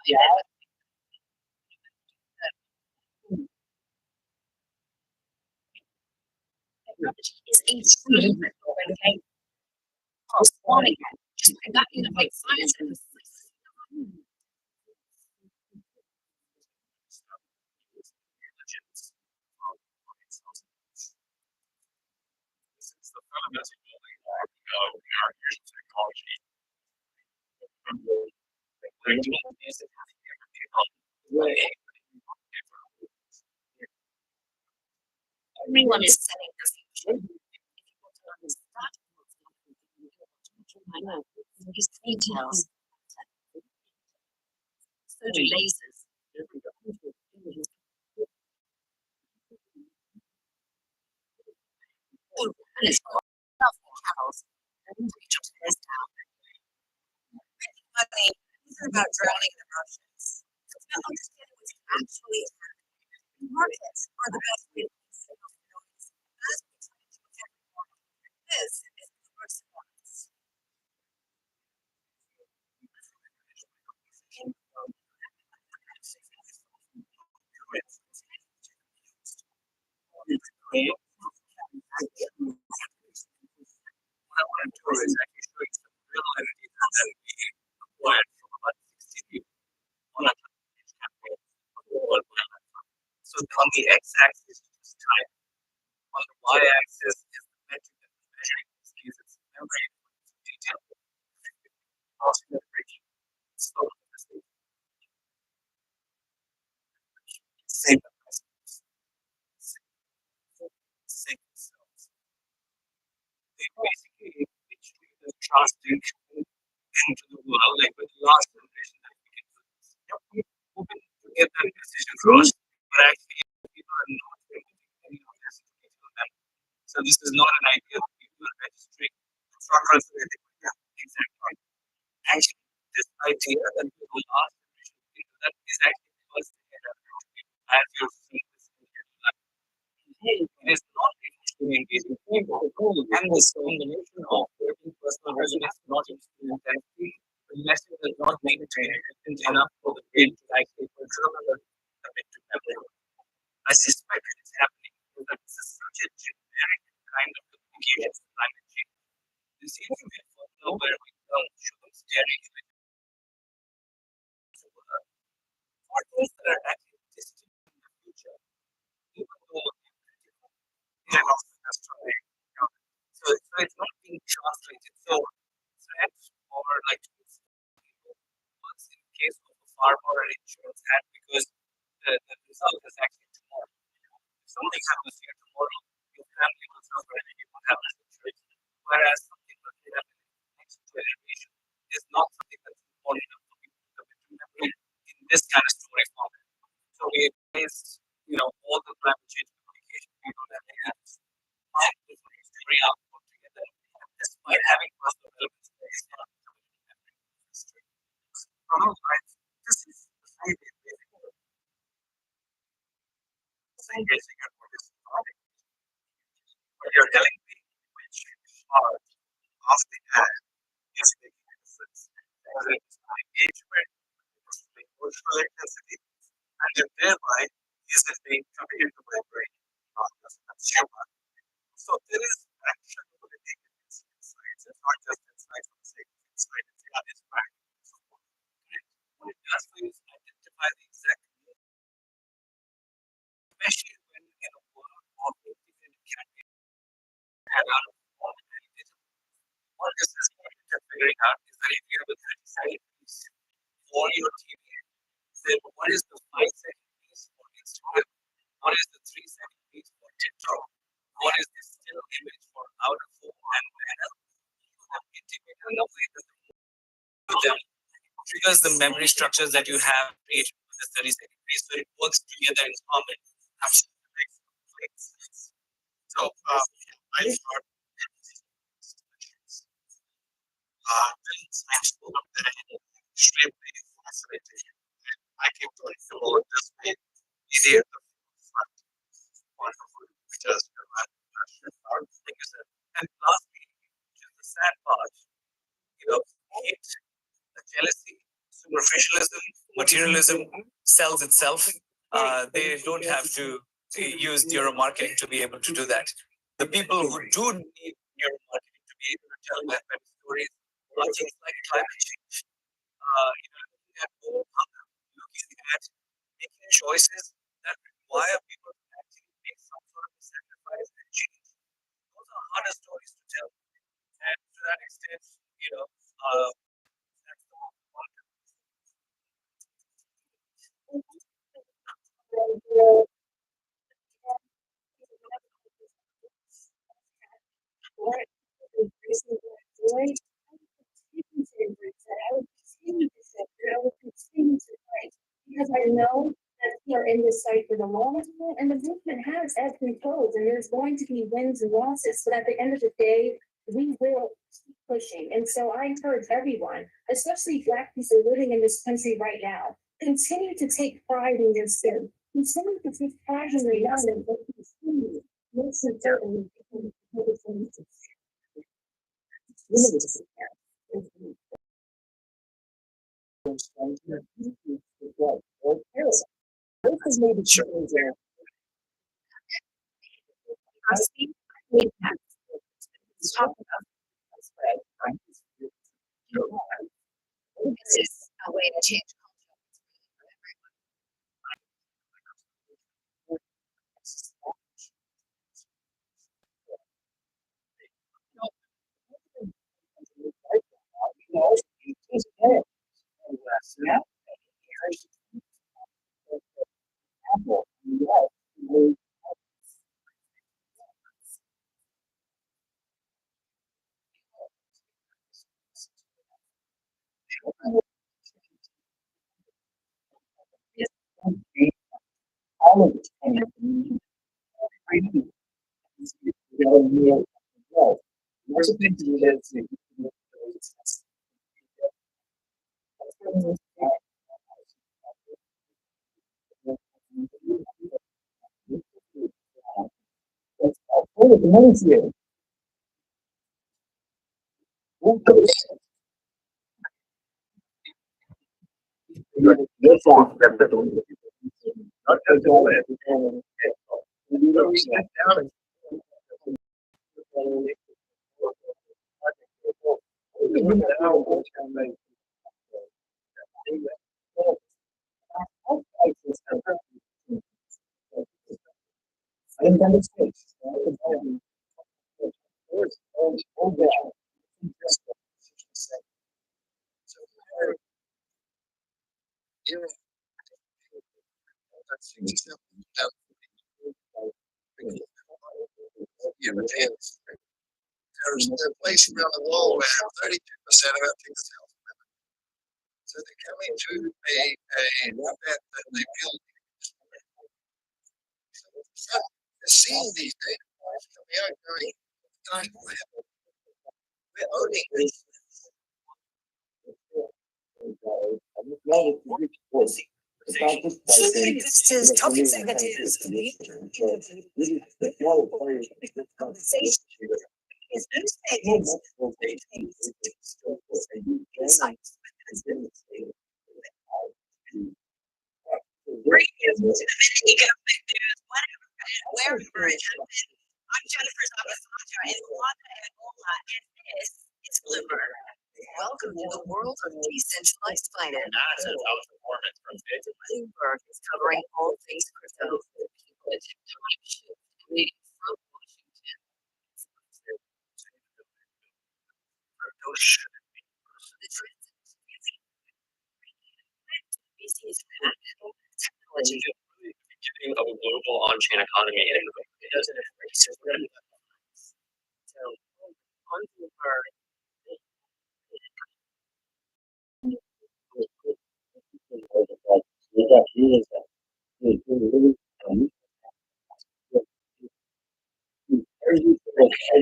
yeah. Is extreme. Okay. Postponing it. Just I got you to make science. This is the fundamental building block of our technology. Everyone is setting their future. Just details. So do lasers. Oh, and it's got house. And we just press down. Money. These are about drowning in emotions. It's about understanding what's actually happening. Markets are the best way to signal noise. As we try to do everyone, this is the response. What I want to do is actually show you some real energy that we acquired from about 60 people on a campaign. So on the x-axis is time, on the y-axis is the metric that we're measuring. In this case, it's memory detail. Cost memory. So same cells. They basically treat the trusting into the world, like with the last generation that we can do this. Yep, we're hoping to get that decision across, but actually people are not implementing any of this into them. So this is not an idea that people are registering truck runs exactly. Actually, this idea that the last generation into that is actually first as you're seeing this in your life. It is not engaging people, and this combination of personal resonance, not intensity, the message is not maintained enough for the brain to actually control the victim memory. I suspect it is happening because this is such a generic kind of communication climate change. This is where we scary image. So, for those that are actually distant in the future, even though they are also destroying, so it's not being translated. So threats or like once in case of a farm or an insurance ad because the result is actually tomorrow. If something happens here tomorrow, your family will suffer and you will have insurance. Whereas something that will happen in the next generation is not something that's important enough for people to remember in this kind of story format. So we face, all the climate change communication people that they have story output together, despite having personal relevance. This is the same basic what is product. But you're telling me which part of the ad is making a difference. Whether it's engagement, emotional intensity, and then thereby is it being committed to my brain, not just consumer. So there is action for the negative insights. It's not just insights for the sake of insight. It's the other fact. What it does for you is identify the exact need, especially when in a world of different categories and out of all the data. What this is figuring out is that if you have a 30-second piece for your TV, then what is the 5-second piece for Instagram? What is the 3-second piece for TikTok? What is the still image for out of home and banner? You have integrated in a way that them triggers the memory structures that you have created with the 30-second piece, so it works together in common. Absolutely makes complete sense. So I thought science book that I had extremely fascinating. And I keep going about this way easier to front. Wonderful, because you're not and lastly, which is the sad part, hate, the jealousy, superficialism, materialism sells itself. They don't have to use neuromarketing to be able to do that. The people who do need neuromarketing to be able to tell better stories are things like climate change. Looking at hunger, looking at making choices that require people to actually make some sort of a sacrifice and change. Those are harder stories to tell. And to that extent, that's the whole point. Because I know that we are in this fight for the long term, and the movement has ebbs and flows, and there's going to be wins and losses. But at the end of the day, we will keep pushing. And so I encourage everyone, especially Black people living in this country right now, continue to take pride in your sin. Continue to take pride in your young, but continue most importantly. Because maybe children there. Talk about this is a way to change all of it. There's a big deal that's in the States. There's a place around the world where 32% of our tickets are women. So they're coming to an event that they feel. So they're seeing these data points coming out going, don't we're owning this. This is top executives. His newspapers. Insights. Bring you to the economic news, whatever, wherever it happens. I'm Jennifer Zapasata in Wanda and Ola, and this is Bloomberg. Welcome to the world of decentralized finance. Massive outperformance from Bloomberg is covering all things crypto. People at time shift and leading from Washington. Crypto shouldn't be the transit. BC is technology. beginning of a global on-chain economy, and it doesn't erase it. So on Bloomberg.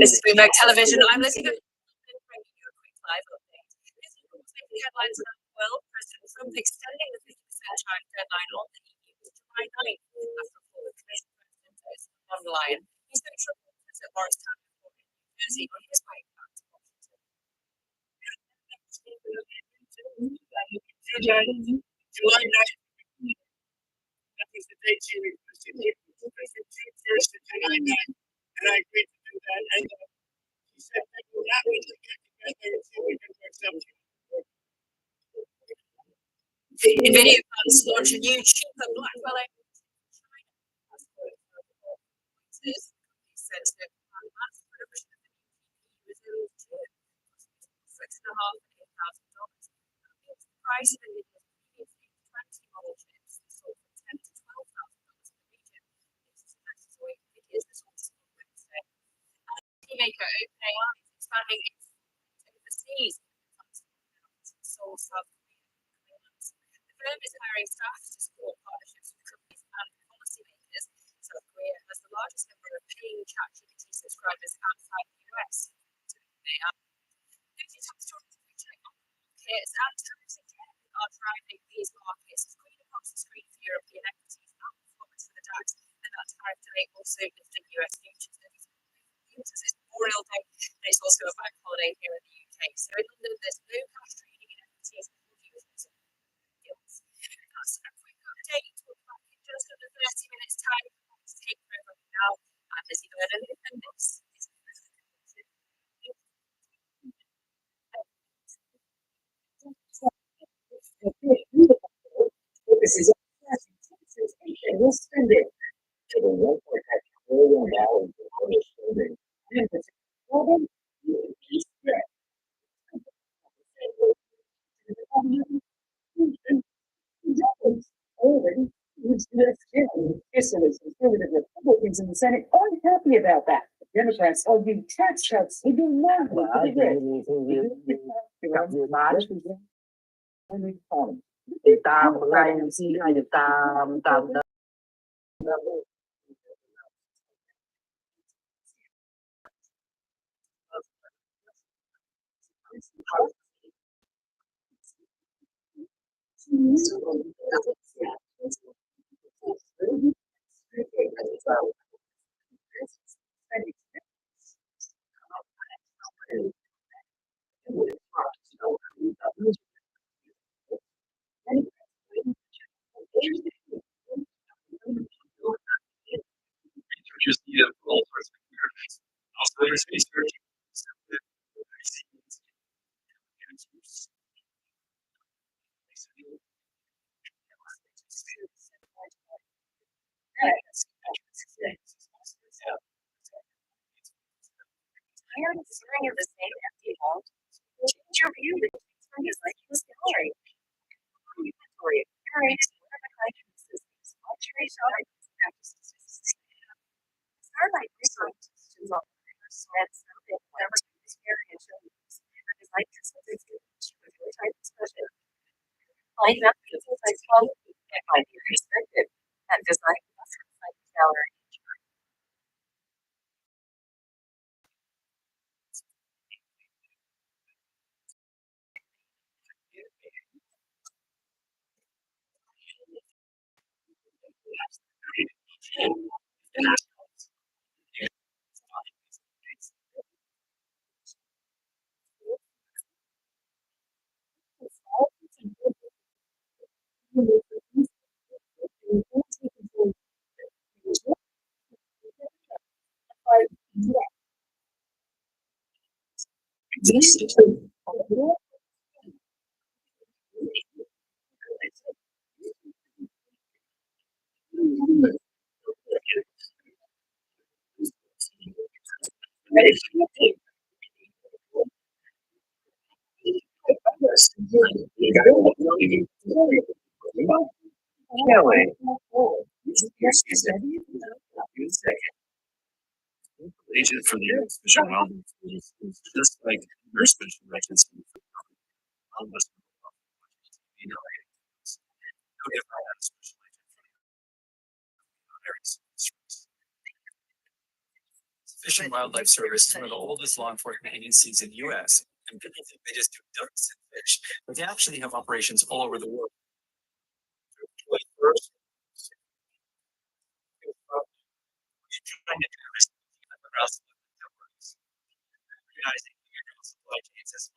This is Bloomberg Television. I'm Lizzie. Bringing you a quick live update. This is making headlines around the world. President Trump extending the 50% time deadline on the EU to July 9th after former Commission President Ursula von der Leyen. He said Trump will visit Morristown before in New Jersey on his way back to Washington. July 9th. That was the date she requested. June 1st to July 9th. And I agreed to do that. And she said that we're not going to get together and see if we can work something. NVIDIA plans to launch a new cheaper Blackwell AI China. He said that mass production of the new GPU is early June, $6,500 to $8,000. The price of NVIDIA's previously 20 model chips sold for $10,000 to $12,000 in the region. This is NVIDIA's responsible Wednesday. And maker OpenAI is expanding its overseas Seoul, South Korea. The firm is hiring staff to support partnerships with companies and policymakers. South Korea has the largest number of paying ChatGPT subscribers outside the US. Digital stories featuring markets and times again are driving these markets. Screen across the screen for European equities and performance for the DAX, and that tariff delay also lifting US futures. It's Memorial Day, and it's also a bank holiday here in the UK. So in London, there's no cash trading in equities or futures. That's a quick update. We'll be back in just under 30 minutes' time. Let's take over now. I'm Lizzie Vernon, and this is This is and we'll spend it to the $1.5 trillion on this building. And it's building Republicans in the Senate aren't happy about that. Democrats argue tax cuts. They do not. Just needed all sorts of computers. Also, there's research. your view that is like this gallery. Inventory of curated certified systems, luxury shopping practices. Starlight research questions on and something whatever experience or design type discussion. Find out the insights from and find your perspective and design gallery. Agent for the special wellness is just like your special records. All of us. You know, no different than a special agent. Fish and Wildlife Service is one of the oldest law enforcement agencies in the U.S. And people think they just do ducks and fish, but they actually have operations all over the world. First, trying to do this recognizing your supply chains as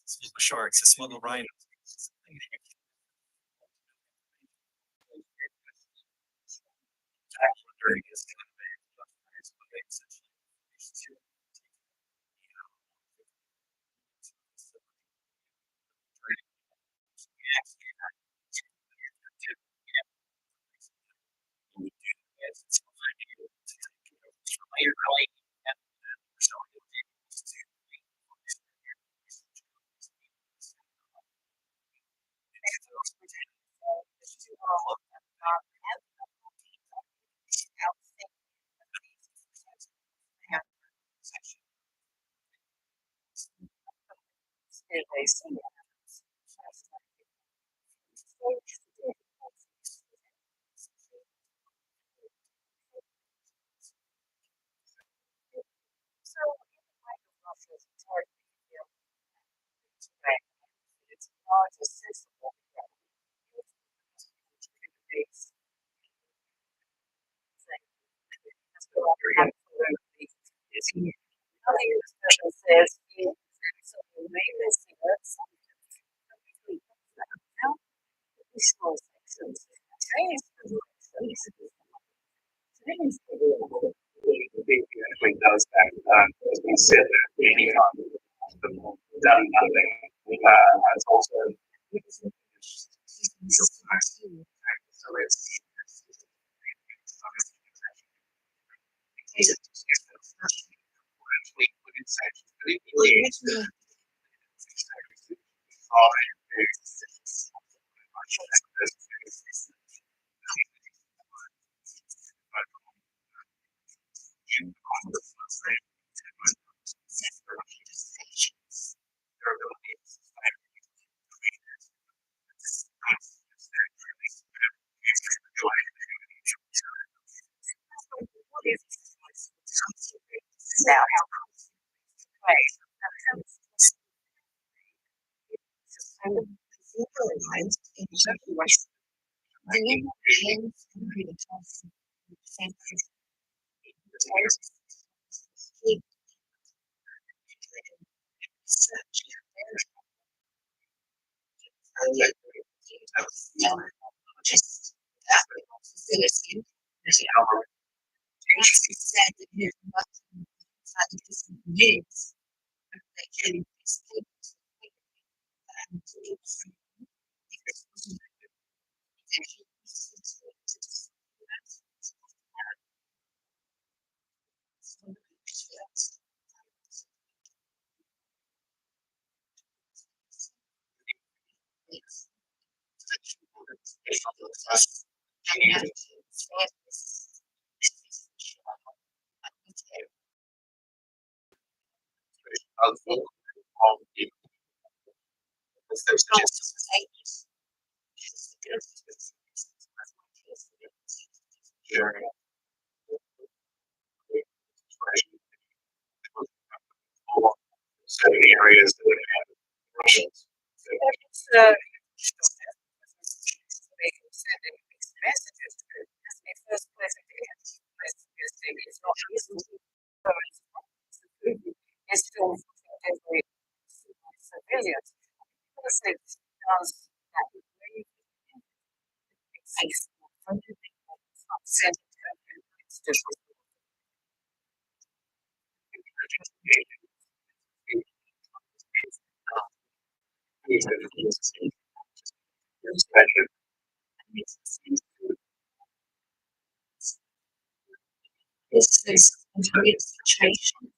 smuggle sharks, as smuggle rhinos. It's not a sensible says Those back, as we said, any done nothing, has also. So it's. Now, there's just sharing. So many areas that would have Russians. It's sending mixed messages to it. That's my first pleasant it's not easy. It's still every civilians. Because it does that very safe. It's not sent it's just this is a situation.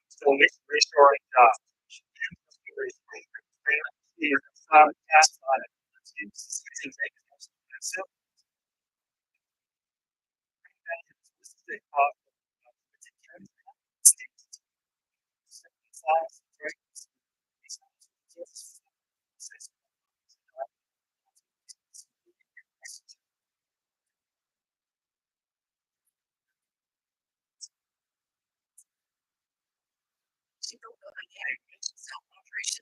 Still restoring jobs. Cast on it. Operation